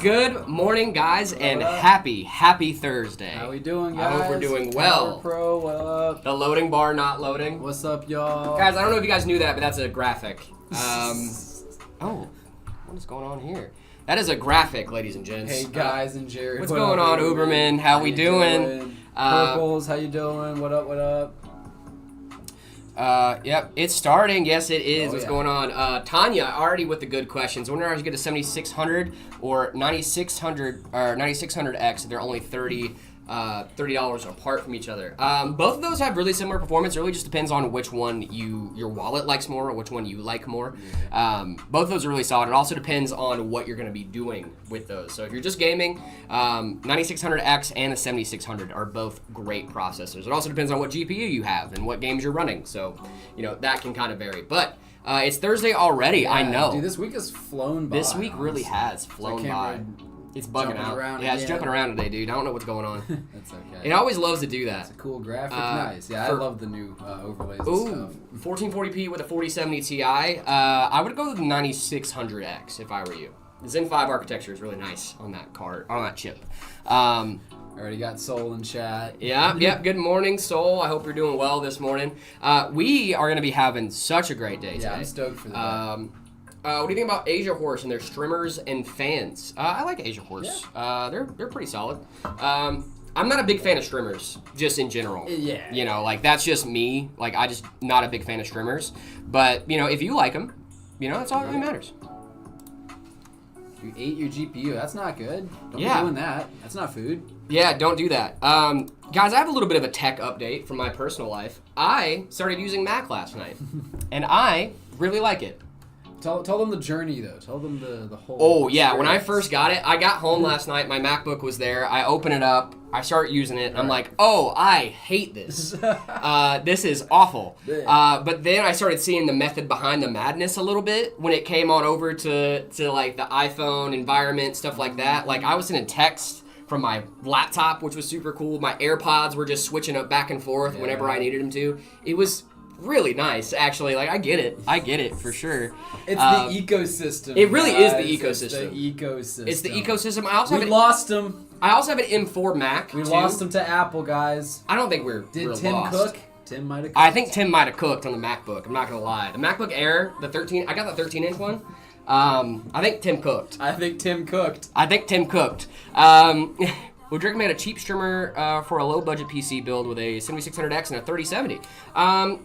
Good morning, guys, and happy Thursday. How we doing, guys? I hope we're doing well. Power Pro, what up? The loading bar not loading. What's up, y'all? Guys, I don't know if you guys knew that, but that's a graphic. Oh, what is going on here? That is a graphic, ladies and gents. Hey, guys and Jared. What's going on, Uberman? How we doing? Purples, how you doing? What up? Yep, it's starting. Yes, it is. What's yeah. going on? Tanya, already with the good questions. Wonder how you get a 7600 or 9600 or 9600X. They're only $30 apart from each other. Both of those have really similar performance. It really just depends on which one your wallet likes more or which one you like more. Both of those are really solid. It also depends on what you're going to be doing with those. So if you're just gaming, 9600X and the 7600 are both great processors. It also depends on what GPU you have and what games you're running. So, that can kind of vary. But it's Thursday already, Yeah, I know. Dude, this week has flown by. This week really has flown by. It's bugging out. Yeah, it's jumping around today, dude. I don't know what's going on. That's okay. It always loves to do that. It's a cool graphic. Nice. Yeah, I love the new overlays and stuff. 1440p with a 4070 Ti. I would go with the 9600X if I were you. The Zen 5 architecture is really nice on that card, on that chip. Already got Soul in chat. Yep. Good morning, Soul. I hope you're doing well this morning. We are going to be having such a great day today. Yeah, I'm stoked for that. What do you think about Asia Horse and their streamers and fans? I like Asia Horse. Yeah. They're pretty solid. I'm not a big fan of streamers, just in general. Yeah. That's just me. I just not a big fan of streamers. But, if you like them, that's all that really matters. You ate your GPU. That's not good. Don't be doing that. That's not food. Yeah, don't do that. Guys, I have a little bit of a tech update from my personal life. I started using Mac last night, and I really like it. Tell them the journey, though. Tell them the whole Oh, yeah. experience. When I first got it, I got home last night. My MacBook was there. I open it up. I start using it. And I'm like, oh, I hate this. This is awful. But then I started seeing the method behind the madness a little bit when it came on over to the iPhone environment, stuff like that. I was sending text from my laptop, which was super cool. My AirPods were just switching up back and forth whenever I needed them to. It was really nice, actually. I get it for sure. It's the ecosystem. It really is the ecosystem. ecosystem. It's the ecosystem. We lost them. I also have an M4 Mac. We lost them to Apple, guys. I don't think we're Did we're Tim lost. cook? Tim might have cooked. I think Tim might have cooked on the MacBook. I'm not gonna lie. The MacBook Air, the 13. I got the 13-inch one. I think Tim cooked. I think Tim cooked. Would recommend a cheap streamer for a low-budget PC build with a 7600X and a 3070.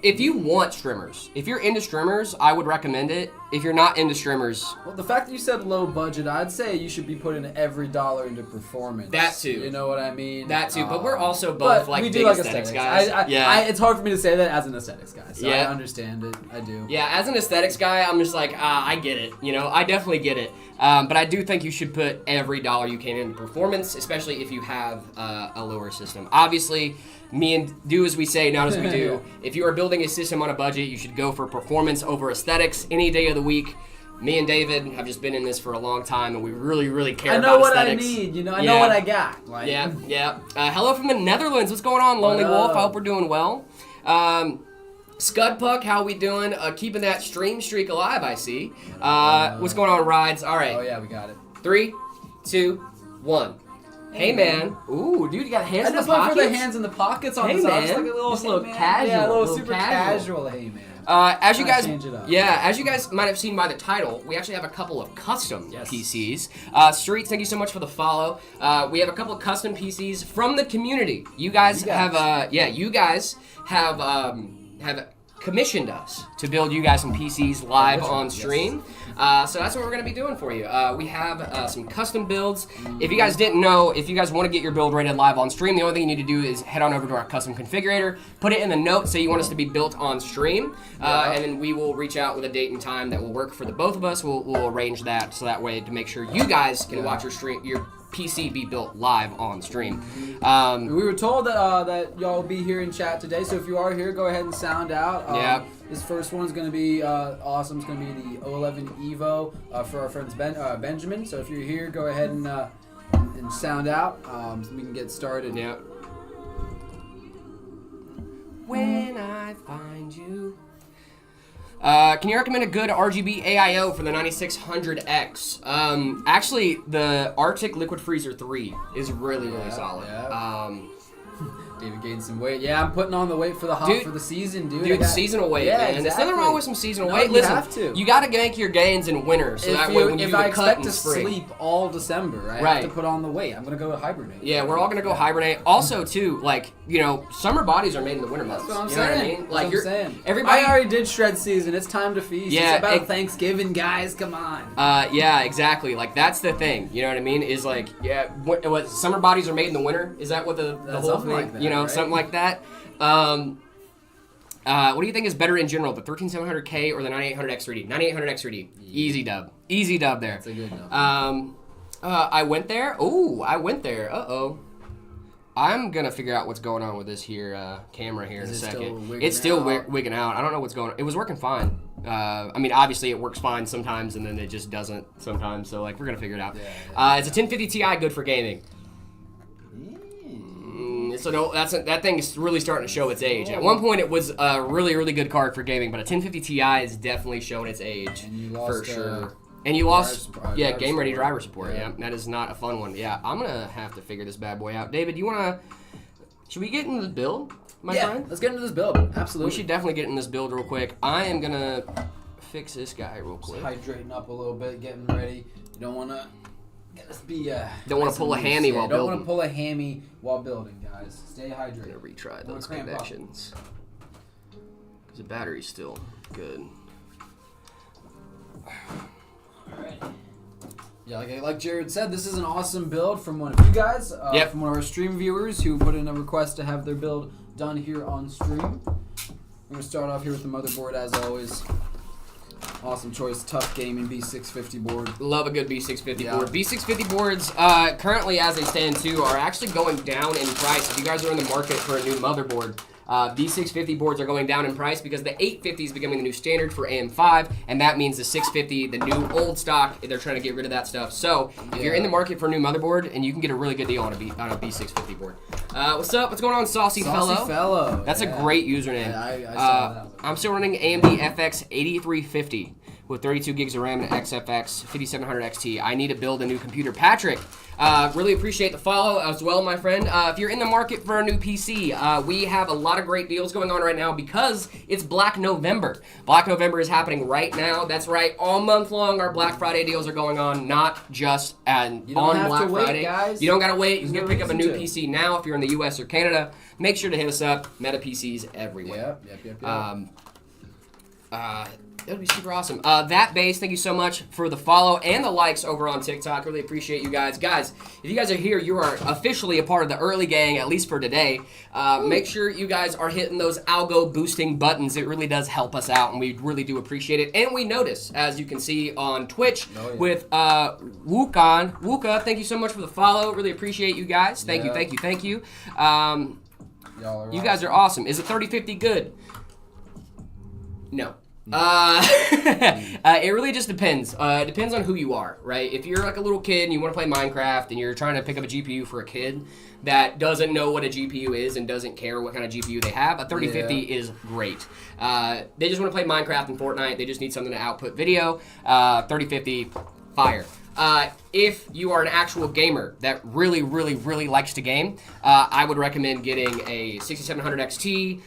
If you want streamers, if you're into streamers, I would recommend it. If you're not into streamers... Well, the fact that you said low budget, I'd say you should be putting every dollar into performance. That too. You know what I mean? That too, but we're also both we big do like aesthetics guys. It's hard for me to say that as an aesthetics guy, so I understand it. I do. Yeah, as an aesthetics guy, I'm just I get it. I definitely get it. But I do think you should put every dollar you can into performance, especially if you have a lower system. Obviously, me and do as we say, not as we do. If you are building a system on a budget, you should go for performance over aesthetics any day of the week. Me and David have just been in this for a long time, and we really, really care about aesthetics. I know what I need, I know what I got. Yeah. Hello from the Netherlands. What's going on, Lonely Wolf? I hope we're doing well. Scudpuck, how we doing? Keeping that stream streak alive, I see. What's going on, Rides? All right. Oh, yeah, we got it. 3, 2, 1. Hey, man. Ooh, dude, you got hands in the pockets? I just went for the hands in the pockets on this. Man. Just like a little casual. Yeah, a little super casual. Hey, man. As you guys might have seen by the title, we actually have a couple of custom PCs. Streets, thank you so much for the follow. We have a couple of custom PCs from the community. You guys have commissioned us to build you guys some PCs live on stream. So that's what we're going to be doing for you. We have some custom builds. If you guys didn't know, if you guys want to get your build rated live on stream, the only thing you need to do is head on over to our custom configurator, put it in the notes, say you want us to be built on stream, and then we will reach out with a date and time that will work for the both of us. We'll arrange that so that way to make sure you guys can watch your PC be built live on stream. We were told that y'all will be here in chat today, so if you are here, go ahead and sound out. This first one's going to be awesome. It's going to be the 011 Evo for our friends Benjamin. So if you're here, go ahead and sound out so we can get started. Yeah. When I find you. Can you recommend a good RGB AIO for the 9600X? Actually, the Arctic Liquid Freezer 3 is really solid. Yeah. David gained some weight. Yeah, I'm putting on the weight for the for the season, dude. Dude, seasonal weight, man. Exactly. There's nothing wrong with some seasonal weight. You Listen, have to. You got to make your gains in winter, so that way when you do the cut in spring. If I expect to sleep all December, I have to put on the weight. I'm gonna go hibernate. Yeah, we're all gonna go hibernate. Also, too, like summer bodies are made in the winter months. That's what I'm you know saying. What I mean? That's like what I'm saying. Everybody. I already did shred season. It's time to feast. Yeah, it's about Thanksgiving, guys. Come on. Yeah, exactly. Like that's the thing. You know what I mean? Is like what summer bodies are made in the winter? Is that what the whole thing? Like that, right? Something like that. What do you think is better in general, the 13700K or the 9800X 3D? 9800X 3D, easy dub there. That's a good dub. I went there. I'm gonna figure out what's going on with this here camera here in a second. It's still wigging out. I don't know what's going on. It was working fine. I mean, obviously it works fine sometimes, and then it just doesn't sometimes. So like, we're gonna figure it out. It's a 1050 Ti, good for gaming. So no, that thing is really starting to show its age. At one point, it was a really, really good card for gaming, but a 1050 Ti is definitely showing its age for sure. And you lost, game ready driver support. Yeah, that is not a fun one. Yeah, I'm gonna have to figure this bad boy out. David, should we get into the build, my friend? Let's get into this build. Absolutely. We should definitely get in this build real quick. I am gonna fix this guy real quick. Just hydrating up a little bit, getting ready. You don't wanna. Don't want to pull a hammy while building. Don't want to pull a hammy while building, guys. Stay hydrated. I'm gonna retry those connections because the battery's still good. Alright. Yeah, like Jared said, this is an awesome build from one of you guys, from one of our stream viewers who put in a request to have their build done here on stream. I'm gonna start off here with the motherboard as always. Awesome choice, tough gaming B650 board. Love a good B650 board. B650 boards, currently as they stand too, are actually going down in price. If you guys are in the market for a new motherboard, B650 boards are going down in price because the 850 is becoming the new standard for AM5, and that means the 650, the new old stock, they're trying to get rid of that stuff. So if you're in the market for a new motherboard, and you can get a really good deal on a B650 board. What's up? What's going on, Saucy Fellow? That's a great username. Yeah, I saw that. I'm still running AMD FX 8350 with 32 gigs of RAM and XFX 5700 XT. I need to build a new computer. Patrick, really appreciate the follow as well, my friend. If you're in the market for a new PC, we have a lot of great deals going on right now because it's Black November. Black November is happening right now. That's right, all month long our Black Friday deals are going on, not just on Black Friday. Guys. You don't gotta wait. You can pick up a new PC now if you're in the US or Canada. Make sure to hit us up. Meta PCs everywhere. Yep. That would be super awesome. That base, thank you so much for the follow and the likes over on TikTok. Really appreciate you guys. Guys, if you guys are here, you are officially a part of the early gang, at least for today. Make sure you guys are hitting those algo boosting buttons. It really does help us out, and we really do appreciate it. And we notice, as you can see on Twitch, with Wukan. Wuka, thank you so much for the follow. Really appreciate you guys. Thank you. You guys are awesome. Is it 3050 good? No. It really just depends. It depends on who you are, right? If you're like a little kid and you want to play Minecraft and you're trying to pick up a GPU for a kid that doesn't know what a GPU is and doesn't care what kind of GPU they have, a 3050 is great. They just want to play Minecraft and Fortnite. They just need something to output video. 3050, fire. If you are an actual gamer that really, really, really likes to game, I would recommend getting a 6700 XT,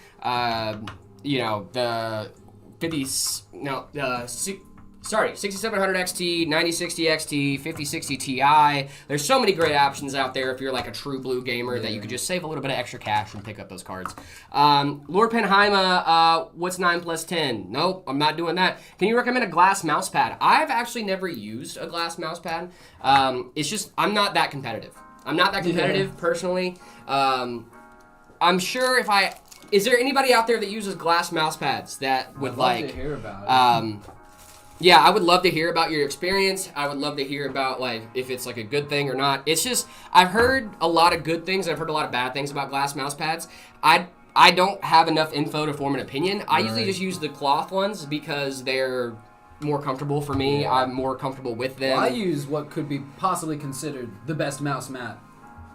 the 6700 XT, 9060 XT, 5060 Ti. There's so many great options out there if you're like a true blue gamer that you could just save a little bit of extra cash and pick up those cards. Lord Penheima, what's 9 plus 10? Nope, I'm not doing that. Can you recommend a glass mouse pad? I've actually never used a glass mouse pad. It's just, I'm not that competitive. Personally. I'm sure if is there anybody out there that uses glass mouse pads that would I'd love to hear about it. Yeah, I would love to hear about your experience. I would love to hear about like if it's like a good thing or not. It's just I've heard a lot of good things. I've heard a lot of bad things about glass mouse pads. I don't have enough info to form an opinion. I usually just use the cloth ones because they're more comfortable for me. Yeah. I'm more comfortable with them. Well, I use what could be possibly considered the best mouse mat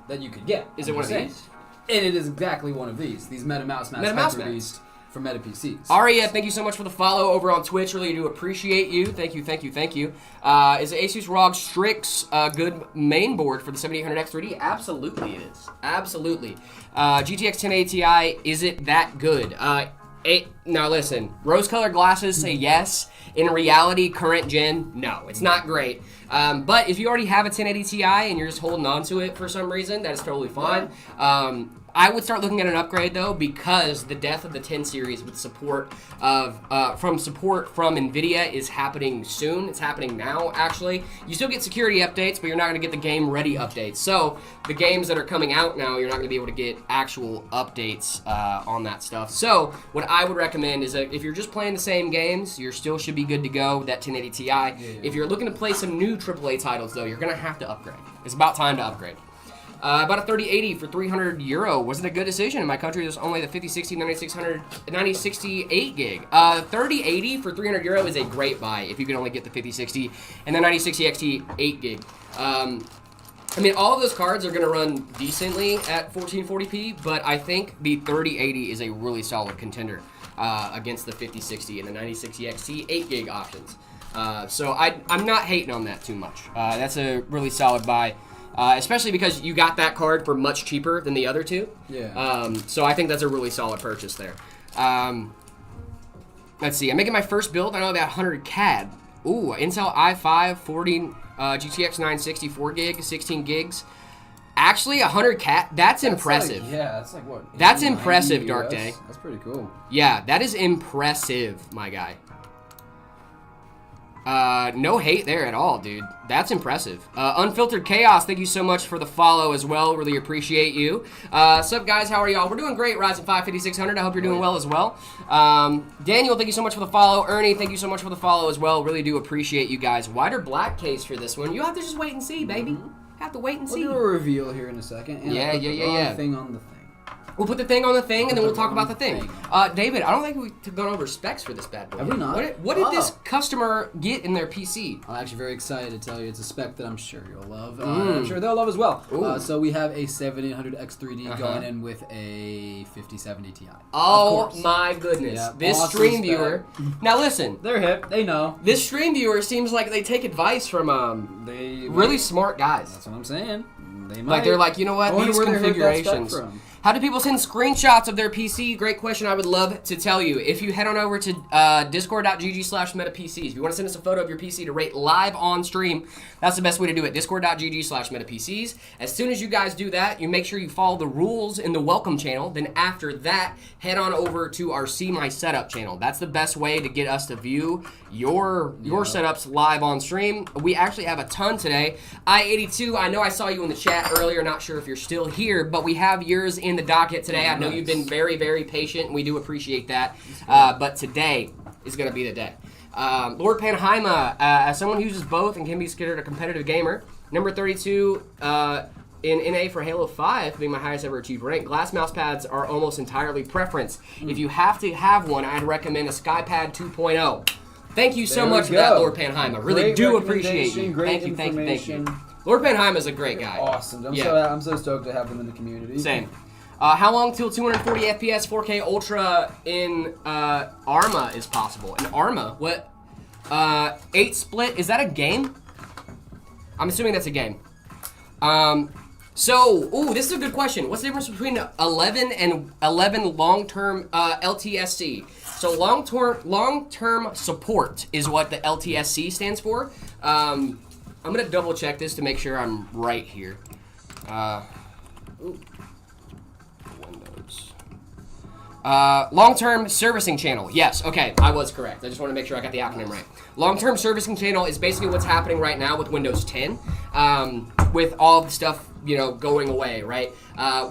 that you could get. Is it one of these? And it is exactly one of these. These Meta Mouse mats. Meta Mouse mats. for Meta PCs. Aria, thank you so much for the follow over on Twitch. Really do appreciate you. Thank you. Is the Asus ROG Strix a good main board for the 7800X 3D? Absolutely it is. Absolutely. GTX 1080 Ti, is it that good? Now listen, rose-colored glasses say yes. In reality, current gen, no, it's not great. But if you already have a 1080 Ti and you're just holding on to it for some reason, that is totally fine. I would start looking at an upgrade though, because the death of the 10 series with support of from NVIDIA is happening soon. It's happening now, actually. You still get security updates, but you're not going to get the game ready updates. So the games that are coming out now, you're not going to be able to get actual updates on that stuff. So what I would recommend is that if you're just playing the same games, you still should be good to go with that 1080 Ti. Yeah. If you're looking to play some new AAA titles though, you're going to have to upgrade. It's about time to upgrade. About a 3080 for €300. Was it a good decision? In my country, there's only the 5060, 9600, 9068 gig. 3080 for €300 is a great buy if you can only get the 5060 and the 9060 XT 8 gig. I mean, all of those cards are going to run decently at 1440p, but I think the 3080 is a really solid contender against the 5060 and the 9060 XT 8 gig options. So I'm not hating on that too much. That's a really solid buy. Especially because you got that card for much cheaper than the other two. Yeah. So I think that's a really solid purchase there. Let's see. I'm making my first build. I know about 100 CAD. Ooh, Intel i5 40 GTX 960 4 gig, 16 gigs. Actually, 100 CAD. That's impressive. That's like what? That's impressive, Dark Day. That's pretty cool. Yeah, that is impressive, my guy. No hate there at all, dude. That's impressive. Unfiltered Chaos, thank you so much for the follow as well. Really appreciate you. Sup, guys? How are y'all? We're doing great, Ryzen 5 5600. I hope you're doing well as well. Daniel, thank you so much for the follow. Ernie, thank you so much for the follow as well. Really do appreciate you guys. Wider black case for this one. You'll have to just wait and see, baby. Have to wait and see. We'll do a reveal here in a second. And yeah. Thing on the thing. We'll put the thing on the thing, and then we'll talk about the thing. David, I don't think we've gone over specs for this bad boy. Have we not? What did this customer get in their PC? I'm actually very excited to tell you. It's a spec that I'm sure you'll love. I'm sure they'll love as well. So we have a 7800X3D going in with a 5070 Ti. Oh my goodness. Yeah, this awesome stream viewer. Now listen. They're hip. They know. This stream viewer seems like they take advice from really smart guys. That's what I'm saying. They might. Like they're like, you know what? These configurations. How do people send screenshots of their PC? Great question. I would love to tell you. If you head on over to discord.gg/metapcs, if you want to send us a photo of your PC to rate live on stream, that's the best way to do it. Discord.gg/metapcs. As soon as you guys do that, you make sure you follow the rules in the welcome channel. Then after that, head on over to our See My Setup channel. That's the best way to get us to view your setups live on stream. We actually have a ton today. I-82, I know I saw you in the chat earlier. Not sure if you're still here, but we have yours in the docket today. I know you've been very, very patient, and we do appreciate that. But today is going to be the day. Lord Panheima, as someone who uses both and can be considered a competitive gamer, number 32 in NA for Halo 5 being my highest ever achieved rank. Glass mouse pads are almost entirely preference. If you have to have one, I'd recommend a SkyPad 2.0. Thank you so much for that, Lord Panheima. Really do appreciate you. Thank you. Lord Panheima is a great guy. Awesome. I'm so stoked to have them in the community. Same. How long till 240 FPS 4K Ultra in Arma is possible? In Arma? What? 8 split? Is that a game? I'm assuming that's a game. This is a good question. What's the difference between 11 and 11 long-term LTSC? So long-term support is what the LTSC stands for. I'm gonna double check this to make sure I'm right here. Windows. Long-term servicing channel. Yes, okay, I was correct. I just want to make sure I got the acronym right. Long-term servicing channel is basically what's happening right now with Windows 10, with all the stuff going away, right?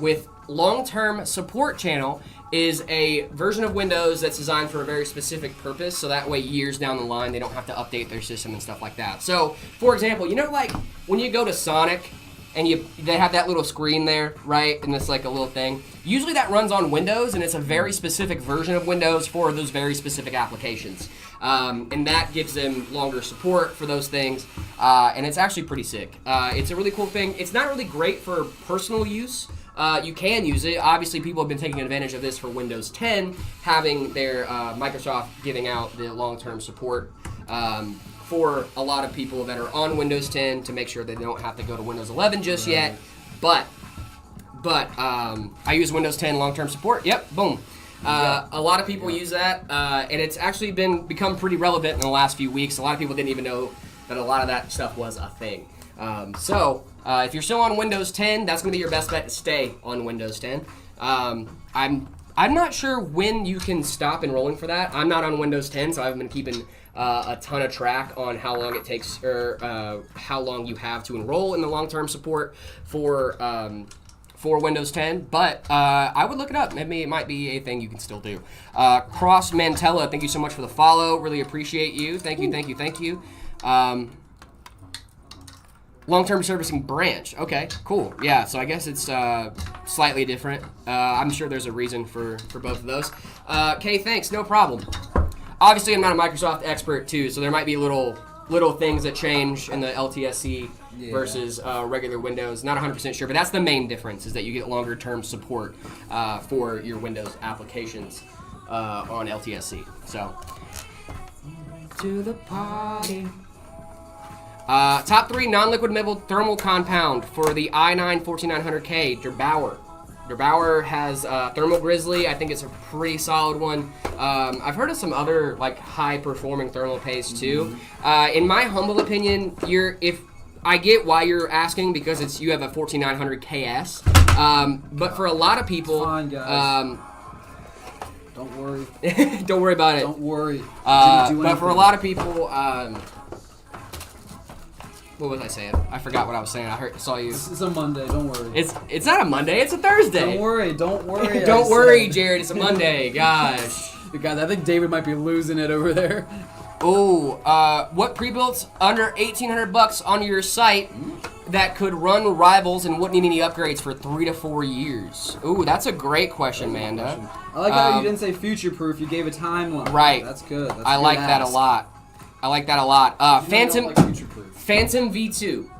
With long-term support channel is a version of Windows that's designed for a very specific purpose, so that way years down the line they don't have to update their system and stuff like that. So, for example, like when you go to Sonic and they have that little screen there, right? And it's like a little thing. Usually that runs on Windows, and it's a very specific version of Windows for those very specific applications. And that gives them longer support for those things, and it's actually pretty sick. It's a really cool thing. It's not really great for personal use, you can use it. Obviously, people have been taking advantage of this for Windows 10, having their Microsoft giving out the long-term support for a lot of people that are on Windows 10 to make sure they don't have to go to Windows 11 just yet. But I use Windows 10 long-term support. Yep, boom. A lot of people use that, and it's actually become pretty relevant in the last few weeks. A lot of people didn't even know that a lot of that stuff was a thing. So if you're still on Windows 10, that's going to be your best bet to stay on Windows 10. I'm not sure when you can stop enrolling for that. I'm not on Windows 10, so I haven't been keeping a ton of track on how long it takes or how long you have to enroll in the long-term support for Windows 10, but I would look it up. Maybe it might be a thing you can still do. Cross Mantella, thank you so much for the follow. Really appreciate you. Thank you. Long-term servicing branch. Okay, cool. Yeah, so I guess it's slightly different. I'm sure there's a reason for both of those. Okay, thanks. No problem. Obviously, I'm not a Microsoft expert, too, so there might be little things that change in the LTSC versus regular Windows. Not 100% sure, but that's the main difference, is that you get longer term support for your Windows applications on LTSC. So, to the party. Top 3 non-liquid metal thermal compound for the i9 14900K, Der Bauer. Der Bauer has Thermal Grizzly. I think it's a pretty solid one. I've heard of some other like high-performing thermal paste too. In my humble opinion, if I get why you're asking, because you have a 14900 KS, but for a lot of people, fine, guys. Don't worry. Don't worry about it. Don't worry. But for a lot of people, what was I saying? I forgot what I was saying. Saw you. It's a Monday. Don't worry. It's not a Monday. It's a Thursday. Don't worry. Don't worry. Don't worry, Jared. It's a Monday. Gosh. Guys, I think David might be losing it over there. Oh, what pre-builts under $1,800 on your site that could run Rivals and wouldn't need any upgrades for 3 to 4 years? Ooh, that's a great question, Manda. I like how you didn't say future-proof. You gave a timeline. Right. That's good. I like that a lot. Phantom V2.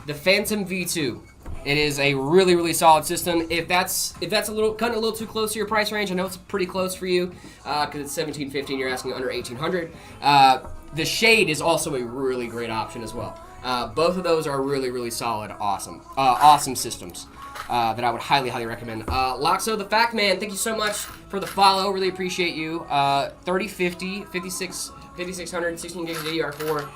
The Phantom V2. It is a really, really solid system. If that's cutting a little too close to your price range, I know it's pretty close for you because it's $1,750 and you're asking under $1,800. The Shade is also a really great option as well. Both of those are really, really solid, awesome systems that I would highly, highly recommend. Loxo the Fact Man, thank you so much for the follow. Really appreciate you. 3050, 5600, 16 gigs of DDR4.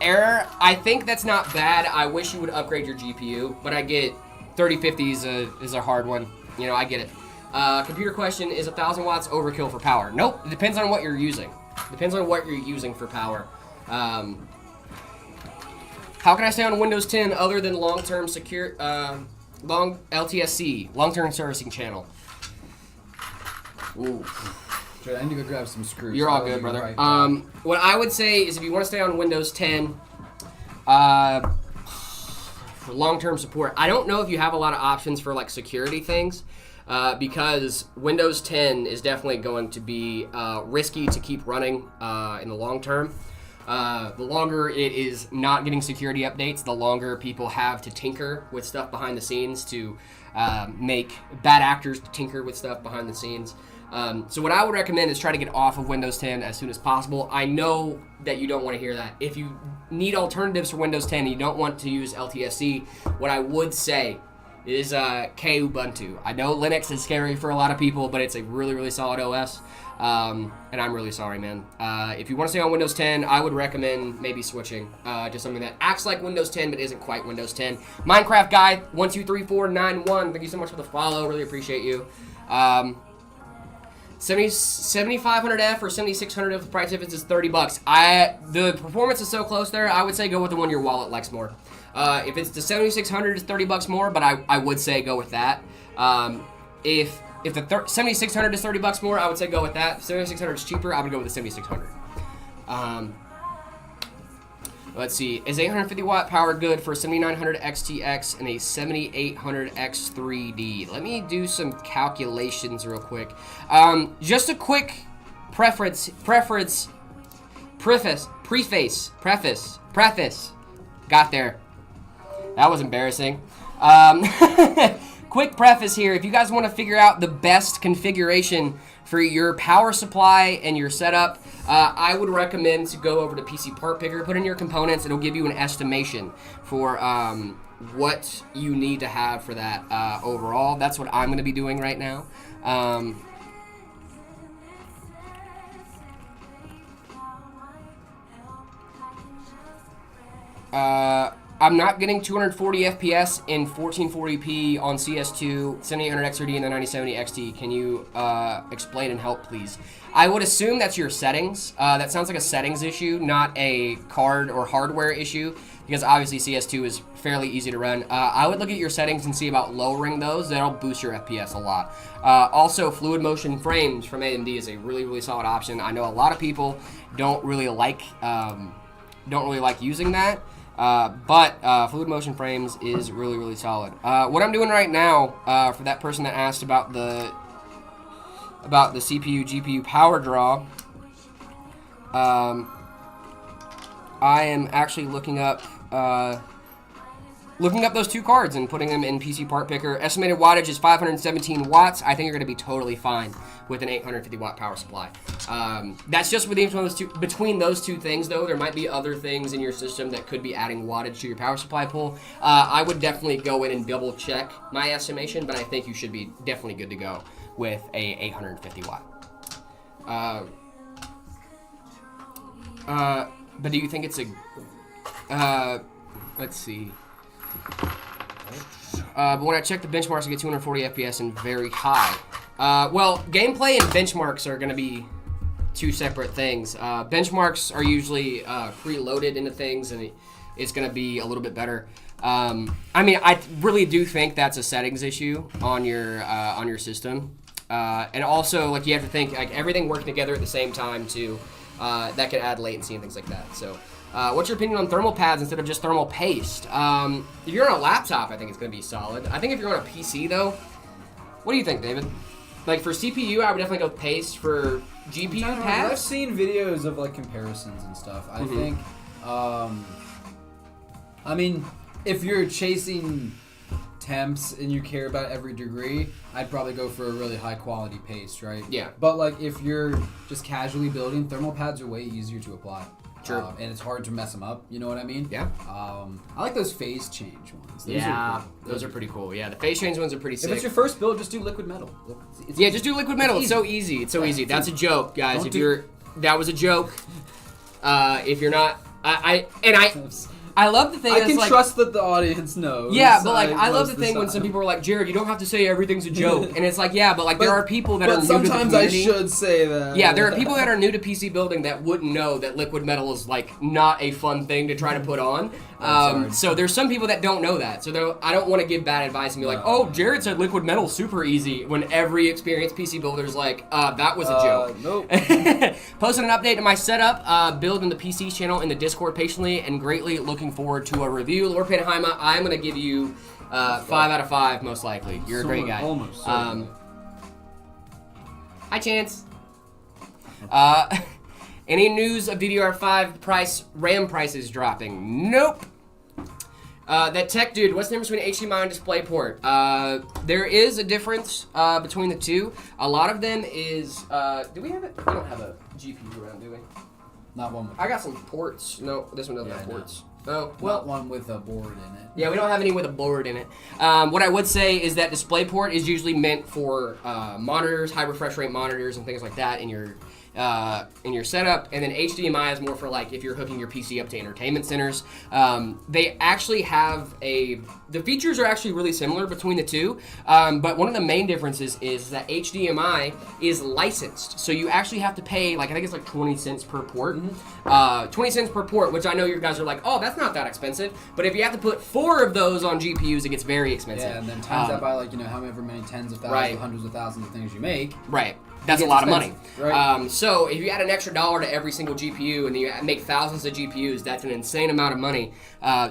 Error, I think that's not bad. I wish you would upgrade your GPU, but I get 3050 is a hard one. You know, I get it. Computer question, is 1,000 watts overkill for power? Nope, it depends on what you're using. Depends on what you're using for power. How can I stay on Windows 10 other than long-term secure, long LTSC, long-term servicing channel? Ooh. I need to go grab some screws. You're all good, brother. Right. What I would say is if you want to stay on Windows 10 for long-term support, I don't know if you have a lot of options for like security things because Windows 10 is definitely going to be risky to keep running in the long term. The longer it is not getting security updates, the longer people have to tinker with stuff behind the scenes to make bad actors tinker with stuff behind the scenes. So what I would recommend is try to get off of Windows 10 as soon as possible. I know that you don't want to hear that. If you need alternatives for Windows 10 and you don't want to use LTSC, what I would say is Kubuntu. I know Linux is scary for a lot of people, but it's a really, really solid OS. And I'm really sorry, man. If you want to stay on Windows 10, I would recommend maybe switching to something that acts like Windows 10 but isn't quite Windows 10. Minecraft Guy 123491. Thank you so much for the follow. Really appreciate you. 7500F or 7600F, the price difference is $30. The performance is so close there. I would say go with the one your wallet likes more. If it's the 7600, it's $30 more, but I would say go with that. If the 7600 is $30 more, I would say go with that. If 7600 is cheaper, I would go with the 7600. Let's see. Is 850 watt power good for a 7900 XTX and a 7800 X3D? Let me do some calculations real quick. Just a quick preface. Got there. That was embarrassing. quick preface here. If you guys want to figure out the best configuration for your power supply and your setup, I would recommend to go over to PC Part Picker, put in your components. It'll give you an estimation for what you need to have for that overall. That's what I'm going to be doing right now. I'm not getting 240 FPS in 1440p on CS2, 7800 XRD, and the 9070 XT. Can you explain and help, please? I would assume that's your settings. That sounds like a settings issue, not a card or hardware issue, because obviously CS2 is fairly easy to run. I would look at your settings and see about lowering those. That'll boost your FPS a lot. Also, fluid motion frames from AMD is a really, really solid option. I know a lot of people don't really like using that. But fluid motion frames is really, really solid. What I'm doing right now, for that person that asked about the CPU GPU power draw, I am actually looking up those two cards and putting them in PC Part Picker. Estimated wattage is 517 watts. I think you're going to be totally fine with an 850 watt power supply. That's just between those two things, though. There might be other things in your system that could be adding wattage to your power supply pool. I would definitely go in and double check my estimation, but I think you should be definitely good to go with a 850 watt. But do you think it's a... let's see. But when I check the benchmarks, I get 240 FPS and very high. Well, gameplay and benchmarks are going to be two separate things. Benchmarks are usually preloaded into things, and it's going to be a little bit better. I mean, I really do think that's a settings issue on your system. And also, like, you have to think, like, everything working together at the same time, too. That could add latency and things like that. So, what's your opinion on thermal pads instead of just thermal paste? If you're on a laptop, I think it's going to be solid. I think if you're on a PC, though, what do you think, David? Like, for CPU, I would definitely go paste. For GPU pads? I've seen videos of, like, comparisons and stuff. I think, I mean, if you're chasing temps and you care about every degree, I'd probably go for a really high quality paste, right? Yeah. But, like, if you're just casually building, thermal pads are way easier to apply. Sure. And it's hard to mess them up, you know what I mean? Yeah. I like those phase change ones. Those are pretty cool. Yeah, the phase change ones are pretty sick. If it's your first build, just do liquid metal. Just do liquid metal. It's so easy. It's so easy. That's a joke, guys. That was a joke. If you're not, I love the thing. I can trust that the audience knows. Yeah, but like I love the thing when some people are like, Jared, you don't have to say everything's a joke, and it's like, yeah, but like there are people that are new to the community. Sometimes I should say that. Yeah, there are people that are new to PC building that wouldn't know that liquid metal is like not a fun thing to try to put on. So there's some people that don't know that. So I don't want to give bad advice and be like, oh, Jared said liquid metal super easy, when every experienced PC builder is like, that was a joke. Nope. Posted an update to my setup, build in the PC channel in the Discord patiently, and greatly looking forward to a review. Lord Panahima, I'm going to give you 5 out of 5, most likely. You're a great guy. Almost. Hi, Chance. Any news of DDR5 RAM prices dropping? Nope. That tech dude, what's the difference between HDMI and DisplayPort? There is a difference between the two. A lot of them is, do we have it? We don't have a GPU around, do we? Not one with... I got some ports. No, this one doesn't have ports. Oh, well. Not one with a board in it. Yeah, we don't have any with a board in it. What I would say is that DisplayPort is usually meant for monitors, high refresh rate monitors, and things like that in your setup, and then HDMI is more for like if you're hooking your PC up to entertainment centers. They actually have the features are actually really similar between the two, but one of the main differences is that HDMI is licensed, so you actually have to pay like I think it's like 20 cents per port, 20 cents per port, which I know you guys are like, oh, that's not that expensive, but if you have to put 4 of those on GPUs, it gets very expensive. Yeah, and then times that by like however many tens of thousands, hundreds of thousands of things you make. Right. That's a lot of money. Right. So if you add an extra $1 to every single GPU and you make thousands of GPUs, that's an insane amount of money.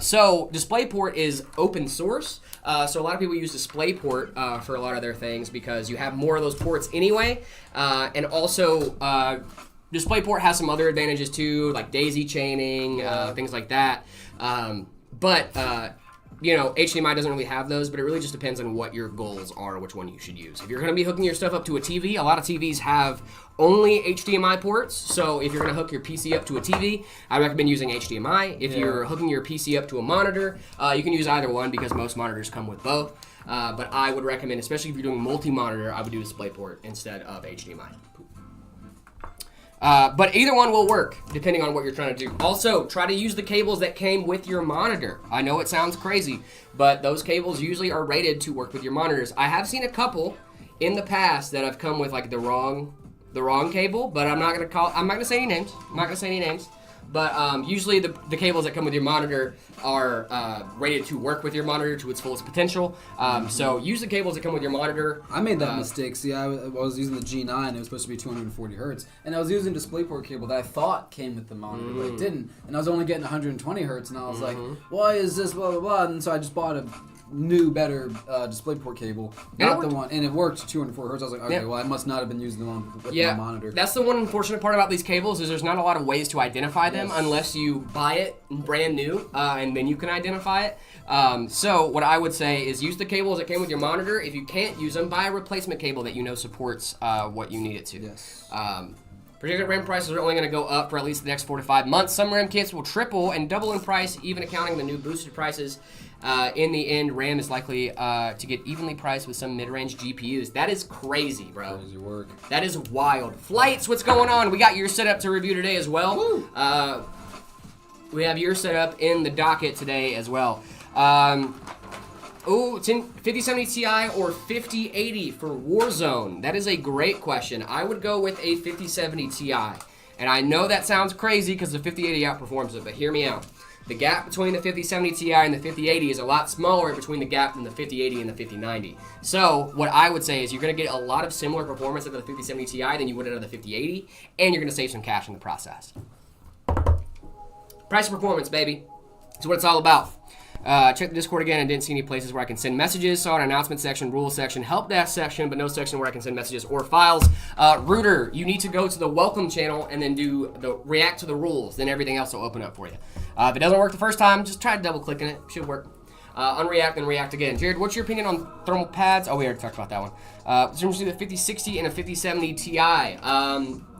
So DisplayPort is open source. So a lot of people use DisplayPort for a lot of their things because you have more of those ports anyway. And also DisplayPort has some other advantages too, like daisy chaining, things like that. But HDMI doesn't really have those, but it really just depends on what your goals are, which one you should use. If you're going to be hooking your stuff up to a TV, a lot of TVs have only HDMI ports. So if you're going to hook your PC up to a TV, I recommend using HDMI. If you're hooking your PC up to a monitor, you can use either one because most monitors come with both. But I would recommend, especially if you're doing multi-monitor, I would do DisplayPort instead of HDMI. But either one will work, depending on what you're trying to do. Also, try to use the cables that came with your monitor. I know it sounds crazy, but those cables usually are rated to work with your monitors. I have seen a couple in the past that have come with like the wrong cable, but I'm not gonna say any names. But usually the cables that come with your monitor are rated to work with your monitor to its fullest potential. So use the cables that come with your monitor. I made that mistake. See, I was using the G9. It was supposed to be 240 hertz, and I was using DisplayPort cable that I thought came with the monitor, but it didn't. And I was only getting 120 hertz, and I was like, why is this blah blah blah? And so I just bought a new, better DisplayPort cable, not the one, and it worked 204 hertz. I was like, okay, well, I must not have been using the one with my monitor. That's the one unfortunate part about these cables is there's not a lot of ways to identify them unless you buy it brand new, and then you can identify it. So what I would say is use the cables that came with your monitor. If you can't use them, buy a replacement cable that you know supports what you need it to. Yes. Projected RAM prices are only going to go up for at least the next 4 to 5 months. Some RAM kits will triple and double in price, even accounting the new boosted prices. In the end, RAM is likely to get evenly priced with some mid-range GPUs. That is crazy, bro. Crazy work. That is wild. Flights, what's going on? We got your setup to review today as well. We have your setup in the docket today as well. It's in 5070 Ti or 5080 for Warzone. That is a great question. I would go with a 5070 Ti. And I know that sounds crazy because the 5080 outperforms it, but hear me out. The gap between the 5070 Ti and the 5080 is a lot smaller between the gap than the 5080 and the 5090. So what I would say is you're going to get a lot of similar performance out of the 5070 Ti than you would out of the 5080, and you're going to save some cash in the process. Price performance, baby. That's what it's all about. Check the Discord again and didn't see any places where I can send messages. Saw an announcement section, rules section, help desk section, but no section where I can send messages or files. Router, you need to go to the welcome channel and then do the react to the rules. Then everything else will open up for you. If it doesn't work the first time, just try double clicking it. Should work. Unreact and react again. Jared, what's your opinion on thermal pads? Oh, we already talked about that one. Between the 5060 and a 5070 Ti.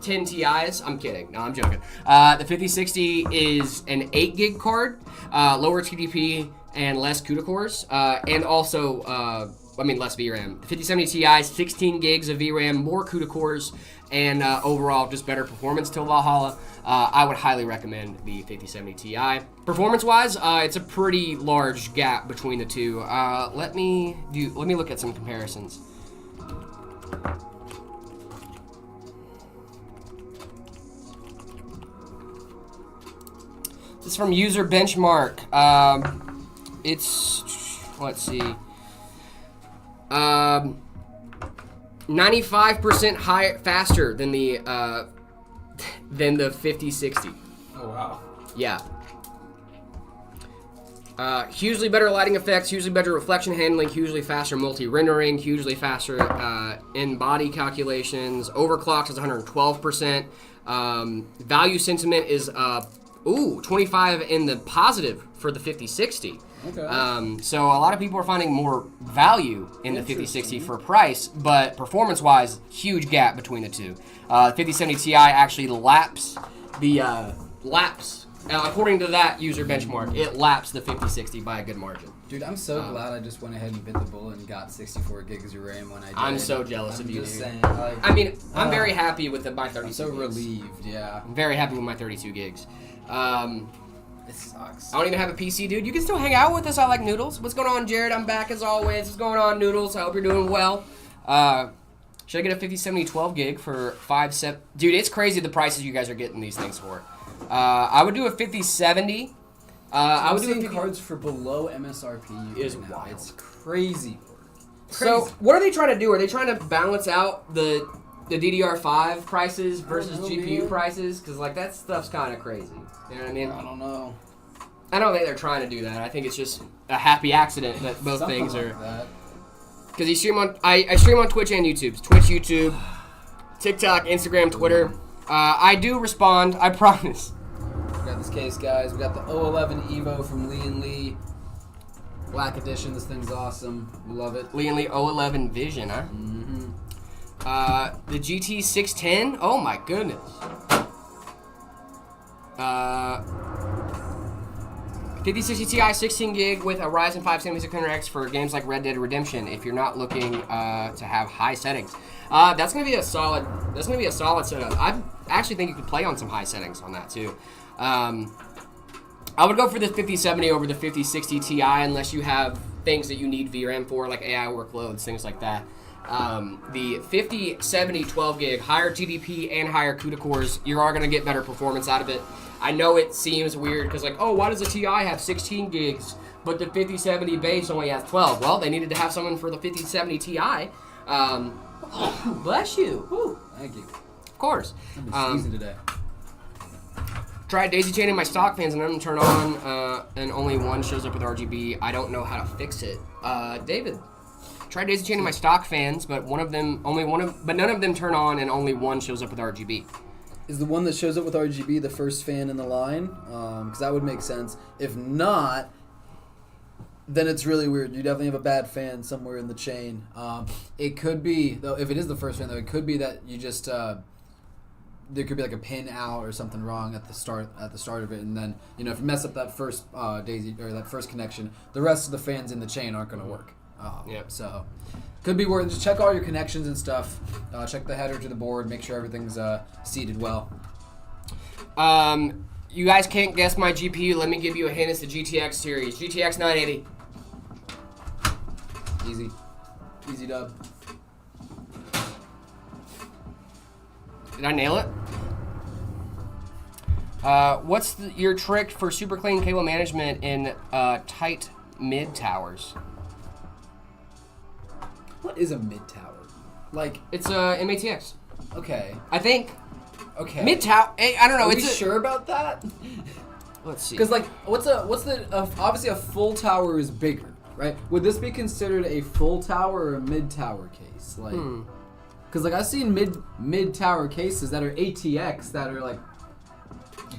10 Ti's. I'm kidding. No, I'm joking. The 5060 is an 8 gig card, lower TDP and less CUDA cores, and also, less VRAM. The 5070 Ti is 16 gigs of VRAM, more CUDA cores, and overall just better performance to Valhalla. I would highly recommend the 5070 Ti. Performance-wise, it's a pretty large gap between the two. Let me look at some comparisons. This is from User Benchmark. Let's see. 95% faster than the 5060. Oh wow. Yeah. Hugely better lighting effects, hugely better reflection handling, hugely faster multi-rendering, hugely faster in-body calculations. Overclocked is 112%. Value sentiment is 25 in the positive for the 5060. Okay. So a lot of people are finding more value in the 5060 for price, but performance-wise, huge gap between the two. 5070 Ti actually laps according to that user benchmark, it laps the 5060 by a good margin. Dude, I'm so glad I just went ahead and bit the bullet and got 64 gigs of RAM when I did. I'm so jealous of you, dude. Saying, I'm very happy with my 32 I'm so gigs. relieved, yeah. I'm very happy with my 32 gigs. It sucks. I don't even have a PC, dude. You can still hang out with us. I like Noodles. What's going on, Jared? I'm back as always. What's going on, Noodles? I hope you're doing well. Should I get a 5070 12 gig for 5.7? Dude, it's crazy the prices you guys are getting these things for. I would do a 5070. I would do cards for below MSRP. Is wild. It's crazy. So, what are they trying to do? Are they trying to balance out the DDR5 prices versus GPU prices? Because that stuff's kind of crazy. You know what I mean? I don't know. I don't think they're trying to do that. I think it's just a happy accident that both Something things like are. That. Because you stream on, I stream on Twitch and YouTube. Twitch, YouTube, TikTok, Instagram, Twitter. I do respond. I promise. We got this case, guys. We got the 011 Evo from Lee & Lee. Black edition. This thing's awesome. We love it. Lee and Lee 011 Vision, huh? The GT 610. Oh my goodness. 5060 Ti 16 gig with a Ryzen 5 7600X for games like Red Dead Redemption. If you're not looking to have high settings, that's gonna be a solid. That's gonna be a solid setup. I actually think you could play on some high settings on that too. I would go for the 5070 over the 5060 Ti unless you have things that you need VRAM for, like AI workloads, things like that. The 5070 12 gig, higher TDP and higher CUDA cores, you are going to get better performance out of it. I know it seems weird because, like, oh, why does the Ti have 16 gigs but the 5070 base only has 12? Well, they needed to have someone for the 5070 Ti. Bless you. Woo. Thank you. Of course. I'm sneezing today. Tried daisy chaining my stock fans and none of them turn on, and only one shows up with RGB. I don't know how to fix it. David, tried daisy chaining my stock fans, but none of them turn on, and only one shows up with RGB. Is the one that shows up with RGB the first fan in the line? Because that would make sense. If not, then it's really weird. You definitely have a bad fan somewhere in the chain. It could be, though, if it is the first fan, though, it could be that you just there could be like a pin out or something wrong at the start of it, and then if you mess up that first daisy or that first connection, the rest of the fans in the chain aren't going to work. Yep. So could be worth. Just check all your connections and stuff. Check the header to the board. Make sure everything's seated well. You guys can't guess my GPU. Let me give you a hint. It's the GTX series, GTX 980. Easy dub. Did I nail it? What's your trick for super clean cable management in tight mid towers? What is a mid tower? Like, it's a MATX. Okay. I think. Okay. Mid tower. I don't know. Are we sure about that? Let's see. Because like, what's the obviously a full tower is bigger, right? Would this be considered a full tower or a mid tower case? Like. Because like I've seen mid tower cases that are ATX that are like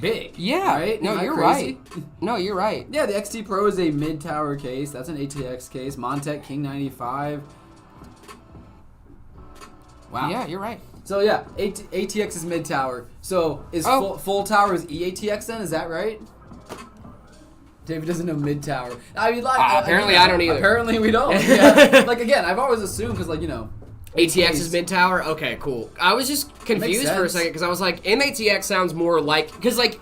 big. Yeah. Right? No, you're right. No, you're right. Yeah, the XT Pro is a mid tower case. That's an ATX case. Montec King 95. Wow. Yeah, you're right. So yeah, ATX is mid tower. So is full tower is EATX then? Is that right? David doesn't know mid tower. I mean, like apparently I don't either. Apparently we don't. Yeah. Like again, I've always assumed because like ATX is mid tower? Okay, cool. I was just confused for a second because I was like, MATX sounds more like, because like,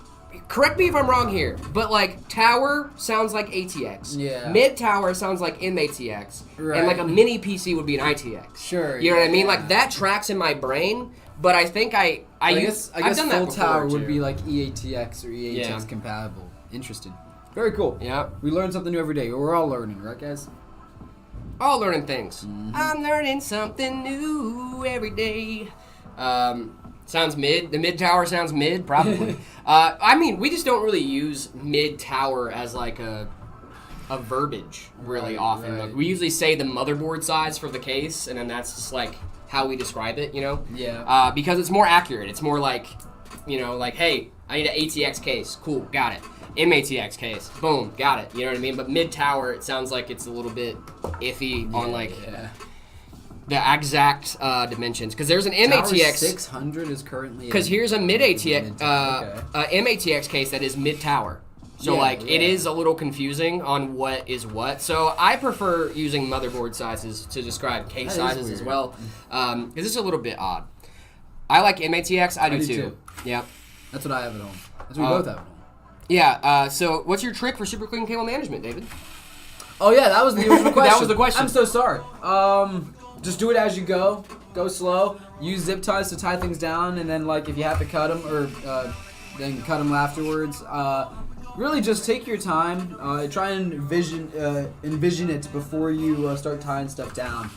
correct me if I'm wrong here, but like tower sounds like ATX. Yeah. Mid tower sounds like MATX. Right. And like a mini PC would be an ITX. Sure. You know what I mean? Like that tracks in my brain, but I think I guess I've done full that tower too. would be like EATX or EATX compatible. Interesting. Very cool. Yeah. We learn something new every day. We're all learning, right guys? All learning things. I'm learning something new every day. Sounds mid. The mid tower sounds mid, probably. I mean, we just don't really use mid tower as like a verbiage really often. Right. Like, we usually say the motherboard size for the case, and then that's just like how we describe it, Yeah. because it's more accurate. It's more like, like, hey, I need an ATX case. Cool, got it. MATX case. Boom, got it. You know what I mean? But mid tower, it sounds like it's a little bit iffy on like the exact dimensions. Because there's an MATX. Tower 600 is currently. Because here's a mid ATX, MATX case that is mid tower. So it is a little confusing on what is what. So I prefer using motherboard sizes to describe case sizes as well. Because it's a little bit odd. I like MATX. I do too. Yeah. That's what I have at home. That's what we both have at home. Yeah, so what's your trick for super clean cable management, David? Oh yeah, that was the original question. That was the question. I'm so sorry. Just do it as you go. Go slow. Use zip ties to tie things down, and then like if you have to cut them, or then cut them afterwards. Really, just take your time. Try and envision it before you start tying stuff down.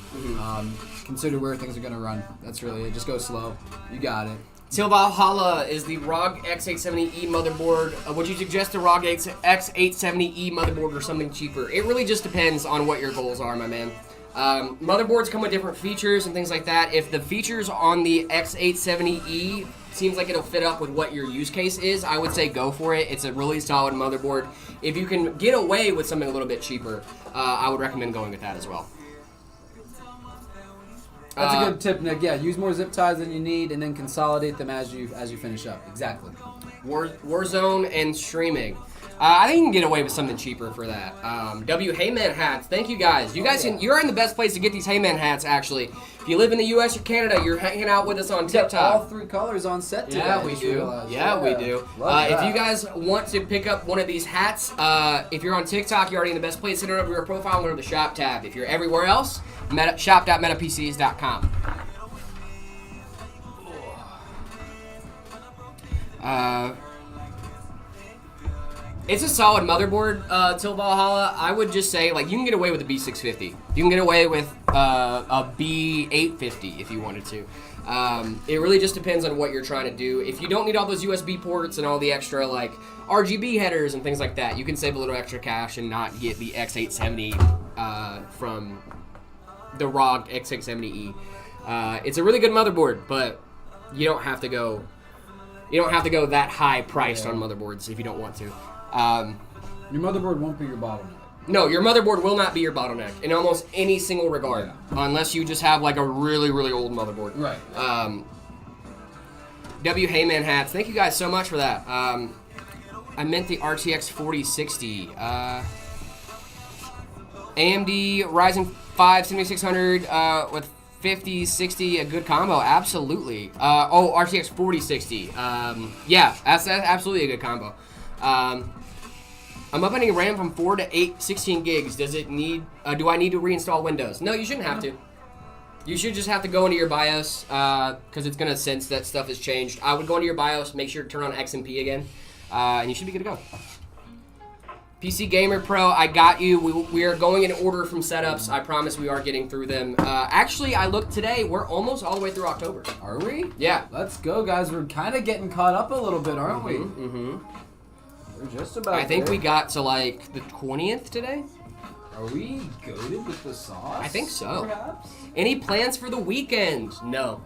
Consider where things are gonna run. That's really it. Just go slow. You got it. Till Valhalla is the ROG X870E motherboard. Would you suggest a ROG X870E motherboard or something cheaper? It really just depends on what your goals are, my man. Motherboards come with different features and things like that. If the features on the X870E seems like it'll fit up with what your use case is, I would say go for it. It's a really solid motherboard. If you can get away with something a little bit cheaper, I would recommend going with that as well. That's a good tip, Nick. Yeah, use more zip ties than you need, and then consolidate them as you finish up. Exactly. Warzone and streaming. I think you can get away with something cheaper for that. Heyman hats. Thank you guys. You're in the best place to get these Heyman hats. Actually, if you live in the U.S. or Canada, you're hanging out with us on TikTok. All 3 colors on set today. Yeah, we do. We do. If you guys want to pick up one of these hats, if you're on TikTok, you're already in the best place. Hit it over your profile and go to the shop tab. If you're everywhere else, shop.metapcs.com. It's a solid motherboard, till Valhalla. I would just say, like, you can get away with a B650. You can get away with a B850 if you wanted to. It really just depends on what you're trying to do. If you don't need all those USB ports and all the extra, like, RGB headers and things like that, you can save a little extra cash and not get the X870 from the ROG X670E. It's a really good motherboard, but you don't have to go that high priced on motherboards if you don't want to. Your motherboard won't be your bottleneck. No, your motherboard will not be your bottleneck in almost any single regard, unless you just have like a really, really old motherboard. Right. Heyman hats. Thank you guys so much for that. I meant the RTX 4060. AMD Ryzen 5 7600 with 5060, a good combo. Absolutely. RTX 4060. Yeah, that's absolutely a good combo. I'm updating RAM from 4 to 8, 16 gigs. Does it need? Do I need to reinstall Windows? No, you shouldn't have to. You should just have to go into your BIOS because it's gonna sense that stuff has changed. I would go into your BIOS, make sure to turn on XMP again, and you should be good to go. PC Gamer Pro, I got you. We are going in order from setups. I promise we are getting through them. Actually, I looked today. We're almost all the way through October. Are we? Yeah. Let's go, guys. We're kind of getting caught up a little bit, aren't we? Mm-hmm. We're just about I think there. we got to like the 20th today. Are we goated with the sauce? I think so. Perhaps? Any plans for the weekend? No.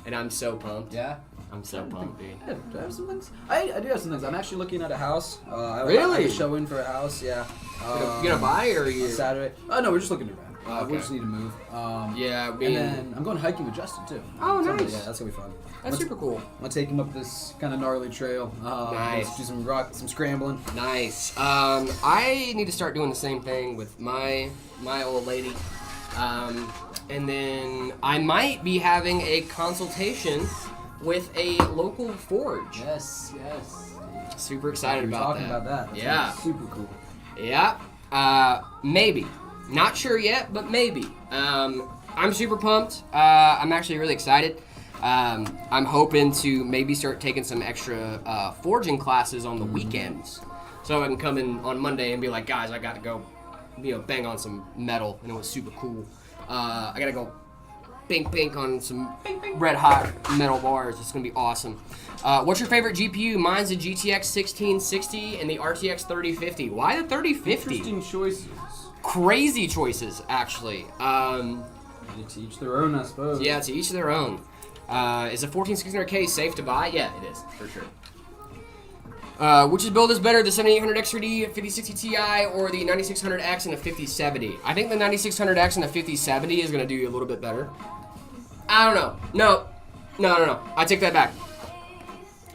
And I'm so pumped. Yeah. I'm so pumped, dude. Yeah, do I have some things? I do have some things. I'm actually looking at a house. Really? I have a show in for a house, yeah. You gonna buy or are you? Saturday. Oh, no, we're just looking to rent. Okay. We just need to move. Yeah, and then I'm going hiking with Justin, too. Oh, Sunday. nice. Yeah, that's going to be fun. That's super cool. I'm going to take him up this kind of gnarly trail. Nice. Let's do some scrambling. Nice. I need to start doing the same thing with my old lady. And then I might be having a consultation with a local forge. Yes. Super excited about that. That's yeah. Super cool. Yeah. Maybe. Not sure yet, but maybe. I'm super pumped. I'm actually really excited. I'm hoping to maybe start taking some extra forging classes on the weekends. So I can come in on Monday and be like, guys, I got to go, bang on some metal, and it was super cool. I got to go bink on some red hot metal bars. It's going to be awesome. What's your favorite GPU? Mine's the GTX 1660 and the RTX 3050. Why the 3050? Interesting choices. Crazy choices, actually. To each their own, I suppose. Yeah, to each their own. Is a 14600K safe to buy? Yeah, it is, for sure. Which build is better, the 7800X3D 5060 Ti or the 9600X and a 5070? I think the 9600X and the 5070 is going to do you a little bit better. I don't know. No. I take that back.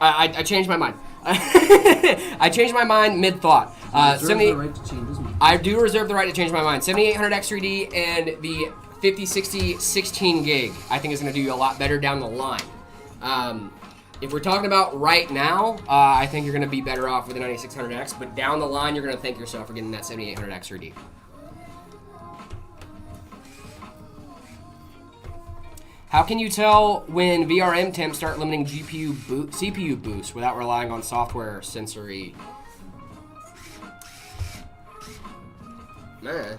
I changed my mind. I changed my mind mid-thought. The right to change his mind. I do reserve the right to change my mind. 7800X3D and the 5060 16 gig I think is going to do you a lot better down the line. If we're talking about right now, I think you're going to be better off with the 9600X, but down the line you're going to thank yourself for getting that 7800X3D. How can you tell when VRM temps start limiting CPU boost without relying on software sensory? Man.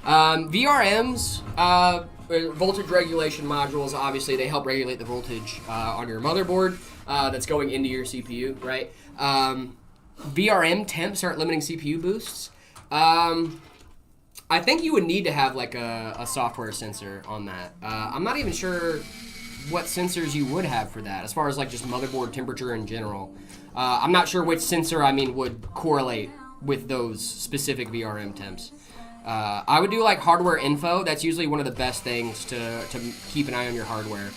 VRMs, voltage regulation modules, obviously they help regulate the voltage on your motherboard that's going into your CPU, right? VRM temps start limiting CPU boosts. I think you would need to have like a software sensor on that. I'm not even sure what sensors you would have for that, as far as like just motherboard temperature in general. I'm not sure which sensor would correlate with those specific VRM temps. I would do like hardware info. That's usually one of the best things to keep an eye on your hardware.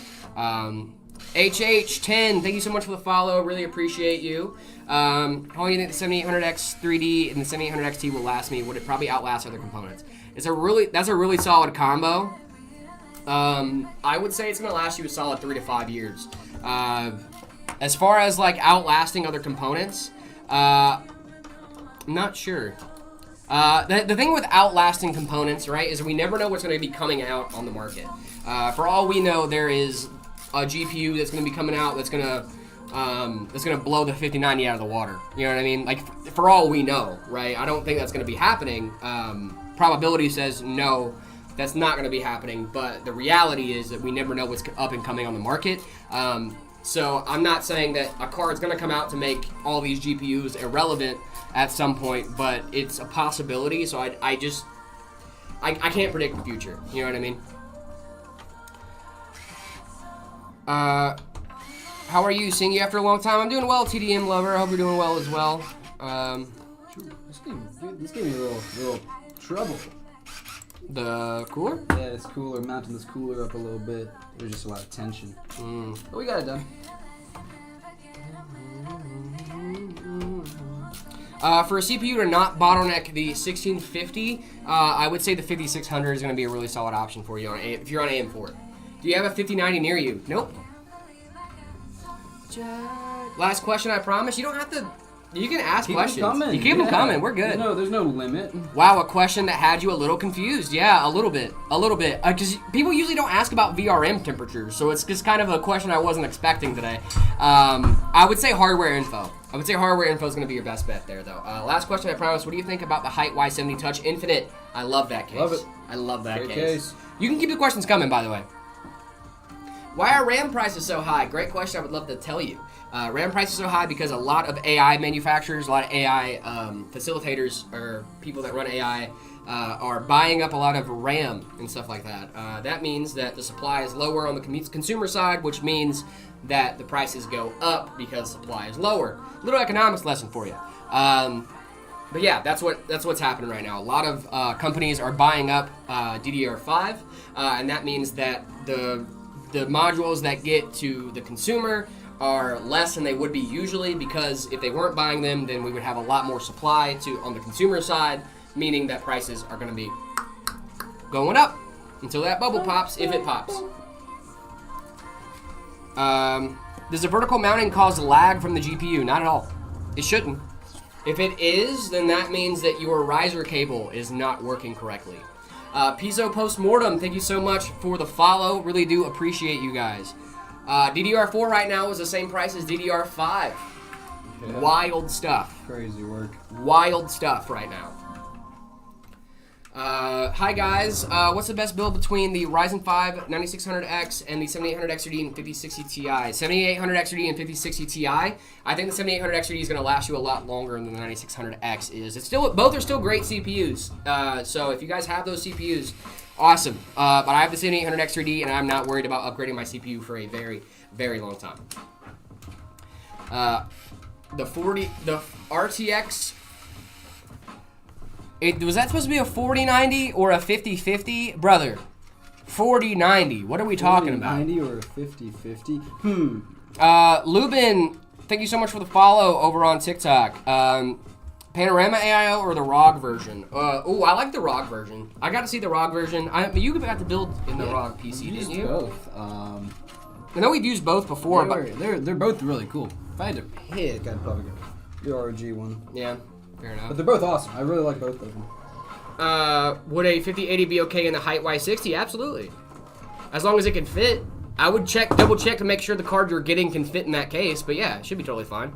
HH10, thank you so much for the follow. Really appreciate you. How long do you think the 7800X 3D and the 7800 XT will last me? Would it probably outlast other components? That's a really solid combo. I would say it's gonna last you a solid 3 to 5 years. As far as like outlasting other components, I'm not sure. The thing with outlasting components, right, is we never know what's going to be coming out on the market. For all we know, there is a GPU that's going to be coming out that's going to blow the 5090 out of the water. You know what I mean? Like, for all we know, right? I don't think that's going to be happening. Probability says no, that's not going to be happening. But the reality is that we never know what's up and coming on the market. So I'm not saying that a card's going to come out to make all these GPUs irrelevant at some point, but it's a possibility. So I can't predict the future. You know what I mean? How are you? Seeing you after a long time. I'm doing well, TDM lover. I hope you're doing well as well. This gave me a little trouble. The cooler? Yeah, this cooler, mounting this cooler up a little bit. There's just a lot of tension. But we got it done. For a CPU to not bottleneck the 1650, I would say the 5600 is going to be a really solid option for you if you're on AM4. Do you have a 5090 near you? Nope. Last question, I promise. You don't have to. You can ask questions. You keep them coming. We're good. No, there's no limit. Wow, a question that had you a little confused. Yeah, a little bit. Because people usually don't ask about VRM temperatures, so it's just kind of a question I wasn't expecting today. I would say hardware info. I would say hardware info is going to be your best bet there, though. Last question, I promise. What do you think about the Height Y70 Touch Infinite? I love that case. Love it. I love that Great case. You can keep the questions coming, by the way. Why are RAM prices so high? Great question. I would love to tell you. RAM prices are so high because a lot of AI manufacturers, a lot of AI facilitators, or people that run AI, are buying up a lot of RAM and stuff like that. That means that the supply is lower on the consumer side, which means that the prices go up because supply is lower. Little economics lesson for you. But yeah, that's what's happening right now. A lot of companies are buying up DDR5, and that means that the modules that get to the consumer are less than they would be usually, because if they weren't buying them, then we would have a lot more supply on the consumer side, meaning that prices are going to be going up until that bubble pops, if it pops. Does the vertical mounting cause lag from the GPU? Not at all. It shouldn't. If it is, then that means that your riser cable is not working correctly. Pizzo Postmortem, thank you so much for the follow. Really do appreciate you guys. DDR4 right now is the same price as DDR5. Yeah. Wild stuff. Crazy work. Wild stuff right now. Hi guys, what's the best build between the Ryzen 5 9600X and the 7800 XRD and 5060 Ti? 7800 XRD and 5060 Ti. I think the 7800 XRD is going to last you a lot longer than the 9600X is. Both are still great CPUs. So if you guys have those CPUs, awesome. But I have the 7800 XRD and I'm not worried about upgrading my CPU for a very, very long time. The RTX. Was that supposed to be a 4090 or a 5050? Brother, 4090. What are we talking about? 4090 or a 5050? Lubin, thank you so much for the follow over on TikTok. Panorama AIO or the ROG version? Oh, I like the ROG version. I got to see the ROG version. You got to build in the ROG PC, didn't you? Both. I know we've used both before, but they're both really cool. If I had to pick, I'd probably go the ROG one. Yeah. Fair enough. But they're both awesome. I really like both of them. Would a 5080 be okay in the Height Y60? Absolutely. As long as it can fit. I would double check to make sure the card you're getting can fit in that case. But yeah, it should be totally fine.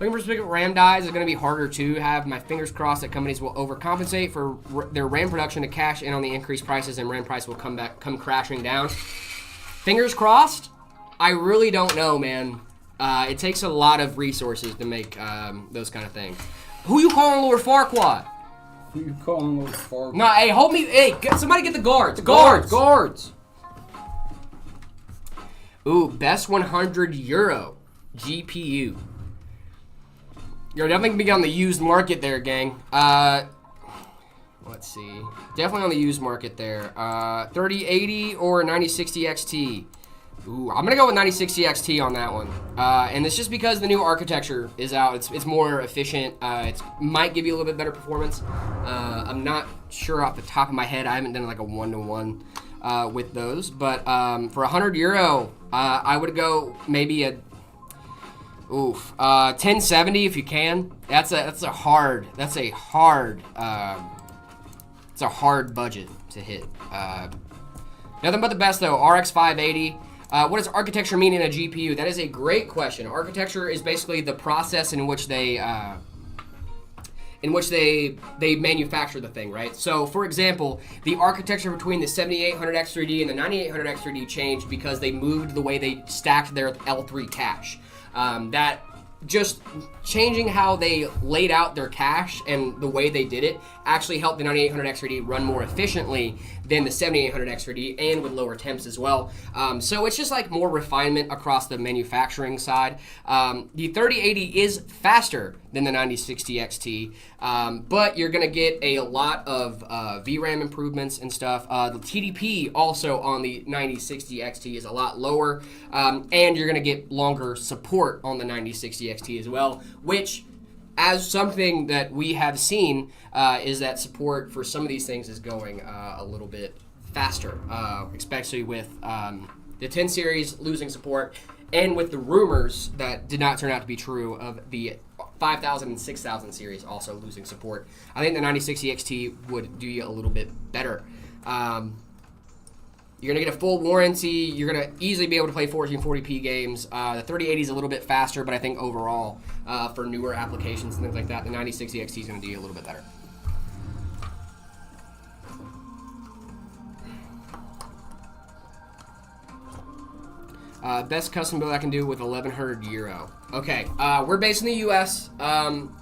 Looking for specific RAM dies is going to be harder to have. My fingers crossed that companies will overcompensate for their RAM production to cash in on the increased prices, and RAM price will come crashing down. Fingers crossed? I really don't know, man. It takes a lot of resources to make those kind of things. Who you calling Lord Farquaad? Who you calling Lord Farquaad? Nah, hey, hold me. Hey, somebody get the guards. Guards. Ooh, Ooh, best 100 euro GPU. You're definitely gonna be on the used market there, gang. Let's see. Definitely on the used market there. 3080 or 9060 XT. Ooh, I'm gonna go with 9060 XT on that one. And it's just because the new architecture is out. It's more efficient. It might give you a little bit better performance. I'm not sure off the top of my head. I haven't done like a 1-to-1 with those. But for 100 euro, I would go maybe a 1070 if you can. It's a hard budget to hit. Nothing but the best though. RX 580. What does architecture mean in a GPU? That is a great question. Architecture is basically the process in which they manufacture the thing, right? So, for example, the architecture between the 7800X3D and the 9800X3D changed because they moved the way they stacked their L3 cache. That just changing how they laid out their cache and the way they did it actually helped the 9800X3D run more efficiently than the 7800X3D and with lower temps as well. So it's just like more refinement across the manufacturing side. The 3080 is faster than the 9060 XT, but you're gonna get a lot of VRAM improvements and stuff. The TDP also on the 9060 XT is a lot lower, and you're gonna get longer support on the 9060 XT as well, which, as something that we have seen, is that support for some of these things is going a little bit faster, especially with the 10 series losing support, and with the rumors that did not turn out to be true of the 5000 and 6000 series also losing support. I think the 9060 XT would do you a little bit better. You're going to get a full warranty. You're going to easily be able to play 1440p games. The 3080 is a little bit faster, but I think overall, for newer applications and things like that, the 9060 XT is going to do you a little bit better. Best custom build I can do with 1100 euro. Okay, we're based in the US,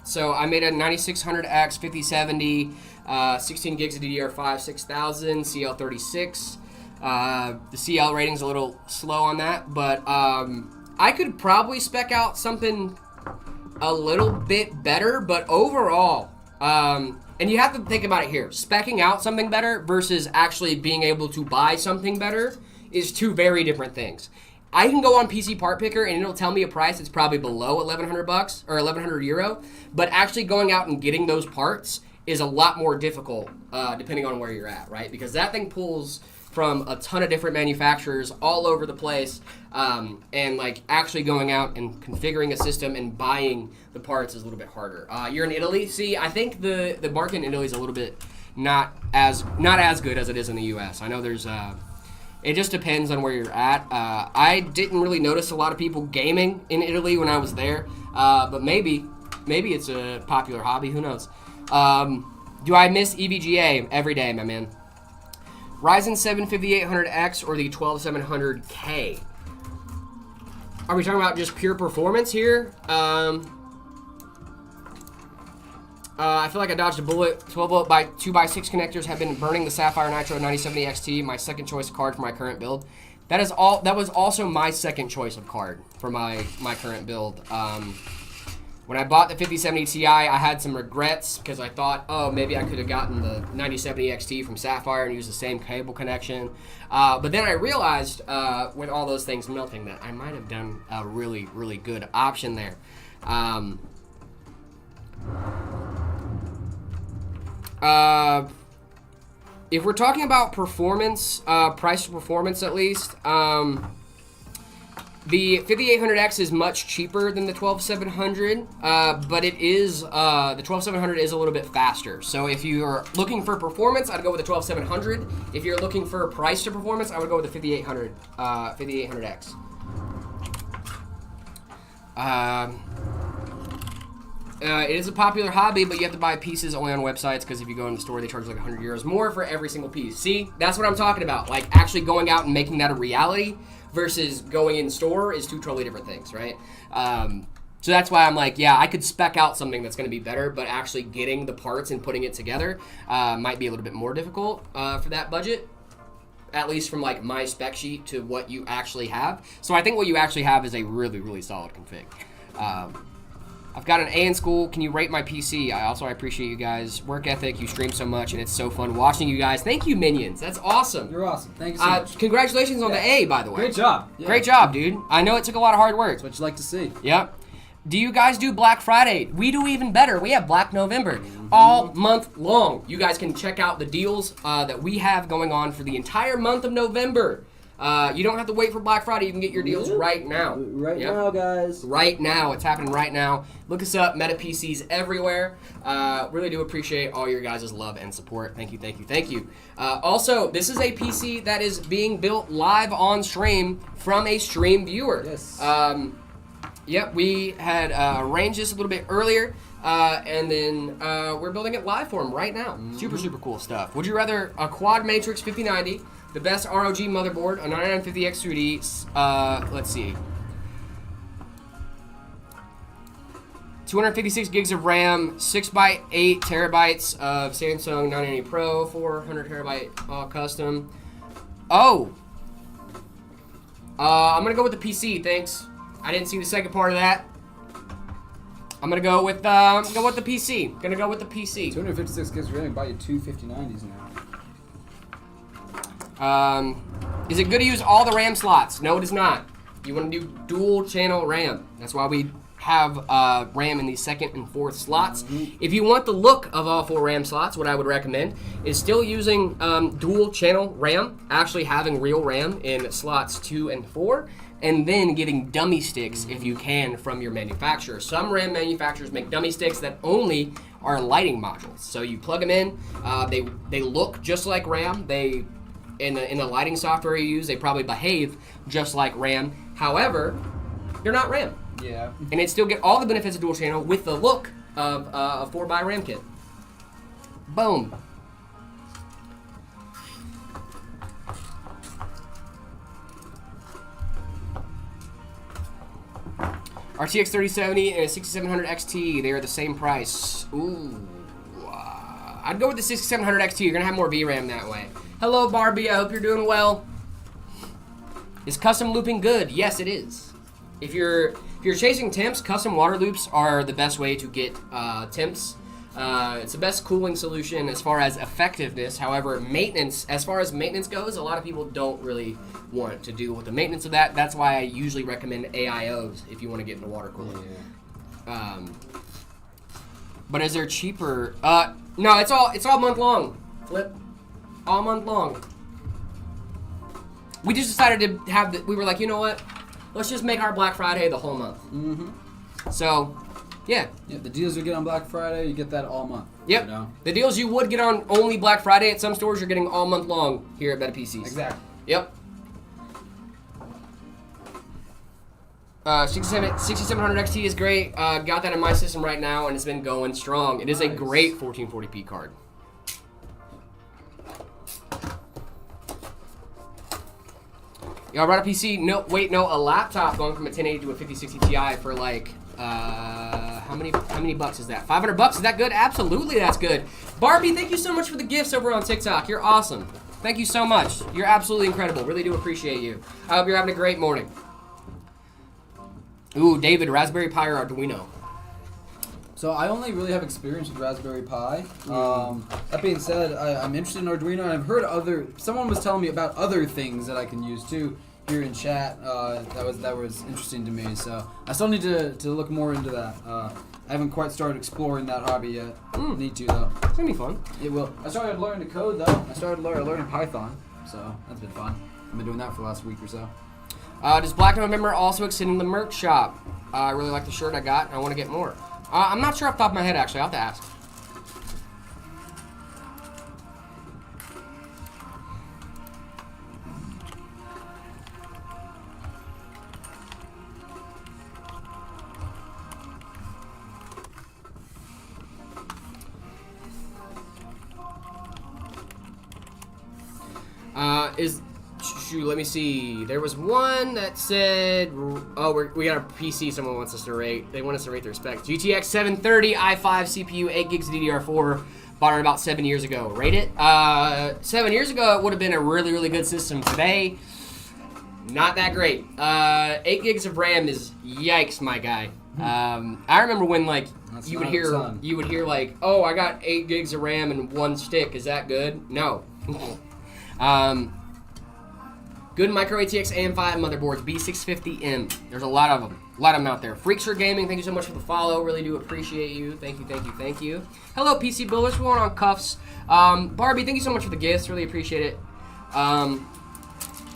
so I made a 9600X 5070, 16 gigs of DDR5, 6000, CL36. The CL rating's a little slow on that, but I could probably spec out something a little bit better, but overall, and you have to think about it here, specking out something better versus actually being able to buy something better is two very different things. I can go on PC Part Picker and it'll tell me a price that's probably below 1100 bucks or 1100 euro, but actually going out and getting those parts is a lot more difficult depending on where you're at, right? Because that thing pulls from a ton of different manufacturers all over the place, and like actually going out and configuring a system and buying the parts is a little bit harder. You're in Italy. See, I think the market in Italy is a little bit not as good as it is in the US. I know there's it just depends on where you're at. I didn't really notice a lot of people gaming in Italy when I was there, but maybe it's a popular hobby. Who knows? Do I miss EVGA every day, my man? Ryzen 7 5800X or the 12700K? Are we talking about just pure performance here? I feel like I dodged a bullet. 12-volt by 2x6 connectors have been burning the Sapphire Nitro 9070 XT, my second choice card for my current build. That was also my second choice of card for my current build. When I bought the 5070 Ti, I had some regrets because I thought, oh, maybe I could have gotten the 9070 XT from Sapphire and used the same cable connection. But then I realized, with all those things melting, that I might have done a really, really good option there. If we're talking about performance, price to performance at least, the 5800X is much cheaper than the 12700, but it is, the 12700 is a little bit faster. So if you're looking for performance, I'd go with the 12700. If you're looking for price to performance, I would go with the 5800X. It is a popular hobby, but you have to buy pieces only on websites because if you go in the store, they charge like 100 euros more for every single piece. See, that's what I'm talking about. Like actually going out and making that a reality versus going in store is two totally different things, right? So that's why I'm like, yeah, I could spec out something that's going to be better, but actually getting the parts and putting it together might be a little bit more difficult for that budget. at least from like my spec sheet to what you actually have. So I think what you actually have is a really, really solid config. I've got an A in school. Can you rate my PC? I appreciate you guys' work ethic. You stream so much, and it's so fun watching you guys. Thank you, minions. That's awesome. You're awesome. Thank you so much. Congratulations on the A, by the way. Great job. Yeah. Great job, dude. I know it took a lot of hard work. That's what you like to see. Yep. Do you guys do Black Friday? We do even better. We have Black November all month long. You guys can check out the deals that we have going on for the entire month of November. You don't have to wait for Black Friday. You can get your deals right now. Right now, guys. Right now. It's happening right now. Look us up. Meta PCs everywhere. Really do appreciate all your guys' love and support. Thank you, thank you, thank you. Also, this is a PC that is being built live on stream from a stream viewer. Yes. Yep, we had arranged this a little bit earlier, and then we're building it live for him right now. Super, super cool stuff. Would you rather a Quad Matrix 5090, the best ROG motherboard, a 9950X 3D, let's see, 256 gigs of RAM, 6x8 terabytes of Samsung 990 Pro, 400 terabyte all custom. Oh! I'm gonna go with the PC, thanks. I didn't see the second part of that. I'm gonna go with the PC. Gonna go with the PC. 256 gigs of RAM, buy you two 5090s now. Is it good to use all the RAM slots? No, it is not. You want to do dual channel RAM. That's why we have RAM in the second and fourth slots. If you want the look of all 4 RAM slots, what I would recommend is still using dual channel RAM, actually having real RAM in slots 2 and 4, and then getting dummy sticks if you can from your manufacturer. Some RAM manufacturers make dummy sticks that only are lighting modules. So you plug them in, they look just like RAM. They in the lighting software you use, they probably behave just like RAM. However, they're not RAM. Yeah. And it still get all the benefits of dual channel with the look of a 4x RAM kit. Boom. RTX 3070 and a 6700 XT, they are the same price. Ooh. I'd go with the 6700 XT. You're going to have more VRAM that way. Hello, Barbie. I hope you're doing well. Is custom looping good? Yes, it is. If you're chasing temps, custom water loops are the best way to get temps. It's the best cooling solution as far as effectiveness. However, maintenance, as far as maintenance goes, a lot of people don't really want to do with the maintenance of that. That's why I usually recommend AIOs if you want to get into water cooling. Yeah. But is there cheaper? No, it's all month long. Flip, all month long. We just decided to have we were like, you know what? Let's just make our Black Friday the whole month. Mm-hmm. So, yeah. Yeah, the deals you get on Black Friday, you get that all month. Yep. You know? The deals you would get on only Black Friday at some stores, you're getting all month long here at Meta PCs. Exactly. Yep. 6700 XT is great. Got that in my system right now, and it's been going strong. It is a great 1440p card. Y'all brought a PC? No, wait, no, a laptop going from a 1080 to a 5060 Ti for like, how many bucks is that? 500 bucks? Is that good? Absolutely, that's good. Barbie, thank you so much for the gifts over on TikTok. You're awesome. Thank you so much. You're absolutely incredible. Really do appreciate you. I hope you're having a great morning. Ooh, David, Raspberry Pi or Arduino? So I only really have experience with Raspberry Pi. That being said, I'm interested in Arduino, and I've heard someone was telling me about other things that I can use too here in chat. That was interesting to me. So I still need to look more into that. I haven't quite started exploring that hobby yet. Need to though. It's gonna be fun. It will. I started learning to code though. I started learning Python, so that's been fun. I've been doing that for the last week or so. Does Black November also extend in the merch shop? I really like the shirt I got, and I want to get more. I'm not sure off the top of my head, actually. I'll have to ask. Let me see. There was one that said, oh, we got a PC someone wants us to rate. They want us to rate their specs. GTX 730 i5 CPU, 8 gigs of DDR4, Bought it about 7 years ago. Rate it. 7 years ago, it would have been a really, really good system. Today, not that great. 8 gigs of RAM is yikes, my guy. I remember when like you would hear like, oh, I got 8 gigs of RAM and 1 stick. Is that good? No. Good micro ATX AM5 motherboards, B650M. There's a lot of them. A lot of them out there. Freaksher Gaming, thank you so much for the follow. Really do appreciate you. Thank you, thank you, thank you. Hello, PC Builders. We're going on Cuffs. Barbie, thank you so much for the gifts. Really appreciate it.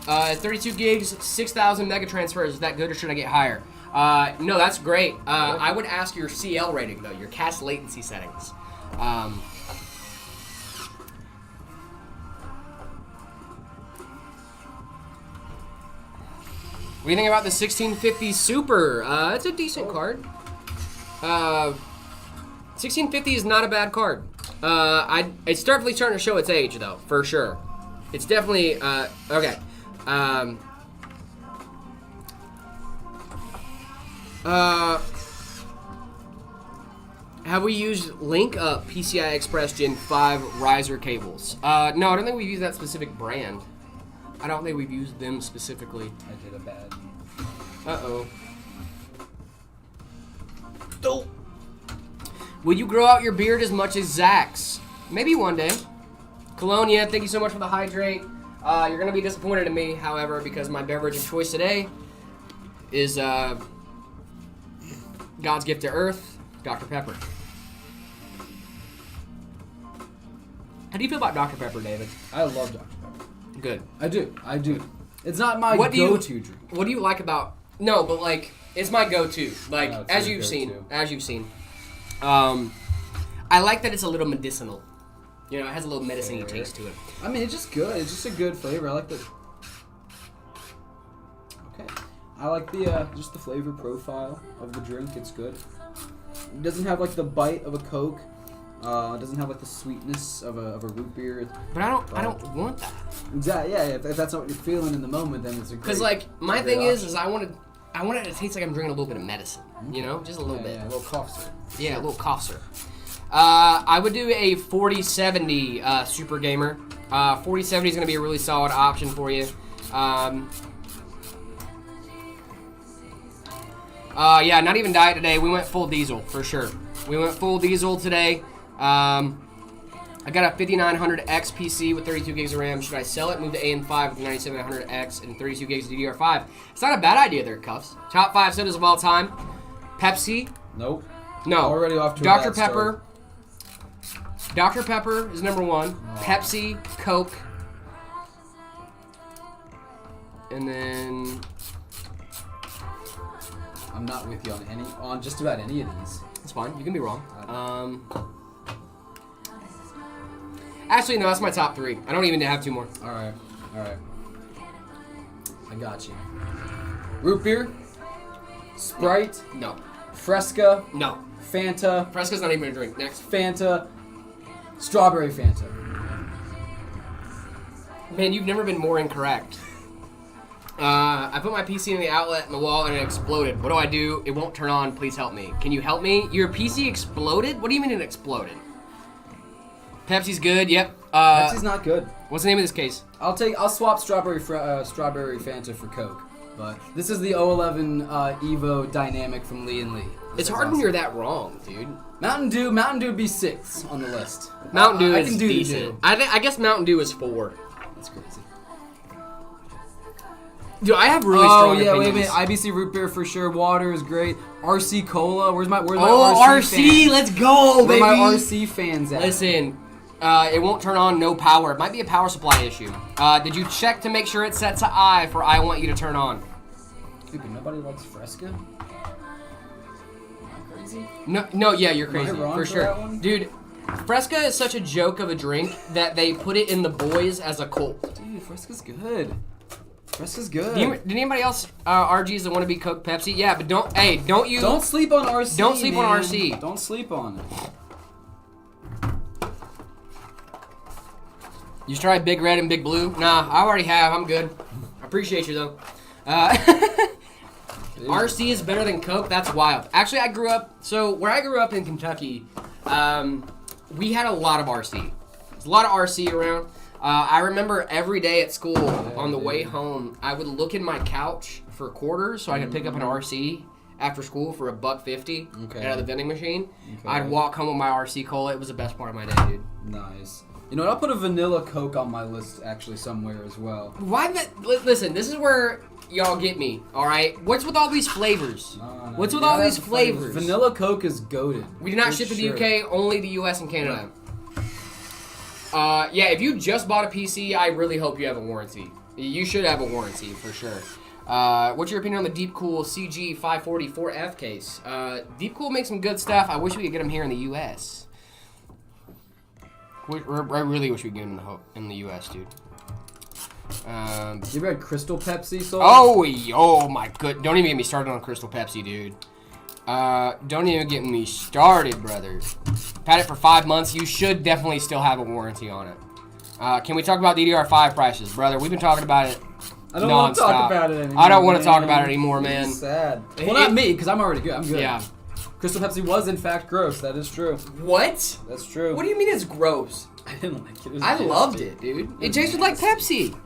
32 gigs, 6,000 mega transfers. Is that good or should I get higher? No, that's great. I would ask your CL rating, though, your cast latency settings. What do you think about the 1650 Super? It's a decent card. 1650 is not a bad card. It's definitely starting to show its age, though, for sure. It's definitely, okay. Have we used Link Up PCI Express Gen 5 riser cables? No, I don't think we've used that specific brand. I don't think we've used them specifically. I did a bad. Uh-oh. Oh. Will you grow out your beard as much as Zach's? Maybe one day. Colonia, thank you so much for the hydrate. You're going to be disappointed in me, however, because my beverage of choice today is God's gift to Earth, Dr. Pepper. How do you feel about Dr. Pepper, David? I love Dr. Pepper. Good. I do. It's not my go-to drink. What do you like about... No, but like, it's my go-to. Like, No, as you've seen. I like that it's a little medicinal. You know, it has a little medicine-y taste to it. I mean, it's just good. It's just a good flavor. I like the... Okay. I like the, just the flavor profile of the drink. It's good. It doesn't have, like, the bite of a Coke. It doesn't have like the sweetness of a root beer. But I don't want that. Exactly. Yeah. If that's not what you're feeling in the moment, then it's a great. Because like my thing is I want it to taste like I'm drinking a little bit of medicine. You know, just a little bit. Yeah, a little cough syrup. Yeah, a little cough syrup. I would do a 4070 Super Gamer. 4070 is gonna be a really solid option for you. Yeah, not even diet today. We went full diesel for sure. We went full diesel today. I got a 5900X PC with 32 gigs of RAM. Should I sell it? Move to AM5 with 9700X and 32 gigs of DDR5. It's not a bad idea there, Cuffs. Top 5 sodas of all time. Pepsi. Nope. No. Already off to a Dr. bad Pepper. start. Dr. Pepper is number 1. Oh. Pepsi, Coke. And then... I'm not with you on just about any of these. It's fine. You can be wrong. Actually, no, that's my top 3. I don't even have 2 more. All right. I got you. Root beer, Sprite, No. Fresca, No. Fanta, Fresca's not even a drink. Next. Fanta, strawberry Fanta. Man, you've never been more incorrect. I put my PC in the outlet in the wall and it exploded. What do? It won't turn on. Please help me. Can you help me? Your PC exploded? What do you mean it exploded? Pepsi's good. Yep. Pepsi's not good. What's the name of this case? I'll swap strawberry Fanta for Coke. But this is the 011 Evo Dynamic from Lee & Lee. It's hard when you're that wrong, dude. Mountain Dew would be 6 on the list. Mountain Dew I is can do decent. I guess Mountain Dew is 4. That's crazy. Dude, I have really strong opinions. Wait a minute. IBC root beer for sure. Water is great. RC Cola. Where's my RC RC, let's go, baby. Where my RC fans at? Listen, it won't turn on, no power. It might be a power supply issue. Did you check to make sure it's set to I for I want you to turn on? Dude, nobody likes Fresca? Am I crazy? No, yeah, you're crazy. Am I wrong for for sure. that one? Dude, Fresca is such a joke of a drink that they put it in the boys as a cult. Dude, Fresca's good. Fresca's good. Did anybody else RGs that want to be Coke Pepsi? Yeah, but don't sleep on RC. Don't sleep man. on RC. Don't sleep on it. You try Big Red and Big Blue? Nah, I already have. I'm good. I appreciate you though. RC is better than Coke. That's wild. Actually, where I grew up in Kentucky, we had a lot of RC. There's a lot of RC around. I remember every day at school on the way home, I would look in my couch for quarters so I could pick up an RC after school for $1.50 out of the vending machine. Okay. I'd walk home with my RC cola. It was the best part of my day, dude. Nice. You know what? I'll put a vanilla Coke on my list actually somewhere as well. Why that? Listen, this is where y'all get me. All right. What's with all these flavors? No. What's with all these flavors? Vanilla Coke is goated. We do not ship to the UK. Only the US and Canada. Yeah. If you just bought a PC, I really hope you have a warranty. You should have a warranty for sure. What's your opinion on the Deepcool CG 540 4F case? Deepcool makes some good stuff. I wish we could get them here in the US. I really wish we could get them in the US, dude. You ever had Crystal Pepsi? Oh my good! Don't even get me started on Crystal Pepsi, dude. Don't even get me started, brother. Had it for 5 months. You should definitely still have a warranty on it. Can we talk about the DDR5 prices, brother? We've been talking about it. I don't want to talk about it anymore. I don't want to talk about it anymore, man. It's sad. Well, not me, because I'm already good. I'm good. Yeah. Crystal Pepsi was, in fact, gross. That is true. What? That's true. What do you mean it's gross? I didn't like it. I loved it, dude. It tasted like Pepsi.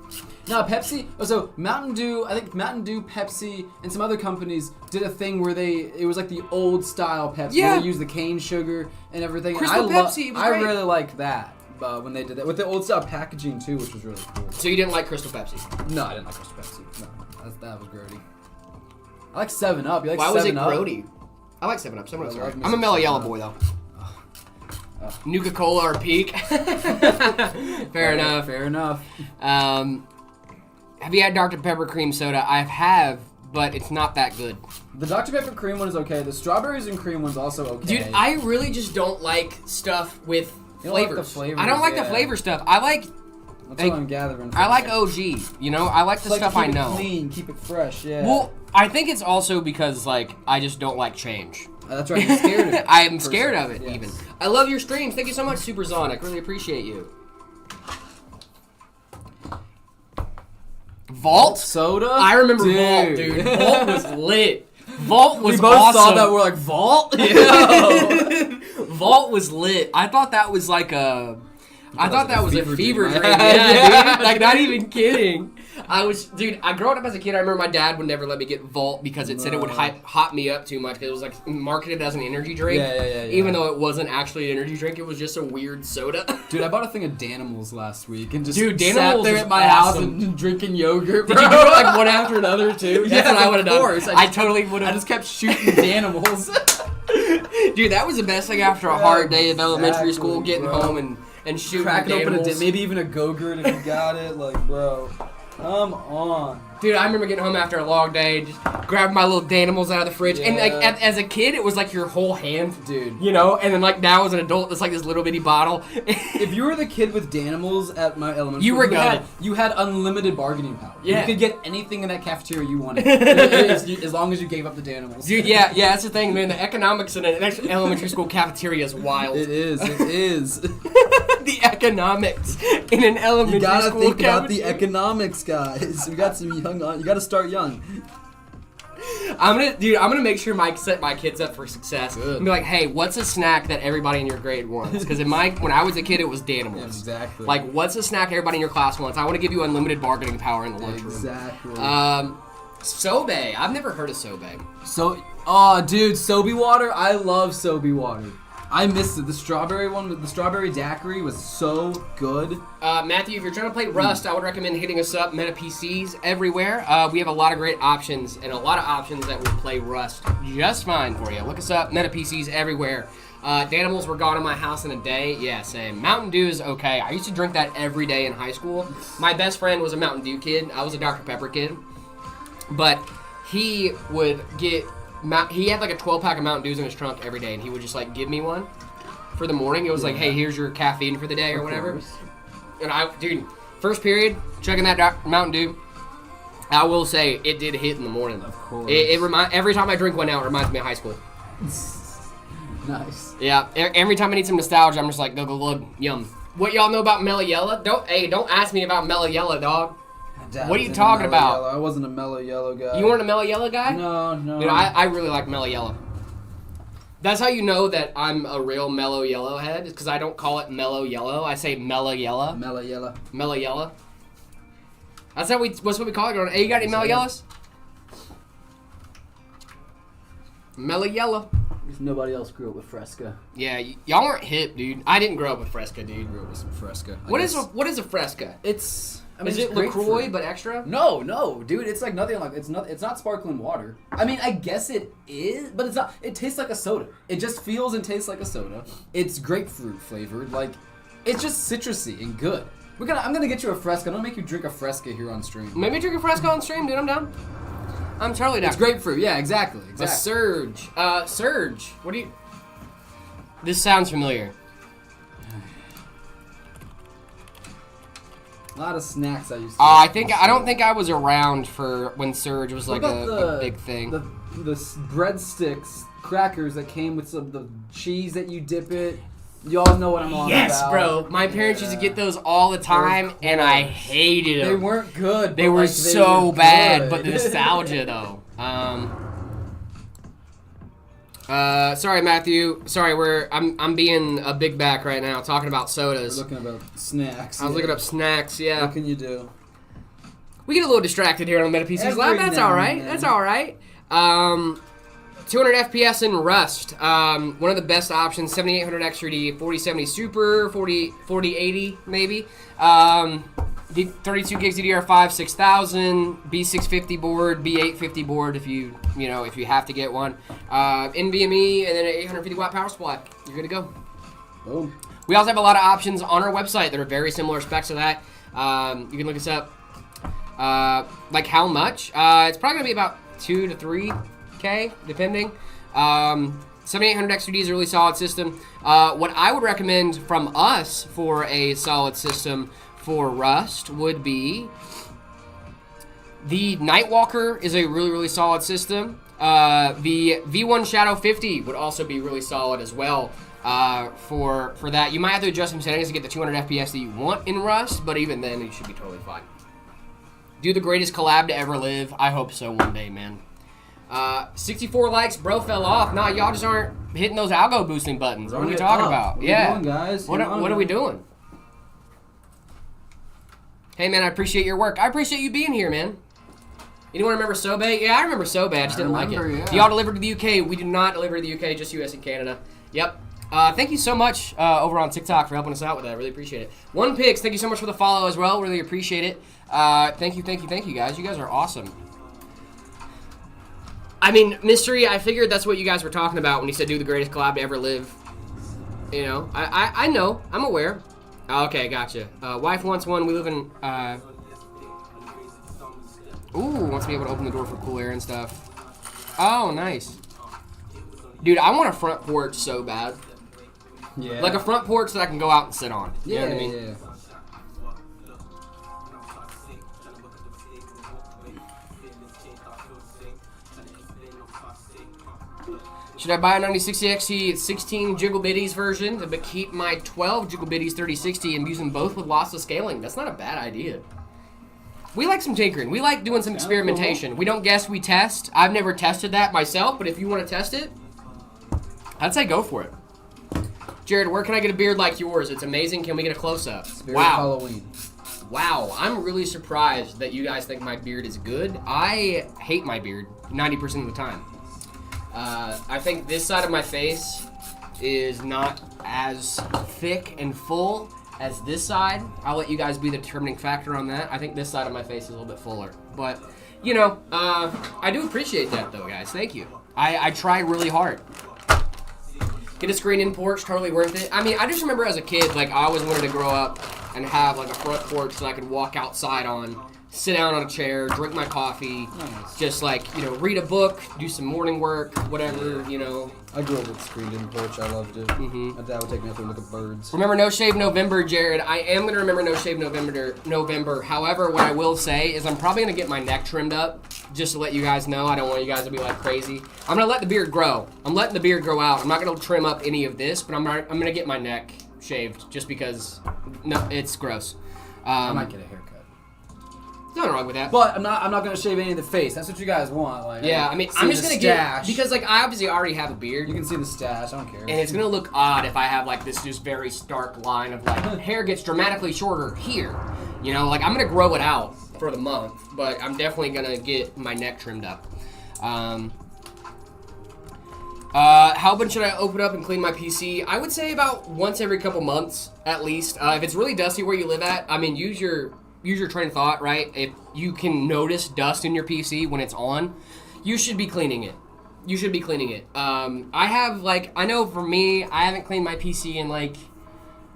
No, Pepsi. So Mountain Dew, I think Mountain Dew, Pepsi, and some other companies did a thing where it was like the old style Pepsi. Yeah. Where they used the cane sugar and everything. Crystal Pepsi was I great. really liked that when they did that with the old style packaging too, which was really cool. So you didn't like Crystal Pepsi? No, I didn't like Crystal Pepsi. No, that was grody. I like 7-Up. You like 7-Up? Why was it grody? I like 7-Up. 7-Up's alright. I'm a mellow yellow boy though. Nuka-Cola or Peak. Fair enough. Fair enough. Have you had Dr. Pepper cream soda? I have, but it's not that good. The Dr. Pepper cream one is okay. The strawberries and cream one's also okay. Dude, I really just don't like stuff with flavors. Like the flavors. I don't like the flavor stuff. I like... That's what I'm gathering. I like OG, you know? I like the stuff I know. Keep it clean, keep it fresh, yeah. Well, I think it's also because, like, I just don't like change. That's right, you're scared of it. I'm scared of it, even. I love your streams. Thank you so much, Supersonic. Really appreciate you. Vault? Soda? I remember Vault, dude. Vault was lit. Vault was awesome. We both saw that, we're like, Vault? Yeah. Vault was lit. I thought that was like a... I thought that was a fever dream. Yeah, dude. Like, not even kidding. Growing up as a kid, I remember my dad would never let me get Vault because it said it would hot me up too much because it was like marketed as an energy drink. Yeah. Even though it wasn't actually an energy drink, it was just a weird soda. Dude, I bought a thing of Danimals last week and just Dude, sat there at my house and drinking yogurt, bro. Did you do it like one after another too? That's what I would have done. Course. I totally would have. I just kept shooting Danimals. Dude, that was the best thing after a hard day of elementary school, getting home and shooting cracking Danimals. open maybe even a Go-Gurt if you got it. Like, bro, come on. Dude, I remember getting home after a long day, just grabbing my little Danimals out of the fridge, and like as a kid, it was like your whole hand, dude. You know, and then like now as an adult, it's like this little bitty bottle. If you were the kid with Danimals at my elementary you school, were you had unlimited bargaining power. Yeah. You could get anything in that cafeteria you wanted, as long as you gave up the Danimals. Dude, yeah, that's the thing, man. The economics in an elementary school cafeteria is wild. It is. The economics in an elementary school cafeteria. You gotta think about the economics, guys. We got some young on. You gotta start young. I'm gonna make sure Mike set my kids up for success. Good. And be like, hey, what's a snack that everybody in your grade wants? Because when I was a kid, it was Danimals. Yeah, exactly. Like, what's a snack everybody in your class wants? I want to give you unlimited bargaining power in the lunchroom. Exactly. Sobe. I've never heard of Sobe. Dude, Sobe water. I love Sobe water. I missed it. The strawberry one, the strawberry daiquiri was so good. Matthew, if you're trying to play Rust, I would recommend hitting us up. Meta PCs everywhere. We have a lot of great options and a lot of options that will play Rust just fine for you. Look us up. Meta PCs everywhere. Danimals were gone in my house in a day. Yeah, same. Mountain Dew is okay. I used to drink that every day in high school. My best friend was a Mountain Dew kid. I was a Dr. Pepper kid. But he would get... He had like a 12-pack of Mountain Dews in his trunk every day, and he would just like give me one for the morning. It was like, hey, here's your caffeine for the day or whatever. And dude, first period, chugging that Mountain Dew, I will say it did hit in the morning. Of course. Every time I drink one now, it reminds me of high school. Nice. Yeah, every time I need some nostalgia, I'm just like, go, yum. What y'all know about Mellow Yellow? Don't ask me about Mellow Yellow, dog. What are you talking about? Yellow. I wasn't a Mellow Yellow guy. You weren't a Mellow Yellow guy? No. Dude, I really like Mellow Yellow. That's how you know that I'm a real mellow yellow head, because I don't call it mellow yellow. I say mellow yellow. Mellow yellow. Mellow yellow. That's what we call it. Hey, you got any mellow yellows? Mellow yellow. Nobody else grew up with Fresca. Yeah, y'all weren't hip, dude. I didn't grow up with Fresca, dude. Grew up with some Fresca. What is a Fresca? It's... I mean, is it LaCroix but extra? No, dude. It's like nothing like it's not sparkling water. I mean, I guess it is, but it's not. It tastes like a soda. It just feels and tastes like a soda. It's grapefruit flavored. Like, it's just citrusy and good. I'm gonna get you a Fresca. I'm gonna make you drink a Fresca here on stream. Make me drink a Fresca on stream, dude. I'm down. I'm totally down. It's grapefruit. Yeah, exactly. A Surge. Surge. What do you? This sounds familiar. A lot of snacks I used to. I don't think I was around for when Surge was like a big thing. The breadsticks, crackers that came with the cheese that you dip it. Y'all know what I'm on about. Yes, bro. My parents used to get those all the time, and I hated them. They weren't good. They were so bad, but the nostalgia though. Sorry, Matthew. Sorry, I'm being a big back right now, talking about sodas. We're looking about snacks. I was looking up snacks. Yeah. What can you do? We get a little distracted here on the Meta PCs Lab. That's all right. That's all right. 200 FPS in Rust. One of the best options. 7800 XRD, 4070 Super, 4080 maybe. 32 gigs DDR5, 6000, B650 board, B850 board if you have to get one. NVMe and then an 850 watt power supply. You're good to go. Boom. We also have a lot of options on our website that are very similar specs to that. You can look us up. Like how much? It's probably gonna be about 2 to 3K depending. 7800 XRD is a really solid system. What I would recommend from us for a solid system for Rust would be the Nightwalker is a really, really solid system. The V1 Shadow 50 would also be really solid as well for that. You might have to adjust some settings to get the 200 FPS that you want in Rust, but even then, you should be totally fine. Do the greatest collab to ever live. I hope so one day, man. 64 likes, bro fell off. Nah, y'all just aren't hitting those algo boosting buttons. What are we talking about? What are you doing, guys? What are we doing? Hey, man, I appreciate your work. I appreciate you being here, man. Anyone remember Sobe? Yeah, I remember Sobe. I just didn't like it. Yeah. Y'all deliver to the UK. We do not deliver to the UK, just US and Canada. Yep. Thank you so much over on TikTok for helping us out with that. I really appreciate it. One Pigs, thank you so much for the follow as well. Really appreciate it. Thank you, guys. You guys are awesome. I mean, Mystery, I figured that's what you guys were talking about when you said do the greatest collab to ever live. You know, I know. I'm aware. Okay, gotcha. Wife wants one. We live in, wants to be able to open the door for cool air and stuff. Oh, nice. Dude, I want a front porch so bad. Yeah. Like a front porch that I can go out and sit on. You know what I mean? Yeah. Should I buy a 9060 XT 16 Jiggle Bitties version but keep my 12 Jiggle Bitties 3060 and use them both with lossless scaling? That's not a bad idea. We like some tinkering. We like doing some experimentation. We don't guess, we test. I've never tested that myself, but if you want to test it, I'd say go for it. Jared, where can I get a beard like yours? It's amazing. Can we get a close-up? Wow. Halloween. Wow, I'm really surprised that you guys think my beard is good. I hate my beard 90% of the time. I think this side of my face is not as thick and full as this side. I'll let you guys be the determining factor on that. I think this side of my face is a little bit fuller. But, you know, I do appreciate that, though, guys. Thank you. I try really hard. Get a screen-in porch, totally worth it. I mean, I just remember as a kid, like, I always wanted to grow up and have, like, a front porch that I could walk outside on, sit down on a chair, drink my coffee, just, like, you know, read a book, do some morning work, whatever, you know. I grew up with screened-in porch. I loved it. My dad would take me out there and look at birds. Remember No Shave November, Jared. I am going to remember No Shave November. However, what I will say is I'm probably going to get my neck trimmed up, just to let you guys know. I don't want you guys to be, like, crazy. I'm going to let the beard grow. I'm letting the beard grow out. I'm not going to trim up any of this, but I'm going to get my neck shaved just because, no, it's gross. I might get a haircut. Nothing wrong with that. But I'm not gonna shave any of the face. That's what you guys want. Like, yeah, I mean, see I'm just the gonna stash. get because like I obviously already have a beard. You can see the stash. I don't care. And it's gonna look odd if I have like this just very stark line of like hair gets dramatically shorter here. You know, like I'm gonna grow it out for the month, but I'm definitely gonna get my neck trimmed up. How often should I open up and clean my PC? I would say about once every couple months at least. If it's really dusty where you live at, I mean, use your train of thought, right? If you can notice dust in your PC when it's on, you should be cleaning it. You should be cleaning it. I know for me, I haven't cleaned my PC in like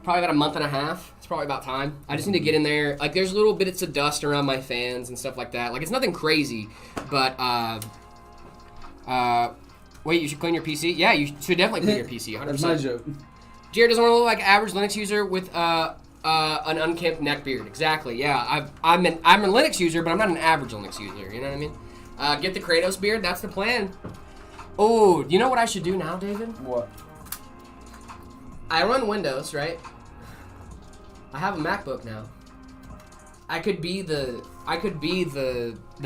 probably about a month and a half. It's probably about time. I just need to get in there. Like there's little bits of dust around my fans and stuff like that. Like it's nothing crazy, but wait, you should clean your PC? Yeah, you should definitely clean your PC, 100%. That's my joke. Jared doesn't want to look like an average Linux user with an unkempt neck beard. Exactly, yeah. I'm a Linux user, but I'm not an average Linux user, you know what I mean? Get the Kratos beard, that's the plan. Oh, you know what I should do now, David? What? I run Windows, right? I have a MacBook now. I could be the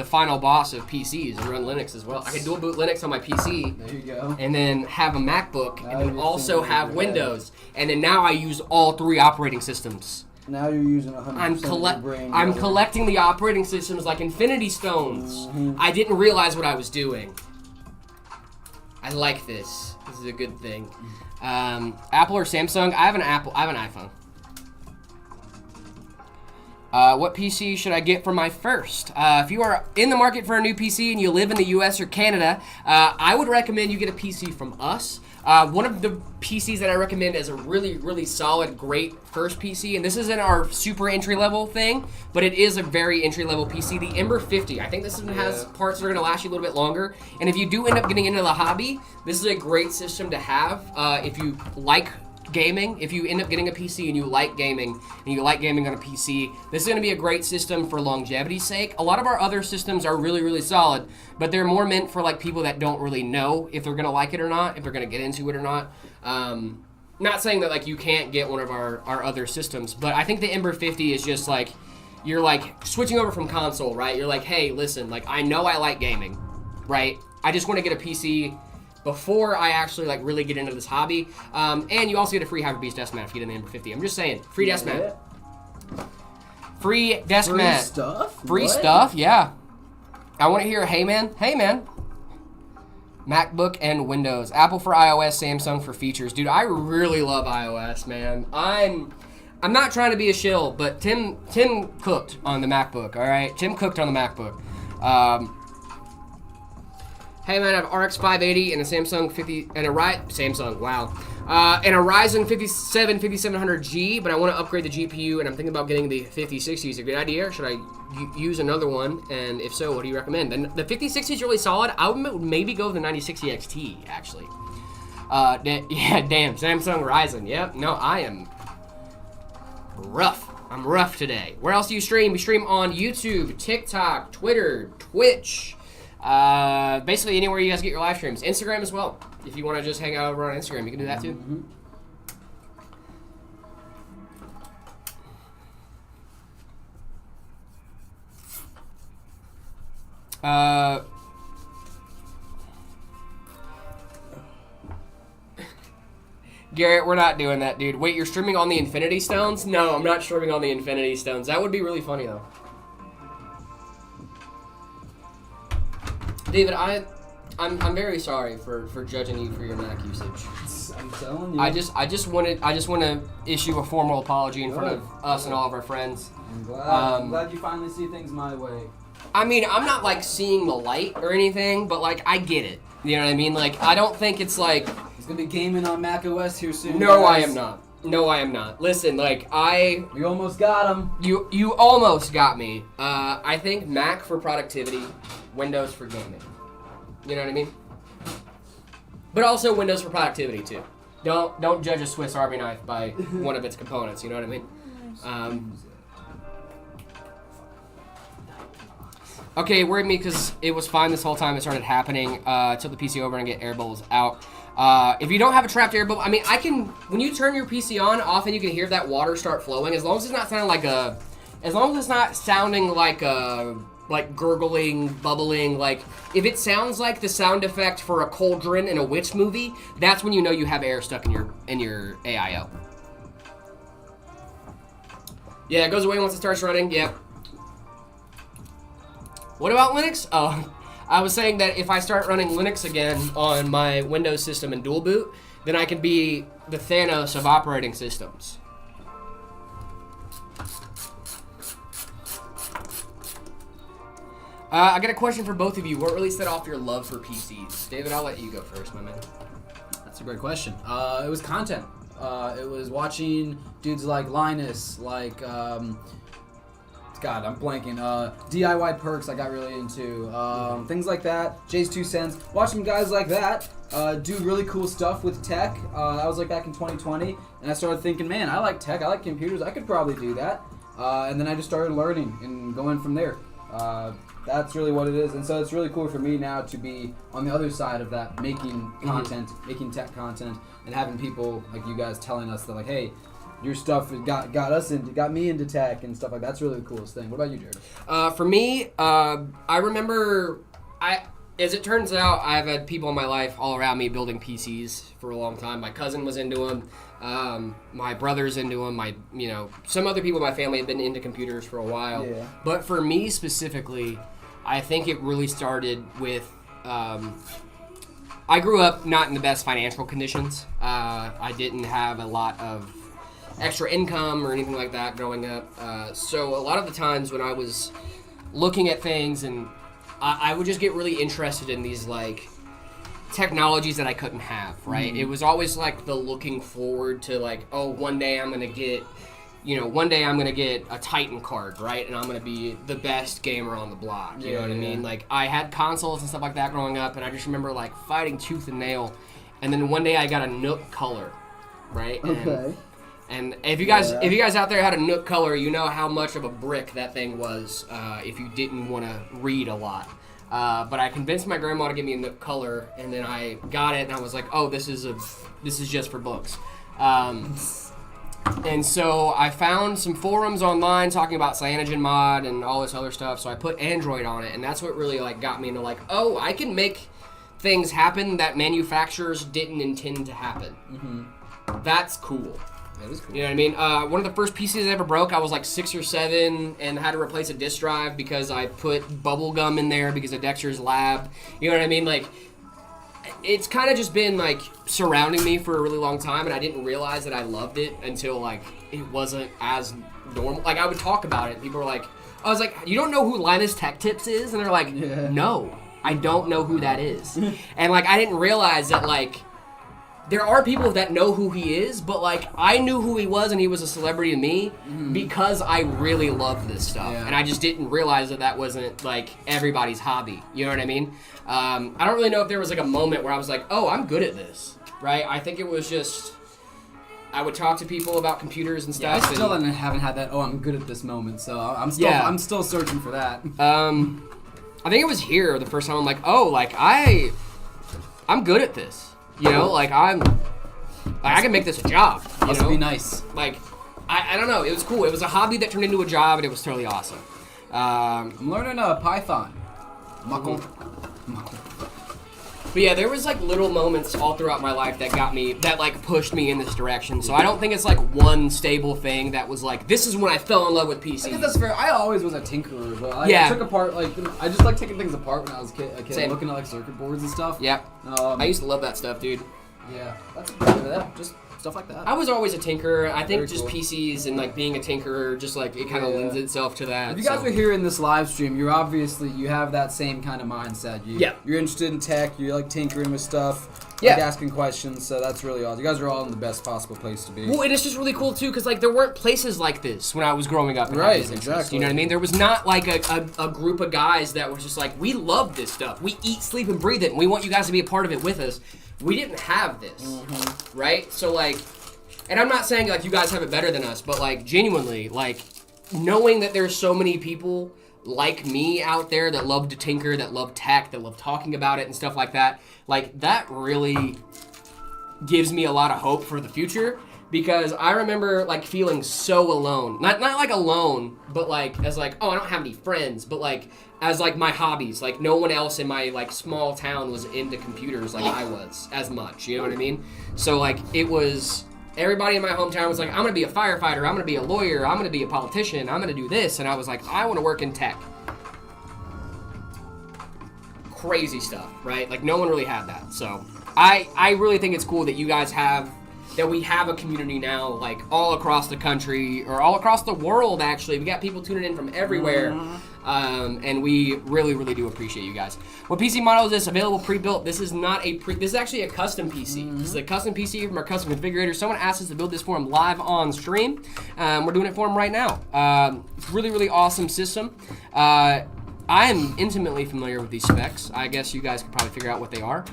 final boss of PCs and run Linux as well. I could dual boot Linux on my PC. There you go. And then have a MacBook Now and then you're also thinking have ahead. Windows. And then now I use all 3 operating systems. Now you're using 100% of your brain. I'm brother. collecting the operating systems like Infinity Stones. Mhm. I didn't realize what I was doing. I like this. This is a good thing. Apple or Samsung? I have an Apple. I have an iPhone. What PC should I get for my first? If you are in the market for a new PC and you live in the US or Canada, I would recommend you get a PC from us. One of the PCs that I recommend as a really, really solid, great first PC, and this isn't our super entry-level thing, but it is a very entry-level PC, the Ember 50. I think this one has parts that are going to last you a little bit longer, and if you do end up getting into the hobby, this is a great system to have if you like gaming. If you end up getting a PC and you like gaming, and you like gaming on a PC, this is going to be a great system for longevity's sake. A lot of our other systems are really, really solid, but they're more meant for like people that don't really know if they're going to like it or not, if they're going to get into it or not. Not saying that like you can't get one of our other systems, but I think the Ember 50 is just like, you're like switching over from console, right? You're like, hey, listen, like I know I like gaming, right? I just want to get a PC before I actually like really get into this hobby. And you also get a free Hyper-Beast desk mat if you get an Ember 50. I'm just saying, free desk mat. Free desk mat. Free stuff? Free What? stuff, yeah. I want to hear, hey man. MacBook and Windows. Apple for iOS, Samsung for features. Dude, I really love iOS, man. I'm not trying to be a shill, but Tim cooked on the MacBook, all right? Tim cooked on the MacBook. Hey man, I have RX 580 and a Samsung 50 and a Samsung, wow. And a Ryzen 5700G, but I want to upgrade the GPU and I'm thinking about getting the 5060. Is a good idea, or should I use another one? And if so, what do you recommend? And the 5060 is really solid. I would maybe go with the 9060 XT actually. Yeah, damn, Samsung Ryzen. Yep, no, I am rough. I'm rough today. Where else do you stream? We stream on YouTube, TikTok, Twitter, Twitch. Basically anywhere you guys get your live streams. Instagram as well. If you want to just hang out over on Instagram, you can do that too. Garrett, we're not doing that, dude. Wait, you're streaming on the Infinity Stones? No, I'm not streaming on the Infinity Stones. That would be really funny though. David, I'm very sorry for judging you for your Mac usage. I'm telling you. I just want to issue a formal apology in front of us and all of our friends. I'm glad you finally see things my way. I mean, I'm not like seeing the light or anything, but like I get it. You know what I mean? Like I don't think it's like He's gonna be gaming on Mac OS here soon. No, guys. I am not. No, I am not. Listen, like We almost got him. You almost got me. I think Mac for productivity, Windows for gaming. You know what I mean? But also Windows for productivity too. Don't judge a Swiss Army knife by one of its components. You know what I mean? Okay, worried me because it was fine this whole time it started happening. Tilt the PC over and get air bubbles out. If you don't have a trapped air bubble, I mean, when you turn your PC on, often you can hear that water start flowing. As long as it's not sounding like as long as it's not sounding like gurgling, bubbling, like if it sounds like the sound effect for a cauldron in a witch movie, that's when you know you have air stuck in your AIO. Yeah, it goes away once it starts running. Yep. What about Linux? Oh, I was saying that if I start running Linux again on my Windows system in dual boot, then I can be the Thanos of operating systems. I got a question for both of you. What really set off your love for PCs? David, I'll let you go first, my man. That's a great question. It was content. It was watching dudes like Linus, like, God, I'm blanking. DIY Perks I got really into. Things like that. Jay's 2 Cents. Watching guys like that do really cool stuff with tech. That was like back in 2020. And I started thinking, man, I like tech. I like computers. I could probably do that. And then I just started learning and going from there. That's really what it is. And so it's really cool for me now to be on the other side of that, making content, making tech content, and having people like you guys telling us that, like, hey, your stuff got me into tech and stuff like that. That's really the coolest thing. What about you, Jared? For me, I remember, as it turns out, I've had people in my life all around me building PCs for a long time. My cousin was into them. My brother's into them. Some other people in my family have been into computers for a while. Yeah. But for me specifically, I think it really started with, I grew up not in the best financial conditions. I didn't have a lot of extra income or anything like that growing up. So a lot of the times when I was looking at things, and I would just get really interested in these like technologies that I couldn't have, right? Mm-hmm. It was always like the looking forward to like, oh, one day I'm gonna get a Titan card, right? And I'm gonna be the best gamer on the block. You know what I mean? Like I had consoles and stuff like that growing up, and I just remember like fighting tooth and nail. And then one day I got a Nook Color, right? Okay. And if you guys out there had a Nook Color, you know how much of a brick that thing was if you didn't want to read a lot. But I convinced my grandma to give me a Nook Color, and then I got it, and I was like, oh, this is just for books. And so I found some forums online talking about CyanogenMod and all this other stuff, so I put Android on it, and that's what really like got me into like, oh, I can make things happen that manufacturers didn't intend to happen. Mm-hmm. That's cool. That is cool. You know what I mean? One of the first PCs I ever broke, I was like 6 or 7 and had to replace a disk drive because I put bubble gum in there because of Dexter's Lab. You know what I mean? Like, it's kind of just been like surrounding me for a really long time, and I didn't realize that I loved it until like it wasn't as normal. Like I would talk about it, and people were like, I was like, you don't know who Linus Tech Tips is? And they're like, no, I don't know who that is. And like I didn't realize that like there are people that know who he is, but like I knew who he was and he was a celebrity to me because I really loved this stuff. Yeah. And I just didn't realize that wasn't like everybody's hobby. You know what I mean? I don't really know if there was like a moment where I was like, oh, I'm good at this, right? I think it was just, I would talk to people about computers and stuff. Yeah, I still haven't had that, oh, I'm good at this moment, so I'm still searching for that. I think it was here the first time I'm like, oh, like I'm good at this. You know, like I can make this a job. Must be nice. Like, I don't know. It was cool. It was a hobby that turned into a job, and it was totally awesome. I'm learning Python. But yeah, there was like little moments all throughout my life that like pushed me in this direction. So I don't think it's like one stable thing that was like, this is when I fell in love with PCs. I guess that's fair. I always was a tinkerer, but I took apart, like, I just like taking things apart when I was a kid, looking at like circuit boards and stuff. Yep. I used to love that stuff, dude. Yeah, that's that. Just stuff like that. I was always a tinkerer. I think just cool. PCs and like being a tinkerer, just like it kind of lends itself to that. If you guys are here in this live stream, you have that same kind of mindset. You're interested in tech. You like tinkering with stuff. Like asking questions. So that's really awesome. You guys are all in the best possible place to be. Well, and it's just really cool too, because like there weren't places like this when I was growing up. Right. Exactly. You know what I mean? There was not like a group of guys that was just like, we love this stuff. We eat, sleep, and breathe it, and we want you guys to be a part of it with us. We didn't have this, right? So like, and I'm not saying like you guys have it better than us, but like genuinely, like knowing that there's so many people like me out there that love to tinker, that love tech, that love talking about it and stuff like that, like that really gives me a lot of hope for the future, because I remember like feeling so alone. Not like alone, but like as like, oh, I don't have any friends, but like as like my hobbies. Like no one else in my like small town was into computers like I was as much. You know what I mean? So like it was everybody in my hometown was like, I'm gonna be a firefighter, I'm gonna be a lawyer, I'm gonna be a politician, I'm gonna do this, and I was like, I want to work in tech. Crazy stuff, right? Like no one really had that. So I really think it's cool that you guys have, that we have a community now, like all across the country or all across the world. Actually, we got people tuning in from everywhere, and we really, really do appreciate you guys. What PC model is this? Available pre-built. This is not a pre. This is actually a custom PC. This is a custom PC from our custom configurator. Someone asked us to build this for him live on stream. We're doing it for him right now. Really, really awesome system. I am intimately familiar with these specs. I guess you guys could probably figure out what they are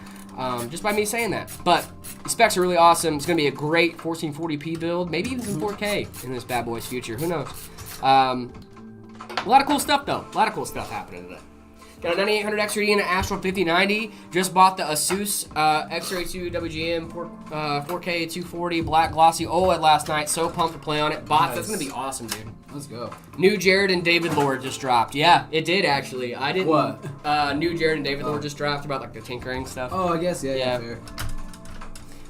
just by me saying that. But the specs are really awesome. It's going to be a great 1440p build, maybe even some 4K in this bad boy's future. Who knows? A lot of cool stuff, though. A lot of cool stuff happening today. Got a 9800 X3D and an Astro 5090. Just bought the Asus X-Ray 2 WGM 4K 240 black glossy OLED last night. So pumped to play on it. Bots, that's going to be awesome, dude. Let's go. New Jared and David Lord just dropped. Yeah, it did actually. I didn't. What? New Jared and David Lord just dropped about like the tinkering stuff. Oh, I guess, yeah, fair.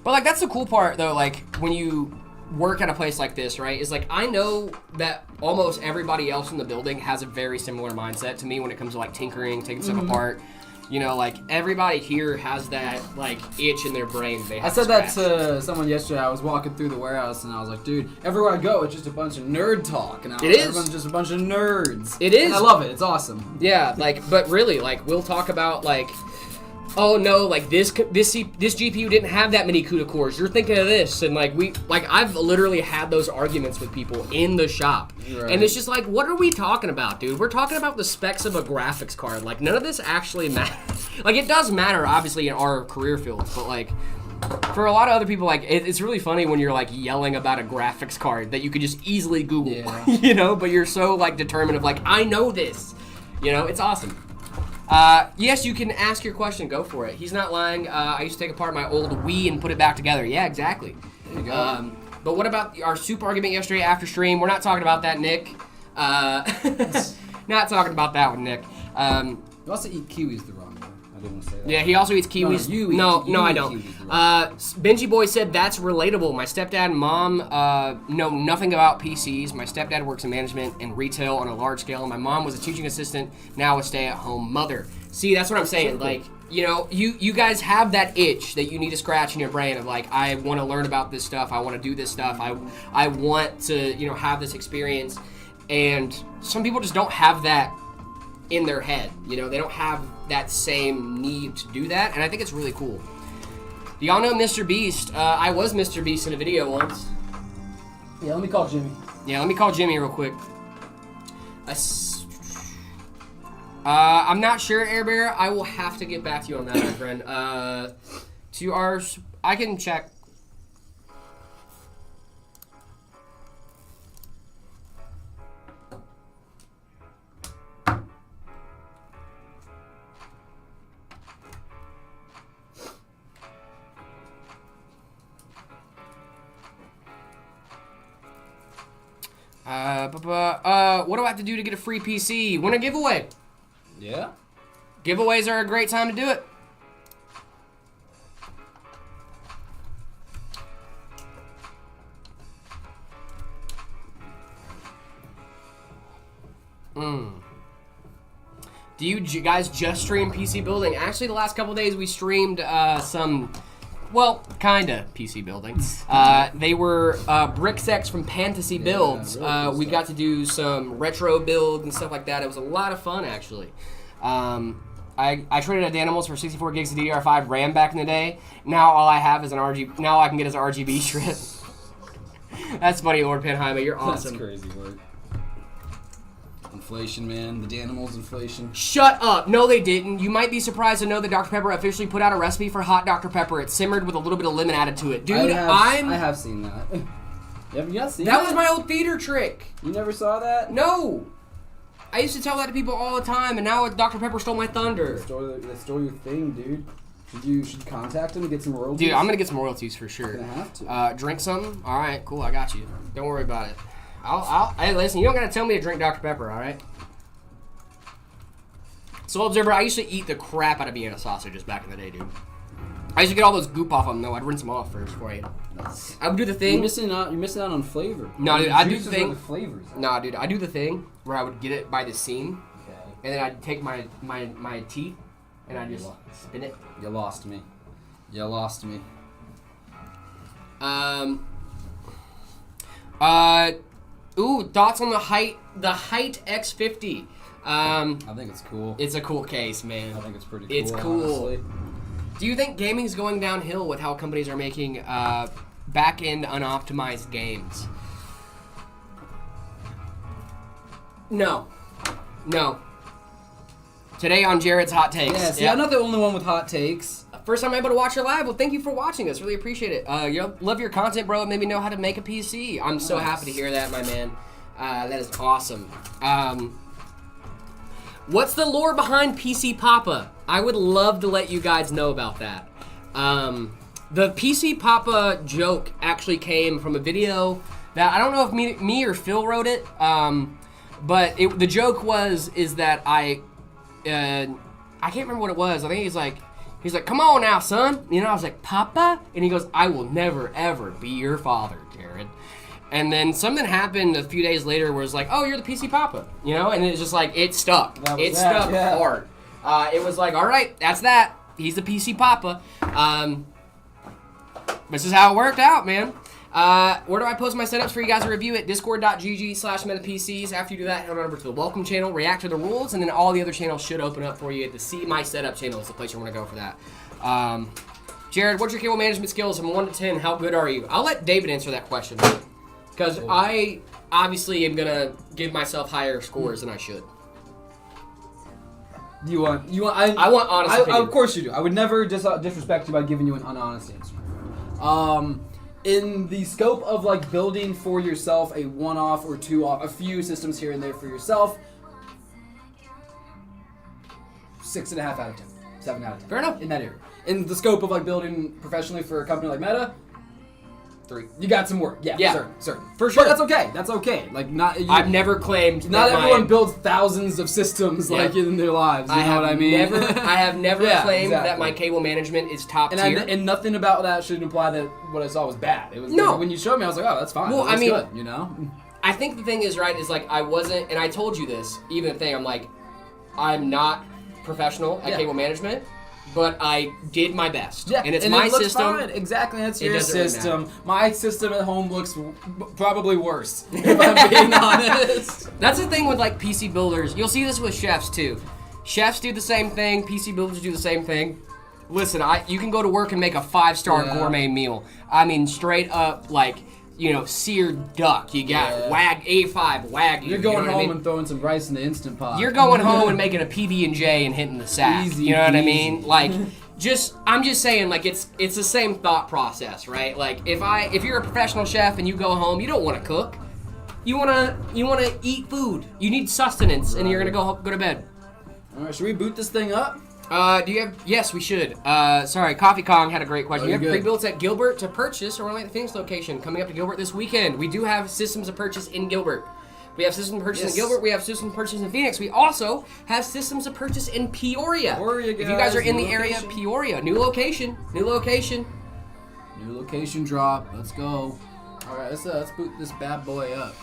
But like that's the cool part though, like when you work at a place like this, right? Is like I know that almost everybody else in the building has a very similar mindset to me when it comes to like tinkering, taking stuff apart. You know, like everybody here has that like itch in their brain. I said that to someone yesterday. I was walking through the warehouse and I was like, dude, everywhere I go, it's just a bunch of nerd talk. And everyone's just a bunch of nerds. It is. And I love it. It's awesome. Yeah, like, but really, like, we'll talk about like, oh no, like this GPU didn't have that many CUDA cores. You're thinking of this, and like I've literally had those arguments with people in the shop, and it's just like, what are we talking about, dude? We're talking about the specs of a graphics card. Like none of this actually matters. Like it does matter, obviously, in our career fields, but like for a lot of other people, like it's really funny when you're like yelling about a graphics card that you could just easily Google, you know, but you're so like determined of like I know this, you know, it's awesome. Yes, you can ask your question. Go for it. He's not lying. I used to take apart my old Wii and put it back together. Yeah, exactly. There you go. But what about our soup argument yesterday after stream? We're not talking about that, Nick. Not talking about that one, Nick. You also eat kiwis the wrong way. I didn't want to say that. Yeah, he also eats kiwis. No, I don't. Benji Boy said that's relatable. My stepdad and mom know nothing about PCs. My stepdad works in management and retail on a large scale. And my mom was a teaching assistant, now a stay-at-home mother. See, that's what I'm saying. Like, you know, you guys have that itch that you need to scratch in your brain of like, I want to learn about this stuff. I want to do this stuff. I want to, you know, have this experience. And some people just don't have that in their head. You know, they don't have that same need to do that. And I think it's really cool. Do y'all know Mr. Beast? I was Mr. Beast in a video once. Yeah, let me call Jimmy. Yeah, let me call Jimmy real quick. I'm not sure, Air Bear. I will have to get back to you on that, my friend. To our... I can check. What do I have to do to get a free PC? Win a giveaway. Yeah. Giveaways are a great time to do it. Do you guys just stream PC building? Actually, the last couple days we streamed some... Well, kinda PC building. They were brick sets from Fantasy Builds. Really we got to do some retro builds and stuff like that. It was a lot of fun, actually. I traded a Danimals for 64 gigs of DDR5 RAM back in the day. Now all I have is an RGB. Now all I can get is an RGB strip. That's funny, Lord Penheim. You're awesome. That's crazy work. Inflation, man. The Danimals inflation. Shut up. No, they didn't. You might be surprised to know that Dr. Pepper officially put out a recipe for hot Dr. Pepper. It's simmered with a little bit of lemon added to it. Dude, I have seen that. You not seen that? That was my old theater trick. You never saw that? No. I used to tell that to people all the time, and now Dr. Pepper stole my thunder. They stole your thing, dude. You should contact him and get some royalties. Dude, I'm gonna get some royalties for sure. You're gonna have to. Drink some. All right, cool. I got you. Don't worry about it. Hey, listen. You don't gotta tell me to drink Dr. Pepper. All right. So, Observer, I used to eat the crap out of Vienna sausages back in the day, dude. I used to get all those goop off them, though. I'd rinse them off first before I ate them. I would do the thing. You're missing out on flavor. No, dude, I do the thing. The flavors. No, dude, I do the thing where I would get it by the seam, and then I'd take my teeth, and I'd just spin it. You lost me. You lost me. Thoughts on the height X50. I think it's cool. It's a cool case, man. I think it's pretty cool. It's cool. Honestly. Do you think gaming's going downhill with how companies are making back-end unoptimized games? No. Today on Jared's Hot Takes. Yeah, see, I'm not the only one with hot takes. First time I'm able to watch your live. Well, thank you for watching us. Really appreciate it. Love your content, bro. It made me know how to make a PC. I'm so happy to hear that, my man. That is awesome. What's the lore behind PC Papa? I would love to let you guys know about that. The PC Papa joke actually came from a video that I don't know if me or Phil wrote it, but the joke is that I can't remember what it was. I think he's like, come on now, son. You know, I was like, Papa? And he goes, I will never, ever be your father, Jared. And then something happened a few days later where it's like, oh, you're the PC Papa, you know? And it's just like, it stuck. It stuck hard. It was like, all right, that's that. He's the PC Papa. This is how it worked out, man. Where do I post my setups for you guys to review it? Discord.gg/metapcs. After you do that, head on over to the welcome channel, react to the rules, and then all the other channels should open up for you. The See My Setup channel is the place you want to go for that. Jared, what's your cable management skills from 1 to 10? How good are you? I'll let David answer that question. Because I obviously am going to give myself higher scores than I should. I want honest opinion. Of course you do. I would never disrespect you by giving you an unhonest answer. In the scope of like building for yourself a one-off or two-off, a few systems here and there for yourself, 6.5 out of 10. 7 out of 10. Fair enough. In that area. In the scope of like building professionally for a company like Meta, 3. You got some work. Yeah. Certain. For sure. But that's okay. Like I've never claimed not everyone builds thousands of systems like in their lives. You know what I mean? I have never claimed that my cable management is top tier. And nothing about that should imply that what I saw was bad. It was when you showed me, I was like, oh, that's fine. Well, that's good, you know? I think the thing is, right, is like I wasn't, and I told you this, even the thing, I'm like, I'm not professional at cable management. But I did my best. Yeah, and it's my system. Fine. Exactly, that's your system. Really my system at home looks probably worse, if I'm being honest. That's the thing with like PC builders. You'll see this with chefs too. Chefs do the same thing. PC builders do the same thing. Listen, you can go to work and make a 5-star gourmet meal. I mean, straight up like, you know, seared duck. You got A5 Wagyu. You're going home and throwing some rice in the Instant Pot. You're going home and making a PB&J and hitting the sack. Easy, you know what I mean? Like, I'm just saying, like, it's the same thought process, right? Like, if you're a professional chef and you go home, you don't want to cook. You wanna eat food. You need sustenance, and you're gonna go to bed. All right, should we boot this thing up? Do you have? Yes, we should. Sorry, Coffee Kong had a great question. You have good. pre-builts at Gilbert to purchase, or only at the Phoenix location coming up to Gilbert this weekend. We do have systems of purchase in Gilbert. We have systems of purchase in Gilbert. We have systems of purchase in Phoenix. We also have systems of purchase in Peoria. Guys, if you guys are in the area of Peoria, new location. New location drop. Let's go. All right, let's boot this bad boy up.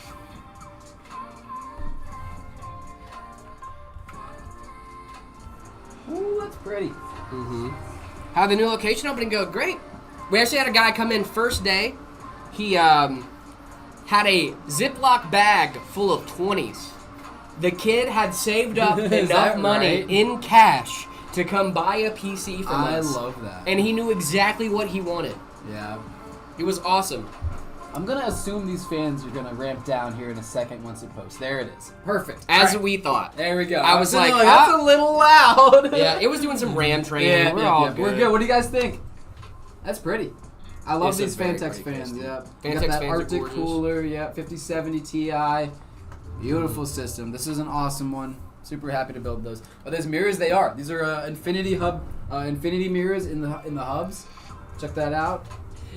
Ooh, that's pretty. Mm-hmm. How'd the new location opening go? Great. We actually had a guy come in first day. He had a Ziploc bag full of 20s. The kid had saved up enough money in cash to come buy a PC from us. I love that. And he knew exactly what he wanted. Yeah. It was awesome. I'm going to assume these fans are going to ramp down here in a second once it posts. There it is. Perfect. As we thought. There we go. I was like, that's a little loud. Yeah, it was doing some RAM training. We're all good. We're good. What do you guys think? That's pretty. I love It's these a very Fantex great fans. case. Yeah. Fantex Got that fans are Arctic gorgeous. cooler. Yeah, 5070 Ti. Beautiful system. This is an awesome one. Super happy to build those. But those mirrors, they are. These are infinity mirrors in the hubs. Check that out.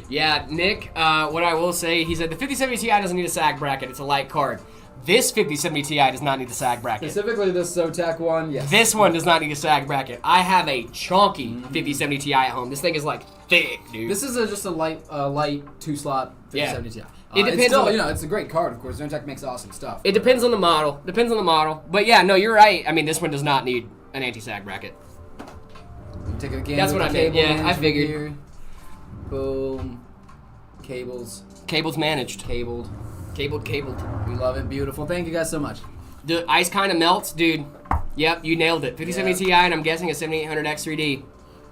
Yeah, Nick, what I will say, he said the 5070 Ti doesn't need a sag bracket. It's a light card. This 5070 Ti does not need a sag bracket. Specifically this Zotac one, yes. This one does not need a sag bracket. I have a chunky 5070 Ti at home. This thing is like thick, dude. This is just a light 2-slot 5070 Ti. It depends it's still, on it's a great card, of course. Zotac makes awesome stuff. It depends on the model. But yeah, no, you're right. I mean, this one does not need an anti-sag bracket. Take it again. That's what I meant. Yeah, I figured. Here. Boom. Cables. Cables managed. Cabled. Cabled. We love it. Beautiful. Thank you guys so much. The ice kind of melts, dude. Yep, you nailed it. 5070 Ti, and I'm guessing a 7800X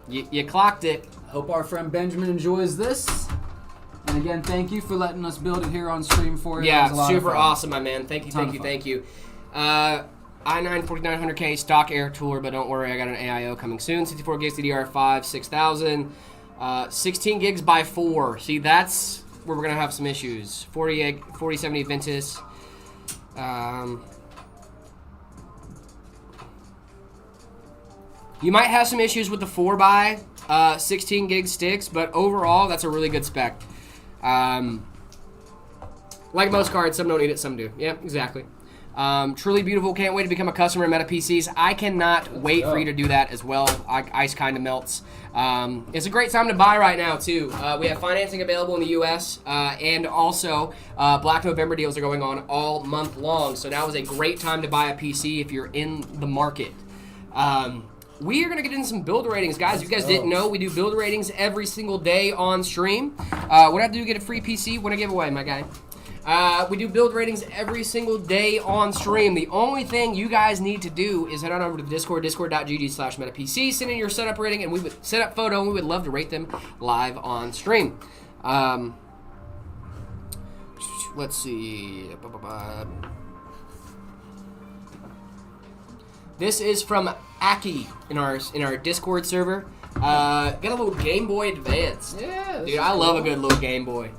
3D. You clocked it. Hope our friend Benjamin enjoys this. And again, thank you for letting us build it here on stream for you. Yeah, super awesome, my man. Thank you. i9 4900K stock air cooler, but don't worry, I got an AIO coming soon. 64 gigs DDR5, 6000. 16 gigs by 4. See, that's where we're going to have some issues. 4070 Ventus. You might have some issues with the 4x 16 gig sticks, but overall, that's a really good spec. Like most cards, some don't need it, some do. Yeah, exactly. Truly beautiful. Can't wait to become a customer of Meta PCs. I cannot wait for you to do that as well. Ice kind of melts. It's a great time to buy right now, too. We have financing available in the U.S., and also Black November deals are going on all month long. So now is a great time to buy a PC if you're in the market. We are going to get into some build ratings, guys. If you guys didn't know, we do build ratings every single day on stream. What I have to do to get a free PC? Win a giveaway, my guy. We do build ratings every single day on stream. The only thing you guys need to do is head on over to the Discord, discord.gg/metapc, send in your setup rating, and we would set up photo, and we would love to rate them live on stream. Let's see. This is from Aki in our Discord server. Got a little Game Boy Advance. Yeah, dude, I love a good little Game Boy.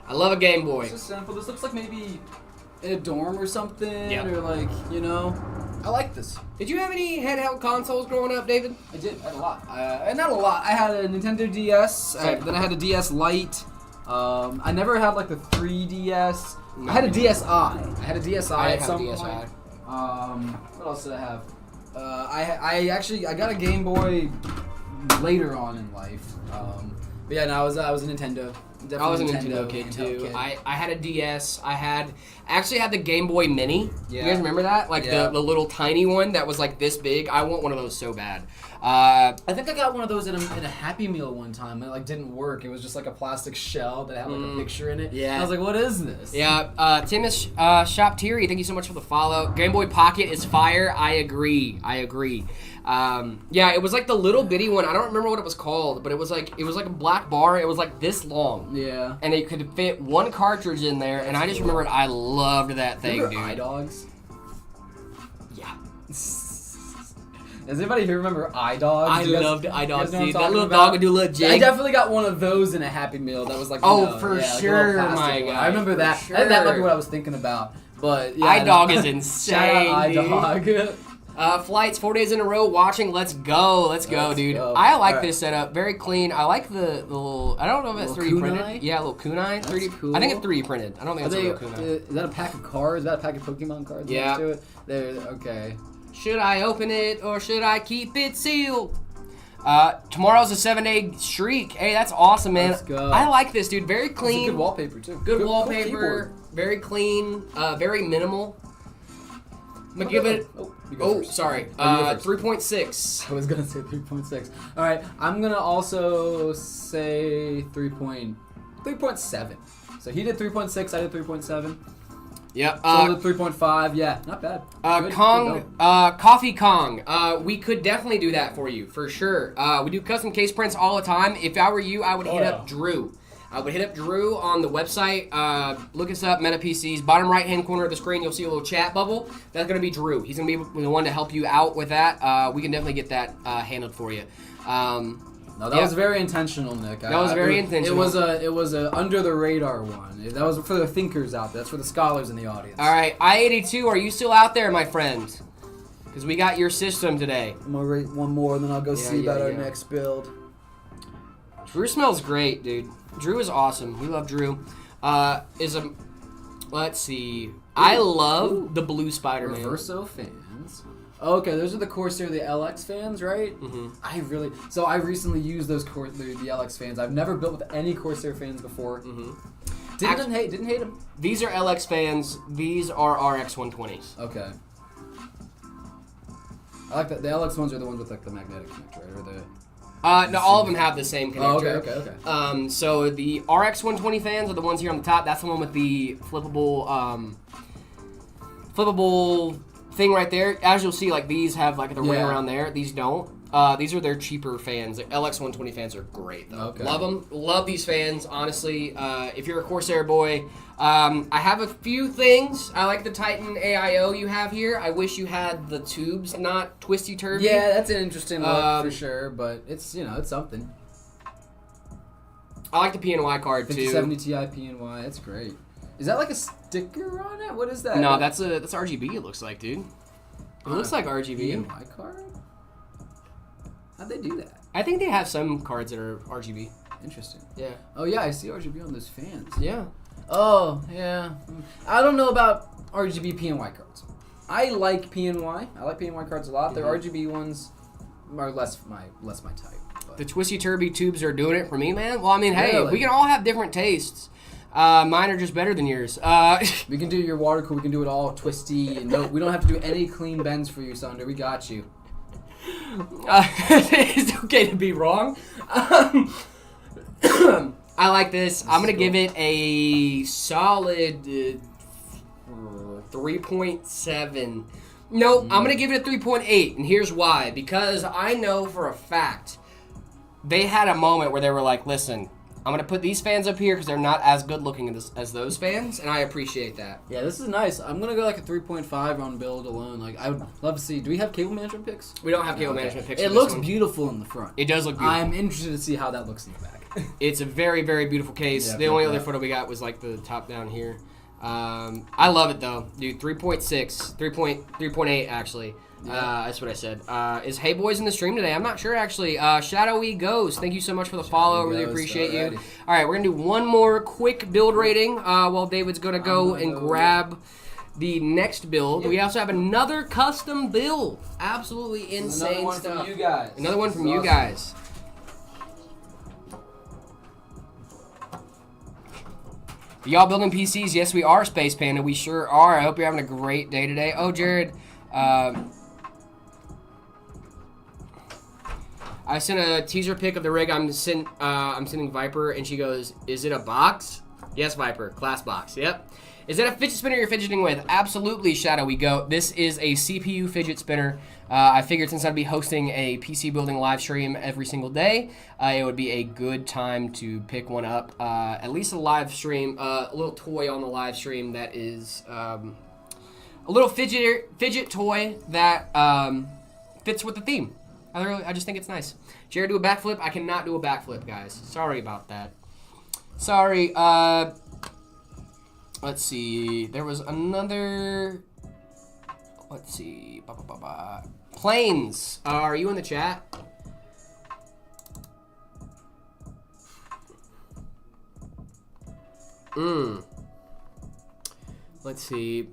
I love a Game Boy. This is simple. This looks like maybe in a dorm or something, or like, I like this. Did you have any handheld consoles growing up, David? I did. I had a lot. Not a lot. I had a Nintendo DS. Then I had a DS Lite. I never had like the 3DS. I had a DSi. At some point. What else did I have? I got a Game Boy later on in life. But yeah, no, I was a Nintendo. I was a Nintendo kid too. I had a DS. I actually had the Game Boy Mini. Yeah. You guys remember that? Like the little tiny one that was like this big. I want one of those so bad. I think I got one of those in a Happy Meal one time. It like didn't work. It was just like a plastic shell that had like a picture in it. Yeah. I was like, what is this? Yeah. Tim is Shop Thierry, thank you so much for the follow. Game Boy Pocket is fire. I agree. Yeah, it was like the little bitty one. I don't remember what it was called, but it was like a black bar. It was like this long. Yeah. And it could fit one cartridge in there, and I just remembered I loved that thing, dude. iDogs? Yeah. Does anybody here remember iDogs? I loved iDogs, dude. That little dog would do a little jig. I definitely got one of those in a Happy Meal that was like, for sure, my guy. I remember that. Sure. That might be what I was thinking about. But yeah, iDog is insane. Shout out iDog. Flights 4 days in a row watching. Let's go, dude. I like this setup. Very clean. I like the little. I don't know if that's 3D printed. Yeah, a little kunai. 3D. Cool. I think it's 3D printed. I don't think it's a real kunai. Is that a pack of cards? Is that a pack of Pokemon cards? Yeah. Next to it? There. Okay. Should I open it or should I keep it sealed? Tomorrow's a 7-day streak. Hey, that's awesome, man. Let's go. I like this, dude. Very clean. It's a good wallpaper too. Good wallpaper. Very clean. Very minimal. I'm gonna give it. Sorry. 3.6. I was gonna say 3.6. All right. I'm gonna also say 3.7. So he did 3.6. I did 3.7. Yep. So the 3.5, yeah, not bad. Coffee Kong. We could definitely do that for you, for sure. We do custom case prints all the time. If I were you, I would hit up Drew. I would hit up Drew on the website. Look us up, Meta PCs. Bottom right-hand corner of the screen, you'll see a little chat bubble. That's going to be Drew. He's going to be the one to help you out with that. We can definitely get that handled for you. No, that was very intentional, Nick. That was very intentional. It was a under the radar one. That was for the thinkers out there. That's for the scholars in the audience. All right, I-82, are you still out there, my friend? because we got your system today. I'm gonna rate one more, and then I'll go see about our next build. Drew smells great, dude. Drew is awesome. We love Drew. Let's see. I love the blue Spider-Man. Reverso fans. Okay, those are the Corsair, the LX fans, right? Mm-hmm. I recently used those the LX fans. I've never built with any Corsair fans before. Mm-hmm. Didn't hate them. These are LX fans. These are RX 120s. Okay. I like that. The LX ones are the ones with like the magnetic connector, right? Or the. No, all of them have the same connector. Oh, okay. So the RX 120 fans are the ones here on the top. That's the one with the flippable thing right there. As you'll see, like these have like the ring around there. These don't. These are their cheaper fans. The LX 120 fans are great though. Okay. Love them. Love these fans. Honestly, if you're a Corsair boy, I have a few things. I like the Titan AIO you have here. I wish you had the tubes, not twisty turvy. Yeah, that's an interesting look for sure, but it's it's something. I like the PNY card too. 5070 Ti PNY, that's great. Is that like a sticker on it? What is that? No, that's RGB. It looks like, dude. It looks like RGB. PNY card? How'd they do that? I think they have some cards that are RGB. Interesting. Yeah. Oh yeah, I see RGB on those fans. Yeah. Oh yeah. I don't know about RGB PNY cards. I like PNY. I like PNY cards a lot. Their RGB ones are less my type. But. The twisty turby tubes are doing it for me, man. Well, I mean, hey, Really? we can all have different tastes. Mine are just better than yours. We can do your water cool. We can do it all twisty. And no, we don't have to do any clean bends for you, Sunder. We got you. It's okay to be wrong. I like this. I'm going to give it a solid 3.7. No, I'm going to give it a 3.8. And here's why. Because I know for a fact they had a moment where they were like, listen, I'm going to put these fans up here because they're not as good looking as those fans, and I appreciate that. Yeah, this is nice. I'm going to go like a 3.5 on build alone. Like, I would love to see. Do we have cable management picks? We don't have cable management picks. It looks beautiful in the front. It does look beautiful. I'm interested to see how that looks in the back. It's a very, very beautiful case. Yeah, the only other photo we got was like the top down here. I love it though, dude. 3.8 actually. That's what I said. Is Hey Boys in the stream today? I'm not sure actually. Shadowy Ghost, thank you so much for the follow. Really appreciate you. All right, we're gonna do one more quick build rating while David's gonna go and grab the next build. We also have another custom build. Absolutely insane another one stuff. from you guys. Another one from you guys. Y'all building PCs? Yes, we are, Space Panda. We sure are. I hope you're having a great day today. Oh, Jared. I sent a teaser pic of the rig I'm sending Viper, and she goes, "Is it a box?" Yes, Viper. Class box. Yep. Is that a fidget spinner you're fidgeting with? Absolutely, Shadowy Goat. This is a CPU fidget spinner. I figured since I'd be hosting a PC building live stream every single day, it would be a good time to pick one up. At least a live stream, a little toy on the live stream that is a little fidget toy that fits with the theme. I just think it's nice. Jared, do a backflip? I cannot do a backflip, guys. Sorry about that. Sorry. Let's see. There was another. Let's see. Planes. Are you in the chat? Let's see.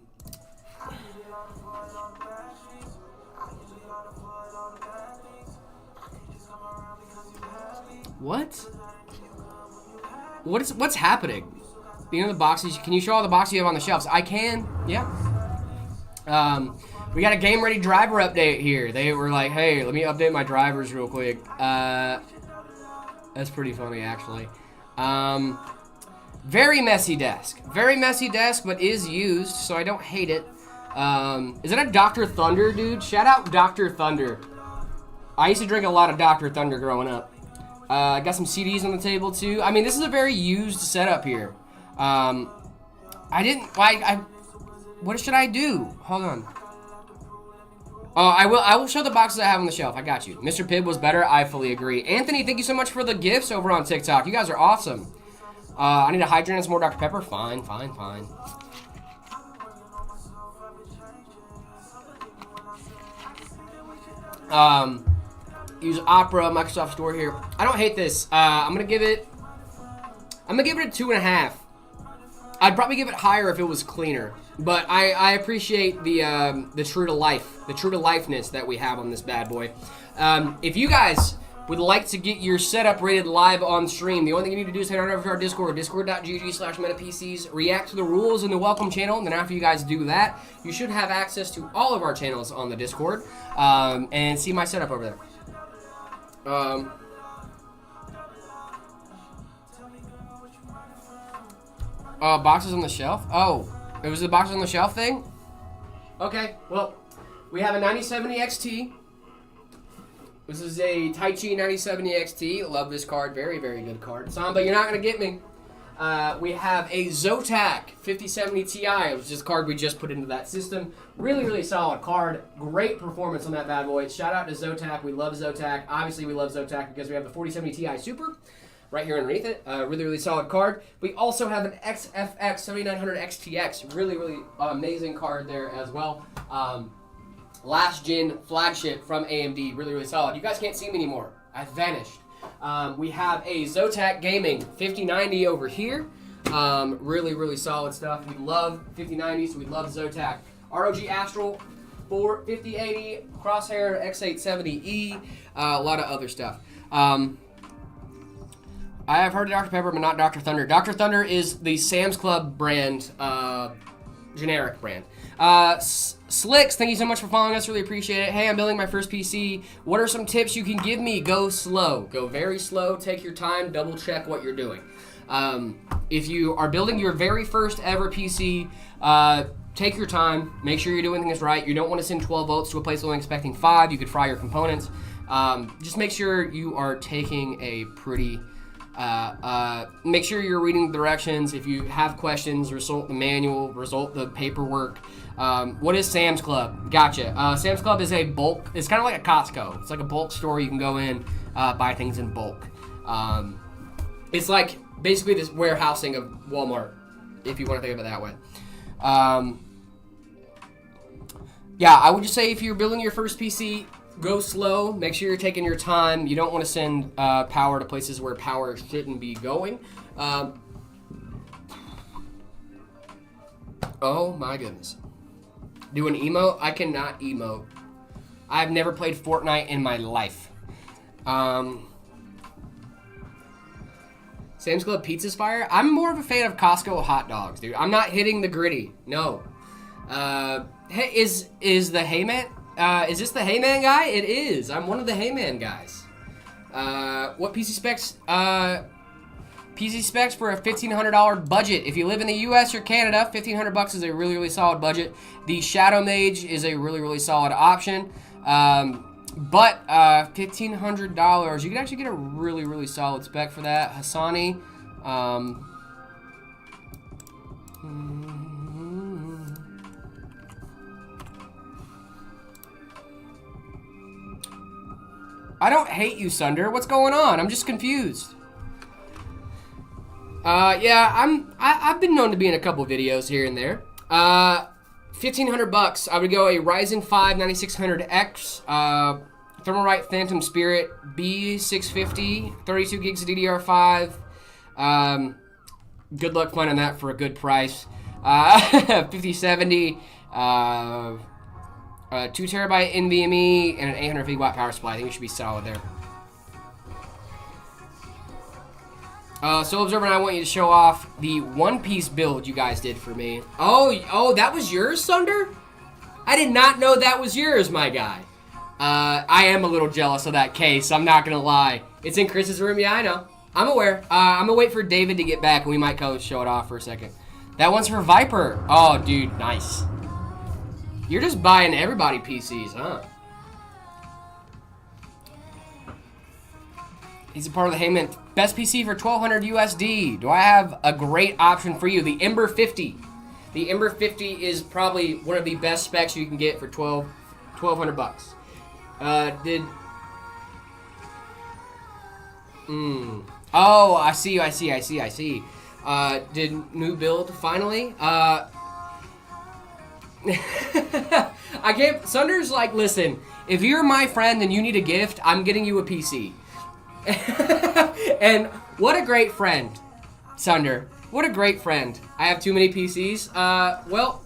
What's happening? You know the boxes. Can you show all the boxes you have on the shelves? I can. Yeah. We got a game ready driver update here. They were like, "Hey, let me update my drivers real quick." That's pretty funny, actually. Very messy desk. Very messy desk, but is used, so I don't hate it. Is that a Dr. Thunder, dude? Shout out Dr. Thunder. I used to drink a lot of Dr. Thunder growing up. I got some CDs on the table too. I mean, this is a very used setup here. What should I do? Hold on. Oh, I will show the boxes I have on the shelf. I got you. Mr. Pibb was better. I fully agree. Anthony, thank you so much for the gifts over on TikTok. You guys are awesome. I need a hydrant and some more Dr. Pepper. Fine. Use Opera, Microsoft Store here. I don't hate this. I'm gonna give it a 2.5. I'd probably give it higher if it was cleaner, but I appreciate the true to lifeness that we have on this bad boy. If you guys would like to get your setup rated live on stream, the only thing you need to do is head on over to our Discord, discord.gg/metapcs, react to the rules in the welcome channel, and then after you guys do that, you should have access to all of our channels on the Discord, and see my setup over there. Boxes on the shelf? Oh, it was the boxes on the shelf thing? Okay, well, we have a 9070 XT. This is a Tai Chi 9070 XT. Love this card. Very, very good card. Samba, you're not going to get me. We have a Zotac 5070 Ti, which is a card we just put into that system. Really, really solid card. Great performance on that bad boy. Shout out to Zotac. We love Zotac. Obviously, we love Zotac because we have the 4070 Ti Super right here underneath it. Really, really solid card. We also have an XFX 7900 XTX. Really, really amazing card there as well. Last gen flagship from AMD. Really, really solid. You guys can't see me anymore. I vanished. We have a Zotac Gaming 5090 over here. Really, really solid stuff. We love 5090s, so we love Zotac. ROG Astral 5080, Crosshair X870E, a lot of other stuff. I have heard of Dr. Pepper, but not Dr. Thunder. Dr. Thunder is the Sam's Club brand, generic brand. Slicks, thank you so much for following us. Really appreciate it. Hey, I'm building my first PC. What are some tips you can give me? Go slow. Go very slow. Take your time. Double check what you're doing. If you are building your very first ever PC, take your time. Make sure you're doing things right. You don't want to send 12 volts to a place only expecting 5. You could fry your components. Just make sure you are taking a pretty... make sure you're reading the directions. If you have questions, result the manual, result the paperwork. What is Sam's Club? Gotcha. Sam's Club is a bulk. It's kind of like a Costco. It's like a bulk store. You can go in, buy things in bulk. It's like basically this warehousing of Walmart, if you want to think of it that way. Yeah, I would just say if you're building your first PC, go slow. Make sure you're taking your time. You don't want to send power to places where power shouldn't be going. Oh my goodness. Do an emote? I cannot emote. I've never played Fortnite in my life. Sam's Club Pizza's fire? I'm more of a fan of Costco hot dogs, dude. I'm not hitting the gritty. No. Hey, is the Heyman? Is this the Heyman guy? It is. I'm one of the Heyman guys. What PC specs? PC specs for a $1,500 budget. If you live in the U.S. or Canada, $1,500 is a really, really solid budget. The Shadow Mage is a really, really solid option. But $1,500, you can actually get a really, really solid spec for that. Hassani. I don't hate you, Sunder. What's going on? I'm just confused. Yeah, I've been known to be in a couple videos here and there. $1,500. I would go a Ryzen 5 9600X, Thermalright Phantom Spirit B650, 32 gigs of DDR5. Good luck finding that for a good price. 5070. 2 terabyte NVMe and an 850 watt power supply. I think it should be solid there. Soul Observer and I want you to show off the One Piece build you guys did for me. Oh, that was yours, Sunder? I did not know that was yours, my guy. I am a little jealous of that case. I'm not gonna lie. It's in Chris's room. Yeah, I know. I'm aware. I'm gonna wait for David to get back, and we might go show it off for a second. That one's for Viper. Oh, dude, nice. You're just buying everybody PCs, huh? He's a part of the Heyman. Best PC for $1,200 USD. Do I have a great option for you? The Ember 50. The Ember 50 is probably one of the best specs you can get for $1,200. Oh, I see. Did new build finally? I can't. Sunder's like, listen, if you're my friend and you need a gift, I'm getting you a PC. And what a great friend, Sunder. What a great friend. I have too many PCs. Well,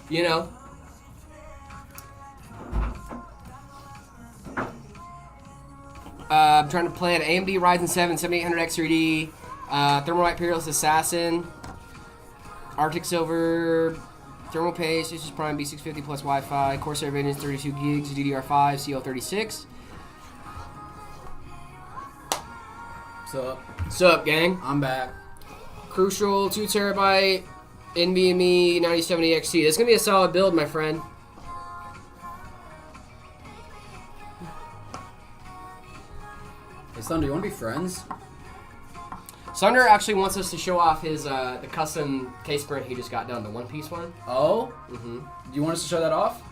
you know. I'm trying to play an AMD Ryzen 7 7800X3D, Thermalite Imperialist Assassin, Arctic Silver, Thermal Paste, Asus Prime B650 plus Wi-Fi, Corsair Vengeance 32 gigs, DDR5, CL36. What's up, gang? I'm back. Crucial 2 terabyte NVMe 9070 XT. This is gonna be a solid build, my friend. Hey, Sunder, you want to be friends? Sunder actually wants us to show off his the custom case print he just got done, the one-piece one. Oh? Mm-hmm. Do you want us to show that off?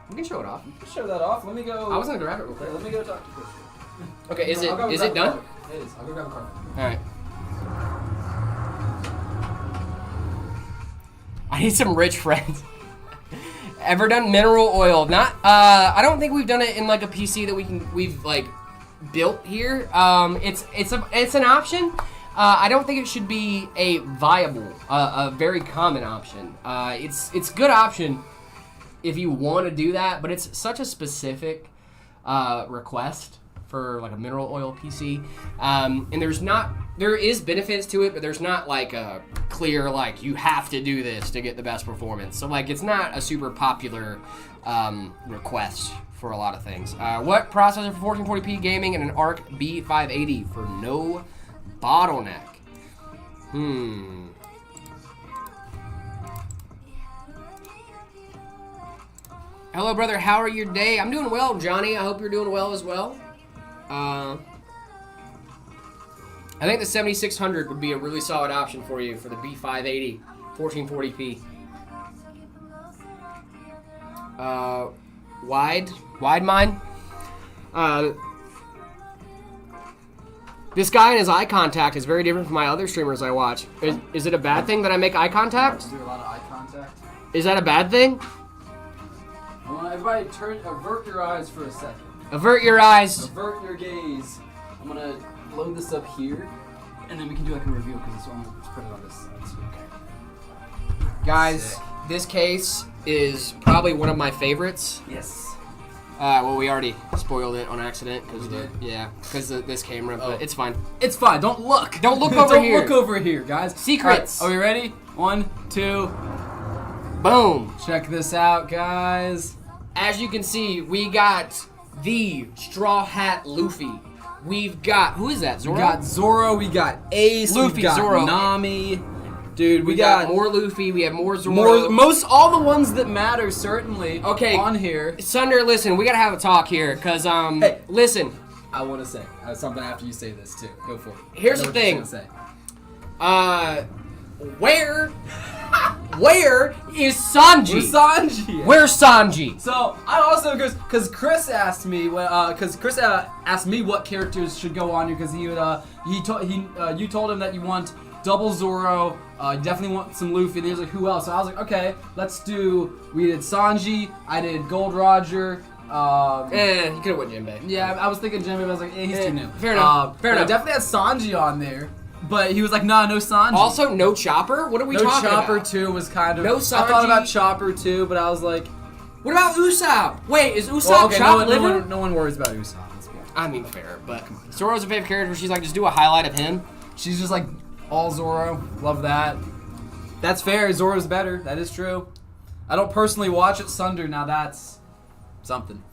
We can show it off. Let's show that off. Let me go. I was gonna grab it real quick. Let me go talk to Chris. Okay, is it done? It is. I'll go grab a card. All right. I need some rich friends. Ever done mineral oil? Not. I don't think we've done it in like a PC that we've like built here. It's an option. I don't think it should be a viable, a very common option. It's a good option if you want to do that, but it's such a specific request for like a mineral oil PC, and there is benefits to it, but there's not like a clear like you have to do this to get the best performance. So like it's not a super popular request for a lot of things. What processor for 1440p gaming and an ARC B580 for no bottleneck? Hello, brother. How are your day? I'm doing well, Johnny. I hope you're doing well as well. I think the 7600 would be a really solid option for you for the B580 1440p. Wide mine. This guy and his eye contact is very different from my other streamers I watch. Is it a bad thing that I make eye contact? Do a lot of eye contact. Is that a bad thing? I want everybody avert your eyes for a second. Avert your eyes. Avert your gaze. I'm gonna load this up here, and then we can do like a review because it's printed on this side. So okay. Guys, Sick. this case is probably one of my favorites. Yes. Well, we already spoiled it on accident because this camera, but Oh. it's fine. It's fine. Don't look. Don't look over here. Don't look over here, guys. Secrets. All right, are we ready? 1, 2. Boom. Check this out, guys. As you can see, we got the Straw Hat Luffy. We've got, who is that, Zoro? We got Zoro. We got Ace. Luffy, we got Zoro. Nami. Dude, we got more Luffy. We have more Zoro. All the ones that matter, certainly. Okay. On here. Sunder, listen, we gotta have a talk here, cause Hey. listen. I want to say something after you say this too. Go for it. Here's I the know what you're thing. gonna say. Where is Sanji? Where's Sanji? Where's Sanji? So I also because Chris asked me asked me what characters should go on here because you told him that you want double Zoro, you definitely want some Luffy. And he was like, who else? So I was like, okay, we did Sanji, I did Gold Roger. You could have went Jinbei. Yeah, I was thinking Jinbei, but I was like, he's too new. Fair enough. Fair but I enough. definitely had Sanji on there, but he was like, nah, no Sanji. Also, no Chopper. What are we talking Chopper about? 2 was kind of. No I thought Sanji. about Chopper 2, but I was like, What about Usopp? Wait, is Usopp well, okay, chopped liver? no one worries about Usopp. Let's be honest. I mean, fair, but Zoro's a favorite character. She's like, just do a highlight of him. She's just like all Zoro. Love that. That's fair. Zoro's better. That is true. I don't personally watch it. Sunder. Now that's something.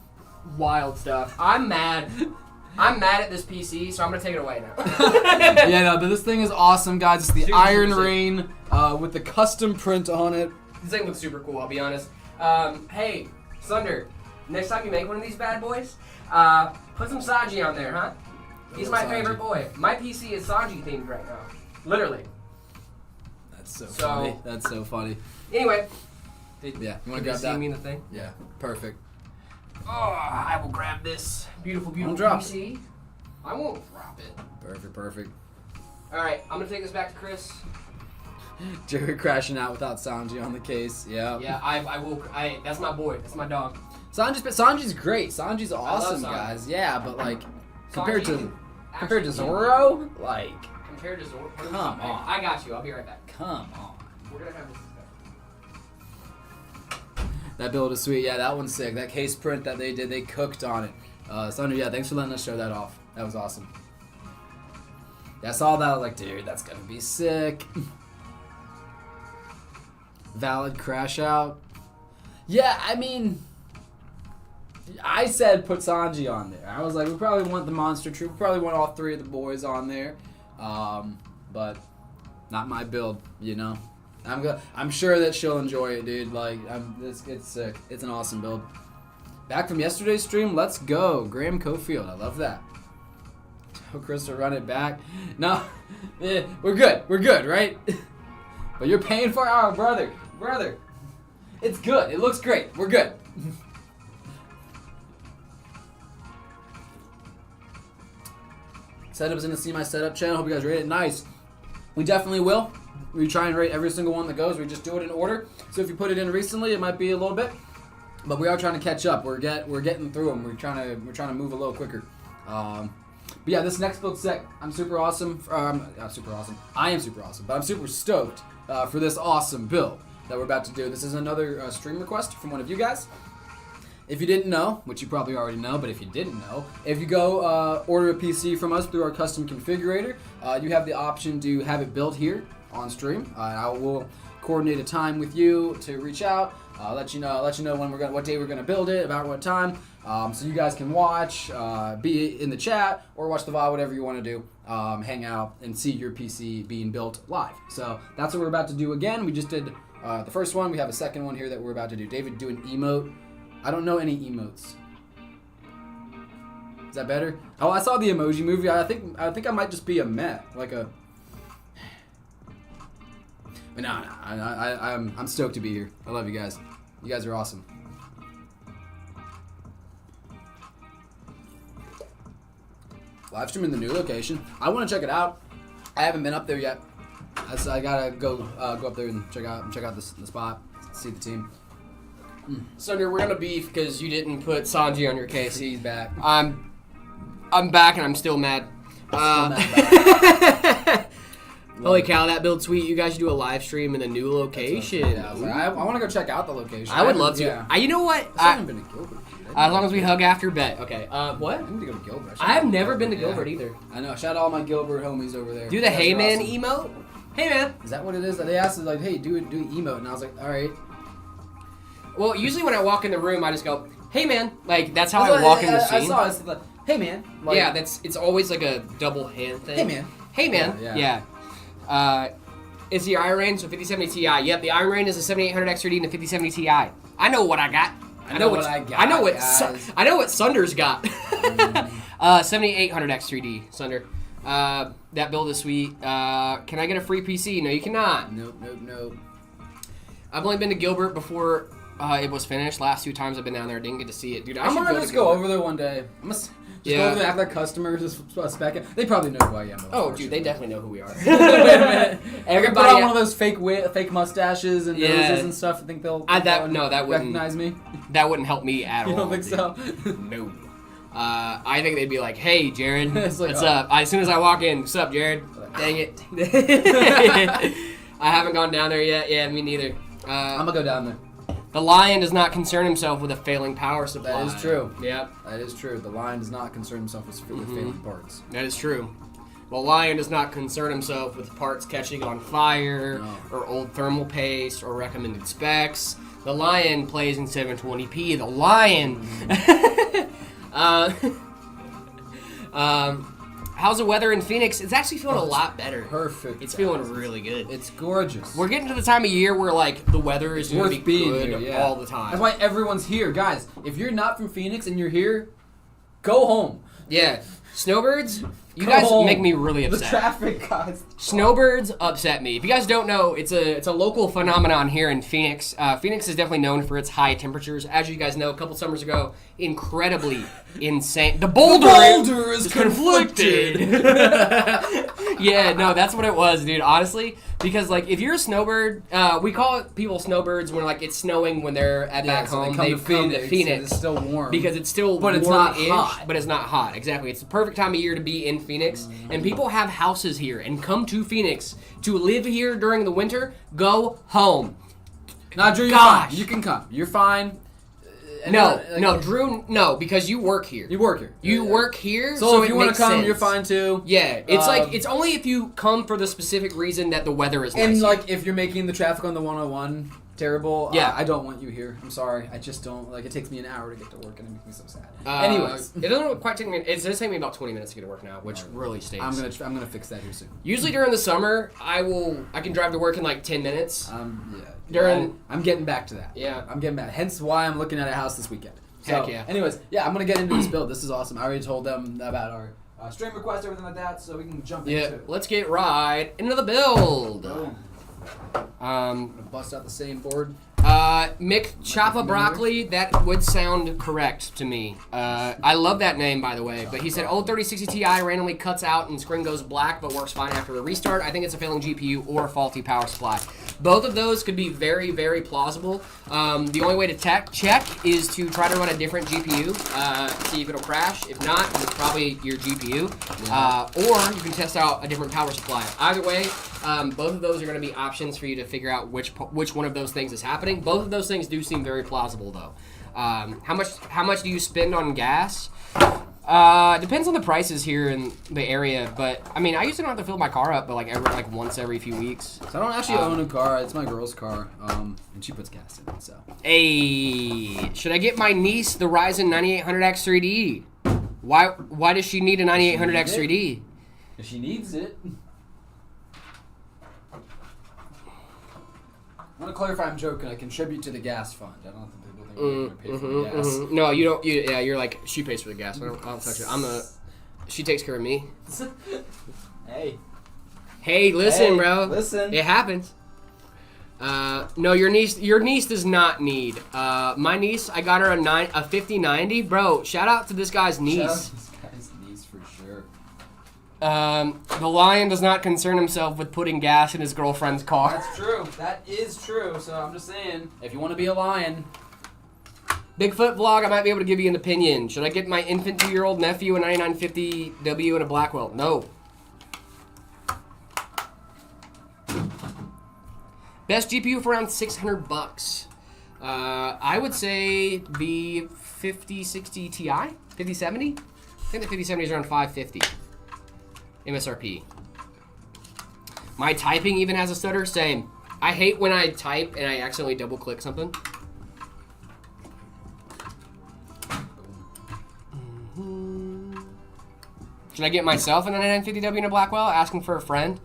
Wild stuff. I'm mad. I'm mad at this PC, so I'm gonna take it away now. Yeah, no, but this thing is awesome, guys. It's the Seriously, Iron sick. Rain with the custom print on it. This thing looks super cool, I'll be honest. Hey, Sunder, next time you make one of these bad boys, put some Sanji on there, huh? He's my Sanji. favorite boy. My PC is Sanji themed right now. Literally. That's so So- funny. That's so funny. Anyway. Yeah, you want Can to you grab see that? me in the thing? Yeah, perfect. Oh, I will grab this beautiful, beautiful drop PC. I won't drop it. Perfect. Alright, I'm gonna take this back to Chris. Jerry crashing out without Sanji on the case. Yeah. Yeah, I will. That's my boy. That's my dog. Sanji's great. Sanji's awesome, Sanji. guys. Yeah, but like compared Sanji to Zoro, like compared to Zoro. Come on. I got you. I'll be right back. come on. We're gonna have this discussion. That build is sweet. Yeah, that one's sick. That case print that they did, they cooked on it. Sandra, yeah, thanks for letting us show that off. That was awesome. Yeah, I saw that. I was like, dude, that's gonna be sick. Valid crash out. Yeah, I mean, I said put Sanji on there. I was like, we probably want the monster troop. We probably want all three of the boys on there. But not my build, you know. I'm sure that she'll enjoy it, dude. Like, it's sick. It's an awesome build. Back from yesterday's stream, let's go. Graham Cofield, I love that. Tell Chris to run it back. No, we're good, right? But you're paying for our brother. It's good. It looks great. We're good. Setups in the See My Setup channel. Hope you guys rate it. Nice. We definitely will. We try and rate every single one that goes. We just do it in order. So if you put it in recently, it might be a little bit, but we are trying to catch up. We're getting through them. We're trying to move a little quicker. But yeah, this next build set, I'm super awesome. Not super awesome. I am super awesome, but I'm super stoked for this awesome build that we're about to do. This is another stream request from one of you guys. If you didn't know, which you probably already know, but if you didn't know, if you go order a PC from us through our custom configurator, you have the option to have it built here on stream. I will coordinate a time with you to reach out, let you know what day we're gonna build it, about what time, so you guys can watch, be in the chat, or watch the VOD, whatever you want to do, hang out and see your PC being built live. So that's what we're about to do again. We just did the first one. We have a second one here that we're about to do. David, do an emote. I don't know any emotes. Is that better? Oh, I saw the Emoji Movie. I think I might just be a meh, like a. But no, I'm stoked to be here. I love you guys. You guys are awesome. Live stream in the new location. I want to check it out. I haven't been up there yet. So I gotta go up there and check out the spot, see the team. Sunder, we're gonna beef because you didn't put Sanji on your case. He's back. I'm back and I'm still mad. Holy cow, that build's sweet. You guys should do a live stream in the new location. Yeah, I want to go check out the location. I would love to. Yeah. You know what? I haven't been to Gilbert. As long as we hug after, bet. Okay. What? I need to go to Gilbert. I have never been to Gilbert either. I know. Shout out all my Gilbert homies over there. Do the Hey Man emote? Hey Man. Is that what it is? They asked us like, hey, do emote, and I was like, all right. Well, usually when I walk in the room, I just go, "Hey man," like that's how I walk in the scene. I saw it. Like, hey man. Like, yeah, it's always like a double hand thing. Hey man. Hey man. Yeah. It's the Iron Rain, so 5070 Ti. Yep, the Iron Rain is a 7800 X3D and a 5070 Ti. I know what I got. I know what Sunder's got. 7800 X3D, Sunder. That build is sweet. Can I get a free PC? No, you cannot. Nope. I've only been to Gilbert before it was finished. Last 2 times I've been down there, didn't get to see it, dude. I'm gonna just go over there one day. I'm gonna go over there, act like customers, just spec it. They probably know who I am. Oh, dude, they definitely know who we are. Wait a minute. Everybody put on one of those fake mustaches and noses and stuff. I think they'll recognize me. That wouldn't help me at all. You don't think so? No. I think they'd be like, "Hey, Jared, what's up?" As soon as I walk in, "What's up, Jared?" Dang it. I haven't gone down there yet. Yeah, me neither. I'm gonna go down there. The Lion does not concern himself with a failing power supply. That is true. Yep. That is true. The Lion does not concern himself with failing parts. That is true. The Lion does not concern himself with parts catching on fire, or old thermal paste, or recommended specs. The Lion plays in 720p. The Lion. How's the weather in Phoenix? It's actually feeling a lot better. Perfect. It's feeling really good. It's gorgeous. We're getting to the time of year where like the weather is going to be good all the time. That's why everyone's here, guys. If you're not from Phoenix and you're here, go home. Yeah, snowbirds. You guys make me really upset. The traffic, guys. Snowbirds upset me. If you guys don't know, it's a local phenomenon here in Phoenix. Phoenix is definitely known for its high temperatures. As you guys know, a couple summers ago, incredibly insane. The boulder is conflicted. Yeah, no, that's what it was, dude. Honestly, because like if you're a snowbird, we call it people snowbirds when like it's snowing when they're at back so home. they They come to Phoenix. It's still warm because it's still but it's not warm-ish, hot. but it's not hot. Exactly, it's the perfect time of year to be in Phoenix, and people have houses here and come to Phoenix to live here during the winter. Go home. Now, Drew, you're Gosh. fine. You can come. You're fine. No, Drew, no, because you work here. You work here. You work here, So if it you want makes to come, sense. you're fine too. Yeah, it's like it's only if you come for the specific reason that the weather is nice. And here. like if you're making the traffic on the 101 terrible, Yeah. I don't want you here. I'm sorry. I just don't like. It takes me an hour to get to work, and it makes me so sad. Uh, Anyways, it doesn't quite take me. It does take me about 20 minutes to get to work now, which really stinks. I'm gonna fix that here soon. Usually during the summer, I can drive to work in like 10 minutes. Yeah. I'm getting back to that. Yeah. I'm getting back. Hence why I'm looking at a house this weekend. So, Heck yeah. Anyways, yeah, I'm gonna get into this build. This is awesome. I already told them about our stream request, everything like that, so we can jump into it. Let's get right into the build. Boom. I'm Um, gonna bust out the same board. Mick Choppa Broccoli, that would sound correct to me. I love that name, by the way. But he said, old 3060 Ti randomly cuts out and screen goes black, but works fine after a restart. I think it's a failing GPU or a faulty power supply. Both of those could be very, very plausible. The only way to check is to try to run a different GPU, see if it'll crash. If not, it's probably your GPU. Or you can test out a different power supply. Either way, both of those are going to be options for you to figure out which one of those things is happening. Both of those things do seem very plausible, though. How much do you spend on gas? Depends on the prices here in the area, but I mean, I usually don't have to fill my car up, but like once every few weeks. So I don't actually own a car. It's my girl's car, and she puts gas in it. So. Hey, should I get my niece the Ryzen 9800X 3D? Why does she need a 9800X 3D? If she needs it. I want to clarify, I'm joking. I contribute to the gas fund. I don't think people think I'm going to pay for the gas. No, you don't. You're like, she pays for the gas. I don't touch it. She takes care of me. Hey, listen, bro. Listen. It happens. No, your niece does not need. My niece, I got her a 5090. Bro, shout out to this guy's niece. Shout out to this guy's niece for sure. The lion does not concern himself with putting gas in his girlfriend's car. That's true. That is true. So I'm just saying, if you want to be a lion. Bigfoot vlog, I might be able to give you an opinion. Should I get my infant 2-year-old nephew a 9950W and a Blackwell? No. Best GPU for around $600. I would say the 5060 Ti, 5070. I think the 5070 is around $550 MSRP. My typing even has a stutter. Same. I hate when I type and I accidentally double click something. Should I get myself an 9950W and a Blackwell? Asking for a friend.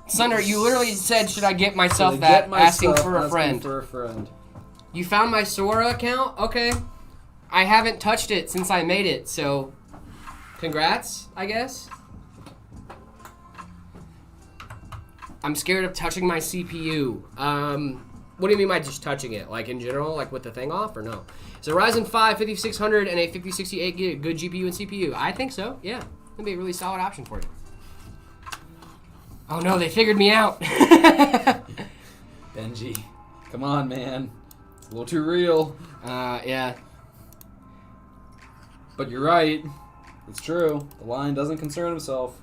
Sunder, you literally said, should I get myself that? Asking for a friend. You found my Sora account? Okay. I haven't touched it since I made it, so congrats, I guess. I'm scared of touching my CPU. What do you mean by just touching it? Like in general, like with the thing off, or no? So Ryzen 5 5600 and a 5068 gig, good GPU and CPU. I think so, yeah. That'd be a really solid option for you. Oh no, they figured me out. Benji, come on, man. It's a little too real. Yeah. But you're right. It's true. The lion doesn't concern himself.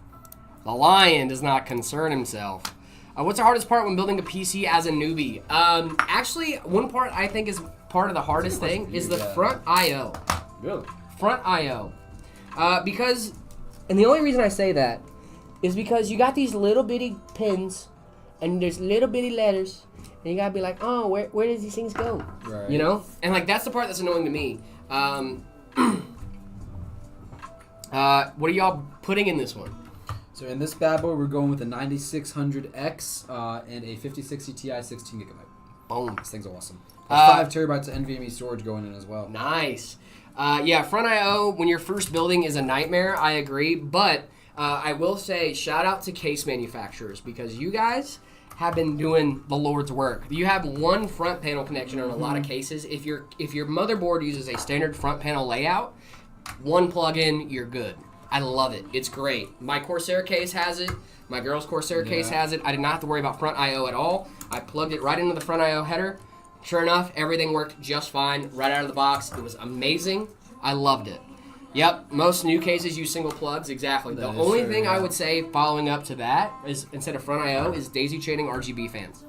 The lion does not concern himself. What's the hardest part when building a PC as a newbie? Actually, one part I think is part of the hardest thing is the front I/O. Really? Front I/O. Because, and the only reason I say that is because you got these little bitty pins, and there's little bitty letters, and you gotta be like, oh, where does these things go? Right. You know? And like that's the part that's annoying to me. What are y'all putting in this one? So in this bad boy, we're going with a 9600X and a 5060 Ti 16 gigabyte. Boom. This thing's awesome. 5 terabytes of NVMe storage going in as well. Nice. Yeah, front I/O when you're first building is a nightmare. I agree, but I will say shout out to case manufacturers because you guys have been doing the Lord's work. You have one front panel connection on a lot of cases. If your motherboard uses a standard front panel layout, one plug-in, you're good. I love it. It's great. My Corsair case has it. My girl's Corsair case has it. I did not have to worry about front I/O at all. I plugged it right into the front I/O header. Sure enough, everything worked just fine right out of the box. It was amazing. I loved it. Yep, most new cases use single plugs, exactly. The only thing I would say following up to that is, instead of front I/O, is daisy chaining RGB fans.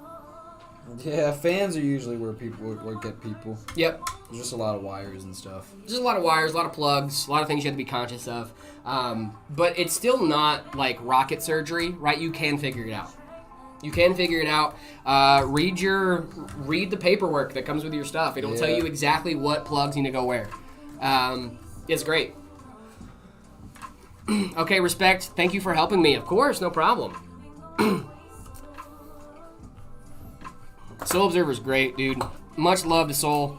Yeah, fans are usually where people get people. Yep. There's just a lot of wires and stuff. Just a lot of wires, a lot of plugs, a lot of things you have to be conscious of. But it's still not like rocket surgery, right? You can figure it out. You can figure it out. Read the paperwork that comes with your stuff. It'll tell you exactly what plugs need to go where. It's great. Okay, respect. Thank you for helping me. Of course, no problem. Soul Observer's great, dude. Much love to Soul.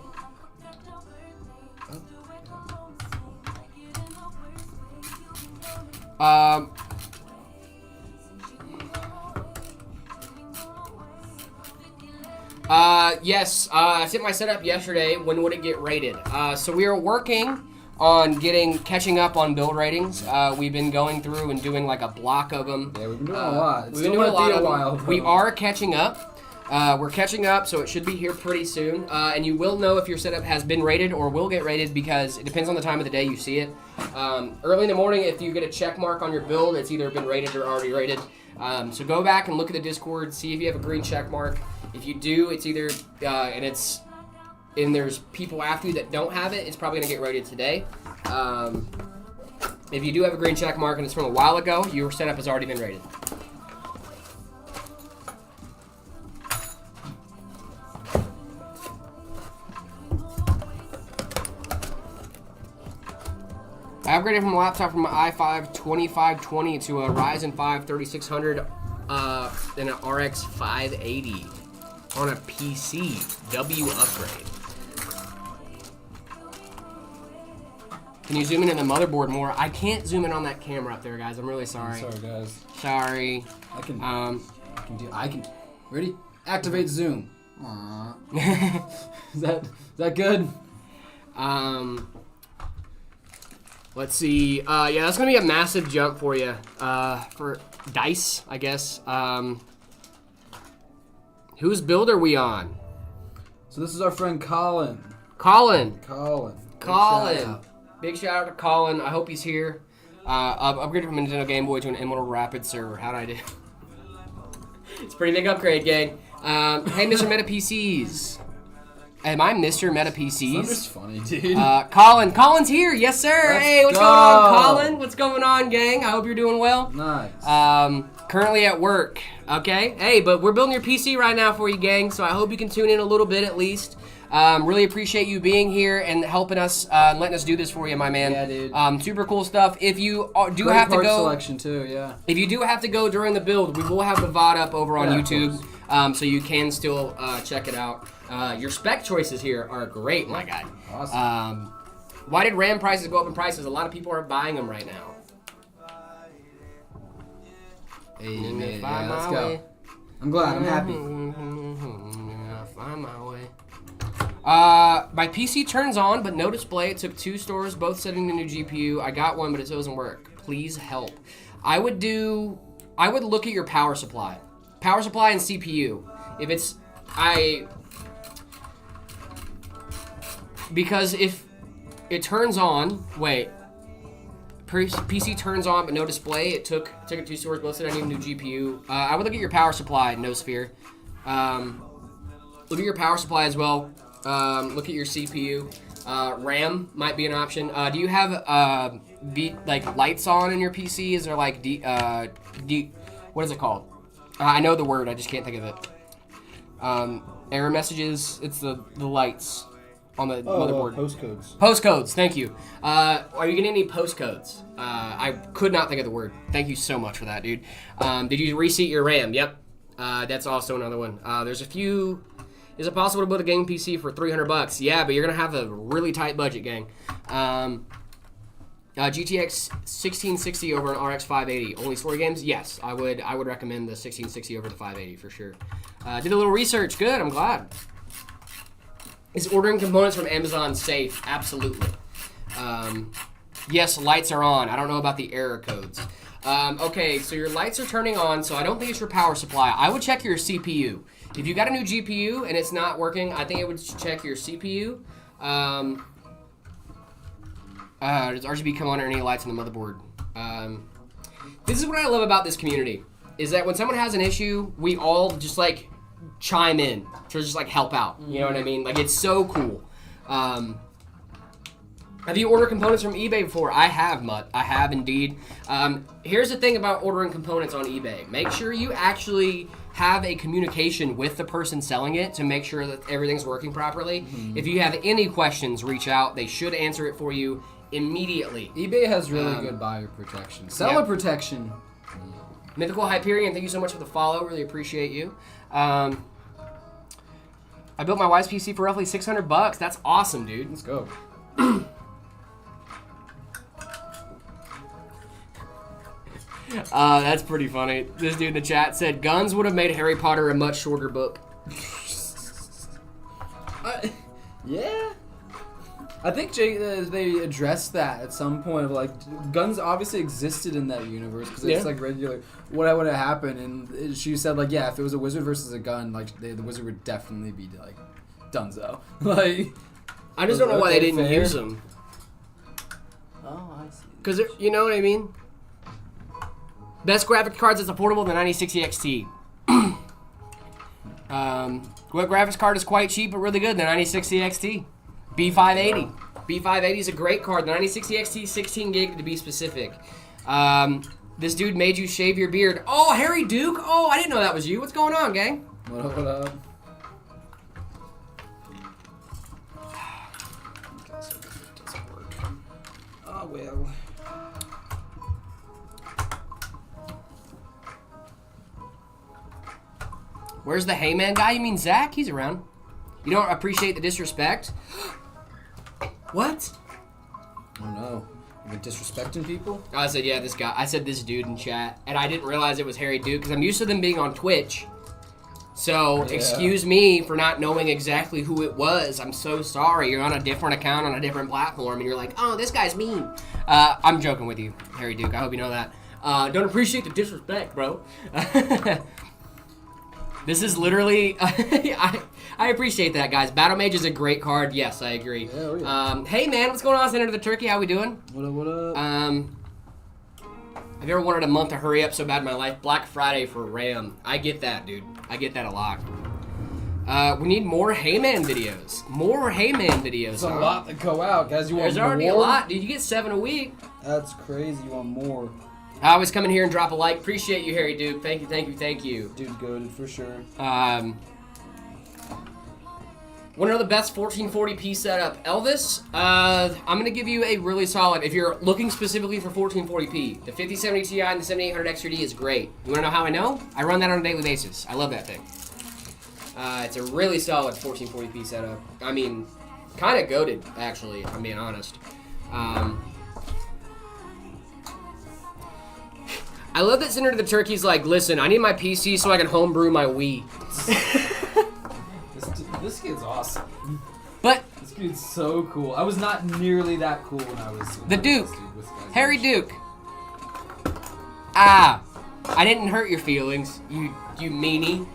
Yes, I sent my setup yesterday. When would it get rated? So we are working on catching up on build ratings. We've been going through and doing like a block of them. Yeah, we've been doing a lot. We've been doing a lot of them. We are catching up. We're catching up, so it should be here pretty soon. And you will know if your setup has been rated or will get rated because it depends on the time of the day you see it. Early in the morning, if you get a check mark on your build, it's either been rated or already rated. So go back and look at the Discord, see if you have a green check mark. If you do, it's either, and there's people after you that don't have it, it's probably going to get rated today. If you do have a green check mark and it's from a while ago, your setup has already been rated. I upgraded from a laptop from an i5 2520 to a Ryzen 5 3600 and an RX 580 on a PC. W upgrade. Can you zoom in on the motherboard more? I can't zoom in on that camera up there, guys. I'm really sorry. Sorry, guys. Sorry. I can. Ready? Activate zoom. Is that good? Let's see. Yeah, that's gonna be a massive jump for you. For dice, I guess. Whose build are we on? So this is our friend Colin. Colin. Colin. Big shout out to Colin. I hope he's here. Upgraded from a Nintendo Game Boy to an Emerald Rapids server. How'd I do? It's a pretty big upgrade, gang. Hey, Mr. Meta PCs. Am I Mr. Meta PCs? That's funny, dude. Colin's here. Yes, sir. Hey, what's going on, Colin? What's going on, gang? I hope you're doing well. Nice. Currently at work. Okay. Hey, but we're building your PC right now for you, gang. So I hope you can tune in a little bit at least. Really appreciate you being here and helping us, letting us do this for you, my man. Yeah, dude. Super cool stuff. If you do Great have to part go, selection too. Yeah. if you do have to go during the build, we will have the VOD up over on YouTube, so you can still check it out. Your spec choices here are great, my guy. Awesome. Why did RAM prices go up in prices? A lot of people are buying them right now. Hey, man, yeah, let's go. I'm glad. I'm happy. Find my way. My PC turns on, but no display. It took 2 stores, both setting the new GPU. I got one, but it doesn't work. Please help. I would look at your power supply. Power supply and CPU. If it's, because if it turns on, PC turns on but no display. It took it 2 stores, both setting the new GPU. I would look at your power supply, no sphere. Look at your power supply as well. Look at your CPU. RAM might be an option. Do you have lights on in your PC? Is there like what is it called? I know the word. I just can't think of it. Error messages. It's the lights on the motherboard. Postcodes. Postcodes. Thank you. Are you getting any postcodes? I could not think of the word. Thank you so much for that, dude. Did you reseat your RAM? Yep. That's also another one. There's a few. Is it possible to build a game PC for $300? Yeah, but you're gonna have a really tight budget, gang. GTX 1660 over an RX 580. Only story games? Yes, I would recommend the 1660 over the 580 for sure. Did a little research. Good. I'm glad. Is ordering components from Amazon safe? Absolutely. Yes, lights are on. I don't know about the error codes. Okay, so your lights are turning on, so I don't think it's your power supply. I would check your CPU. If you got a new GPU and it's not working, I think it would check your CPU. Does RGB come on or any lights on the motherboard? This is what I love about this community, is that when someone has an issue, we all just like chime in to just like help out. You know what I mean? Like, it's so cool. Have you ordered components from eBay before? I have, Mutt. I have indeed. Here's the thing about ordering components on eBay. Make sure you actually have a communication with the person selling it to make sure that everything's working properly. If you have any questions, reach out. They should answer it for you immediately. eBay has really good buyer protection. Seller protection. Mythical Hyperion, thank you so much for the follow. Really appreciate you. I built my wife's PC for roughly $600. That's awesome, dude. Let's go. That's pretty funny. This dude in the chat said, guns would have made Harry Potter a much shorter book. Yeah. I think they addressed that at some point of like, guns obviously existed in that universe because it's like regular. What would have happened? And she said like, yeah, if it was a wizard versus a gun, like the wizard would definitely be like, Dunzo. Like, I just don't know why they didn't use them. Oh, I see. Because, you know what I mean? Best graphic cards that's affordable, the 9060 XT. What graphics card is quite cheap but really good? The 9060 XT. B580. B580 is a great card. The 9060 XT, 16 gig to be specific. This dude made you shave your beard. Oh, Harry Duke? Oh, I didn't know that was you. What's going on, gang? What up, what up? Oh, well. Where's the Heyman guy? You mean Zach? He's around. You don't appreciate the disrespect? What? Oh no. You've been disrespecting people? I said, yeah, this guy. I said this dude in chat, and I didn't realize it was Harry Duke because I'm used to them being on Twitch. So, excuse me for not knowing exactly who it was. I'm so sorry. You're on a different account on a different platform, and you're like, oh, this guy's mean. I'm joking with you, Harry Duke. I hope you know that. Don't appreciate the disrespect, bro. This is literally, I appreciate that, guys. Battle Mage is a great card. Yes, I agree. Yeah, oh yeah. Hey, man, what's going on, Senator the Turkey? How we doing? What up, what up? Have you ever wanted a month to hurry up so bad in my life? Black Friday for RAM. I get that, dude. I get that a lot. We need more Heyman videos. More Heyman videos. There's a lot that go out, guys. You want There's more? already a lot, dude. You get 7 a week. That's crazy. You want more? I always come in here and drop a like. Appreciate you, Harry Duke. Thank you, thank you, thank you. Dude, goated for sure. Want to know the best 1440p setup? Elvis, I'm going to give you a really solid, if you're looking specifically for 1440p, the 5070 Ti and the 7800 XRD is great. You want to know how I know? I run that on a daily basis. I love that thing. It's a really solid 1440p setup. I mean, kind of goated, actually, if I'm being honest. I love that Senator the Turkey's like, listen, I need my PC so I can homebrew my Wii. This kid's awesome. But this kid's so cool. I was not nearly that cool when I was the Duke, Harry Duke. I didn't hurt your feelings, you meanie.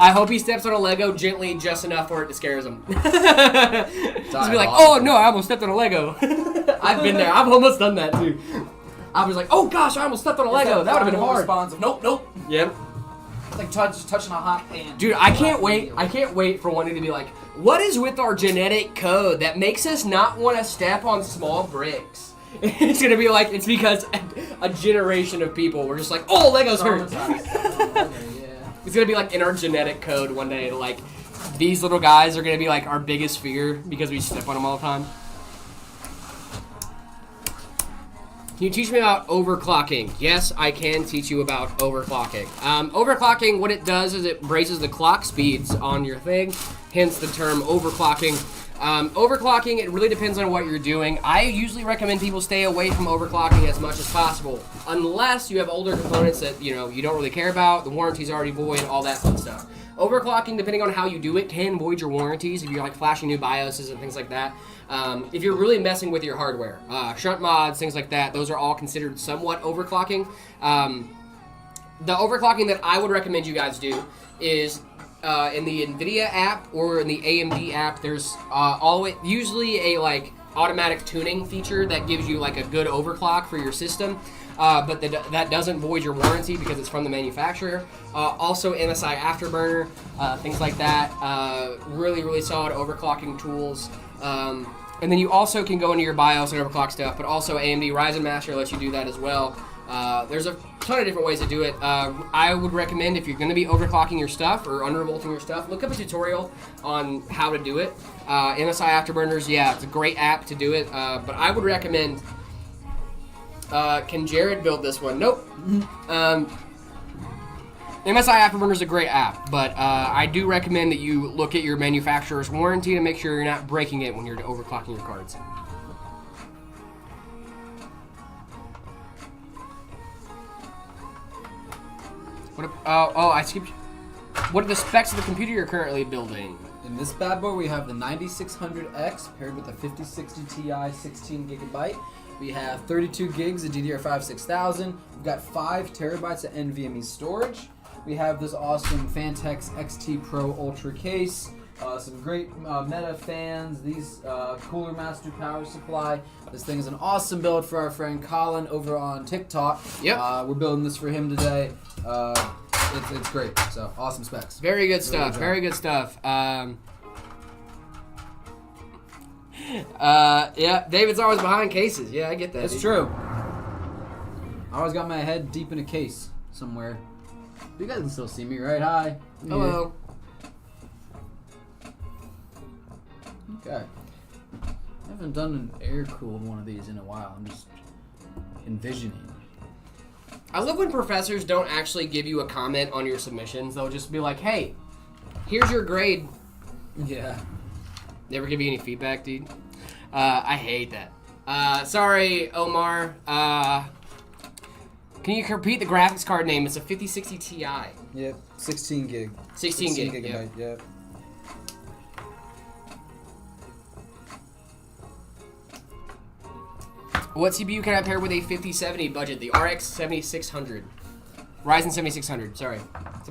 I hope he steps on a Lego gently, just enough for it to scare him. Just be like, oh no, I almost stepped on a Lego. I've been there. I've almost done that too. I was like, oh gosh, I almost stepped on a Lego. That would have been hard. Nope. Yep. It's like touching a hot pan. Dude, I can't wait. I can't wait for one day to be like, what is with our genetic code that makes us not want to step on small bricks? It's gonna be like, it's because a generation of people were just like, oh, Legos hurt. It's gonna be like in our genetic code one day, like these little guys are gonna be like our biggest fear because we step on them all the time. Can you teach me about overclocking? Yes, I can teach you about overclocking. Overclocking, what it does is it raises the clock speeds on your thing, hence the term overclocking. Overclocking, it really depends on what you're doing. I usually recommend people stay away from overclocking as much as possible, unless you have older components that you don't really care about, the warranty's already void, all that fun stuff. Overclocking, depending on how you do it, can void your warranties if you're like flashing new BIOSes and things like that. If you're really messing with your hardware, shunt mods, things like that, those are all considered somewhat overclocking. The overclocking that I would recommend you guys do is in the NVIDIA app or in the AMD app. There's usually a like automatic tuning feature that gives you like a good overclock for your system. But that doesn't void your warranty because it's from the manufacturer. Also MSI Afterburner, things like that. Really, really solid overclocking tools. And then you also can go into your BIOS and overclock stuff, but also AMD Ryzen Master lets you do that as well. There's a ton of different ways to do it. I would recommend if you're going to be overclocking your stuff or undervolting your stuff, look up a tutorial on how to do it. MSI Afterburners, yeah, it's a great app to do it, but I would recommend... can Jared build this one? Nope. MSI Afterburner is a great app, but I do recommend that you look at your manufacturer's warranty to make sure you're not breaking it when you're overclocking your cards. I skipped. What are the specs of the computer you're currently building? In this bad boy, we have the 9600X paired with a 5060 Ti 16 gigabyte. We have 32 gigs of DDR5 6000. We've got 5 terabytes of NVMe storage. We have this awesome Fantex XT Pro Ultra case. Some great Meta fans. These Cooler Master power supply. This thing is an awesome build for our friend Colin over on TikTok. Yep. We're building this for him today. It's great. So awesome specs. Very good stuff. Very good stuff. Yeah, David's always behind cases. Yeah, I get that. That's true. I always got my head deep in a case somewhere. You guys can still see me, right? Hi. Hello. Okay. I haven't done an air-cooled one of these in a while. I'm just envisioning. I love when professors don't actually give you a comment on your submissions. They'll just be like, hey, here's your grade. Yeah. Never give you any feedback, dude. I hate that. Sorry, Omar. Can you repeat the graphics card name? It's a 5060 Ti. Yep. 16 gig. 16 gig. Gigabyte. Yep. What CPU can I pair with a 5070 budget? The RX 7600. Ryzen 7600, sorry.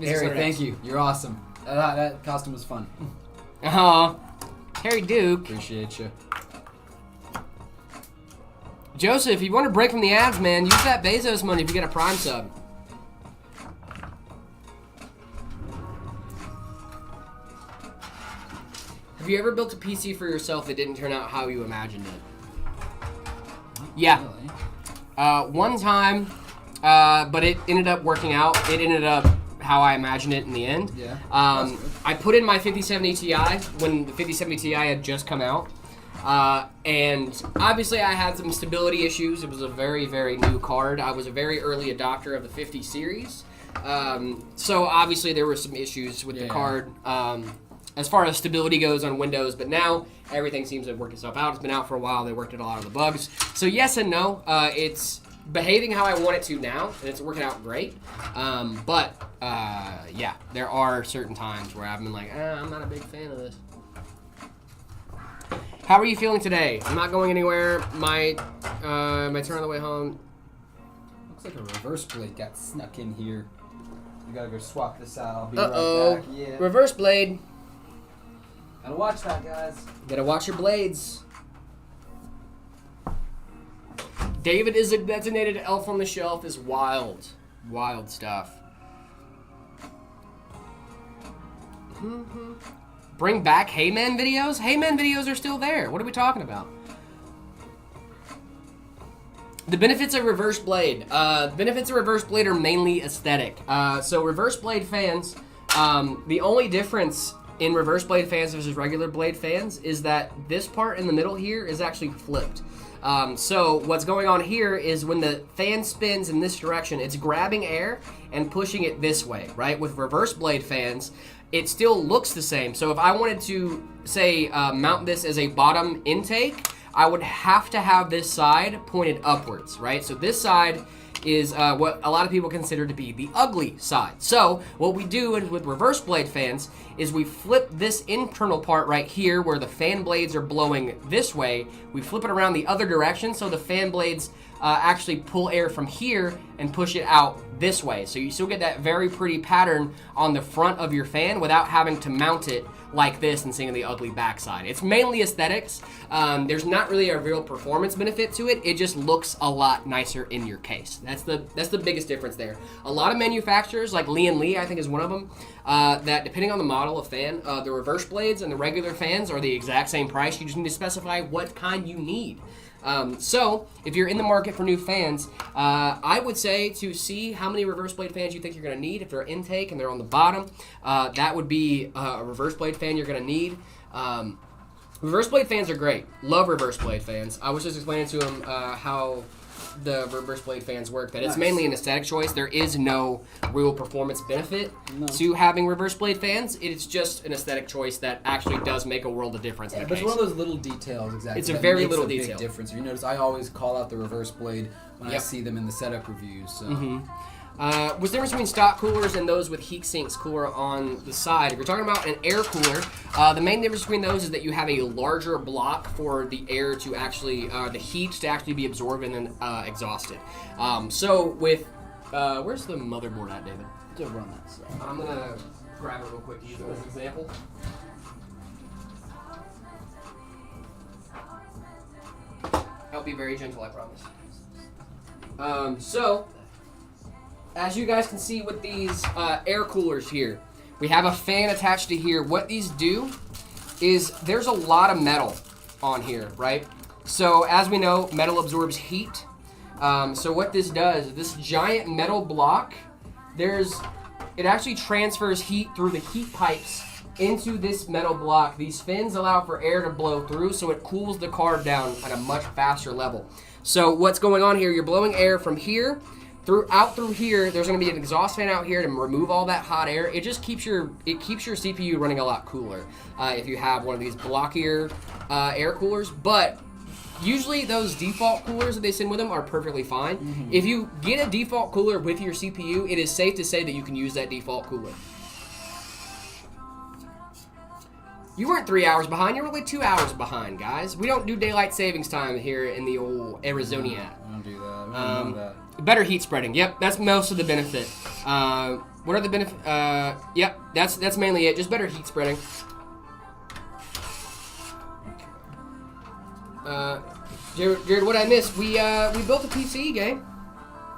Harry, thank you. You're awesome. That costume was fun. Harry Duke. Appreciate you. Joseph, if you want to break from the ads, man, use that Bezos money if you get a Prime sub. Have you ever built a PC for yourself that didn't turn out how you imagined it? Yeah. Really? One time, but it ended up working out. It ended up how I imagined it in the end. Yeah. I put in my 5070 Ti when the 5070 Ti had just come out. And obviously I had some stability issues. It was a very, very new card. I was a very early adopter of the 50 series. So obviously there were some issues with the card as far as stability goes on Windows, but now everything seems to work itself out. It's been out for a while. They worked out a lot of the bugs. So yes and no. It's behaving how I want it to now, and it's working out great. But yeah, there are certain times where I've been like, I'm not a big fan of this. How are you feeling today? I'm not going anywhere. My turn on the way home. Looks like a reverse blade got snuck in here. We gotta go swap this out. I'll be right back. Yeah. Reverse blade. Gotta watch that, guys. Gotta watch your blades. David is a designated elf on the shelf is wild. Wild stuff. Bring back Heyman videos? Heyman videos are still there. What are we talking about? The benefits of reverse blade. Benefits of reverse blade are mainly aesthetic. So reverse blade fans, the only difference in reverse blade fans versus regular blade fans is that this part in the middle here is actually flipped. So what's going on here is when the fan spins in this direction, it's grabbing air and pushing it this way, right? With reverse blade fans, it still looks the same. So if I wanted to, say, mount this as a bottom intake, I would have to have this side pointed upwards, right? So this side is what a lot of people consider to be the ugly side. So what we do with reverse blade fans is we flip this internal part right here where the fan blades are blowing this way. We flip it around the other direction so the fan blades actually pull air from here and push it out this way. So you still get that very pretty pattern on the front of your fan without having to mount it like this and seeing the ugly backside. It's mainly aesthetics. There's not really a real performance benefit to it. It just looks a lot nicer in your case. That's the biggest difference there. A lot of manufacturers, like Lee & Lee, I think is one of them, that depending on the model of fan, the reverse blades and the regular fans are the exact same price. You just need to specify what kind you need. So, if you're in the market for new fans, I would say to see how many reverse blade fans you think you're going to need. If they're intake and they're on the bottom, that would be a reverse blade fan you're going to need. Reverse blade fans are great. Love reverse blade fans. I was just explaining to them how the reverse blade fans work, that it's mainly an aesthetic choice. There is no real performance benefit to having reverse blade fans. It's just an aesthetic choice that actually does make a world of difference in a but case. it's one of those little details, exactly. It's a very little big detail. difference. If you notice, I always call out the reverse blade when I see them in the setup reviews. So. What's the difference between stock coolers and those with heat sinks cooler on the side? If you're talking about an air cooler, the main difference between those is that you have a larger block for the air to actually, the heat to actually be absorbed and then exhausted. So with, where's the motherboard at, David? To run that side. I'm going to grab it real quick to use it as an example. I'll be very gentle, I promise. So, as you guys can see with these air coolers here, we have a fan attached to here. What these do is there's a lot of metal on here, right? So as we know, metal absorbs heat. So what this does, this giant metal block, it actually transfers heat through the heat pipes into this metal block. These fins allow for air to blow through, so it cools the car down at a much faster level. So what's going on here, you're blowing air from here out through here. There's going to be an exhaust fan out here to remove all that hot air. It just keeps your CPU running a lot cooler if you have one of these blockier air coolers. But usually those default coolers that they send with them are perfectly fine. Mm-hmm. If you get a default cooler with your CPU, it is safe to say that you can use that default cooler. You weren't 3 hours behind. You were only 2 hours behind, guys. We don't do daylight savings time here in the old Arizona. I don't do that. I don't know that. Better heat spreading. Yep, that's most of the benefit. What are the benefits? Yep, that's mainly it. Just better heat spreading. Jared, what I missed? We built a PC game.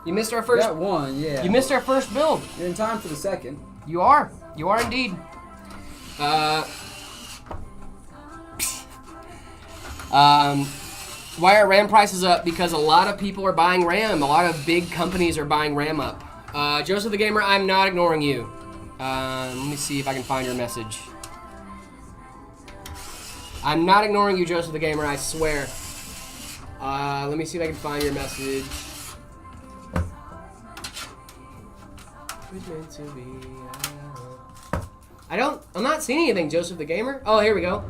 You missed our first. Got one, yeah. You missed our first build. You're in time for the second. You are. You are indeed. Why are RAM prices up? Because a lot of people are buying RAM. A lot of big companies are buying RAM up. Joseph the Gamer, I'm not ignoring you. Let me see if I can find your message. I'm not ignoring you, Joseph the Gamer, I swear. Let me see if I can find your message. I'm not seeing anything, Joseph the Gamer. Oh, here we go.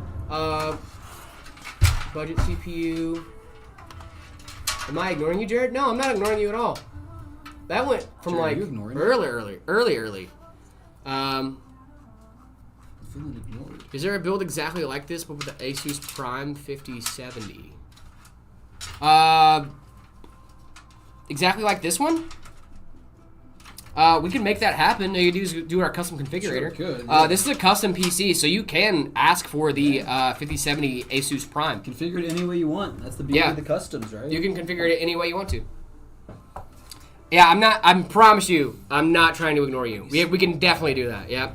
Budget CPU. Am I ignoring you, Jared? No, I'm not ignoring you at all. That went from Jared, like early. Feeling ignored. Is there a build exactly like this, but with the Asus Prime 5070? Exactly like this one? We could make that happen. All you do our custom configurator. Sure could, yeah. This is a custom PC, so you can ask for the 5070 Asus Prime. Configure it any way you want. That's the beauty of the customs, right? You can configure it any way you want to. Yeah, I promise you, I'm not trying to ignore you. We can definitely do that, yeah.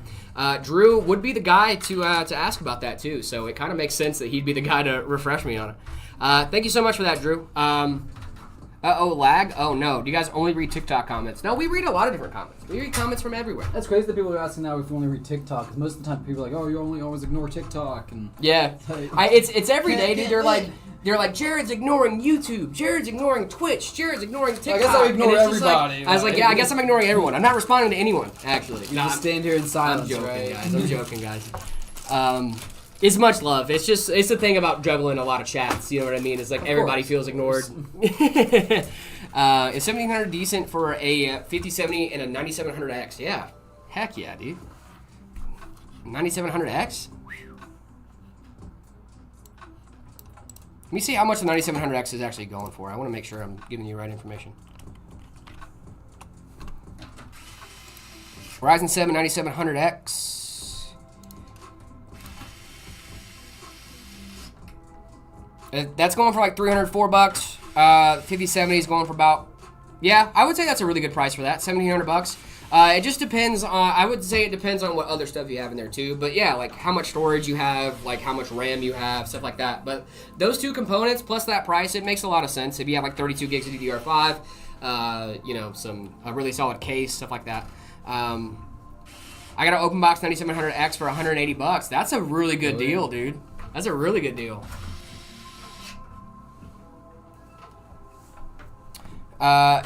Drew would be the guy to ask about that, too, so it kind of makes sense that he'd be the guy to refresh me on it. Thank you so much for that, Drew. Uh-oh, lag? Oh, no. Do you guys only read TikTok comments? No, we read a lot of different comments. We read comments from everywhere. That's crazy that people are asking now if you only read TikTok. Because most of the time people are like, oh, you only always ignore TikTok. And yeah. It's every day, dude. They're like, Jared's ignoring YouTube. Jared's ignoring Twitch. Jared's ignoring TikTok. I guess I ignore everybody. I was like, yeah, I guess I'm ignoring everyone. I'm not responding to anyone, actually. You just stand here in silence, I'm joking, guys. It's much love. It's the thing about juggling a lot of chats. You know what I mean? It's like everybody feels ignored. Is 1700 decent for a 5070 and a 9700X? Yeah. Heck yeah, dude. 9700X? Let me see how much the 9700X is actually going for. I want to make sure I'm giving you the right information. Ryzen 7 9700X. That's going for like $304. 5070 is going for about, yeah, I would say that's a really good price for that. $1,700. It just depends on, I would say it depends on what other stuff you have in there too. But yeah, like how much storage you have, like how much RAM you have, stuff like that. But those two components plus that price, it makes a lot of sense. If you have like 32 gigs of DDR5, you know, a really solid case, stuff like that. I got an open box 9700X for $180. That's a really good deal, dude. That's a really good deal.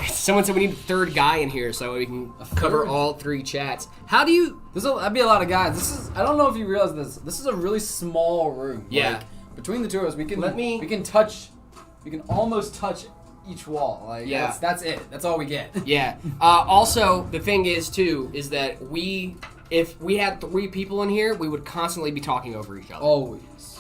Someone said we need a third guy in here so we can cover all three chats. How do you... That'd be a lot of guys. I don't know if you realize this. This is a really small room. Yeah. Like, between the two of us, we can almost touch each wall. Like, yeah. That's it. That's all we get. Yeah. Also, the thing is, too, is that if we had 3 people in here, we would constantly be talking over each other.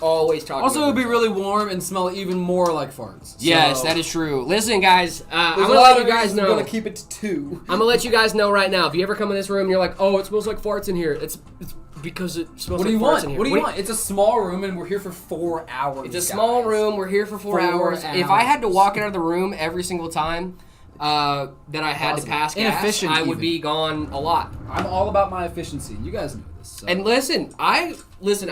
Always talking. Also, it would be really warm and smell even more like farts. Yes, that is true. Listen, guys, I'm gonna let you guys know. I'm gonna keep it to 2. I'm gonna let you guys know right now. If you ever come in this room and you're like, "Oh, it smells like farts in here," it's because it smells like farts in here. What do you want? It's a small room and we're here for 4 hours. It's a small room. We're here for 4 hours. If I had to walk out of the room every single time that I had to pass gas, I would be gone a lot. I'm all about my efficiency. You guys know this. So. And listen, I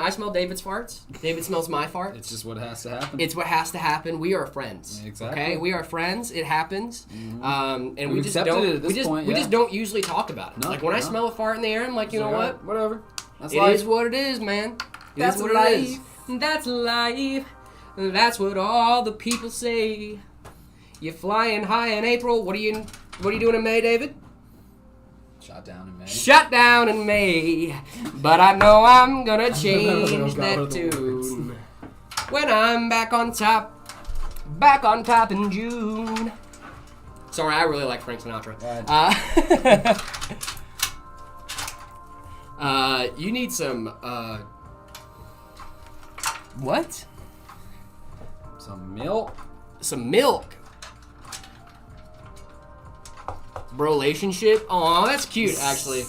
smell David's farts. David smells my farts. It's just what has to happen. It's what has to happen. We are friends. Exactly. Okay, we are friends. It happens. Mm-hmm. And we just don't usually talk about it. No, like when I smell a fart in the air, I'm like, you know what? Whatever. It is what it is, man. That's what it is. That's life. That's what all the people say. You're flying high in April. What are you doing in May, David? Shot down in May. Shut down in May. But I know I'm gonna change that tune when I'm back on top in June. Sorry, I really like Frank Sinatra. You need some what? Some milk. Some milk. Relationship. Aw, that's cute, actually.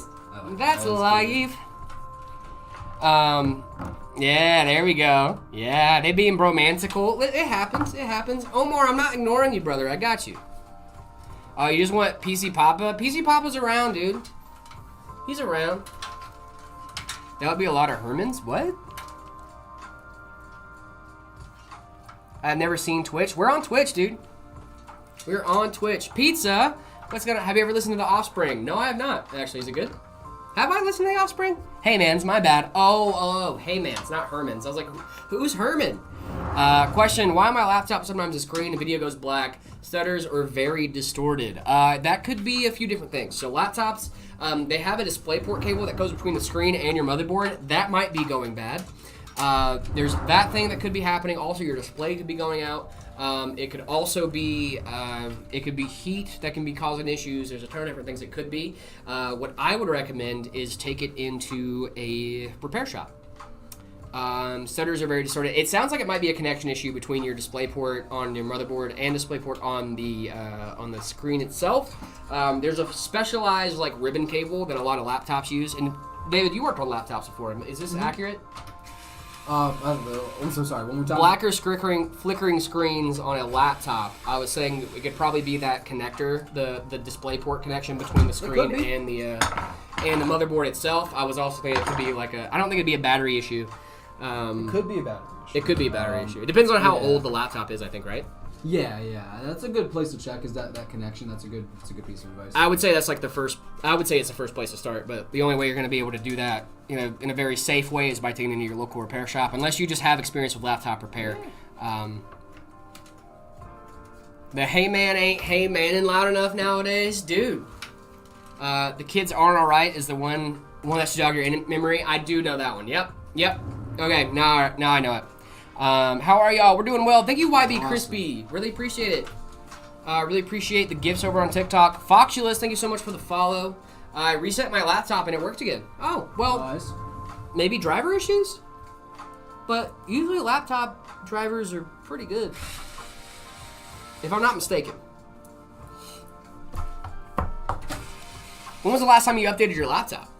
That's life. Yeah, there we go. Yeah, they being bromantical. It happens. It happens. Omar, I'm not ignoring you, brother. I got you. Oh, you just want PC Papa? PC Papa's around, dude. He's around. That would be a lot of Hermans. What? I've never seen Twitch. We're on Twitch, dude. We're on Twitch. Pizza. Have you ever listened to The Offspring? No, I have not. Actually, is it good? Have I listened to The Offspring? Hey Man's, my bad. Oh, Hey Man's, not Herman's. I was like, who's Herman? Question, why on my laptop sometimes the screen and video goes black, stutters, or very distorted? That could be a few different things. So laptops, they have a DisplayPort cable that goes between the screen and your motherboard. That might be going bad. There's that thing that could be happening. Also, your display could be going out. It could also be, heat that can be causing issues. There's a ton of different things it could be. What I would recommend is take it into a repair shop. Stutters are very distorted. It sounds like it might be a connection issue between your DisplayPort on your motherboard and DisplayPort on the screen itself. There's a specialized like ribbon cable that a lot of laptops use. And David, you worked on laptops before. Is this accurate? I'm so sorry. One more time. Blacker flickering screens on a laptop. I was saying it could probably be that connector, the DisplayPort connection between the screen and the motherboard itself. I was also thinking it could be like I don't think it'd be a battery issue. It could be a battery issue. It could be a battery issue. It depends on how old the laptop is, I think, right? Yeah, that's a good place to check. Is that connection? That's a good piece of advice. I would say that's like the first. I would say it's the first place to start. But the only way you're going to be able to do that, in a very safe way, is by taking it into your local repair shop. Unless you just have experience with laptop repair. The hey man ain't hey maning loud enough nowadays, dude. The kids aren't alright is the one that's jog your memory. I do know that one. Yep. Okay, now I know it. How are y'all? We're doing well. Thank you, YB Awesome. Crispy. Really appreciate it. Really appreciate the gifts over on TikTok. Foxulous, thank you so much for the follow. I reset my laptop and it worked again. Oh, well, Nice. maybe driver issues? But usually laptop drivers are pretty good. If I'm not mistaken. When was the last time you updated your laptop?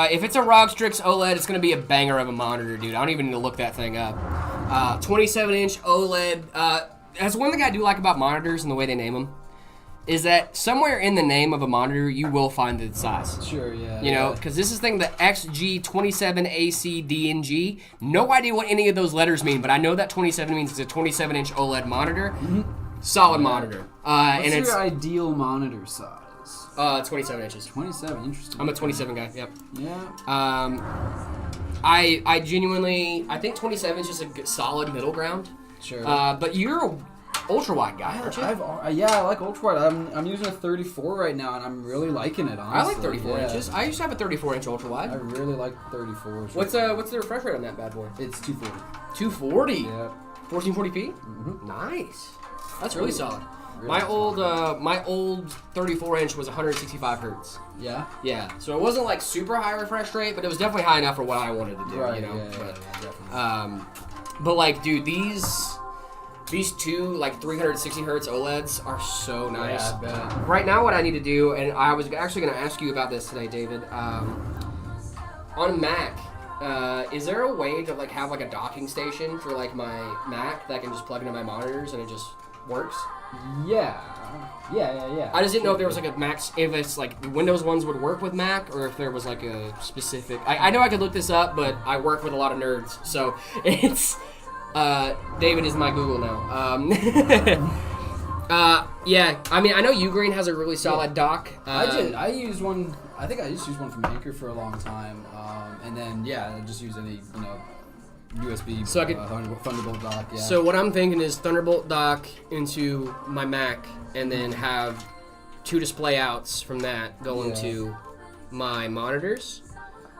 If it's a ROG Strix OLED, it's going to be a banger of a monitor, dude. I don't even need to look that thing up. 27-inch OLED. That's one thing I do like about monitors and the way they name them, is that somewhere in the name of a monitor, you will find the size. Sure, yeah. You know, because this is the XG27ACDNG. No idea what any of those letters mean, but I know that 27 means it's a 27-inch OLED monitor. Mm-hmm. Solid monitor. What's your ideal monitor size? 27 inches. 27, interesting. I'm a 27 guy, yep. Yeah. I genuinely, I think 27 is just a solid middle ground. Sure. But you're an ultra-wide guy, aren't you? I like ultra wide. I'm using a 34 right now, and I'm really liking it, honestly. I like 34 inches. I used to have a 34-inch ultra-wide. I really like 34s. What's the refresh rate on that bad boy? It's 240. 240? Yeah. 1440p? Mm-hmm. Nice. That's really solid. Really my old 34-inch was 165 hertz. Yeah. Yeah. So it wasn't like super high refresh rate, but it was definitely high enough for what I wanted to do. Right. You know. Yeah, definitely. But like, dude, these two like 360 hertz OLEDs are so nice. Yeah, I bet. Right now, what I need to do, and I was actually going to ask you about this today, David. On Mac, is there a way to like have like a docking station for like my Mac that I can just plug into my monitors and it just works? Yeah. I just didn't know if there was like a Mac, if it's like Windows ones would work with Mac, or if there was like a specific. I know I could look this up, but I work with a lot of nerds, so it's. David is my Google now. Yeah, I mean, I know Ugreen has a really solid dock. I used one. I think I just used one from Anchor for a long time, and then I just use any USB So I could- Thunderbolt dock. Yeah. So what I'm thinking is Thunderbolt dock into my Mac, and then have 2 display outs from that going to my monitors,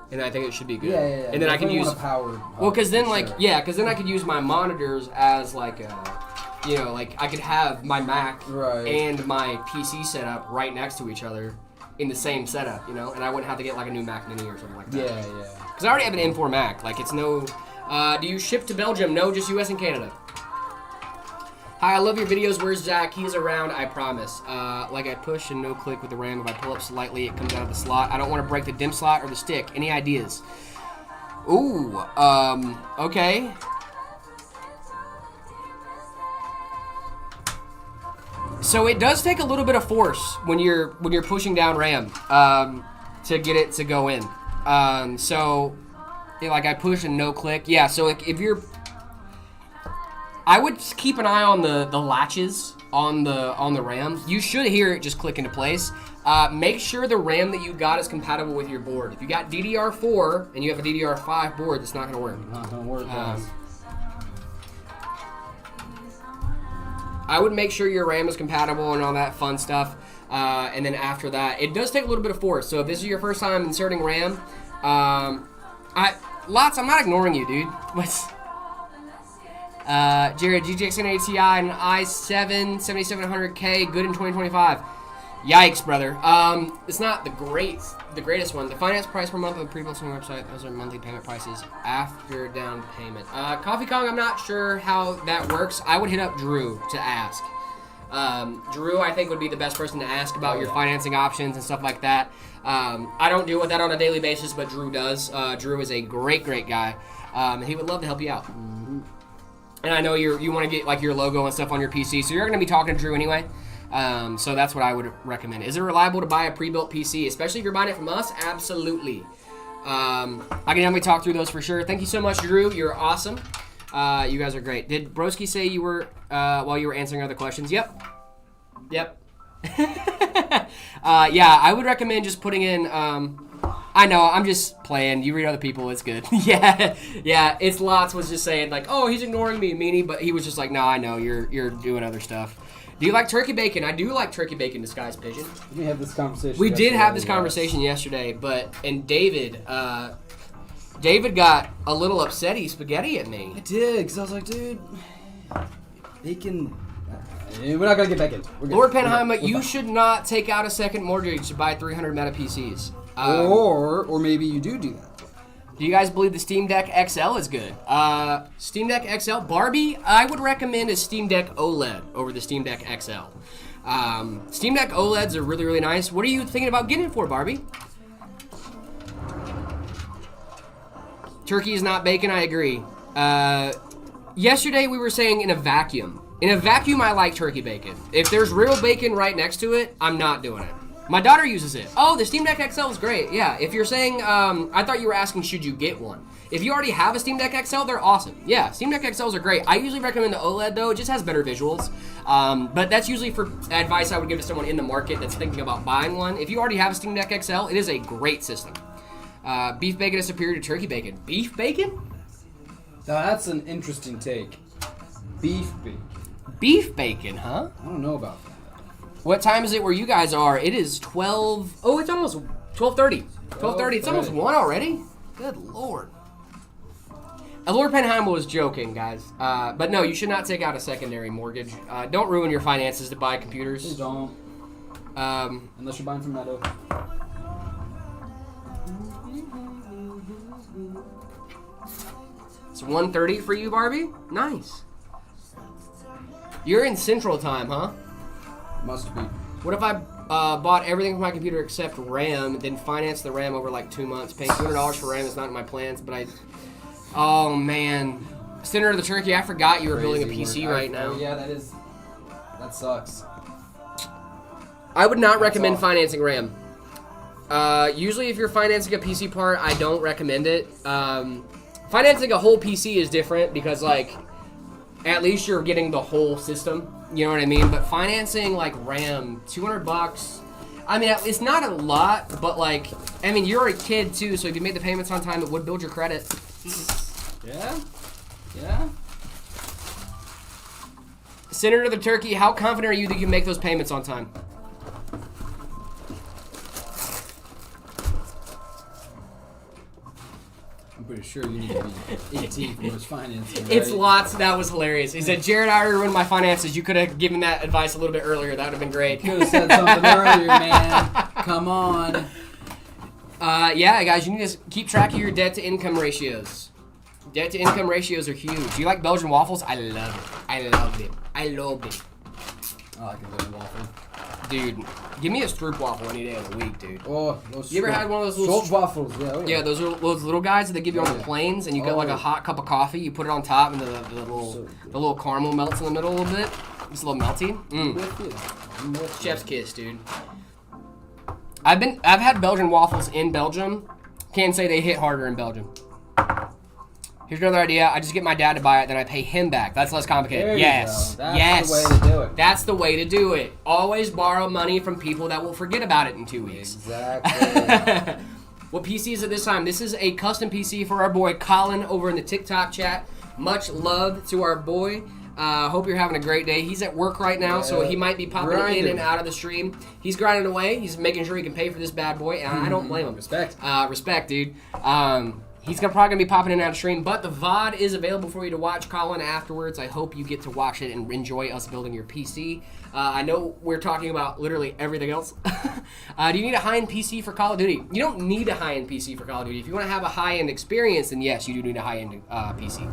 and I think it should be good. Yeah. And then I can use power. well, because then because then I could use my monitors as like a, like I could have my Mac and my PC set up right next to each other in the same setup, and I wouldn't have to get like a new Mac Mini or something like that. Yeah. Because I already have an M4 Mac. Like, it's no. Do you ship to Belgium? No, just US and Canada. Hi, I love your videos. Where's Zach? He's around, I promise. Like I push and no click with the RAM. If I pull up slightly, it comes out of the slot. I don't want to break the DIMM slot or the stick. Any ideas? Ooh, okay. So it does take a little bit of force when you're pushing down RAM to get it to go in. So like I push and no click. Yeah, so like if you're, I would keep an eye on the latches on the RAM. You should hear it just click into place. Make sure the RAM that you got is compatible with your board. If you got DDR4 and you have a DDR5 board, that's not gonna work. Not gonna work, guys. I would make sure your RAM is compatible and all that fun stuff. And then after that, it does take a little bit of force. So if this is your first time inserting RAM, I'm not ignoring you, dude. What's Jared, GTX 1080 Ti and i7 7700K, good in 2025. Yikes, brother. It's not the greatest one. The finance price per month of the pre-posting website, those are monthly payment prices after down payment. Coffee Kong, I'm not sure how that works. I would hit up Drew to ask. Drew, I think, would be the best person to ask about your financing options and stuff like that. I don't deal with that on a daily basis, but Drew does. Drew is a great guy, and he would love to help you out. Mm-hmm. And I know you want to get like your logo and stuff on your PC, so you're going to be talking to Drew anyway. So that's what I would recommend. Is it reliable to buy a pre-built PC, especially if you're buying it from us? Absolutely. I can definitely talk through those for sure. Thank you so much, Drew. You're awesome. You guys are great. Did Broski say you were while you were answering other questions? Yep. Yeah, I would recommend just putting in. I know, I'm just playing. You read other people, it's good. yeah. It's Lots was just saying like, oh, he's ignoring me, meanie, but he was just like, no, I know you're doing other stuff. Do you like turkey bacon? I do like turkey bacon disguised pigeon. We had this conversation. We did have this conversation yesterday, and David got a little upsetty spaghetti at me. I did, because I was like, dude, bacon. We're not going to get back into it. Lord Penheim, you should not take out a second mortgage to buy 300 meta PCs. Or maybe you do that. Do you guys believe the Steam Deck XL is good? Steam Deck XL, Barbie, I would recommend a Steam Deck OLED over the Steam Deck XL. Steam Deck OLEDs are really, really nice. What are you thinking about getting it for, Barbie? Turkey is not bacon, I agree. Yesterday we were saying in a vacuum. In a vacuum, I like turkey bacon. If there's real bacon right next to it, I'm not doing it. My daughter uses it. Oh, the Steam Deck XL is great. Yeah, if you're saying, I thought you were asking, should you get one? If you already have a Steam Deck XL, they're awesome. Yeah, Steam Deck XLs are great. I usually recommend the OLED, though. It just has better visuals. But that's usually for advice I would give to someone in the market that's thinking about buying one. If you already have a Steam Deck XL, it is a great system. Beef bacon is superior to turkey bacon. Beef bacon? Now, that's an interesting take. Beef bacon. Beef bacon, huh? I don't know about that. What time is it where you guys are? It is 12. Oh, it's almost 12:30. 12:30. It's almost 1 already. Good lord. Lord Penheim was joking, guys. But no, you should not take out a secondary mortgage. Don't ruin your finances to buy computers. Please don't. Unless you're buying from Meadow. It's 1:30 for you, Barbie? Nice. You're in Central Time, huh? Must be. What if I bought everything for my computer except RAM, then financed the RAM over like 2 months? Paying $200 for RAM is not in my plans, but I... Oh, man. Center of the Turkey, I forgot you were building a PC right now. Yeah, that sucks. I would not recommend financing RAM. Usually if you're financing a PC part, I don't recommend it. Financing a whole PC is different because, like, at least you're getting the whole system. You know what I mean? But financing, like, RAM, $200, I mean, it's not a lot, but, like, I mean, you're a kid, too, so if you made the payments on time, it would build your credit. Yeah? Senator of the Turkey, how confident are you that you can make those payments on time? I'm pretty sure you need to be 18 for his financing, right? It's Lots. That was hilarious. He said, Jared, I already ruined my finances. You could have given that advice a little bit earlier. That would have been great. Could have said something earlier, man. Come on. Yeah, guys, you need to keep track of your debt-to-income ratios. Debt-to-income ratios are huge. Do you like Belgian waffles? I love it. I love it. I like a Belgian waffle. Dude, give me a stroop waffle any day of the week, dude. Oh, those you ever had one of those little waffles? Yeah, yeah, those little guys that they give you on the planes, and you get like a hot cup of coffee. You put it on top, and the little caramel melts in the middle a little bit. It's a little melty. Chef's kiss, dude. I've had Belgian waffles in Belgium. Can't say they hit harder in Belgium. Here's another idea. I just get my dad to buy it, then I pay him back. That's less complicated. There yes. You go. That's the way to do it. That's the way to do it. Always borrow money from people that will forget about it in 2 weeks. Exactly. What PC is it this time? This is a custom PC for our boy Colin over in the TikTok chat. Much love to our boy. Hope you're having a great day. He's at work right now, so he might be popping in and out of the stream. He's grinding away. He's making sure he can pay for this bad boy, and I don't blame him. Respect. Respect, dude. He's probably going to be popping in and out of stream, but the VOD is available for you to watch, Colin, afterwards. I hope you get to watch it and enjoy us building your PC. I know we're talking about literally everything else. Do you need a high-end PC for Call of Duty? You don't need a high-end PC for Call of Duty. If you want to have a high-end experience, then yes, you do need a high-end PC.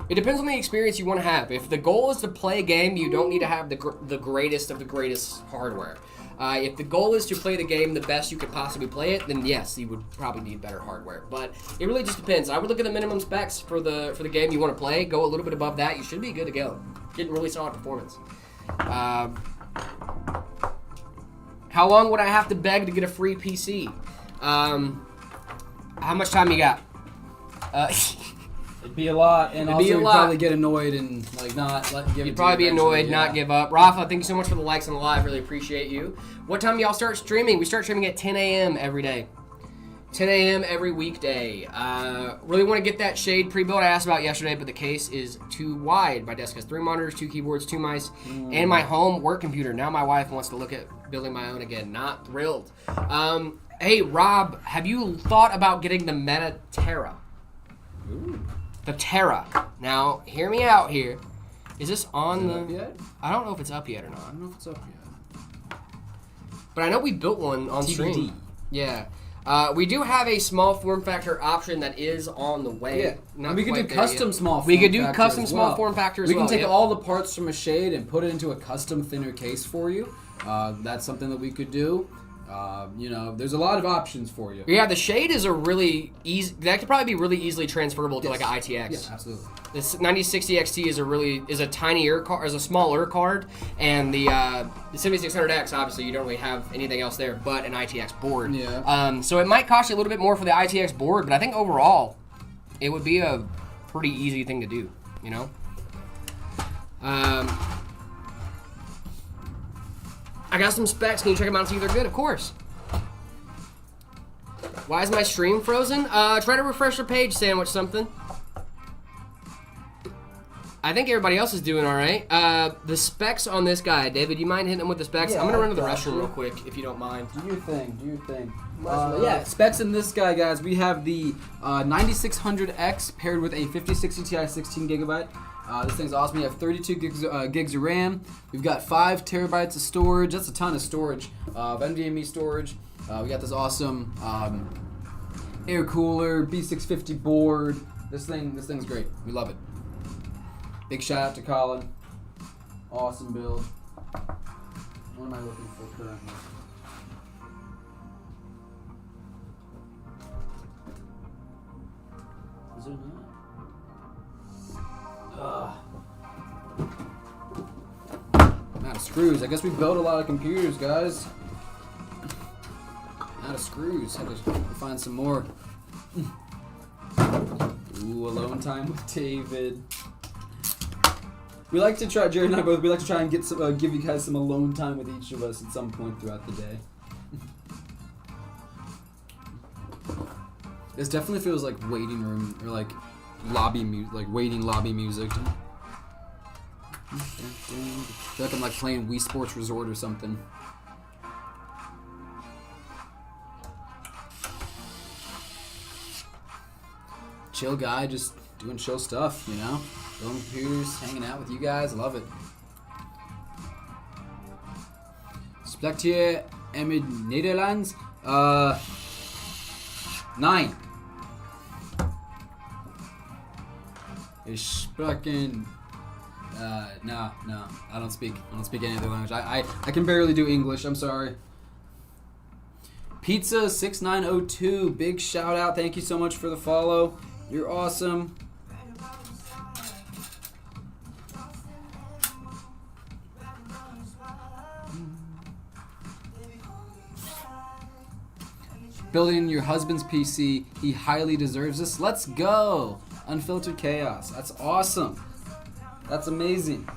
It depends on the experience you want to have. If the goal is to play a game, you don't need to have the greatest of the greatest hardware. If the goal is to play the game the best you could possibly play it, then yes, you would probably need better hardware. But it really just depends. I would look at the minimum specs for the game you want to play. Go a little bit above that. You should be good to go. Getting really solid performance. How long would I have to beg to get a free PC? How much time you got? It'd be a lot, and It'd also be a you'd lot. probably get annoyed and like not give it. You'd probably be annoyed, not yeah. give up. Rafa, thank you so much for the likes on the live. Really appreciate you. What time do y'all start streaming? We start streaming at 10 a.m. every day. 10 a.m. every weekday. Really want to get that shade pre-built I asked about yesterday, but the case is too wide. My desk has 3 monitors, 2 keyboards, 2 mice, and my home work computer. Now my wife wants to look at building my own again. Not thrilled. Hey, Rob, have you thought about getting the Meta Terra? Ooh. The Terra. Now, hear me out here. Is this on Is it up yet? I don't know if it's up yet or I not. don't know if it's up yet. But I know we built one on TBD. stream. Yeah. We do have a small form factor option that is on the way. Yeah, Not and we could do quite there custom yet. small. We form could do factor custom as small well. form factor as We well. can take yep. all the parts from a shade and put it into a custom thinner case for you. That's something that we could do. You know, there's a lot of options for you. Yeah, the shade is a really easy. That could probably be really easily transferable to Yes. like an ITX. Yeah, absolutely. This 9060 XT is a tinier card, is a smaller card, and the 7600X obviously you don't really have anything else there but an ITX board. Yeah. So it might cost you a little bit more for the ITX board, but I think overall it would be a pretty easy thing to do. You know. I got some specs. Can you check them out and see if they're good? Of course. Why is my stream frozen? Try to refresh your page, Sandwich something. I think everybody else is doing all right. The specs on this guy, David, you mind hitting him with the specs? Yeah, I'm gonna run to the got restroom you. real quick, if you don't mind. Do your thing. Do your thing. Yeah, specs in this guy, guys. We have the 9600X paired with a 5060 Ti 16 gigabyte. This thing's awesome. We have 32 gigs of RAM. We've got 5 terabytes of storage. That's a ton of storage. Of NVMe storage. We got this awesome air cooler, B650 board. This thing's great. We love it. Big shout out to Colin. Awesome build. What am I looking for currently? Is there not? I'm out of screws. I guess we built a lot of computers, guys. Out of screws. Have to find some more. Ooh, alone time with David. We like to try, Jared and I both, we like to try and get some, give you guys some alone time with each of us at some point throughout the day. This definitely feels like waiting room, or like lobby music, like waiting lobby music. I feel like I'm like playing Wii Sports Resort or something. Chill guy, just doing chill stuff, you know? Building computers, hanging out with you guys, I love it. Spreekt je Nederlands? 9. Ich sprechen. No, I don't speak any other language. I can barely do English. I'm sorry. Pizza 6902, big shout out. Thank you so much for the follow. You're awesome. Building your husband's PC, he highly deserves this. Let's go! Unfiltered chaos. That's awesome. That's amazing.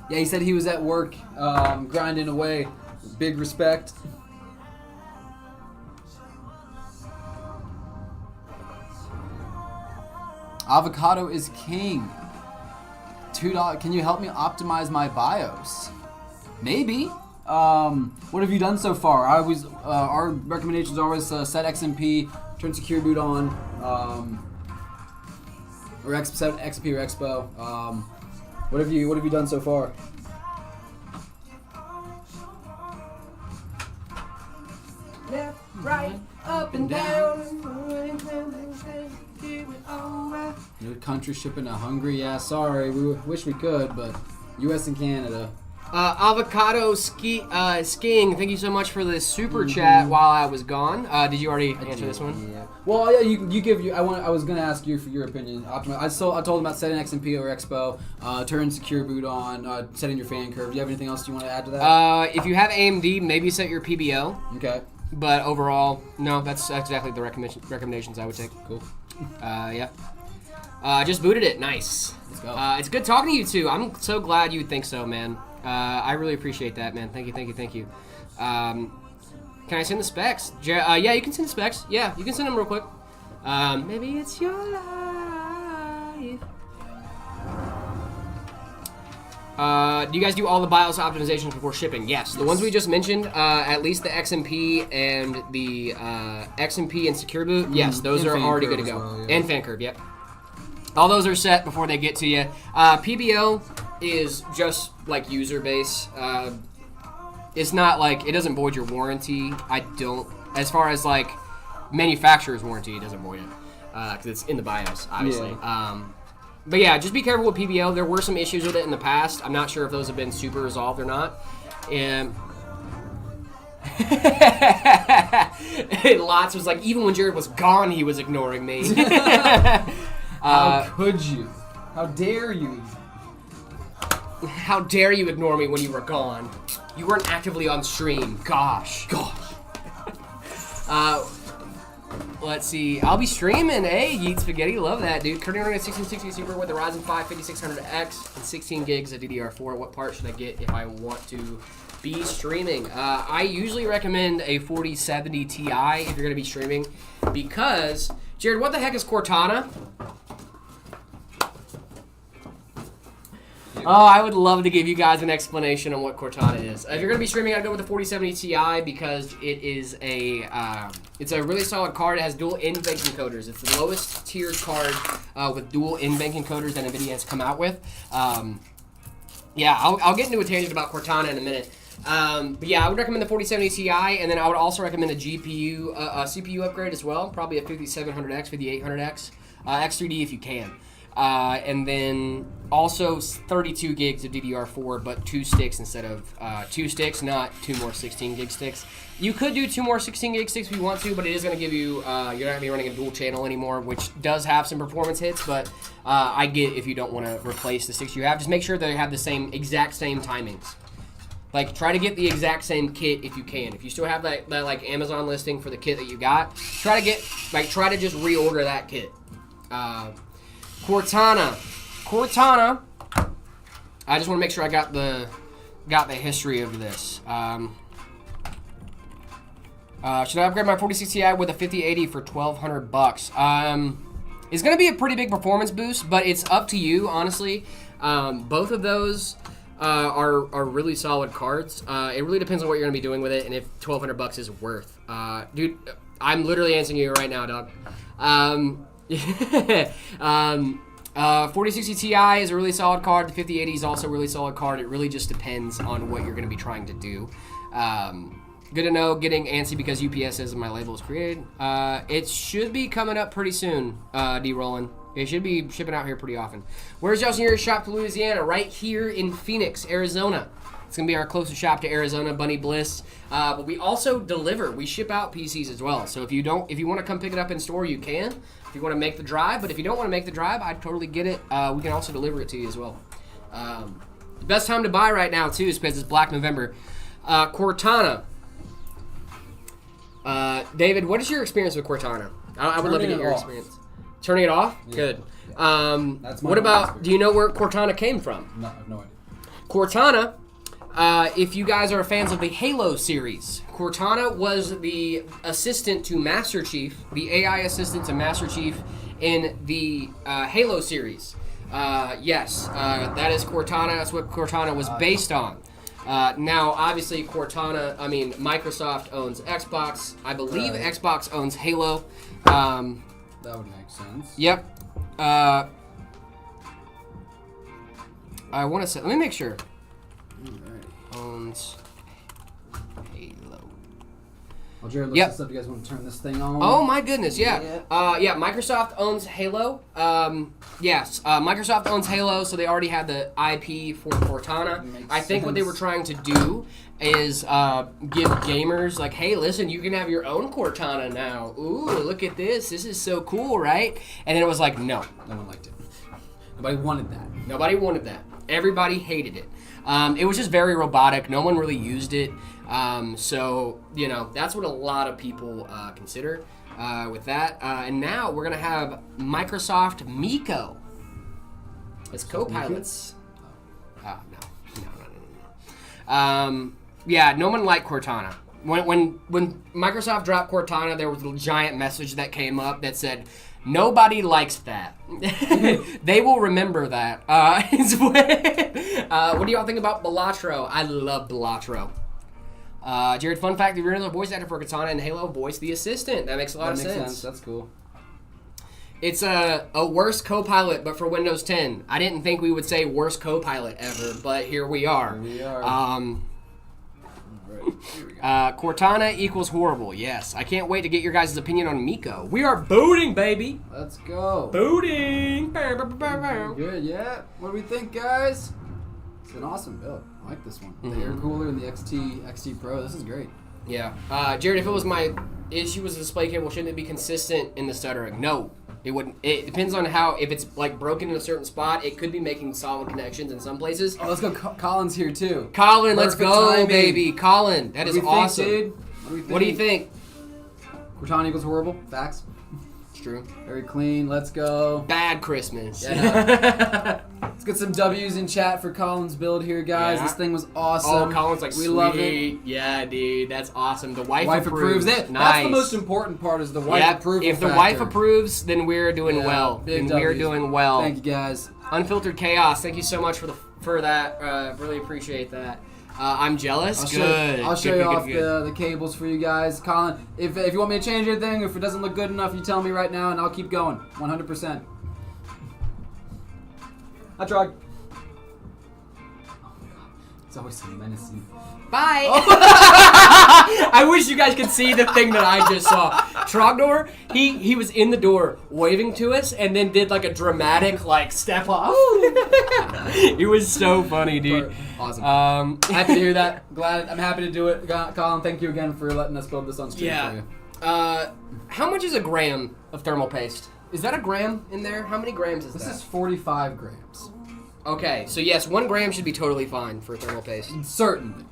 Yeah, he said he was at work, grinding away. Big respect. Avocado is king. $2. Can you help me optimize my BIOS? Maybe. What have you done so far? Our recommendations are always set XMP, turn secure boot on, or set XP or Expo. What have you done so far? Left, right, up and down. New country shipping to Hungary? Yeah, sorry. We wish we could, but U.S. and Canada. Avocado skiing. Thank you so much for the super chat while I was gone. Did you already answer this one? Yeah. Well, yeah. You give you. I was gonna ask you for your opinion. I told them about setting XMP over Expo. Turn secure boot on. Setting your fan curve. Do you have anything else you want to add to that? If you have AMD, maybe set your PBO. Okay. But overall, no. That's exactly the recommendations I would take. Cool. Yeah. Just booted it. Nice. Let's go. It's good talking to you too. I'm so glad you think so, man. I really appreciate that, man. Thank you. Can I send the specs? Yeah, you can send the specs. Yeah, you can send them real quick. Maybe it's your life. Do you guys do all the BIOS optimizations before shipping? Yes. The ones we just mentioned, at least the XMP and the XMP and Secure Boot, yes, those are already good to go. Well, yeah. And fan curve, yep. All those are set before they get to you. PBO is just like user base. It's not like, it doesn't void your warranty. As far as like manufacturer's warranty, it doesn't void it. Because it's in the BIOS, obviously. Yeah. But yeah, just be careful with PBO. There were some issues with it in the past. I'm not sure if those have been super resolved or not. And Lots was like, even when Jared was gone, he was ignoring me. How could you? How dare you? How dare you ignore me when you were gone? You weren't actively on stream. Gosh. Let's see. I'll be streaming. Hey, Yeet Spaghetti. Love that, dude. Currently running a 1660 Super with the Ryzen 5 5600X and 16 gigs of DDR4. What part should I get if I want to be streaming? I usually recommend a 4070 Ti if you're going to be streaming because, Jared, what the heck is Cortana? Oh, I would love to give you guys an explanation on what Cortana is. If you're going to be streaming, I'd go with the 4070 Ti because it is it's a really solid card. It has dual in-bank encoders. It's the lowest tiered card with dual in-bank encoders that NVIDIA has come out with. Yeah, I'll get into a tangent about Cortana in a minute. But yeah, I would recommend the 4070 Ti, and then I would also recommend a GPU, CPU upgrade as well. Probably a 5700X, 5800X, X3D if you can. And then also 32 gigs of DDR4, but 2 sticks instead of 2 sticks, not 2 more 16 gig sticks. You could do 2 more 16 gig sticks if you want to, but it is going to give you, you're not going to be running a dual channel anymore, which does have some performance hits, but I get if you don't want to replace the sticks you have. Just make sure they have the exact same timings. Like, try to get the exact same kit if you can. If you still have that like Amazon listing for the kit that you got, try to just reorder that kit. Cortana. I just want to make sure I got the history of this. Should I upgrade my 4060 Ti with a 5080 for $1,200? It's going to be a pretty big performance boost, but it's up to you, honestly. Both of those are really solid cards. It really depends on what you're going to be doing with it and if $1,200 is worth. Dude, I'm literally answering you right now, dog. 4060 Ti is a really solid card. The 5080 is also a really solid card. It really just depends on what you're going to be trying to do. Good to know. Getting antsy because UPS says my label is created. It should be coming up pretty soon, D-Rollin'. It should be shipping out here pretty often. Where's y'all's nearest shop to Louisiana? Right here in Phoenix, Arizona. It's going to be our closest shop to Arizona, Bunny Bliss. But we also deliver. We ship out PCs as well. So if you want to come pick it up in store, you can. If you want to make the drive. But if you don't want to make the drive, I totally get it. We can also deliver it to you as well. The best time to buy right now, too, is because it's Black November. Cortana. David, what is your experience with Cortana? I would love to get your experience. Turning it off? Yeah. Good. What about, do you know where Cortana came from? No, I have no idea. Cortana, if you guys are fans of the Halo series, Cortana was the assistant to Master Chief, the AI assistant to Master Chief in the Halo series. Yes, that is Cortana. That's what Cortana was based on. Now, obviously, Microsoft owns Xbox. I believe Xbox owns Halo. That would make sense. Yep. I want to say, let me make sure. Owns Halo. Well, Jared, looks this up. You guys want to turn this thing on? Oh my goodness, yeah. Microsoft owns Halo. Microsoft owns Halo, so they already have the IP for Cortana. I think what they were trying to do is give gamers like, hey, listen, you can have your own Cortana now. Ooh, look at this. This is so cool, right? And then it was like, no. No one liked it. Nobody wanted that. Nobody wanted that. Everybody hated it. It was just very robotic. No one really used it. So, that's what a lot of people consider with that. And now we're going to have Microsoft Miko as co-pilots. No. No one liked Cortana. When Microsoft dropped Cortana, there was a giant message that came up that said, nobody likes that. They will remember that. What do y'all think about Belatro? I love Belatro. Jared, fun fact, if you're another voice actor for Katana and Halo, voice the assistant. That makes a lot of sense. That's cool. It's a worse co-pilot, but for Windows 10. I didn't think we would say worst co-pilot ever, but here we are. Cortana equals horrible. Yes. I can't wait to get your guys' opinion on Miko. We are booting, baby. Let's go. Booting. Good, yeah. What do we think, guys? It's an awesome build. I like this one. The air cooler and the XT Pro. This is great. Yeah. Jared, if it was my issue with the display cable, shouldn't it be consistent in the stuttering? No. It wouldn't. It depends on if it's like broken in a certain spot, it could be making solid connections in some places. Oh, let's go. Colin's here too. Colin, let's go, baby. Colin, that is awesome. Dude? What do you think? Cortana equals horrible. Facts. It's true. Very clean. Let's go. Bad Christmas. Yeah. Let's get some W's in chat for Colin's build here, guys. Yeah. This thing was awesome. Oh, Colin's like, we sweet. Love it. Yeah, dude, that's awesome. The wife approves it. Nice. That's the most important part is the wife approval If the factor. wife approves, then we're doing well. Big Then we're doing well. Thank you, guys. Unfiltered Chaos, thank you so much for that. Really appreciate that. I'm jealous. I'll show you off the cables for you guys. Colin, if you want me to change anything, if it doesn't look good enough, you tell me right now and I'll keep going. 100%. I tried. It's always so menacing. Bye. Oh. I wish you guys could see the thing that I just saw. Trogdor, he was in the door waving to us and then did like a dramatic like step off. It was so funny, dude. Awesome. Happy to hear that. I'm happy to do it. Colin, thank you again for letting us build this on stream for you. How much is a gram of thermal paste? Is that a gram in there? How many grams is that? This is 45 grams. Okay, so yes, 1 gram should be totally fine for thermal paste. Certainly.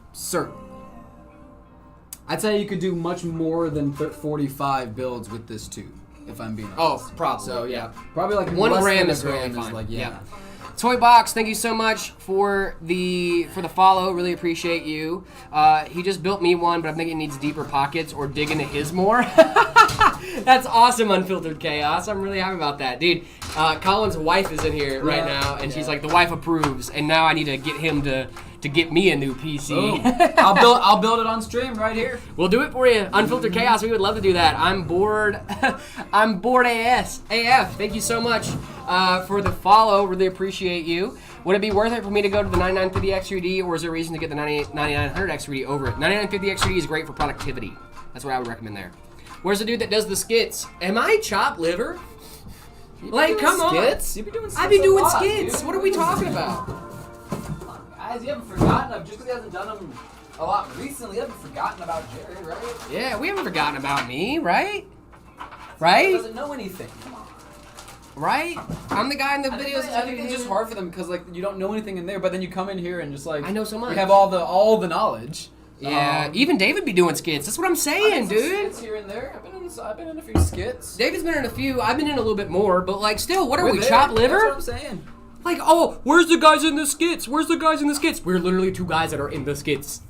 I'd say you could do much more than 45 builds with this tube, if I'm being honest. Oh, probably. So yeah, probably like 1 less gram than is a gram really fine. like, yeah. Toy Box, thank you so much for the follow. Really appreciate you. He just built me one, but I think it needs deeper pockets or dig into his more. That's awesome, Unfiltered Chaos. I'm really happy about that, dude. Colin's wife is in here right now, and she's like, the wife approves, and now I need to get him to get me a new PC. I'll build it on stream right here. We'll do it for you. Unfiltered Chaos, we would love to do that. I'm bored. I'm bored AF. Thank you so much for the follow. Really appreciate you. Would it be worth it for me to go to the 9950X3D, or is there a reason to get the 9900X3D over it? 9950X3D is great for productivity. That's what I would recommend there. Where's the dude that does the skits? Am I chopped liver? Like, come on. You be doing skits. I be doing skits. What are we talking about? Guys, you haven't forgotten just because he hasn't done them a lot recently, you haven't forgotten about Jared, right? Yeah, we haven't forgotten about me, right? Right? He doesn't know anything. Right? I'm the guy in the videos. I think it's just hard for them because like you don't know anything in there, but then you come in here and just like I know so much. You have all the knowledge. Yeah, even David be doing skits. That's what I'm saying, dude. Skits here and there. I've been in a few skits. David's been in a few. I've been in a little bit more, but like still, what are we, chopped liver? That's what I'm saying. Like, oh, where's the guys in the skits? Where's the guys in the skits? We're literally 2 guys that are in the skits.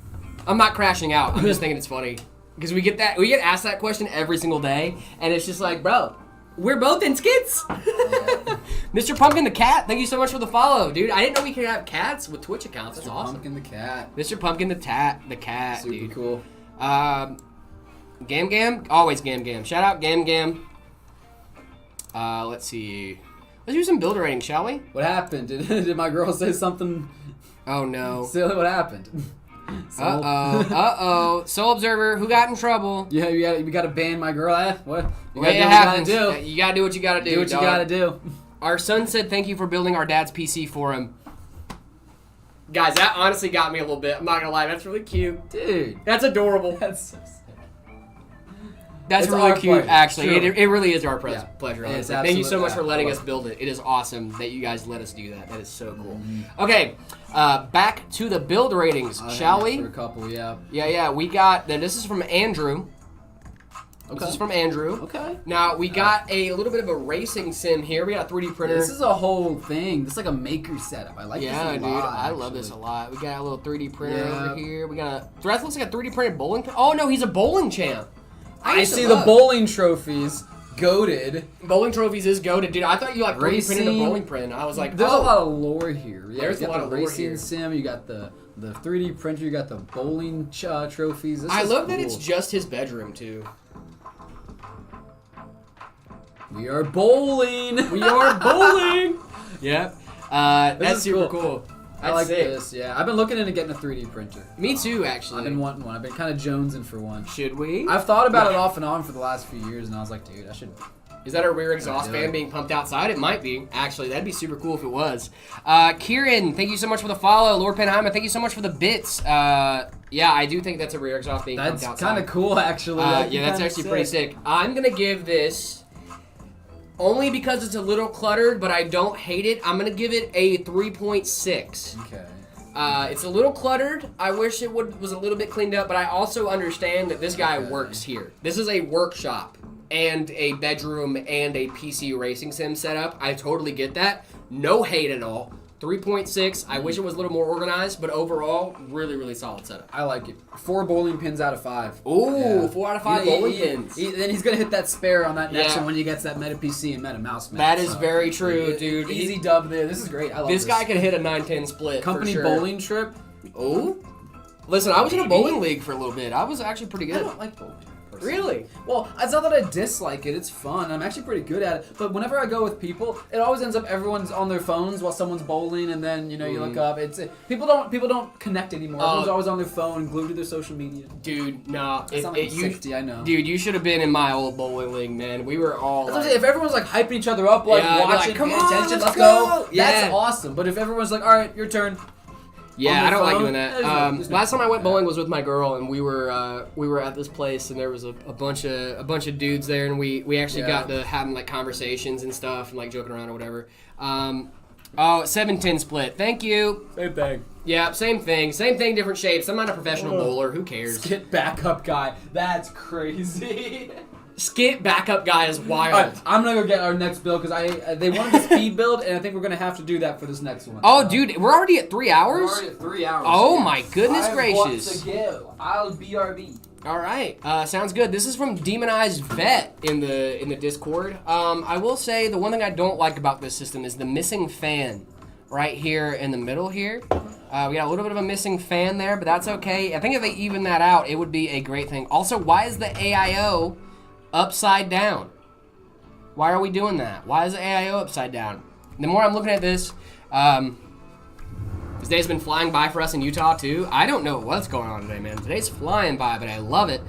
I'm not crashing out. I'm just thinking it's funny because we get asked that question every single day, and it's just like, bro, we're both in skits. Mr. Pumpkin the cat, thank you so much for the follow, dude. I didn't know we could have cats with Twitch accounts. That's awesome. Pumpkin the cat. Mr. Pumpkin the cat, Super dude. Cool. Gam, always Gam. Shout out Gam. Let's see. Let's do some builder rating, shall we? What happened? Did my girl say something? Oh no. Silly, what happened? Uh-oh. Soul Observer, who got in trouble? Yeah, you got to ban my girl. What? You Well, it happens. You got to do what you got to do. Do what you got to do. Our son said thank you for building our dad's PC for him. Guys, that honestly got me a little bit. I'm not going to lie. That's really cute. Dude. That's adorable. That's so sick. That's It's really our cute, pleasure. actually. True. It really is our pleasure. It is Honestly. Thank you so absolutely much for letting our us build it. It is awesome that you guys let us do that. That is so cool. Mm-hmm. Okay, back to the build ratings, shall we? For a couple, yeah. Yeah. We got. Then this is from Andrew. Okay. This is from Andrew. Okay. Now we got a little bit of a racing sim here. We got a 3D printer. This is a whole thing. This is like a maker setup. I like this a lot. Dude, I love actually. this a lot. We got a little 3D printer Yeah. over here. We got a. Threath looks like a 3D printed bowling. Oh no, he's a bowling champ. I used to see the love- bowling trophies. Goated. Bowling trophies is goated, dude. I thought you like 3D printed a Racing. bowling print. I was like, There's oh. a lot of lore here. Yeah, There's you got a lot the of lore racing here. sim. You got the 3D printer. You got the bowling trophies. This I is love that cool. it's just his bedroom too. We are bowling. We are bowling. Yep. That's is super cool. I That's like sick. this. Yeah, I've been looking into getting a 3D printer. Me too, actually. I've been wanting one. I've been kind of jonesing for one. Should we? I've thought about it off and on for the last few years, and I was like, dude, I should. Is that a rear exhaust do fan it. being pumped outside? It might be. Actually, that'd be super cool if it was. Kieran, thank you so much for the follow. Lord Penheimer, thank you so much for the bits. Yeah, I do think that's a rear exhaust being That's pumped outside. kind of cool, actually. Yeah, that's actually pretty sick. I'm gonna give this only because it's a little cluttered, but I don't hate it. I'm gonna give it a 3.6. Okay. It's a little cluttered. I wish it was a little bit cleaned up, but I also understand that this guy Okay. works here. This is a workshop and a bedroom and a PC racing sim setup. I totally get that. No hate at all. 3.6. I wish it was a little more organized, but overall, really, really solid setup. I like it. 4 bowling pins out of 5. Ooh, 4 out of 5 bowling pins. Then he's gonna hit that spare on that next Yeah. one when he gets that Meta PC and Meta Mouse. That is very true, dude. Easy dub there. This is great. I love This guy could hit a 9-10 split. company for sure. bowling trip. Oh, listen, I was in a bowling league for a little bit. I was actually pretty I good. don't like bowling. Really? Well, it's not that I dislike it. It's fun. I'm actually pretty good at it. But whenever I go with people, it always ends up everyone's on their phones while someone's bowling, and then you look up. People don't connect anymore. Everyone's always on their phone, glued to their social media. Dude, nah. It's not like 60, I know. Dude, you should have been in my old bowling league, man. We were all. That's what I'm saying. If everyone's like hyping each other up, like Yeah, watching, like, come paying on, attention, let's let's go. go. Yeah. That's awesome. But if everyone's like, all right, your turn. Yeah, on I your don't like phone, doing that. there's no- Last time I went bowling was with my girl, and we were at this place, and there was a bunch of dudes there, and we actually got to having like conversations and stuff, and like joking around or whatever. 7-10 split. Thank you. Same thing. Yeah, same thing, different shapes. I'm not a professional bowler. Who cares? Skit backup guy. That's crazy. Skit backup guy is wild. All right, I'm gonna go get our next build because they wanted a speed build, and I think we're gonna have to do that for this next one. Oh, dude, we're already at 3 We're hours. already at 3 hours. Oh my goodness 5 gracious! watts to go. I'll BRB. All right, sounds good. This is from Demonized Vet in the Discord. I will say the one thing I don't like about this system is the missing fan right here in the middle here. We got a little bit of a missing fan there, but that's okay. I think if they even that out, it would be a great thing. Also, why is the AIO upside down? Why are we doing that? Why is the AIO upside down? The more I'm looking at this, this day's been flying by for us in Utah too. I don't know what's going on today, man. Today's flying by, but I love it.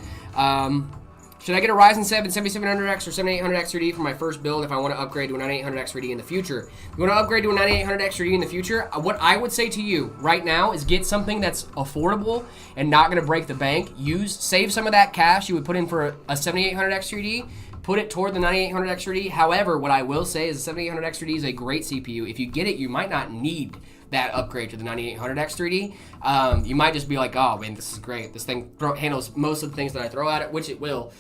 Should I get a Ryzen 7 7700X or 7800X 3D for my first build if I want to upgrade to a 9800X 3D in the future? If you want to upgrade to a 9800X 3D in the future, what I would say to you right now is get something that's affordable and not going to break the bank. Save some of that cash you would put in for a 7800X 3D. Put it toward the 9800X 3D. However, what I will say is the 7800X 3D is a great CPU. If you get it, you might not need that upgrade to the 9800X 3D. You might just be like, oh man, this is great. This thing handles most of the things that I throw at it, which it will.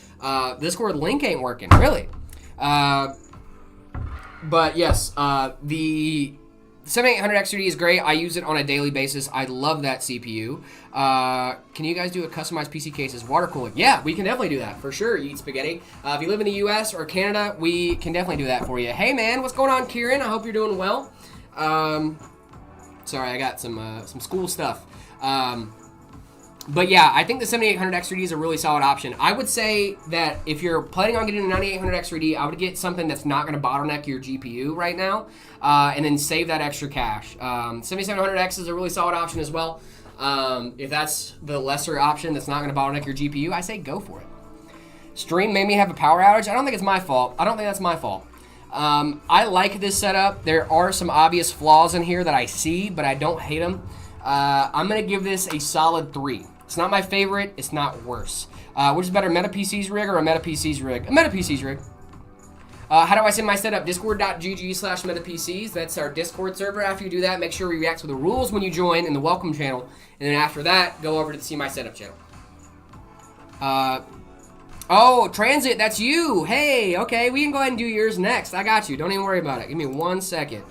Discord link ain't working, really. But yes, the 7800X 3D is great. I use it on a daily basis. I love that CPU. Can you guys do a customized PC cases water cooling? Yeah, we can definitely do that for sure. You eat spaghetti. If you live in the U.S. or Canada, we can definitely do that for you. Hey man, what's going on, Kieran? I hope you're doing well. Sorry, I got some school stuff. But yeah, I think the 7800X 3D is a really solid option. I would say that if you're planning on getting a 9800X 3D, I would get something that's not going to bottleneck your GPU right now, and then save that extra cash. 7700X is a really solid option as well. If that's the lesser option that's not going to bottleneck your GPU, I say go for it. Stream made me have a power outage. I don't think it's my fault. I don't think that's my fault. I like this setup. There are some obvious flaws in here that I see, but I don't hate them. I'm going to give this a solid 3. It's not my favorite. It's not worse. Which is better, Meta PC's rig or a Meta PC's rig? A Meta PC's rig. How do I send my setup? Discord.gg/MetaPCs. That's our Discord server. After you do that, make sure you react to the rules when you join in the welcome channel. And then after that, go over to the See My Setup channel. Oh, Transit, that's you. Hey, okay, we can go ahead and do yours next. I got you. Don't even worry about it. Give me 1 second.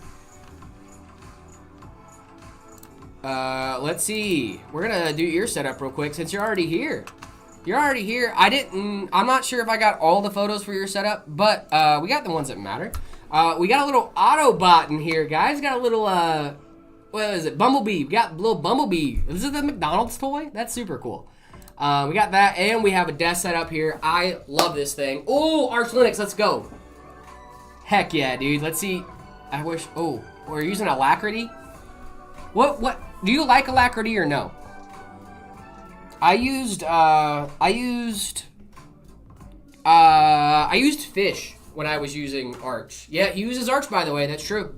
Let's see. We're gonna do your setup real quick since you're already here. You're already here. I'm not sure if I got all the photos for your setup, but we got the ones that matter. We got a little Autobot in here, guys. Got a little, what is it? Bumblebee. We got a little Bumblebee. This is the McDonald's toy? That's super cool. We got that, and we have a desk set up here. I love this thing. Oh, Arch Linux, let's go. Heck yeah, dude. Let's see. I wish, oh, we're using Alacrity. What, do you like Alacrity or no? I used Fish when I was using Arch. Yeah, he uses Arch, by the way. That's true.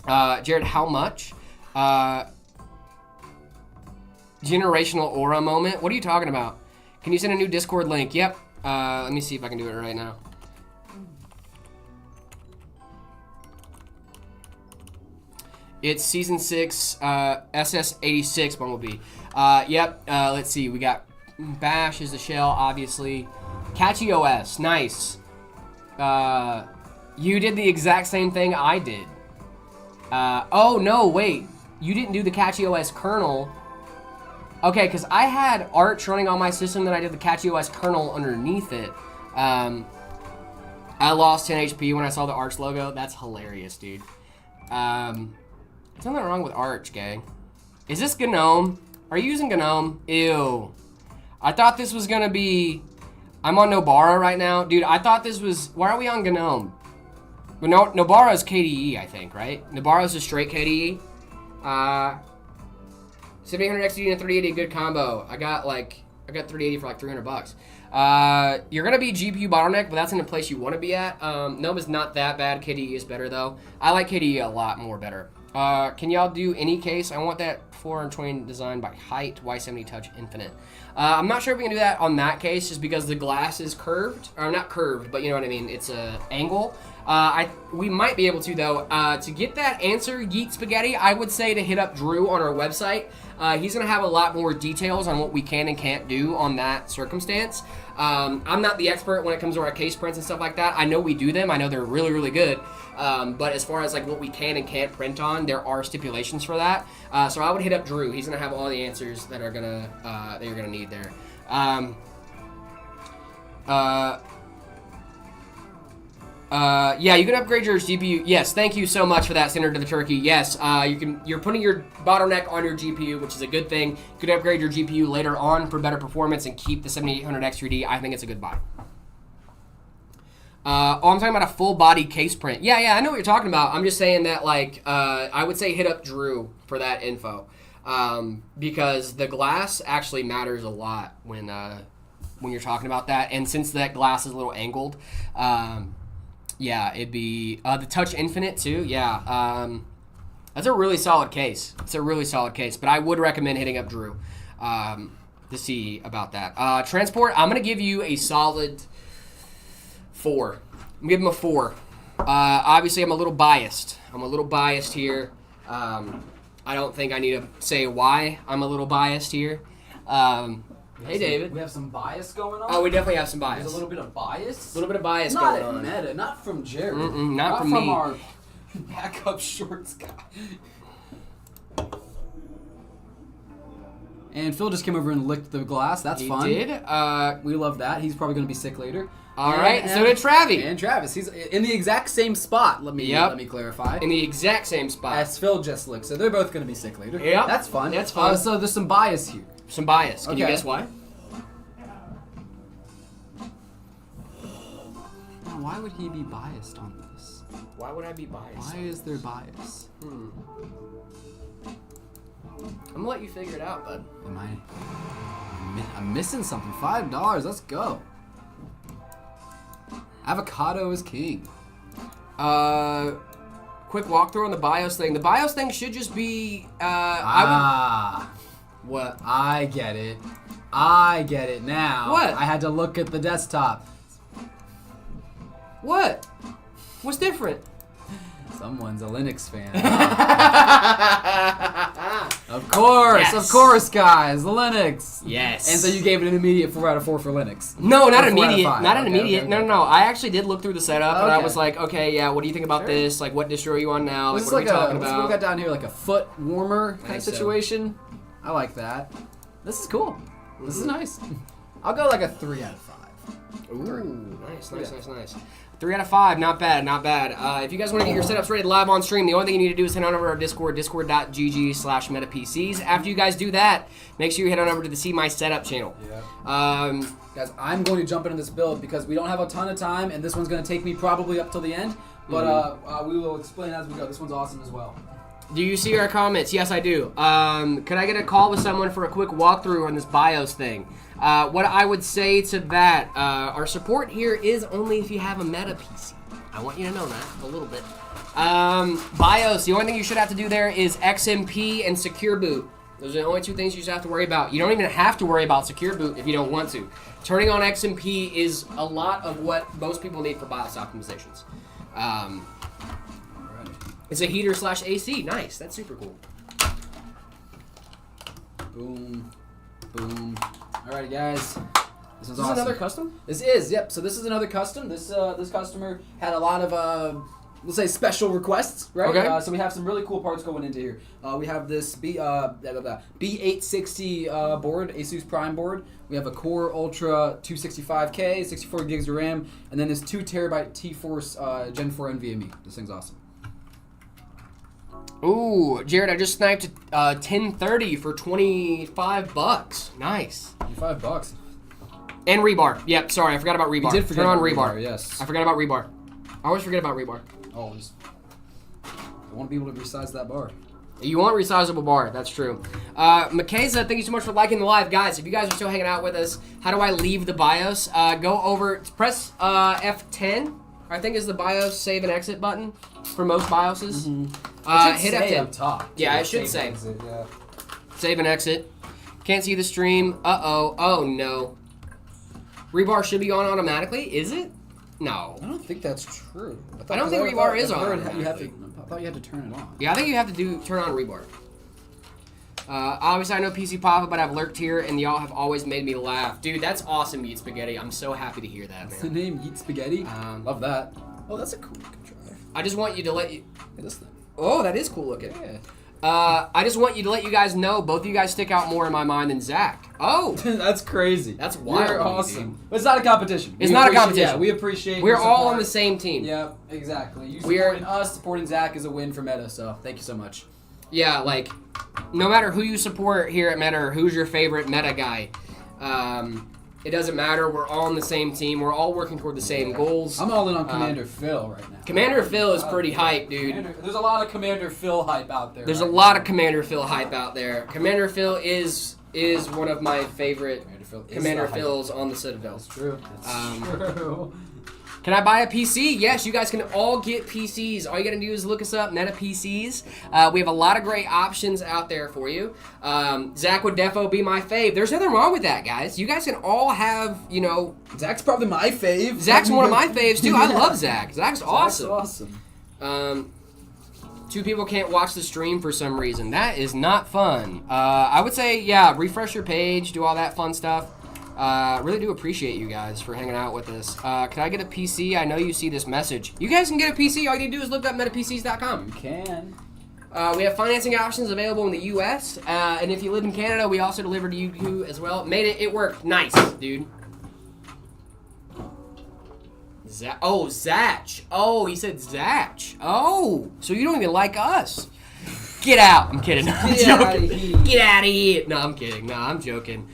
Jared, how much? Generational aura moment. What are you talking about? Can you send a new Discord link? Yep. Let me see if I can do it right now. It's season 6, SS86 Bumblebee. Yep. Let's see. We got Bash is the shell, obviously. Catchy OS. Nice. You did the exact same thing I did. Oh, no, wait. You didn't do the Catchy OS kernel. Okay, because I had Arch running on my system, then I did the Catchy OS kernel underneath it. I lost 10 HP when I saw the Arch logo. That's hilarious, dude. There's nothing wrong with Arch, gang. Is this GNOME? Are you using GNOME? Ew. I thought this was gonna be... I'm on Nobara right now. Dude, I thought this was... Why are we on GNOME? But no, Nobara is KDE, I think, right? Nobara is just straight KDE. 7800 XD and 3080, good combo. I got 3080 for like $300. You're gonna be GPU bottleneck, but that's in a place you want to be at. GNOME is not that bad. KDE is better though. I like KDE a lot more better. Can y'all do any case? I want that 420 design by Height Y70 Touch Infinite. I'm not sure if we can do that on that case, just because the glass is curved, or not curved, but you know what I mean. It's a angle. We might be able to though. To get that answer, Yeet Spaghetti, I would say to hit up Drew on our website. He's gonna have a lot more details on what we can and can't do on that circumstance. I'm not the expert when it comes to our case prints and stuff like that. I know we do them. I know they're really, really good. But as far as like what we can and can't print on, there are stipulations for that. So I would hit up Drew. He's gonna have all the answers that are gonna that you're gonna need there. Yeah, you can upgrade your GPU. Yes, thank you so much for that, Senator to the Turkey. Yes, you're putting your bottleneck on your GPU, which is a good thing. You could upgrade your GPU later on for better performance and keep the 7800 X3D. I think it's a good buy. Oh, I'm talking about a full body case print. Yeah, I know what you're talking about. I'm just saying that, like, I would say hit up Drew for that info. Because the glass actually matters a lot when you're talking about that. And since that glass is a little angled, yeah, it'd be the Touch Infinite too. Yeah, that's a really solid case. It's a really solid case, but I would recommend hitting up Drew to see about that. Transport, I'm gonna give you a solid 4. I'm gonna give him a 4. Obviously, I'm a little biased. Here. I don't think I need to say why I'm a little biased here. Hey, David. We have some bias going on? Oh, we definitely have some bias. There's a little bit of bias? A little bit of bias going on. Not meta, not from Jared. Not from me. Our backup shorts guy. And Phil just came over and licked the glass. That's fun. He did. We love that. He's probably going to be sick later. All right, so did Travi. And Travis. He's in the exact same spot, let me clarify. In the exact same spot. As Phil just licked. So they're both going to be sick later. Yep. That's fun. That's fun. So there's some bias here. Some bias. Can you guess why? Why would he be biased on this? Why would I be biased? Why is there bias? I'm gonna let you figure it out, bud. Am I'm missing something. $5. Let's go. Avocado is king. Quick walkthrough on the BIOS thing. The BIOS thing should just be. What? I get it. I get it now. What? I had to look at the desktop. What? What's different? Someone's a Linux fan. Of course, guys, the Linux. Yes. And so you gave it an immediate 4 out of 4 for Linux. No, not Or 4 out of immediate. 5. Not an Okay, immediate. okay, No, okay. no. I actually did look through the setup, and I Okay. was like, okay, yeah. What do you think about Sure. this? Like, what distro are you on now? Like, This is what are we talking what we about? got down here, like a foot warmer kind of so. situation. I like that. This is cool. This is nice. I'll go like a 3 out of 5. Ooh, nice. 3 out of 5, not bad. If you guys want to get your setups rated live on stream, the only thing you need to do is head on over to our Discord, discord.gg/metapcs. After you guys do that, make sure you head on over to the See My Setup channel. Yeah. Guys, I'm going to jump into this build because we don't have a ton of time, and this one's going to take me probably up till the end. But we will explain as we go. This one's awesome as well. Do you see our comments? Yes, I do. Could I get a call with someone for a quick walkthrough on this BIOS thing? What I would say to that, our support here is only if you have a Meta PC. I want you to know that a little bit. BIOS, the only thing you should have to do there is XMP and Secure Boot. Those are the only two things you should have to worry about. You don't even have to worry about Secure Boot if you don't want to. Turning on XMP is a lot of what most people need for BIOS optimizations. It's a heater / AC. Nice. That's super cool. Boom. Boom. Alrighty, guys. This is Is awesome. another custom? This is, yep. So this is another custom. This customer had a lot of, let's say, special requests, right? Okay. So we have some really cool parts going into here. We have this B860 board, Asus Prime board. We have a Core Ultra 265K, 64 gigs of RAM, and then this 2 terabyte T-Force Gen 4 NVMe. This thing's awesome. Ooh, Jared, I just sniped 1030 for $25. Nice. $5. And rebar. Yep, sorry, I forgot about rebar. You did forget Turn on about rebar. rebar, yes. I forgot about rebar. I always forget about rebar. Always. I want to be able to resize that bar. You want resizable bar, that's true. Makeza, thank you so much for liking the live. Guys, if you guys are still hanging out with us, how do I leave the BIOS? Go over, press F10, I think is the BIOS save and exit button for most BIOSes. Hit F10. Up top. Yeah, it should say. Exit, yeah. Save and exit. Can't see the stream. Uh-oh. Oh, no. Rebar should be on automatically. Is it? No. I don't think that's true. I don't think rebar is on. I thought you had to turn it on. Yeah, I think you have to turn on rebar. Obviously, I know PC Papa, but I've lurked here, and y'all have always made me laugh. Dude, that's awesome, Eat Spaghetti. I'm so happy to hear that, What's the man. name? Eat Spaghetti? Love that. Oh, that's a cool controller. I just want you to let you... Hey, this thing. Oh, that is cool looking. Yeah. I just want you to let you guys know, both of you guys stick out more in my mind than Zach. Oh! That's crazy. That's wild. You're to me, awesome. dude. But it's not a competition. It's We not a appreciate- competition. Yeah, we appreciate We're your all support. on the same team. Yeah, exactly. You We're- supporting us, supporting Zach is a win for Meta, so thank you so much. Yeah, like, no matter who you support here at Meta or who's your favorite Meta guy, it doesn't matter. We're all on the same team. We're all working toward the same goals. I'm all in on Commander Phil right now. Commander Phil is pretty hype, dude. There's a lot of Commander Phil hype out there. There's a right lot now. of Commander Phil hype out there. Commander Phil is one of my favorite Commander the hype. Phils on the Citadel. That's true. That's true. Can I buy a PC? Yes, you guys can all get PCs. All you gotta do is look us up, Meta PCs. We have a lot of great options out there for you. Zach would defo be my fave. There's nothing wrong with that, guys. You guys can all have, you know... Zach's probably my fave. Zach's one of my faves, too. I love Zach. Zach's awesome. Awesome. 2 people can't watch the stream for some reason. That is not fun. I would say, yeah, refresh your page, do all that fun stuff. Really do appreciate you guys for hanging out with us. Can I get a PC? I know you see this message. You guys can get a PC. All you need to do is look up metapcs.com. You can. We have financing options available in the U.S. And if you live in Canada, we also deliver to you as well. Made it. It worked. Nice, dude. Oh, Zach. Oh, he said Zach. Oh, so you don't even like us. Get out. I'm kidding. I'm Get joking. outta here. Get out of here. No, I'm kidding. No, I'm joking.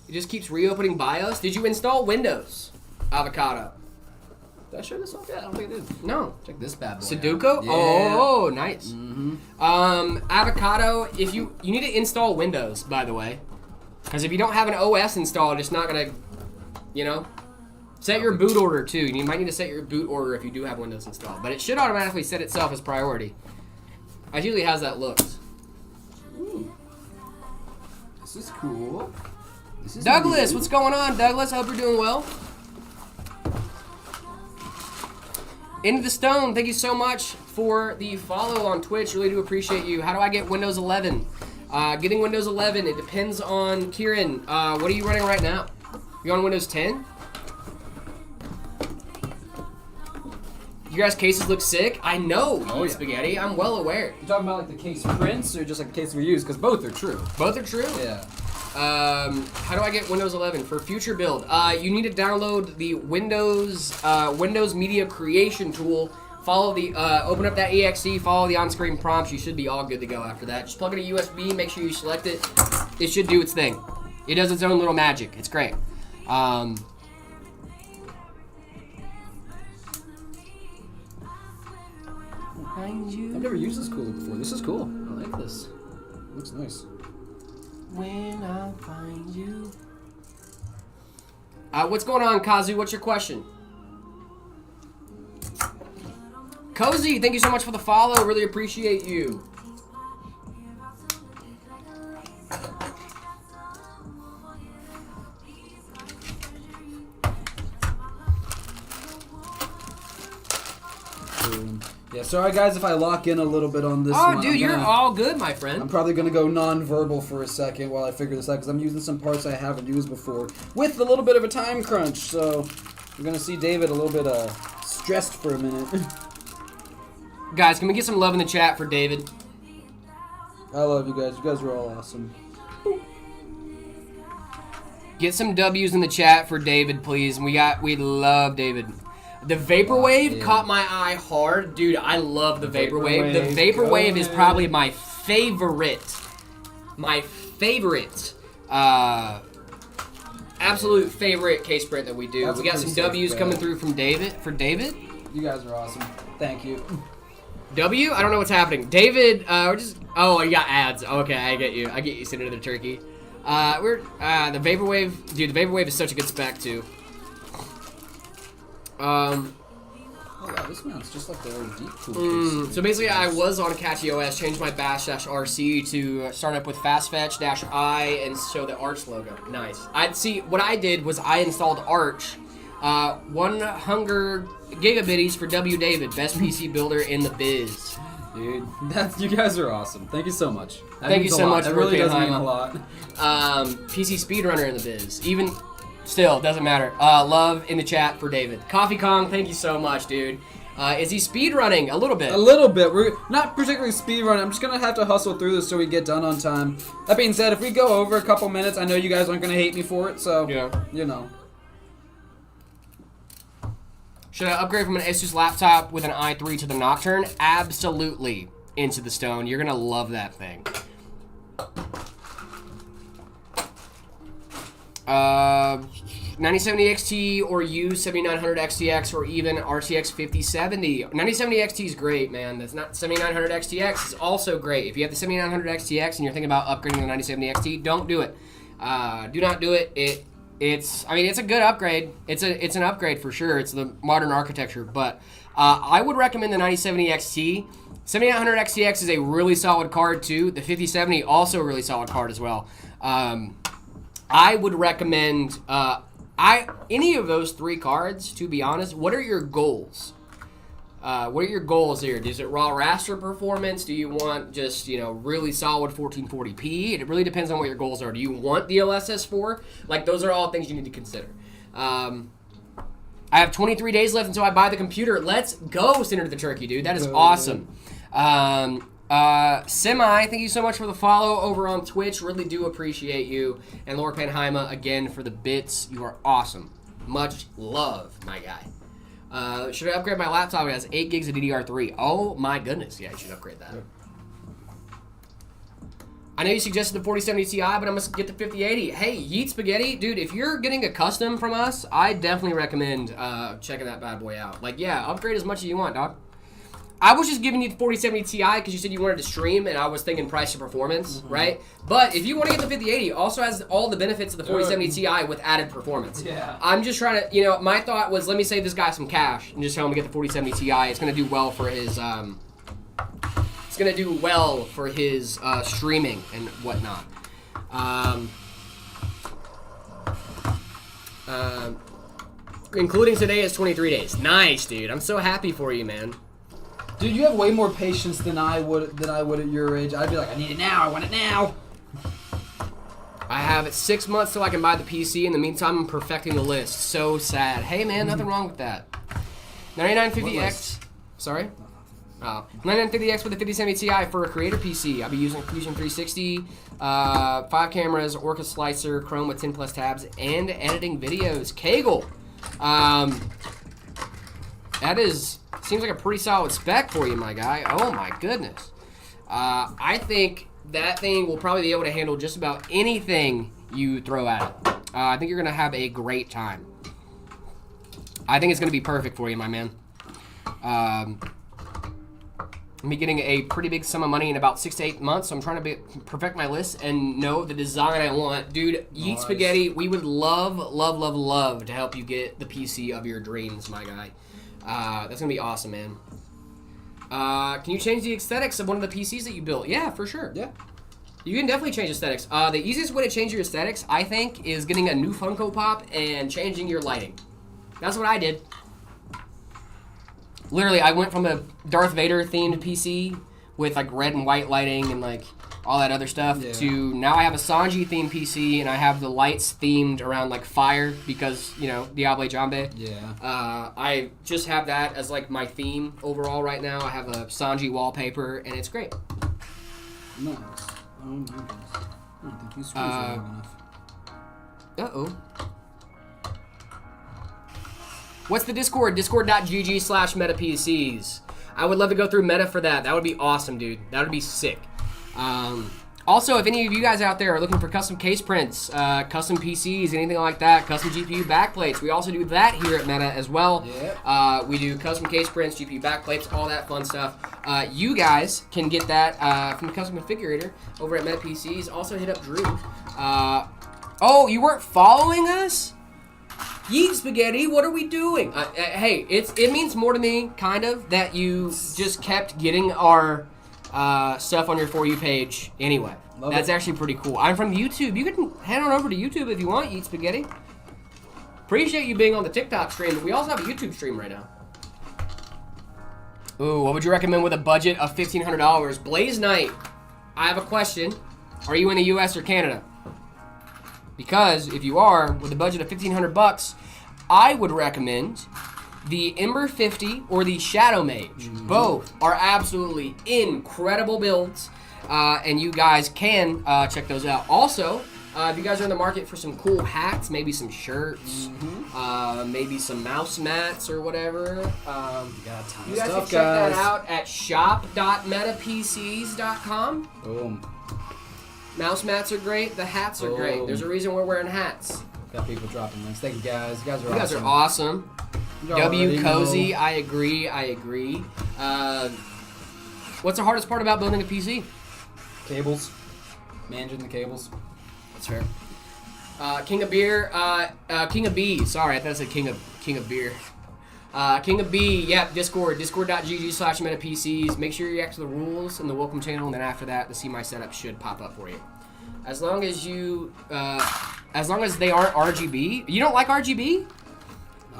It just keeps reopening BIOS. Did you install Windows, Avocado? Did I show this off yet? I don't think I did. No. Check this bad boy Sudoku? out. Yeah. Oh, nice. Mm-hmm. Avocado, if you need to install Windows, by the way. Because if you don't have an OS installed, it's not going to, you know. Set your boot order, too. You might need to set your boot order if you do have Windows installed. But it should automatically set itself as priority. Ideally, how's that looked? Ooh. This is cool. This is Douglas, new. what's going on, Douglas? I hope you're doing well. Into the Stone, thank you so much for the follow on Twitch. Really do appreciate you. How do I get Windows 11? Getting Windows 11, it depends on Kieran. What are you running right now? You on Windows 10? You guys' cases look sick. I know, Spaghetti. I'm well aware. You talking about like the case prints or just like the case we use? Because both are true. Both are true? Yeah. How do I get Windows 11 for future build? You need to download the Windows Media Creation tool. Follow the open up that exe. Follow the on-screen prompts. You should be all good to go after that. Just plug in a USB. Make sure you select it. It should do its thing. It does its own little magic. It's great. I've never used this cooler before. This is cool. I like this. Looks nice. When I find you. What's going on, Kazu? What's your question? Cozy, thank you so much for the follow. Really appreciate you. Yeah, sorry guys if I lock in a little bit on this Oh, one. dude, you're all good, my friend. I'm probably going to go non-verbal for a second while I figure this out because I'm using some parts I haven't used before with a little bit of a time crunch. So you're going to see David a little bit stressed for a minute. Guys, can we get some love in the chat for David? I love you guys. You guys are all awesome. Get some W's in the chat for David, please. We love David. The Vaporwave caught my eye hard. Dude, I love the Vaporwave. The Vaporwave is probably my favorite. Absolute favorite case print that we do. That's we got some W's coming through from David. For David? You guys are awesome. Thank you. W? I don't know what's happening. David, oh, you got ads. Okay, I get you. I get you, Senator the Turkey. The Vaporwave, dude, the Vaporwave is such a good spec, too. Oh wow, this mounts just like the old deep cool case. So basically, I was on Catchy OS, changed my bash-rc to start up with fastfetch-I and show the Arch logo. Nice. What I did was I installed Arch, 100 gigabitties for W. David, best PC builder in the biz. Dude, you guys are awesome. Thank you so much. Thank you so much. That really does mean a lot. PC speedrunner in the biz. Even still, doesn't matter. Love in the chat for David. Coffee Kong, thank you so much, dude. Is he speedrunning? A little bit. A little bit. We're not particularly speedrunning. I'm just going to have to hustle through this so we get done on time. That being said, if we go over a couple minutes, I know you guys aren't going to hate me for it, so, you know. Should I upgrade from an Asus laptop with an i3 to the Nocturne? Absolutely. Into the Stone. You're going to love that thing. 9070 XT or use 7900 XTX or even RTX 5070. 9070 XT is great, man. That's not 7900 XTX is also great. If you have the 7900 XTX and you're thinking about upgrading the 9070 XT, don't do it. Do not do it. It's a good upgrade. It's an upgrade for sure. It's the modern architecture, but I would recommend the 9070 XT. 7900 XTX is a really solid card too. The 5070 also a really solid card as well. I would recommend any of those three cards, to be honest. What are your goals? What are your goals here? Is it raw raster performance? Do you want just, really solid 1440p? It really depends on what your goals are. Do you want the DLSS4? Like, those are all things you need to consider. I have 23 days left until I buy the computer. Let's go, Senator the Turkey, dude. That is awesome. Semi, thank you so much for the follow over on Twitch. Really do appreciate you. And Laura Panheima, again, for the bits. You are awesome. Much love, my guy. Should I upgrade my laptop? It has 8 gigs of DDR3. Oh, my goodness. Yeah, I should upgrade that. I know you suggested the 4070 Ti, but I'm going to get the 5080. Hey, Yeet Spaghetti, dude, if you're getting a custom from us, I definitely recommend checking that bad boy out. Like, yeah, upgrade as much as you want, dog. I was just giving you the 4070 Ti because you said you wanted to stream, and I was thinking price to performance, right? But if you want to get the 5080, also has all the benefits of the 4070 Ti with added performance. Yeah. I'm just trying to, you know, my thought was let me save this guy some cash and just tell him to get the 4070 Ti. It's going to do well for his, streaming and whatnot. Including today is 23 days. Nice, dude. I'm so happy for you, man. Dude, you have way more patience than I would at your age. I'd be like, I need it now. I want it now. I have 6 months till I can buy the PC. In the meantime, I'm perfecting the list. So sad. Hey, man, nothing wrong with that. 9950X. Sorry? 9950X with a 5070 Ti for a creator PC. I'll be using Fusion 360, 5 cameras, Orca Slicer, Chrome with 10 plus tabs, and editing videos. Kegel. That seems like a pretty solid spec for you, my guy. Oh my goodness. I think that thing will probably be able to handle just about anything you throw at it. I think you're gonna have a great time. I think it's gonna be perfect for you, my man. I'm getting a pretty big sum of money in about 6 to 8 months, so I'm trying to perfect my list and know the design I want. Dude, Yeet Spaghetti, we would love to help you get the PC of your dreams, my guy. That's gonna be awesome, man. Can you change the aesthetics of one of the PCs that you built? Yeah, for sure. Yeah. You can definitely change aesthetics. The easiest way to change your aesthetics, I think, is getting a new Funko Pop and changing your lighting. That's what I did. Literally, I went from a Darth Vader themed PC with like red and white lighting and like all that other stuff to now I have a Sanji themed PC and I have the lights themed around like fire because, you know, Diable Jambe. Yeah. I just have that as like my theme overall right now. I have a Sanji wallpaper and it's great. Nice. Oh my goodness. I don't think these screws are long enough. Uh-oh. What's the Discord? Discord.gg/metapcs. I would love to go through meta for that. That would be awesome, dude. That would be sick. Also, if any of you guys out there are looking for custom case prints, custom PCs, anything like that, custom GPU backplates, we also do that here at Meta as well. Yep. We do custom case prints, GPU backplates, all that fun stuff. You guys can get that from the custom configurator over at Meta PCs. Also hit up Drew. Oh, you weren't following us? Yeet Spaghetti, what are we doing? Hey, it means more to me, kind of, that you just kept getting our stuff on your For You page anyway. That's actually pretty cool. I'm from YouTube. You can head on over to YouTube if you want, Yeet Spaghetti. Appreciate you being on the TikTok stream, but we also have a YouTube stream right now. Ooh, what would you recommend with a budget of $1,500? Blaze Knight, I have a question. Are you in the US or Canada? Because if you are, with a budget of $1,500, I would recommend the Ember 50 or the Shadow Mage. Both are absolutely incredible builds, and you guys can check those out. Also, if you guys are in the market for some cool hats, maybe some shirts, maybe some mouse mats or whatever, you guys can check that out at shop.metapcs.com. Boom. Mouse mats are great. The hats are great. There's a reason we're wearing hats. Got people dropping links. Thank you guys. You guys are awesome. You guys are awesome. W Cozy, I agree. What's the hardest part about building a PC? Cables. Managing the cables. That's fair. King of Beer, King of B. Sorry, I thought I said King of Beer. King of B, yep, Discord, discord.gg/metapcs. Make sure you react to the rules in the welcome channel, and then after that, the See My Setup should pop up for you. As long as you, as long as they aren't RGB. You don't like RGB?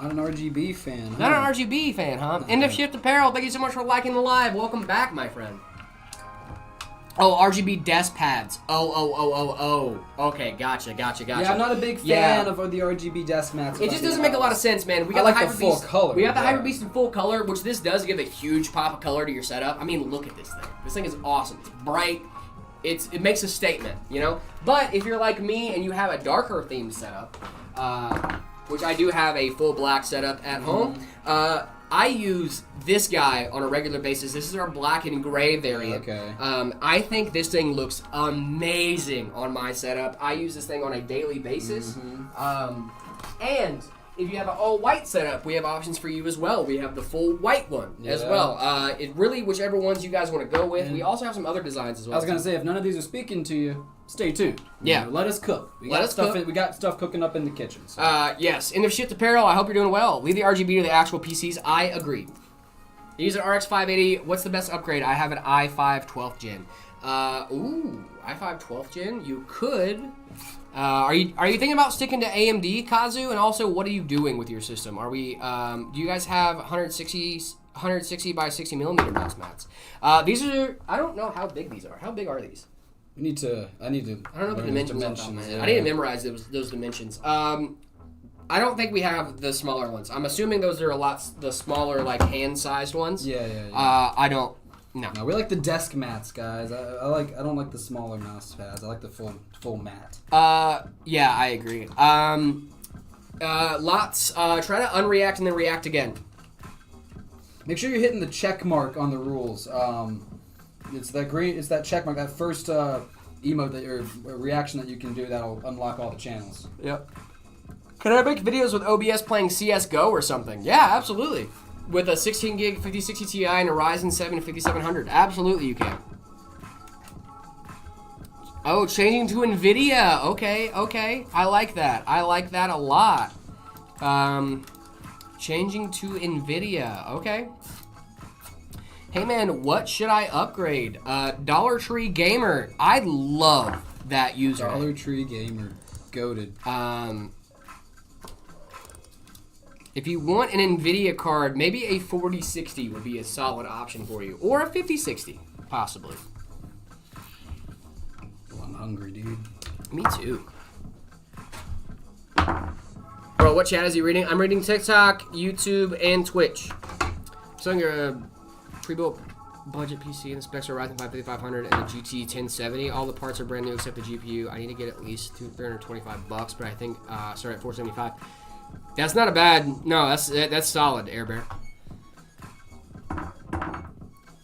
Not an RGB fan, huh? Not an RGB fan, huh? End of Shift Apparel, thank you so much for liking the live. Welcome back, my friend. Oh, RGB desk pads. Oh. Okay, gotcha. Yeah, I'm not a big fan of the RGB desk mats. It just doesn't make a lot of sense, man. We got the full color. We got the Hyper Beast in full color, which this does give a huge pop of color to your setup. I mean, look at this thing. This thing is awesome. It's bright. It makes a statement, you know? But if you're like me and you have a darker themed setup, which I do have a full black setup at home, I use this guy on a regular basis. This is our black and gray variant. Okay. I think this thing looks amazing on my setup. I use this thing on a daily basis. And if you have an all-white setup, we have options for you as well. We have the full white one as well. It really, whichever ones you guys want to go with. And we also have some other designs as well. I was going to say, if none of these are speaking to you, stay tuned. Yeah. Let us cook. We got stuff cooking up in the kitchen. So. Yes. End of shift apparel. I hope you're doing well. Leave the RGB to the actual PCs. I agree. Use an RX 580. What's the best upgrade? I have an i5 12th gen. i5 12th gen. You could. Are you thinking about sticking to AMD, Kazu? And also, what are you doing with your system? Are we? Do you guys have 160 by 60 millimeter mouse mats? These are. I don't know how big these are. How big are these? I need to. I don't know the dimensions. I need to memorize those dimensions. I don't think we have the smaller ones. I'm assuming those are the smaller, like hand-sized ones. Yeah. I don't. No, we like the desk mats, guys. I don't like the smaller mouse pads. I like the full mat. Yeah, I agree. Lots. Try to unreact and then react again. Make sure you're hitting the check mark on the rules. It's that green. It's that check mark. That first emote or reaction that you can do that'll unlock all the channels. Yep. Can I make videos with OBS playing CS:GO or something? Yeah, absolutely. With a 16 gig 5060 Ti and a Ryzen 7 5700. Absolutely you can. Oh, changing to NVIDIA. Okay. I like that. I like that a lot. Changing to NVIDIA. Okay. Hey man, what should I upgrade? Dollar Tree Gamer. I love that user. Dollar Tree Gamer. Goated. If you want an NVIDIA card, maybe a 4060 would be a solid option for you. Or a 5060, possibly. Oh, I'm hungry, dude. Me too. Bro, what chat is he reading? I'm reading TikTok, YouTube, and Twitch. So you're a pre-built budget PC, and the specs are Ryzen 5 5500 and a GT 1070. All the parts are brand new except the GPU. I need to get at least $325, but I think start at $475. That's not a bad. No, that's solid, Air Bear.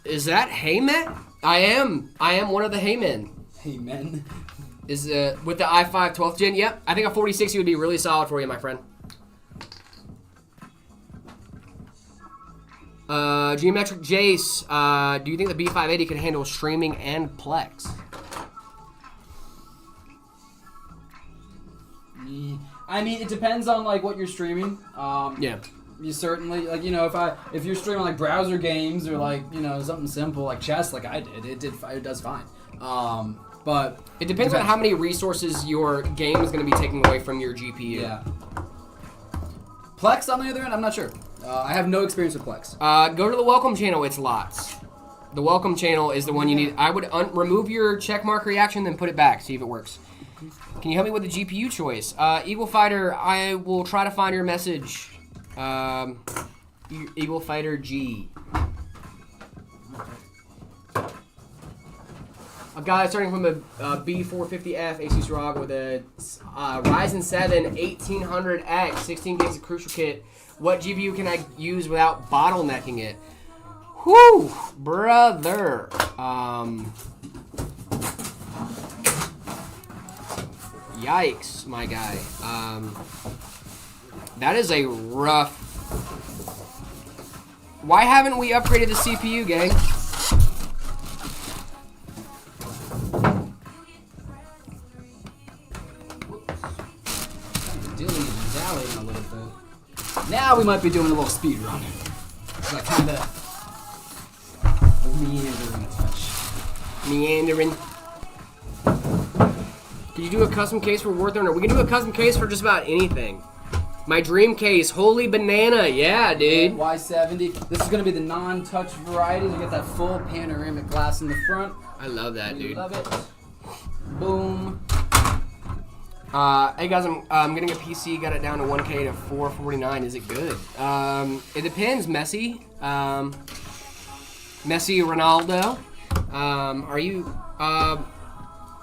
Is that Heymet? I am one of the Heymen. Heymen. Is with the i5 12th gen? Yep. I think a 4060 would be really solid for you, my friend. Geometric Jace. Do you think the B580 can handle streaming and Plex? I mean, it depends on like what you're streaming. Yeah. You certainly like if you're streaming like browser games or like something simple like chess like I did, it does fine. But it depends on how many resources your game is going to be taking away from your GPU. Yeah. Plex on the other end, I'm not sure. I have no experience with Plex. Go to the welcome channel. It's lots. The welcome channel is the one you need. I would remove your checkmark reaction, then put it back. See if it works. Can you help me with the GPU choice? Eagle Fighter, I will try to find your message. Eagle Fighter G. A guy starting from a B450F Asus ROG with a Ryzen 7 1800X, 16 gigs of Crucial Kit. What GPU can I use without bottlenecking it? Whew, brother. Yikes, my guy. That is a rough... Why haven't we upgraded the CPU, gang? Dilly-dallying a little bit. Now we might be doing a little speed run. Like kind of meandering a touch. Meandering. Can you do a custom case for War Thunder? We can do a custom case for just about anything. My dream case, holy banana, yeah, dude. Y70. This is gonna be the non-touch variety. You get that full panoramic glass in the front. I love that, dude. Love it. Boom. Hey guys, I'm getting a PC. Got it down to 1K to 449. Is it good? It depends. Messi. Messi Ronaldo. Are you?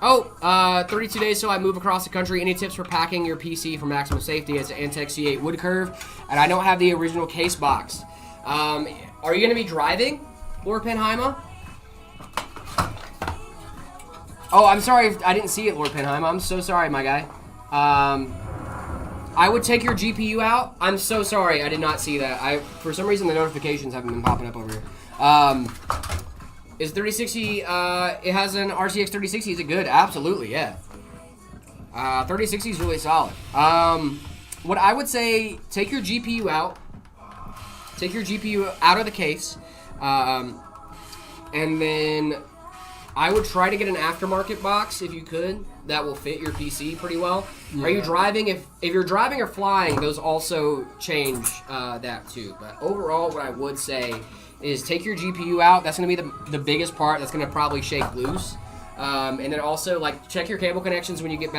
32 days till I move across the country. Any tips for packing your PC for maximum safety? It's an Antec C8 wood curve, and I don't have the original case box. Are you going to be driving, Lord Penheima? Oh, I'm sorry. I didn't see it, Lord Penheima. I'm so sorry, my guy. I would take your GPU out. I'm so sorry. I did not see that. For some reason, the notifications haven't been popping up over here. Is 3060, it has an RTX 3060. Is it good? Absolutely, yeah. 3060 is really solid. What I would say, take your GPU out. Take your GPU out of the case. And then I would try to get an aftermarket box if you could. That will fit your PC pretty well. Yeah. Are you driving? If you're driving or flying, those also change that too. But overall, what I would say is take your GPU out. That's going to be the biggest part. That's going to probably shake loose. And then also like check your cable connections when you get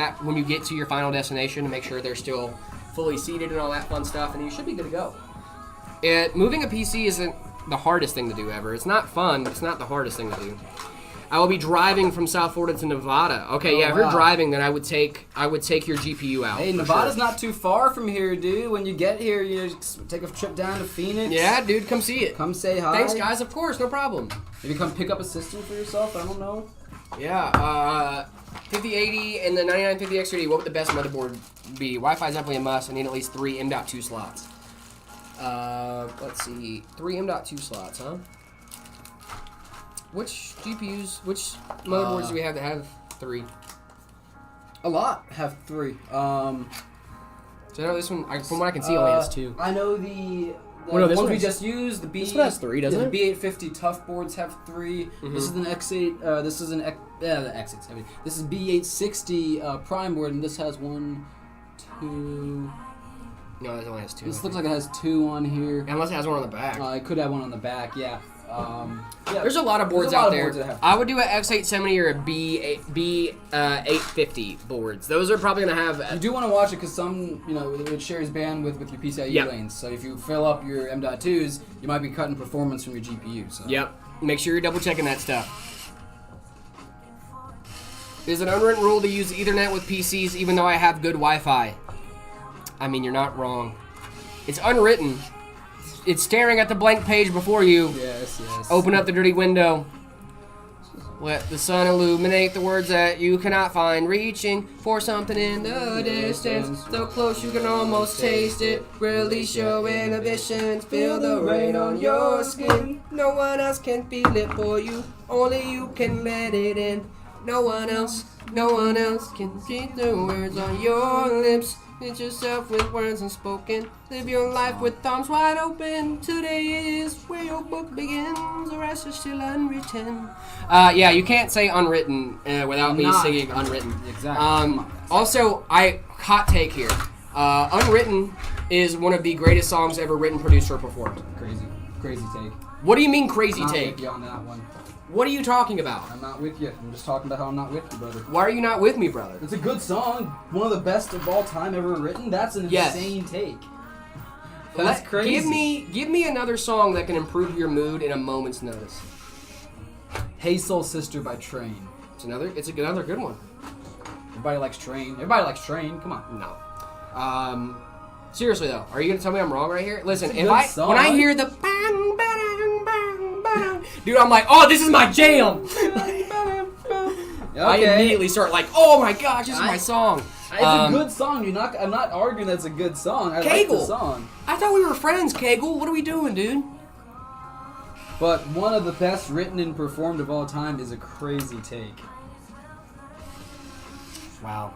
to your final destination to make sure they're still fully seated and all that fun stuff, and you should be good to go. Moving a PC isn't the hardest thing to do ever. It's not fun, but it's not the hardest thing to do. I will be driving from South Florida to Nevada. Okay, if you're driving, then I would take your GPU out. Hey, Nevada's not too far from here, dude. When you get here, you just take a trip down to Phoenix. Yeah, dude, come see it. Come say hi. Thanks, guys. Of course, no problem. Maybe come pick up a system for yourself. I don't know. Yeah, 5080 and the 9950 X3D. What would the best motherboard be? Wi-Fi is definitely a must. I need at least 3 M.2 slots. Let's see, 3 M.2 slots, huh? Which motherboards do we have that have 3? A lot have 3. So I know this one, from what I can see, only has 2. I know the this ones we just used, this one has 3, doesn't it? The B850 Tough boards have 3. Mm-hmm. This is an X8. This is the X8. I mean, this is B860 Prime board, and this has 1, 2. No, it only has 2. This looks like it has 2 on here. Unless it has one on the back. It could have one on the back. Yeah. There's a lot of boards out there. I would do an X870 or a B850 boards. Those are probably going to have... You do want to watch it because it shares bandwidth with your PCIe lanes. So if you fill up your M.2s, you might be cutting performance from your GPU. So. Yep. Make sure you're double checking that stuff. Is it an unwritten rule to use Ethernet with PCs even though I have good Wi-Fi? I mean, you're not wrong. It's unwritten. It's staring at the blank page before you. Yes. Open up the dirty window. Let the sun illuminate the words that you cannot find. Reaching for something in the distance. So close you can almost taste it. Release your inhibitions. Feel the rain on your skin. No one else can feel it for you. Only you can let it in. No one else can read the words on your lips. Hit yourself with words unspoken. Live your life with arms wide open. Today is where your book begins. The rest is still unwritten. Yeah, you can't say unwritten without me singing unwritten. Exactly. Also, hot take here. Unwritten is one of the greatest songs ever written, produced, or performed. Crazy take. What do you mean crazy I'm take? Not with you on that one. What are you talking about? I'm not with you. I'm just talking about how I'm not with you, brother. Why are you not with me, brother? It's a good song. One of the best of all time ever written. That's an insane take. That's crazy. Give me another song that can improve your mood in a moment's notice. Hey Soul Sister by Train. It's another good one. Everybody likes Train. Come on. No. Seriously though, are you gonna tell me I'm wrong right here? Listen, when I hear the bang bang bang bang, dude, I'm like, oh, this is my jam. Okay. I immediately start like, oh my gosh, this is my song. It's a good song. I'm not arguing that it's a good song. I like the song. I thought we were friends, Kegel. What are we doing, dude? But one of the best written and performed of all time is a crazy take. Wow.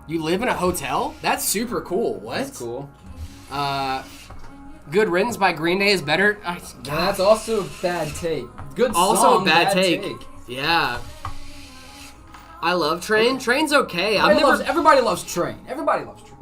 You live in a hotel? That's super cool. What? That's cool. Good Riddance by Green Day is better. That's also a bad take. Good song, also a bad take. Yeah. I love Train. Train's okay. Everybody loves Train.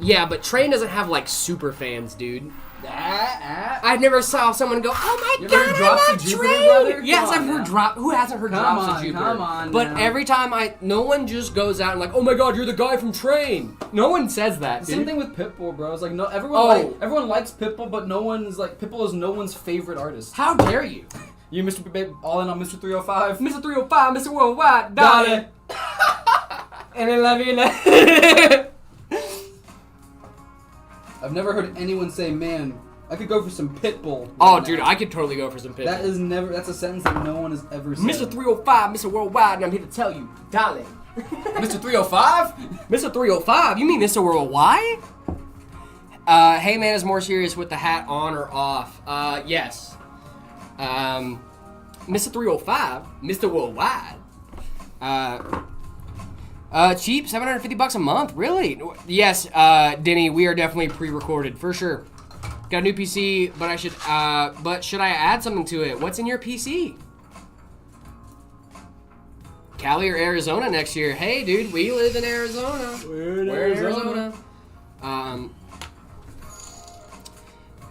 Yeah, but Train doesn't have like super fans, dude. I never saw someone go, oh my god, I love Train. Brother? Yes, I've heard Drop. Who hasn't heard Drops of Jupiter? Come on, but every time no one just goes out and like, oh my god, you're the guy from Train. No one says that. Same thing with Pitbull, bro. It's like everyone likes Pitbull, but no one's like Pitbull is no one's favorite artist. How dare you? You, Mr. Babe, all in on Mr. 305. Mr. 305, Mr. Worldwide, darling. And I love you. I've never heard anyone say, man, I could go for some Pitbull. Oh, dude, I could totally go for some Pitbull. That's a sentence that no one has ever said. Mr. 305, Mr. Worldwide, and I'm here to tell you, darling. Mr. 305? Mr. 305? You mean Mr. Worldwide? Hey man is more serious with the hat on or off. Yes. Mr. 305, Mr. Worldwide. Cheap, $750 a month. Really? Yes, Denny, we are definitely pre-recorded for sure. Got a new PC, but should I add something to it? What's in your PC? Cali or Arizona next year? Hey, dude, we live in Arizona. We're in Arizona.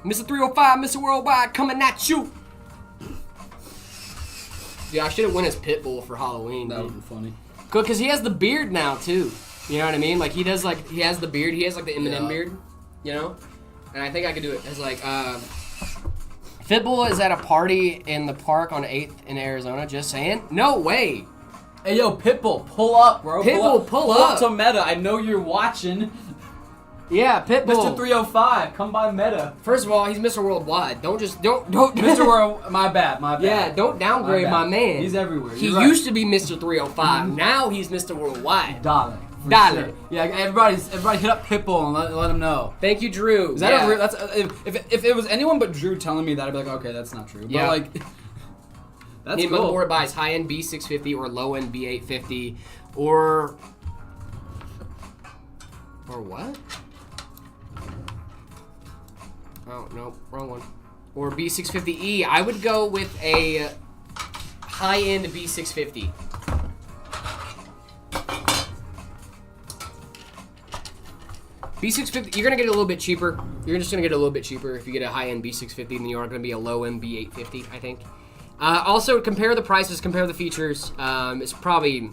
Mr. 305, Mr. Worldwide, coming at you. Yeah, I should have went as Pitbull for Halloween. That would be funny. Because he has the beard now too. You know what I mean? Like he has the beard. He has like the Eminem beard. You know? And I think I could do it as like Pitbull is at a party in the park on 8th in Arizona. Just saying. No way. Hey yo, Pitbull, pull up, bro. Pitbull, pull up to Meta. I know you're watching. Yeah, Pitbull. Mr. 305, come by Meta. First of all, he's Mr. Worldwide. Don't. Mr. World, my bad. Yeah, don't downgrade my man. He's everywhere. He used to be Mr. 305. Now he's Mr. Worldwide. Darling. Sure. Yeah, everybody hit up Pitbull and let him know. Thank you, Drew. Is that that's if it was anyone but Drew telling me that, I'd be like, okay, that's not true. Yeah. But like, that's cool. Motherboard buys high-end B650 or low-end B850 or what? Oh, no, wrong one. Or B650E. I would go with a high-end B650. B650, you're going to get it a little bit cheaper. You're just going to get it a little bit cheaper if you get a high-end B650 than you are going to be a low-end B850, I think. Also, compare the prices, compare the features. It's probably...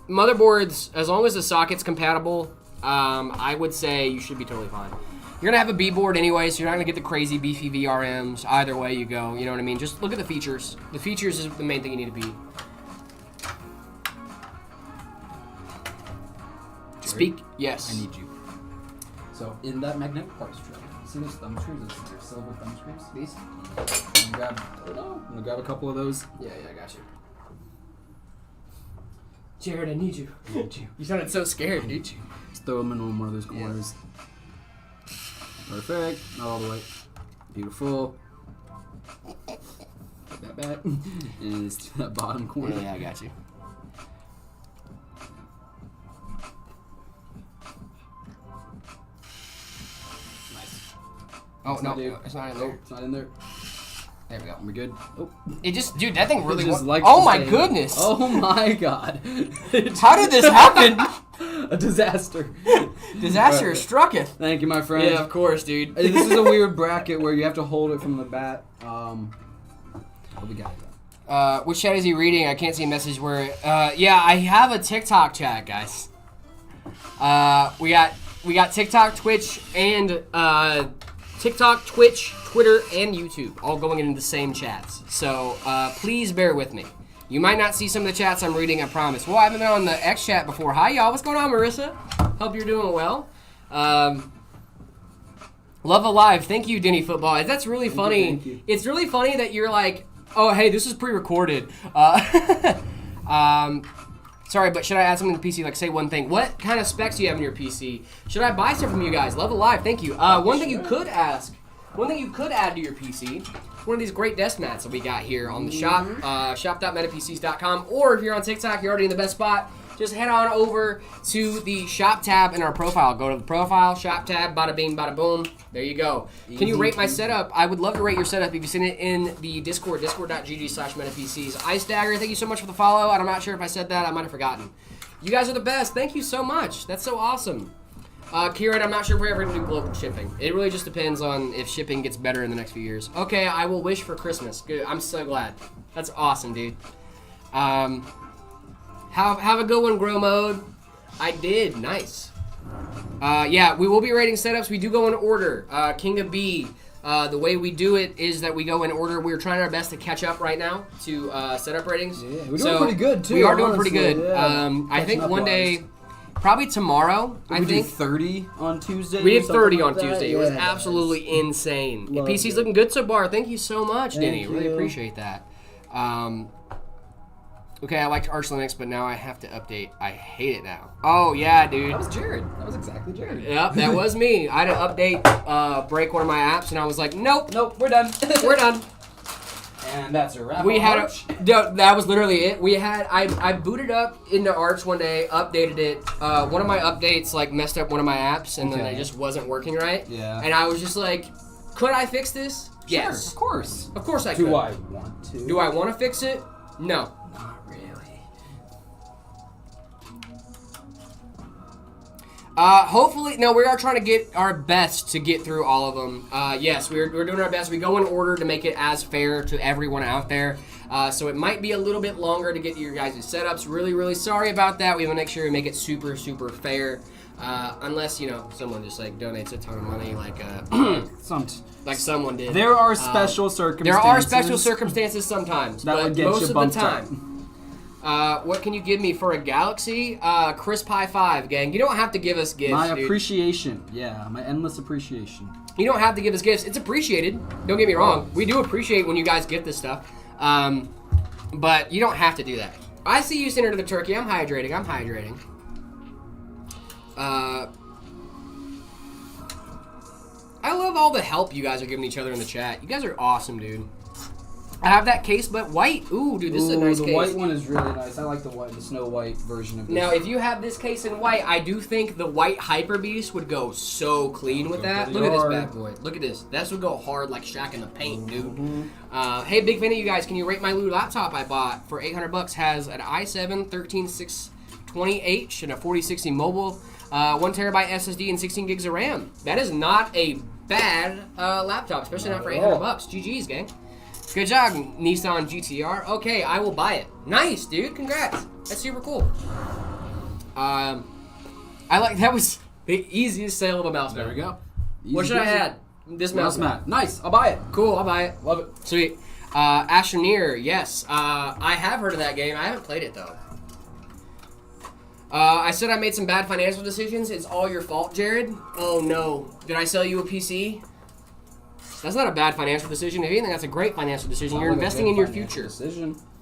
Motherboards, as long as the socket's compatible, I would say you should be totally fine. You're going to have a B board anyway, so you're not going to get the crazy beefy VRMs. Either way you go, you know what I mean? Just look at the features. The features is the main thing you need to be. Speak. Yes. I need you. So, in that magnetic parts tray, see those thumb screws? Those silver thumb screws? These? I'm gonna grab a couple of those. Yeah, I got you. Jared, I need you. I need you. You sounded so scared, dude. Just throw them in one of those corners. Yeah. Perfect. Not all the way. Beautiful. Put that back. And it's to that bottom corner. Yeah, I got you. Nice. Oh, no, it's not in there. It's not in there. There we go. We're good. Oh. It just, dude, that thing really just oh my goodness. Oh my god. How did this happen? A disaster. Disaster strucketh. Thank you, my friend. Yeah, of course, dude. This is a weird bracket where you have to hold it from the bat. What we got? Which chat is he reading? I can't see a message where. Yeah, I have a TikTok chat, guys. We got TikTok, Twitch, and TikTok, Twitch, Twitter, and YouTube all going into the same chats. So please bear with me. You might not see some of the chats I'm reading, I promise. Well, I haven't been on the X chat before. Hi, y'all. What's going on, Marissa? Hope you're doing well. Love Alive. Thank you, Denny Football. That's really funny. Thank you. It's really funny that you're like, oh, hey, this is pre-recorded. Sorry, but should I add something to the PC? Like, say one thing. What kind of specs do you have in your PC? Should I buy stuff from you guys? Love Alive. Thank you. One thing you could add to your PC, one of these great desk mats that we got here on the shop, shop.metapcs.com, or if you're on TikTok, you're already in the best spot. Just head on over to the shop tab in our profile. Go to the profile, shop tab, bada bing, bada boom. There you go. Can you rate my setup? I would love to rate your setup if you've seen it in the Discord, discord.gg/metapcs. Ice Dagger, thank you so much for the follow. I'm not sure if I said that. I might have forgotten. You guys are the best. Thank you so much. That's so awesome. Kieran, I'm not sure if we're ever going to do global shipping. It really just depends on if shipping gets better in the next few years. Okay, I will wish for Christmas. Good. I'm so glad. That's awesome, dude. Have a good one, Grow Mode. I did. Nice. Yeah, we will be rating setups. We do go in order. King of B. The way we do it is that we go in order. We're trying our best to catch up right now to setup ratings. Yeah, we're doing pretty good, too. We are doing pretty good. Yeah. I think one day Probably tomorrow, I We think. did 30 on Tuesday. We did or something 30 like on that? Tuesday. It was absolutely insane. Loved PC's it. looking good so far. Thank you so much, Thank Denny. Really you. appreciate that. Okay, I liked Arch Linux, but now I have to update. I hate it now. Oh, yeah, dude. That was Jared. That was exactly Jared. Yep, that was me. I had to update, break one of my apps, and I was like, nope, Nope, we're done. we're done. And that's a wrap. We on had Arch. that was literally it. We had I booted up into Arch one day, updated it. One of my updates like messed up one of my apps, and then Okay. it just wasn't working right. Yeah. And I was just like, could I fix this? Sure, Yes, of course. of course I could. Do I want to? Do I want to fix it? No. Not really. Hopefully, no, we are trying to get our best to get through all of them. Yes, we're doing our best. We go in order to make it as fair to everyone out there. So it might be a little bit longer to get your guys' setups. Really, really sorry about that. We want to make sure we make it super, super fair. Unless, you know, someone just like donates a ton of money like like someone did. There are special circumstances. There are special circumstances sometimes, that but would get most you of the bumped time. What can you give me for a Galaxy? Crisp High 5, gang. You don't have to give us gifts, My dude. appreciation. Yeah, my endless appreciation. You don't have to give us gifts. It's appreciated. Don't get me wrong. We do appreciate when you guys get this stuff. But you don't have to do that. I see you, Senator the Turkey. I'm hydrating. I love all the help you guys are giving each other in the chat. You guys are awesome, dude. I have that case, but white. Ooh, dude, this is a nice the case. white one is really nice. I like the Snow White version of this. Now, if you have this case in white, I do think the white Hyper Beast would go so clean with that. Look at this bad boy. Look at this. This would go hard like Shaq in the paint, dude. Hey, big fan of you guys. Can you rate my new laptop I bought for $800? Has an i7 13620H and a 4060 mobile, 1 terabyte SSD and 16 gigs of RAM. That is not a bad laptop, especially not for $800. GG's, gang. Good job, Nissan GTR. Okay, I will buy it. Nice, dude. Congrats. That's super cool. I like that was the easiest sale of a mouse mat. There we go. What should I add? This mouse mat. Nice. I'll buy it. Cool, I'll buy it. Love it. Sweet. Astroneer, yes. I have heard of that game. I haven't played it though. I said I made some bad financial decisions. It's all your fault, Jared. Oh no. Did I sell you a PC? That's not a bad financial decision. If anything, that's a great financial decision. You're investing in your future.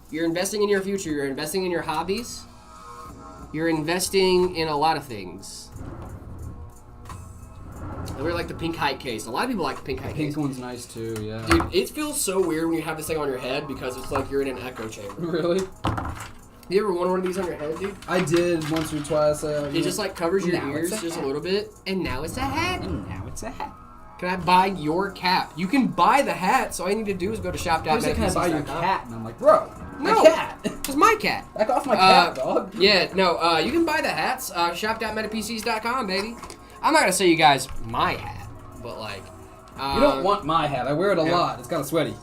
You're investing in your future. You're investing in your hobbies. You're investing in a lot of things. I really like the pink height case. A lot of people like the pink height case. Pink one's nice too, yeah. Dude, it feels so weird when you have this thing on your head because it's like you're in an echo chamber. Really? You ever worn one of these on your head, dude? I did once or twice. It just like covers your Now ears it's a just a hat. little bit, and now it's a hat. And now it's a hat. Can I buy your cap? You can buy the hat, so all you need to do is go to First they kind of buy your shop.metapieces.com. cat, and I'm like, bro, my No. cat. It's my cat. Back off my cat, dog. Yeah, no, you can buy the hats, shop.metapcs.com, baby. I'm not gonna say you guys my hat, but like, You don't want my hat. I wear it a lot. It's kind of sweaty.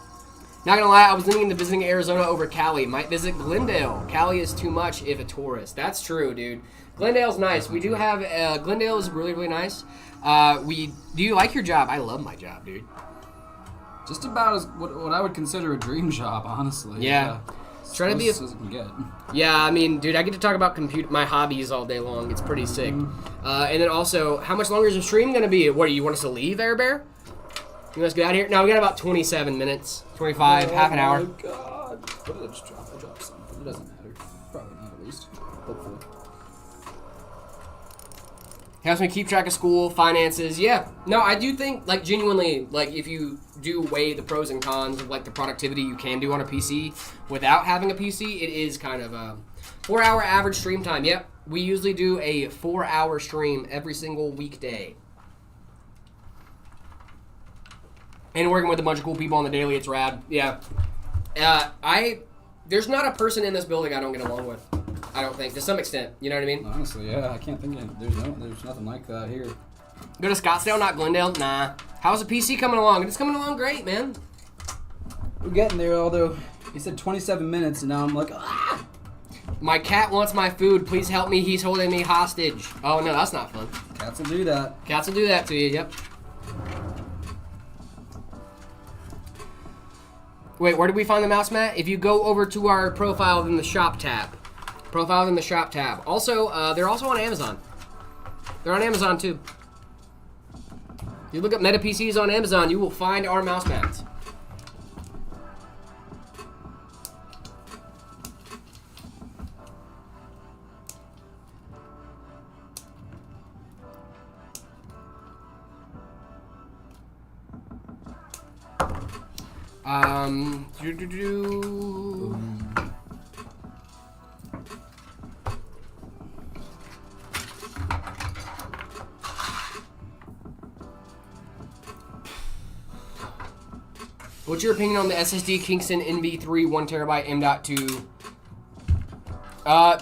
Not gonna lie, I was thinking of visiting Arizona over Cali. Might visit Glendale. Cali is too much if a tourist. That's true, dude. Glendale's nice. We do have, Glendale is really, really nice. Do you like your job? I love my job, dude. Just about as what I would consider a dream job, honestly. Yeah. Try to be Close as it can get. Yeah, I mean, dude, I get to talk about my hobbies all day long. It's pretty sick. And then also, how much longer is the stream gonna be? What, do you want us to leave, Air Bear? You want us to get out of here? No, we got about 27 minutes. 25, half an hour. Oh my god. What did I just drop? I dropped something. It doesn't matter. Probably not, at least. Hopefully. Helps me keep track of school, finances. Yeah. No, I do think, like, genuinely, like, if you do weigh the pros and cons of, like, the productivity you can do on a PC without having a PC, it is kind of a 4-hour average stream time. Yep. We usually do a 4-hour stream every single weekday. And working with a bunch of cool people on the daily, it's rad. Yeah. There's not a person in this building I don't get along with. I don't think, to some extent. You know what I mean? Honestly, yeah, I can't think of there's nothing like that here. Go to Scottsdale, not Glendale? Nah. How's the PC coming along? It's coming along great, man. We're getting there, although he said 27 minutes, and now I'm like, ah! My cat wants my food. Please help me. He's holding me hostage. Oh, no, that's not fun. Cats will do that. Cats will do that to you, yep. Wait, where did we find the mouse mat? If you go over to our profile in the shop tab. Also, they're also on Amazon. They're on Amazon too. If you look up Meta PCs on Amazon, you will find our mouse mats. What's your opinion on the SSD Kingston NV3 1TB M.2?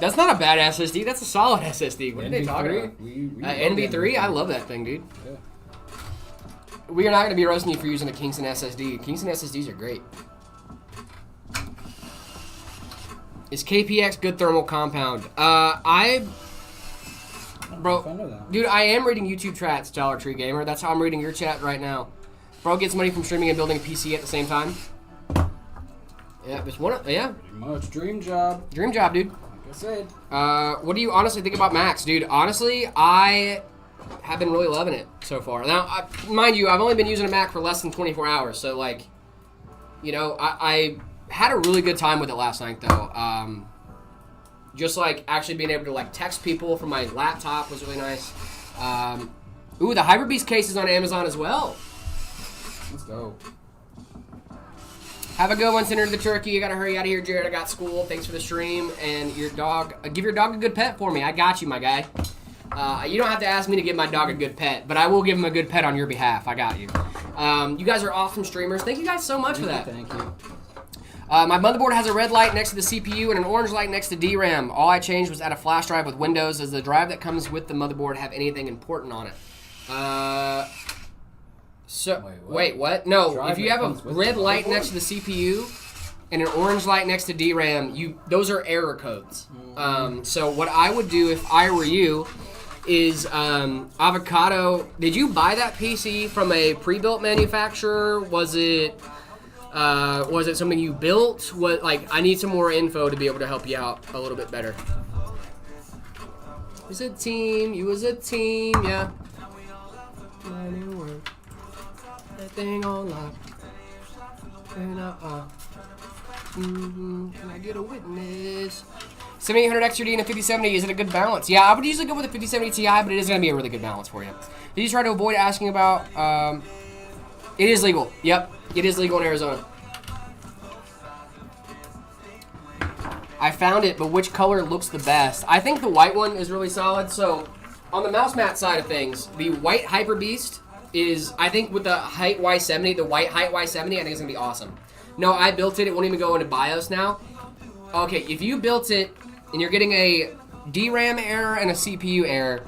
That's not a bad SSD. That's a solid SSD. What are they talking about? NV3? I love that thing, dude. Yeah. We are not going to be roasting you for using a Kingston SSD. Kingston SSDs are great. Is KPX good thermal compound? Bro, dude, I am reading YouTube chats, Dollar Tree Gamer. That's how I'm reading your chat right now. Bro gets money from streaming and building a PC at the same time. Yeah, there's one. Yeah. Pretty much dream job. Dream job, dude. Like I said. What do you honestly think about Macs, dude? Honestly, I have been really loving it so far. Now, mind you, I've only been using a Mac for less than 24 hours, so like, you know, I had a really good time with it last night though. Just like actually being able to like text people from my laptop was really nice. Ooh, the Hyper Beast case is on Amazon as well. Let's go. Have a good one, Senator the Turkey. You gotta hurry out of here, Jared. I got school. Thanks for the stream. And your dog, give your dog a good pet for me. I got you, my guy. You don't have to ask me to give my dog a good pet, but I will give him a good pet on your behalf. I got you. You guys are awesome streamers. Thank you guys so much for that. Thank you. My motherboard has a red light next to the CPU and an orange light next to DRAM. All I changed was add a flash drive with Windows. Does the drive that comes with the motherboard have anything important on it? Wait, what? No, if you have a red light next to the CPU and an orange light next to DRAM, those are error codes. So what I would do if I were you is Avocado. Did you buy that PC from a pre-built manufacturer? Was it something you built? What, like, I need some more info to be able to help you out a little bit better. It was a team. You was a team. Yeah. That thing on lock. And can I get a witness? 7800 XRD and a 5070, is it a good balance? Yeah, I would usually go with a 5070 Ti, but it is going to be a really good balance for you. Did you try to avoid asking about... it is legal. Yep, it is legal in Arizona. I found it, but which color looks the best? I think the white one is really solid. So, on the mouse mat side of things, the white Hyper Beast is, I think with the height Y70, the white height Y70, I think it's going to be awesome. No, I built it. It won't even go into BIOS now. Okay, if you built it and you're getting a DRAM error and a CPU error,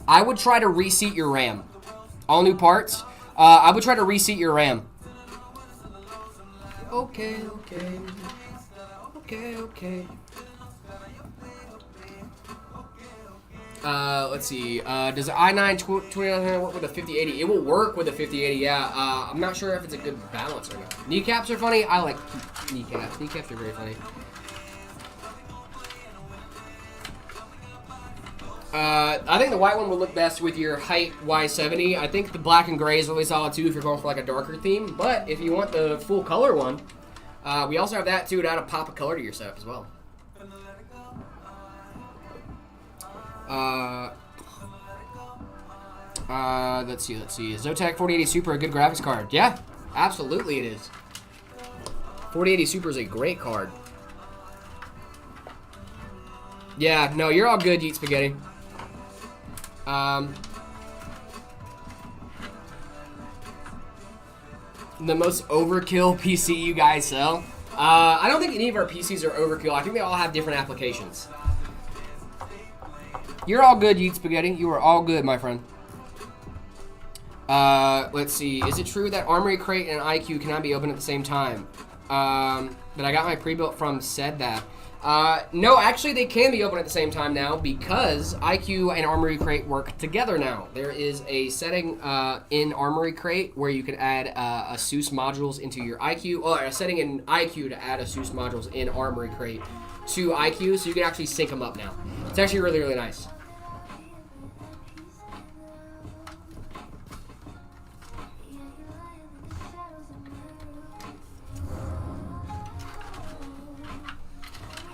I would try to reseat your RAM. All new parts. I would try to reseat your RAM. Okay. Let's see. Does the i9 2900 work with a 5080? It will work with a 5080, yeah. I'm not sure if it's a good balance or not. Kneecaps are funny. I like kneecaps. Kneecaps are very funny. I think the white one would look best with your height Y70. I think the black and gray is really solid too if you're going for like a darker theme. But if you want the full color one, we also have that too to add a pop of color to your setup as well. Let's see. Is Zotac 4080 Super a good graphics card? Yeah, absolutely it is. 4080 Super is a great card. Yeah, no, you're all good, Yeet Spaghetti. The most overkill PC you guys sell? I don't think any of our PCs are overkill. I think they all have different applications. You're all good, Yeet Spaghetti. You are all good, my friend. Let's see. Is it true that Armory Crate and iQOO cannot be open at the same time? That I got my pre-built from said that. No, actually they can be open at the same time now because iQOO and Armory Crate work together now. There is a setting in Armory Crate where you can add ASUS modules into your iQOO, or a setting in iQOO to add ASUS modules in Armory Crate to iQOO, so you can actually sync them up now. It's actually really, really nice.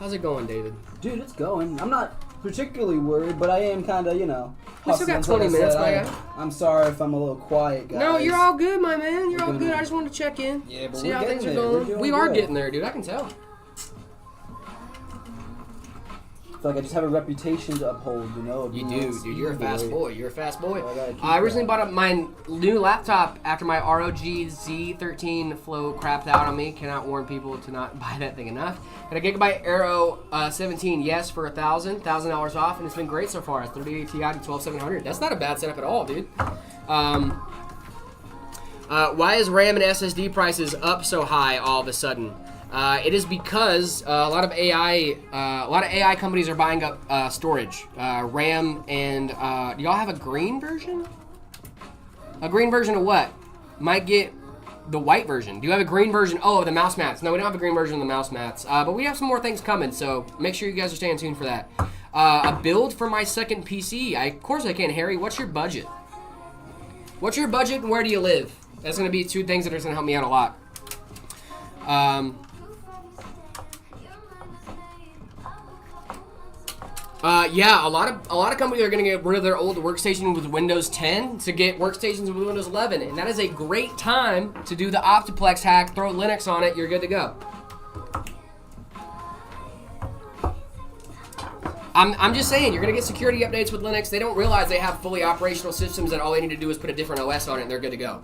How's it going, David? Dude, it's going. I'm not particularly worried, but I am kind of, We still got 20 minutes, my guy. I'm sorry if I'm a little quiet, guys. No, you're all good, my man. You're all good. I just wanted to check in. Yeah, but see we're how getting things are there. going. We are getting there, dude. I can tell. I feel like I just have a reputation to uphold, You do, dude. You're a fast boy. You're a fast boy. So I recently bought up my new laptop after my ROG Z13 Flow crapped out on me. Cannot warn people to not buy that thing enough. Got a Gigabyte Aero 17, yes, for $1,000 off, and it's been great so far. It's 38 Ti to 12700. That's not a bad setup at all, dude. Why is RAM and SSD prices up so high all of a sudden? It is because a lot of AI companies are buying up storage, RAM, and do y'all have a green version? A green version of what? Might get the white version. Do you have a green version? Oh, the mouse mats. No, we don't have a green version of the mouse mats, but we have some more things coming. So make sure you guys are staying tuned for that. A build for my second PC. Of course I can, Harry. What's your budget? What's your budget and where do you live? That's gonna be two things that are gonna help me out a lot. Yeah, a lot of companies are going to get rid of their old workstation with Windows 10 to get workstations with Windows 11, and that is a great time to do the Optiplex hack. Throw Linux on it, you're good to go. I'm just saying, you're going to get security updates with Linux. They don't realize they have fully operational systems that all they need to do is put a different OS on it and they're good to go.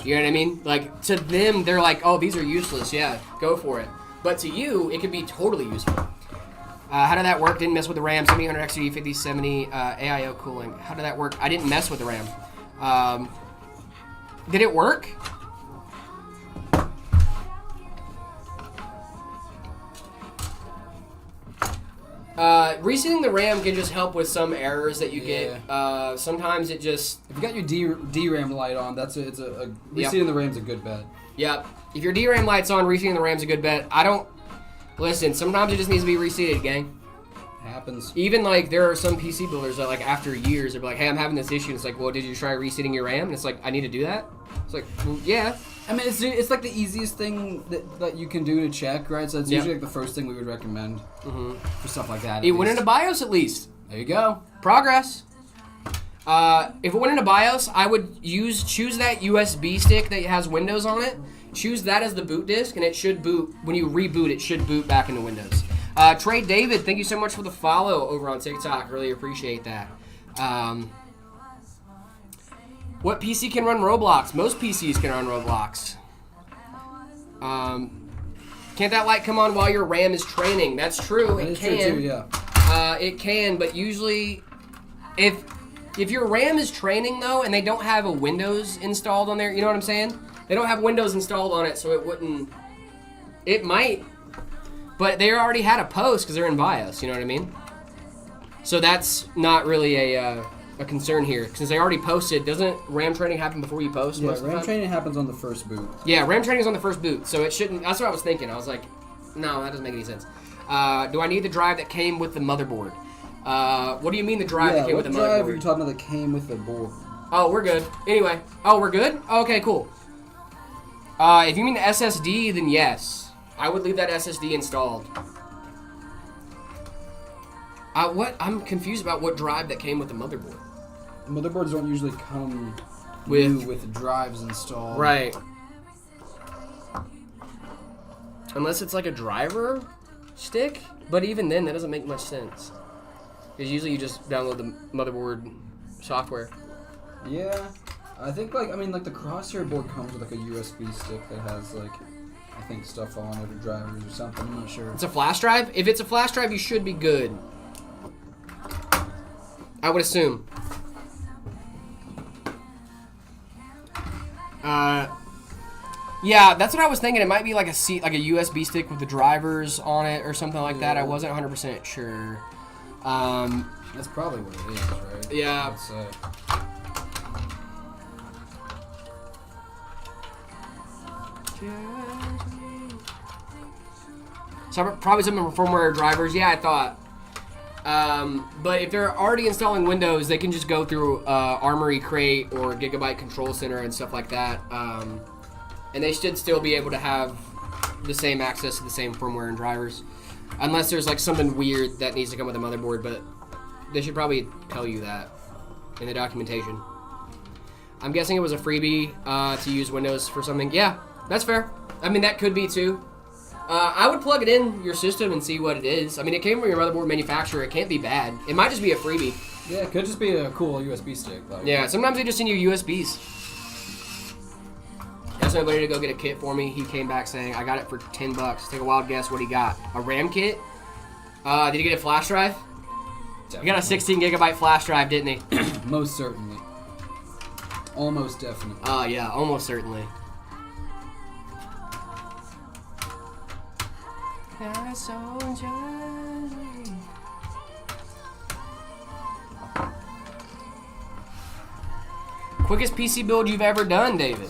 You know what I mean? Like, to them, they're like, oh, these are useless. Yeah, go for it. But to you, it could be totally useful. How did that work? Didn't mess with the RAM. 7800 XD 5070 AIO cooling. How did that work? I didn't mess with the RAM. Did it work? Resetting the RAM can just help with some errors that you get. Sometimes it just... If you got your DRAM light on, resetting the RAM's a good bet. Yep. If your DRAM light's on, resetting the RAM's a good bet. Listen, sometimes it just needs to be reseated, gang. Happens. Even like there are some PC builders that like after years they're like, hey, I'm having this issue. And it's like, well, did you try resetting your RAM? And it's like, I need to do that. It's like, well, yeah. I mean, it's like the easiest thing that you can do to check, right? So it's usually like the first thing we would recommend for stuff like that. It went into BIOS at least. There you go. Progress. If it went into BIOS, I would choose that USB stick that has Windows on it. Choose that as the boot disk, and it should boot. When you reboot, it should boot back into Windows. Trey David, thank you so much for the follow over on TikTok. Really appreciate that. What PC can run Roblox? Most PCs can run Roblox. Can't that light come on while your RAM is training? That's true. It can. True too, yeah. It can, but usually, if your RAM is training though, and they don't have a Windows installed on there, you know what I'm saying? They don't have Windows installed on it, so it wouldn't. It might, but they already had a post because they're in BIOS. You know what I mean? So that's not really a concern here, since they already posted. Doesn't RAM training happen before you post? Yeah, RAM training happens on the first boot. Yeah, RAM training is on the first boot, so it shouldn't. That's what I was thinking. I was like, no, that doesn't make any sense. Do I need the drive that came with the motherboard? What do you mean the drive that came with the motherboard? What drive are you talking about that came with the board? Oh, we're good. Anyway. Oh, we're good? Oh, okay, cool. If you mean the SSD, then yes. I would leave that SSD installed. What? I'm confused about what drive that came with the motherboard. Motherboards don't usually come with drives installed. Right. Unless it's like a driver stick. But even then, that doesn't make much sense. Because usually you just download the motherboard software. Yeah. I think the Crosshair board comes with like a USB stick that has I think stuff on it or drivers or something. I'm not sure. It's a flash drive? If it's a flash drive, you should be good. I would assume. Yeah, that's what I was thinking. It might be like a USB stick with the drivers on it or something like that. I wasn't 100% sure. That's probably what it is, right? Yeah. So probably some firmware drivers. Yeah, I thought. But if they're already installing Windows, they can just go through Armory Crate or Gigabyte Control Center and stuff like that. And they should still be able to have the same access to the same firmware and drivers. Unless there's like something weird that needs to come with the motherboard, but they should probably tell you that in the documentation. I'm guessing it was a freebie to use Windows for something. Yeah, that's fair. I mean, that could be too. I would plug it in your system and see what it is. I mean, it came from your motherboard manufacturer. It can't be bad. It might just be a freebie. Yeah, it could just be a cool USB stick. Like, yeah, sometimes they just send you USBs. Asked my buddy to go get a kit for me. He came back saying, I got it for $10. Take a wild guess what he got. A RAM kit? Did he get a flash drive? Definitely. He got a 16 gigabyte flash drive, didn't he? Most certainly. Almost definitely. Yeah, almost certainly. Quickest PC build you've ever done, David?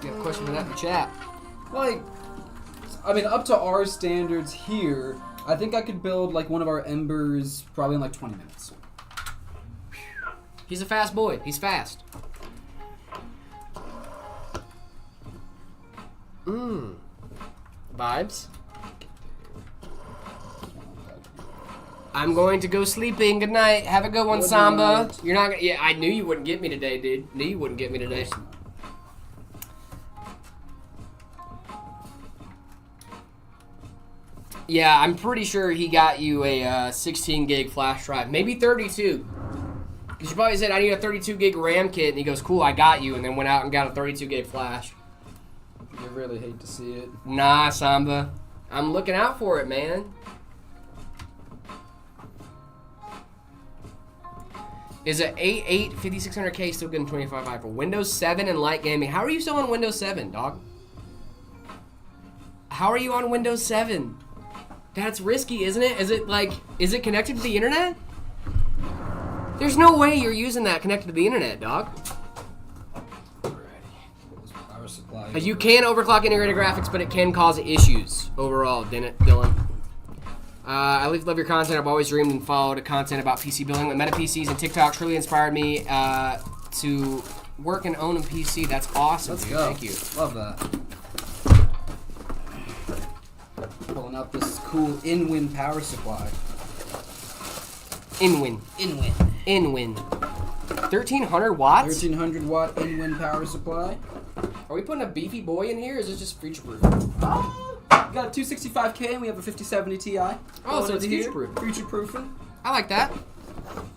You have a question for that in the chat. Like, I mean, up to our standards here, I think I could build like one of our Embers probably in like 20 minutes. He's a fast boy. He's fast. Vibes. I'm going to go sleeping. Good night. Have a good one, Samba. You're not gonna. Yeah, I knew you wouldn't get me today, dude. Knew you wouldn't get me today. Yeah, I'm pretty sure he got you a 16 gig flash drive, maybe 32. Because you probably said, I need a 32 gig RAM kit, and he goes, cool, I got you, and then went out and got a 32 gig flash. You really hate to see it. Nah, Samba. I'm looking out for it, man. Is an 8.8 5600K still getting 25i for Windows 7 and light gaming? How are you still on Windows 7, dog? How are you on Windows 7? That's risky, isn't it? Is it connected to the internet? There's no way you're using that connected to the internet, dog. Power supply. You can overclock integrated graphics, but it can cause issues overall, Dylan. I love your content. I've always dreamed and followed content about PC building. With Meta PCs and TikTok truly inspired me to work and own a PC. That's awesome. Let's dude. go. Thank you. Love that. Pulling out this cool in-win power supply. In-win. 1,300 watts? 1,300 watt in-win power supply. Are we putting a beefy boy in here, or is it just future-proof? We got a 265K and we have a 5070 Ti. Oh, so it's future-proof. Future-proofing. I like that.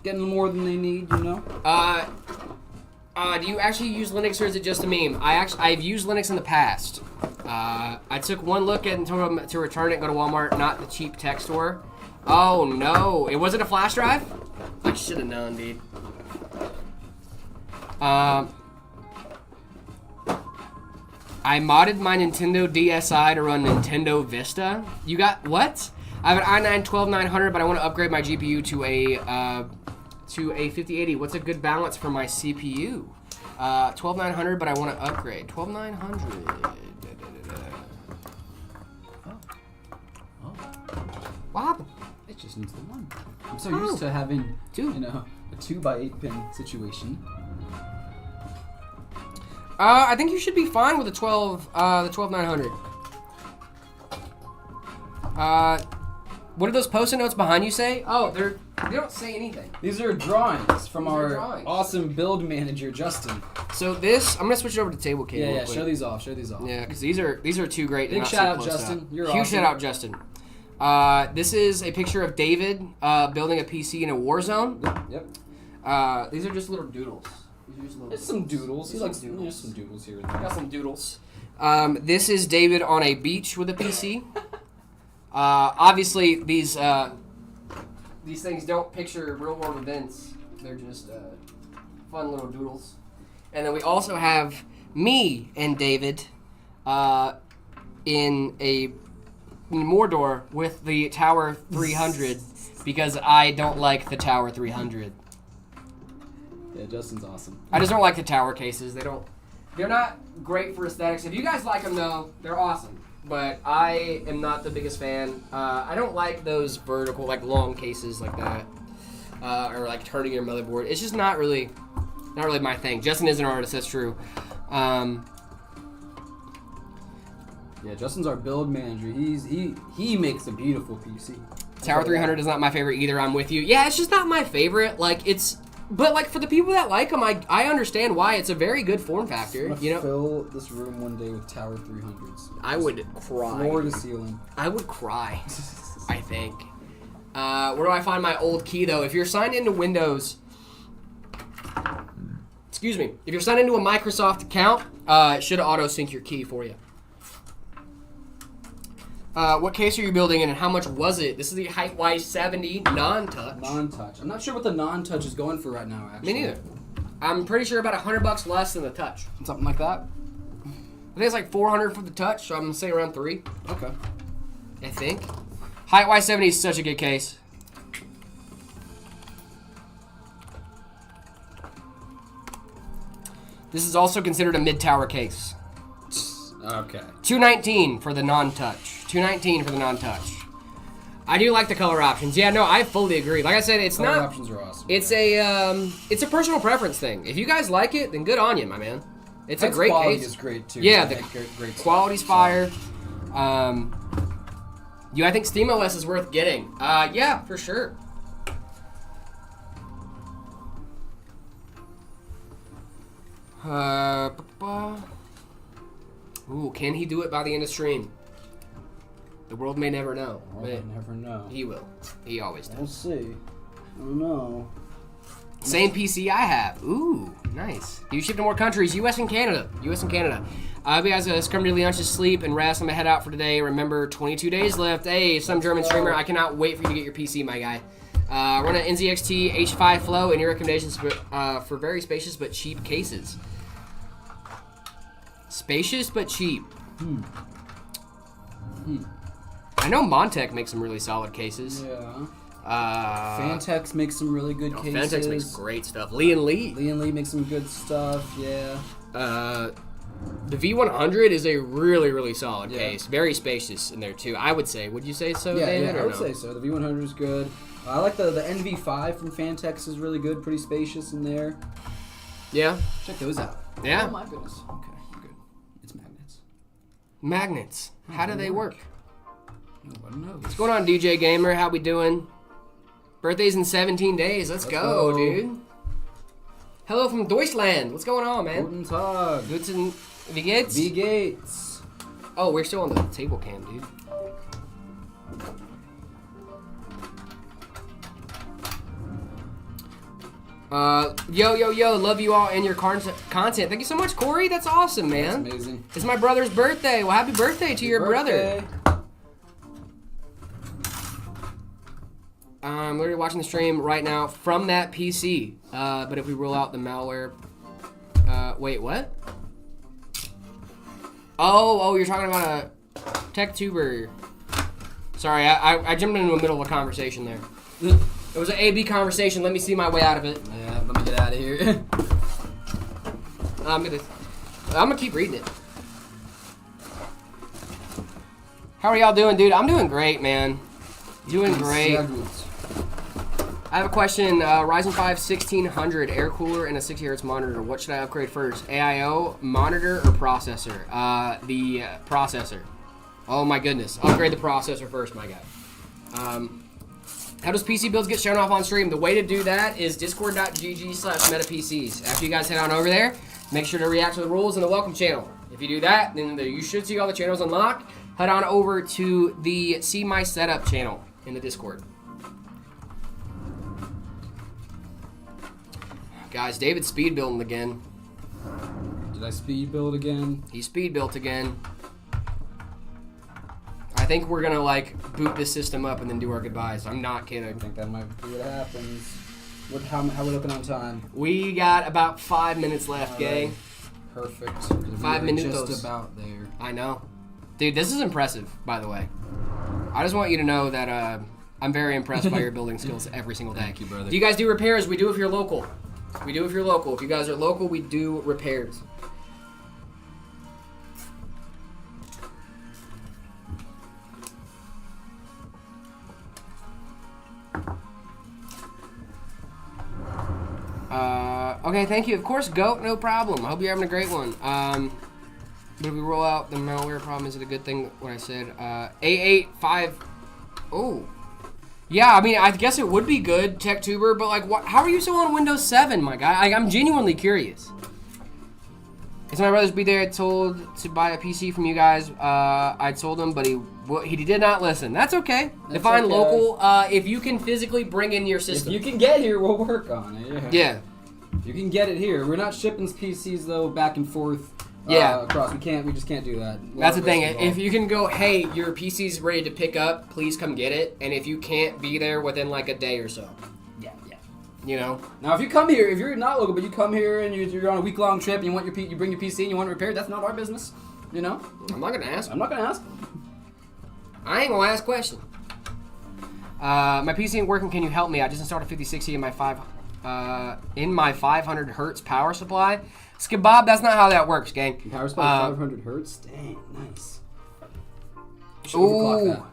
Getting more than they need, you know? Do you actually use Linux, or is it just a meme? I've used Linux in the past. I took one look at it and told them to return it and go to Walmart, not the cheap tech store. Oh no, it wasn't a flash drive? I should have known, dude. I modded my Nintendo DSi to run Nintendo Vista. You got what? I have an i9 12900, but I want to upgrade my GPU to a 5080. What's a good balance for my CPU? 12900, but I want to upgrade. 12900. What happened? It just needs the one. I'm so used to having two. You know, a 2x8 pin situation. I think you should be fine with the 12900. What do those post-it notes behind you say? Oh, they don't say anything. These are drawings from our awesome build manager, Justin. So this, I'm gonna switch it over to table cable. Yeah, show these off. Yeah, because these are too great. Big shout out, Justin. You're awesome. Huge shout out, Justin. This is a picture of David building a PC in a war zone. Yep. These are just little doodles. There's some doodles. There's some doodles here. Got some doodles. This is David on a beach with a PC. Obviously, these things don't picture real world events. They're just fun little doodles. And then we also have me and David in Mordor with the Tower 300 because I don't like the Tower 300. Yeah, Justin's awesome. I just don't like the tower cases. They're not great for aesthetics. If you guys like them though, they're awesome. But I am not the biggest fan. I don't like those vertical, like long cases like that, or like turning your motherboard. It's just not really my thing. Justin is an artist. That's true. Yeah, Justin's our build manager. He makes a beautiful PC. Tower 300 is not my favorite either. I'm with you. Yeah, it's just not my favorite. Like but like for the people that like them, I understand why. It's a very good form factor. You know, fill this room one day with Tower 300s. I would cry. Floor to ceiling. I would cry. I think. Where do I find my old key though? If you're signed into Windows, excuse me. If you're signed into a Microsoft account, it should auto sync your key for you. What case are you building in and how much was it? This is the Height-Wise 70 non-touch. Non-touch. I'm not sure what the non-touch is going for right now, actually. Me neither. I'm pretty sure about $100 less than the touch. Something like that? I think it's like $400 for the touch, so I'm going to say around 3. Okay. I think. Height-Wise 70 is such a good case. This is also considered a mid-tower case. Okay. $219 for the non-touch. $219 for the non-touch. I do like the color options. Yeah, no, I fully agree. Like I said, it's color not. Options are awesome. It's a personal preference thing. If you guys like it, then good on you, my man. It's a great quality case. Is great too. Yeah, so the great quality's fire. I think SteamOS is worth getting. Yeah, for sure. Ooh, can he do it by the end of stream? The world may never know. We'll never know. He will. He always does. We'll see. I don't know. Same PC I have. Ooh, nice. You ship to more countries, U.S. and Canada. U.S. and Canada. I hope you guys scrum to lunch, sleep, and rest. I'm going to head out for today. Remember, 22 days left. Hey, some German streamer. I cannot wait for you to get your PC, my guy. Run an NZXT H5 Flow. Any recommendations for very spacious but cheap cases? Spacious but cheap. I know Montech makes some really solid cases. Yeah. Fantex makes some really good cases. Fantex makes great stuff. Lee and Lee. Lee and Lee makes some good stuff, yeah. The V100 is a really, really solid case. Very spacious in there, too. I would say. Would you say so, David? Yeah, I would say so. The V100 is good. I like the NV5 from Fantex is really good. Pretty spacious in there. Yeah. Check those out. Yeah. Oh, my goodness. Okay, good. It's magnets. Magnets. How do they work? Nobody knows. What's going on, DJ Gamer? How we doing? Birthday's in 17 days. Let's go, dude. Hello from Deutschland. What's going on, man? Guten Tag. Guten... Wie geht's? Wie geht's? Oh, we're still on the table cam, dude. Yo, love you all and your content. Thank you so much, Corey. That's awesome, man. That's amazing. It's my brother's birthday. Well, happy birthday to your brother. I'm literally watching the stream right now from that PC. But if we rule out the malware... wait, what? Oh, you're talking about a tech tuber. Sorry, I jumped into the middle of a conversation there. It was an A-B conversation. Let me see my way out of it. Yeah, let me get out of here. I'm gonna keep reading it. How are y'all doing, dude? I'm doing great, man. Doing great. I have a question. Ryzen 5 1600 air cooler and a 60 Hz monitor. What should I upgrade first? AIO, monitor, or processor? The processor. Oh my goodness. Upgrade the processor first, my guy. How does PC builds get shown off on stream? The way to do that is discord.gg/metapcs. After you guys head on over there, make sure to react to the rules in the welcome channel. If you do that, then you should see all the channels unlocked. Head on over to the See My Setup channel in the Discord. Guys, David's speed building again. Did I speed build again? He speed built again. I think we're gonna boot this system up and then do our goodbyes. I'm not kidding. I think that might be what happens. How we looking on time? We got about 5 minutes left, gang. Perfect. 5 minutes. Just about there. I know. Dude, this is impressive, by the way. I just want you to know that I'm very impressed by your building skills every single day. Thank you, brother. Do you guys do repairs? We do if you're local. We do if you're local. If you guys are local, we do repairs. Okay, thank you. Of course, GOAT, no problem. I hope you're having a great one. But if we roll out the malware problem, is it a good thing what I said? A85. Oh. Yeah, I mean, I guess it would be good, TechTuber, but like, how are you still on Windows 7, my guy? I'm genuinely curious. It's my brother's birthday. I told to buy a PC from you guys. I told him, but he did not listen. That's okay. Define okay. Local. If you can physically bring in your system. If you can get here, we'll work on it. Yeah. You can get it here. We're not shipping PCs though back and forth. Across. We just can't do that. That's the thing. If you can go, hey, your PC's ready to pick up, please come get it. And if you can't be there within like a day or so. Yeah. You know. Now, if you come here, if you're not local, but you come here and you're on a week-long trip and you want you bring your PC and you want it repaired, that's not our business. You know. I'm not gonna ask. I'm not gonna ask. I ain't gonna ask questions. My PC ain't working. Can you help me? I just installed a 5060 in my 500 hertz power supply. Skibob, that's not how that works, gang. Power supply 500 hertz? Dang, nice. You should overclock that.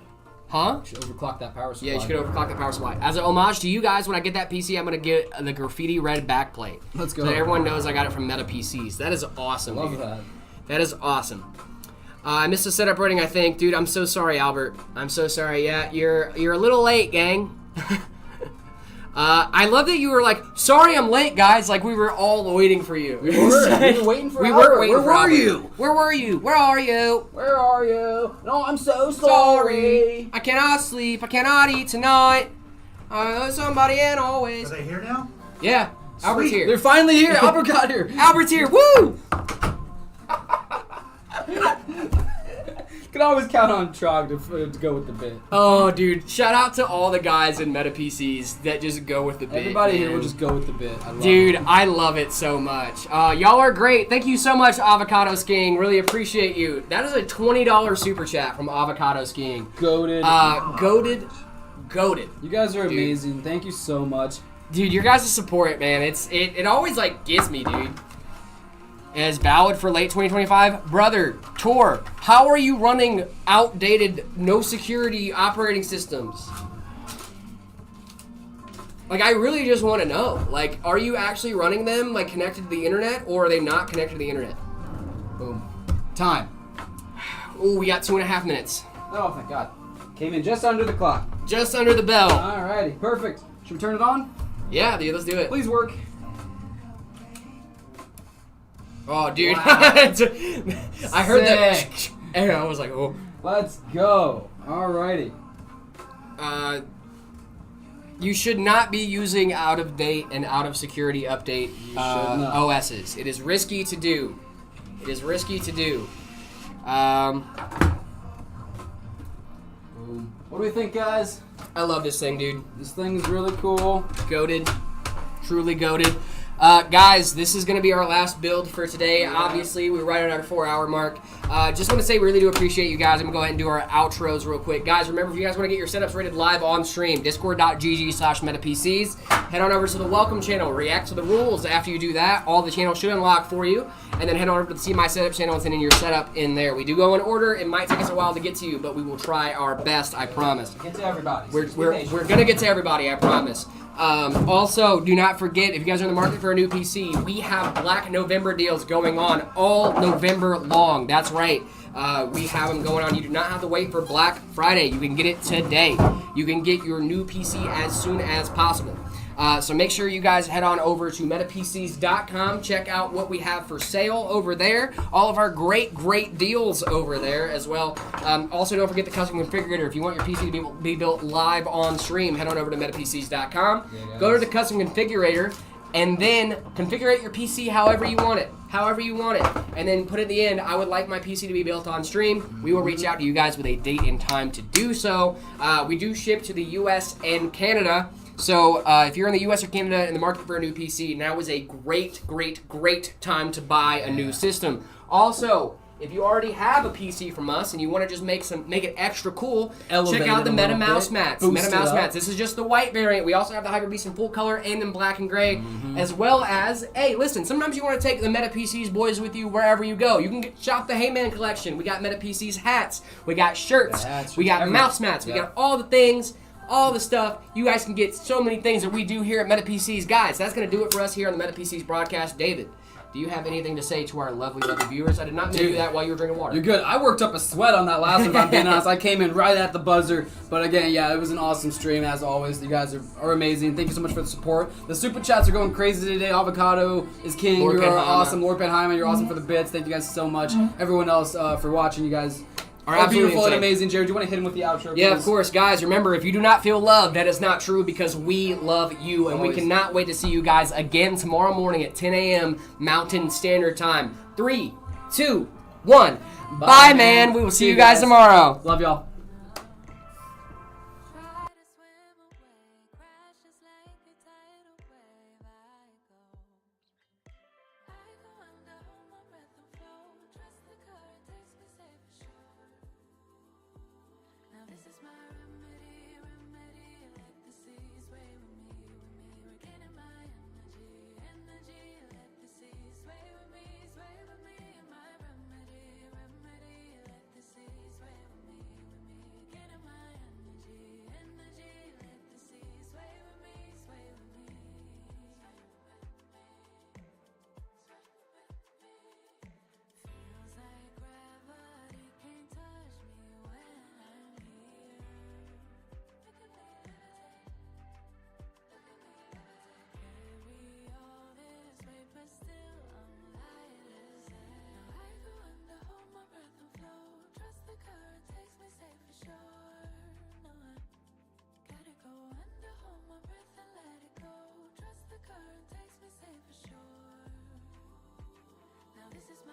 Huh? You should overclock that power supply. Yeah, you should overclock that power supply. As an homage to you guys, when I get that PC, I'm going to get the graffiti red backplate. Let's go. So that everyone knows I got it from Meta PCs. That is awesome, Love dude. that. That is awesome. I missed the setup rating, I think. Dude, I'm so sorry, Albert. I'm so sorry. Yeah, you're a little late, gang. I love that you were like, sorry I'm late, guys. Like, we were all waiting for you. We were waiting for We Albert. were waiting for Where were Albert. you? Where were you? Where are you? Where are you? No, I'm so sorry. I cannot sleep. I cannot eat tonight. I know somebody and always. Are they here now? Yeah. Albert's here. They're finally here. Albert got here. Albert's here. Woo! Can always count on Trog to go with the bit. Oh, dude. Shout out to all the guys in Meta PCs that just go with the bit. Everybody here will just go with the bit. I love it so much. Y'all are great. Thank you so much, Avocado Skiing. Really appreciate you. That is a $20 super chat from Avocado Skiing. Goated. Goated. You guys are amazing. Thank you so much. Dude, your guys' support, man. It always, like, gets me, dude. Is valid for late 2025. Brother, Tor, how are you running outdated, no security operating systems? Like, I really just want to know. Like, are you actually running them, like, connected to the internet, or are they not connected to the internet? Boom. Time. Ooh, we got 2.5 minutes. Oh, thank God. Came in just under the clock. Just under the bell. Alrighty, perfect. Should we turn it on? Yeah, dude, let's do it. Please work. Oh, dude. Wow. I heard that. And I was like, oh. Let's go. Alrighty. You should not be using out of date and out of security update OSs. It is risky to do. It is risky to do. What do we think, guys? I love this thing, dude. This thing is really cool. Goated. Truly goated. Guys, this is going to be our last build for today. Yeah. Obviously, we're right at our 4-hour mark. Just want to say we really do appreciate you guys. I'm going to go ahead and do our outros real quick. Guys, remember, if you guys want to get your setups rated live on stream, discord.gg/metapcs. Head on over to the welcome channel. React to the rules. After you do that, all the channels should unlock for you. And then head on over to the See My Setup channel and send in your setup in there. We do go in order. It might take us a while to get to you, but we will try our best, I promise. Get to everybody. We're going to get to everybody, I promise. Also, do not forget, if you guys are in the market for a new PC, we have Black November deals going on all November long. That's right. We have them going on. You do not have to wait for Black Friday. You can get it today. You can get your new PC as soon as possible. So make sure you guys head on over to metapcs.com. Check out what we have for sale over there. All of our great deals over there as well. Also, don't forget the custom configurator. If you want your PC to be built live on stream, head on over to metapcs.com. Yeah, go to the custom configurator, and then configure your PC however you want it. And then put at the end, I would like my PC to be built on stream. We will reach out to you guys with a date and time to do so. We do ship to the US and Canada. So if you're in the US or Canada in the market for a new PC, now is a great time to buy a new system. Also, if you already have a PC from us and you want to just make it extra cool, check out the Meta Mouse Mats. Meta Mouse Mats. This is just the white variant. We also have the Hyper Beast in full color and in black and gray, as well as, hey, listen, sometimes you want to take the Meta PCs boys with you wherever you go. You can shop the Heyman collection. We got Meta PCs hats. We got shirts. We got mouse mats. We got all the things. All the stuff. You guys can get so many things that we do here at Meta PCs. Guys, that's going to do it for us here on the Meta PCs broadcast. David, do you have anything to say to our lovely viewers? I did not do that while you were drinking water. You're good. I worked up a sweat on that last one, if I'm being honest. I came in right at the buzzer. But again, yeah, it was an awesome stream, as always. You guys are amazing. Thank you so much for the support. The super chats are going crazy today. Avocado is king. Lord You're Penheim. awesome. Lord Penheim, you're awesome for the bits. Thank you guys so much. Everyone else for watching. You guys are absolutely beautiful and insane. amazing. Jared, do you want to hit him with the outro? Yeah, please? of course, guys. Remember, if you do not feel loved, that is not true because we love you, and Always. we cannot wait to see you guys again tomorrow morning at 10 a.m. Mountain Standard Time. 3, 2, 1. Bye, man. We will see you guys tomorrow. Love y'all. This is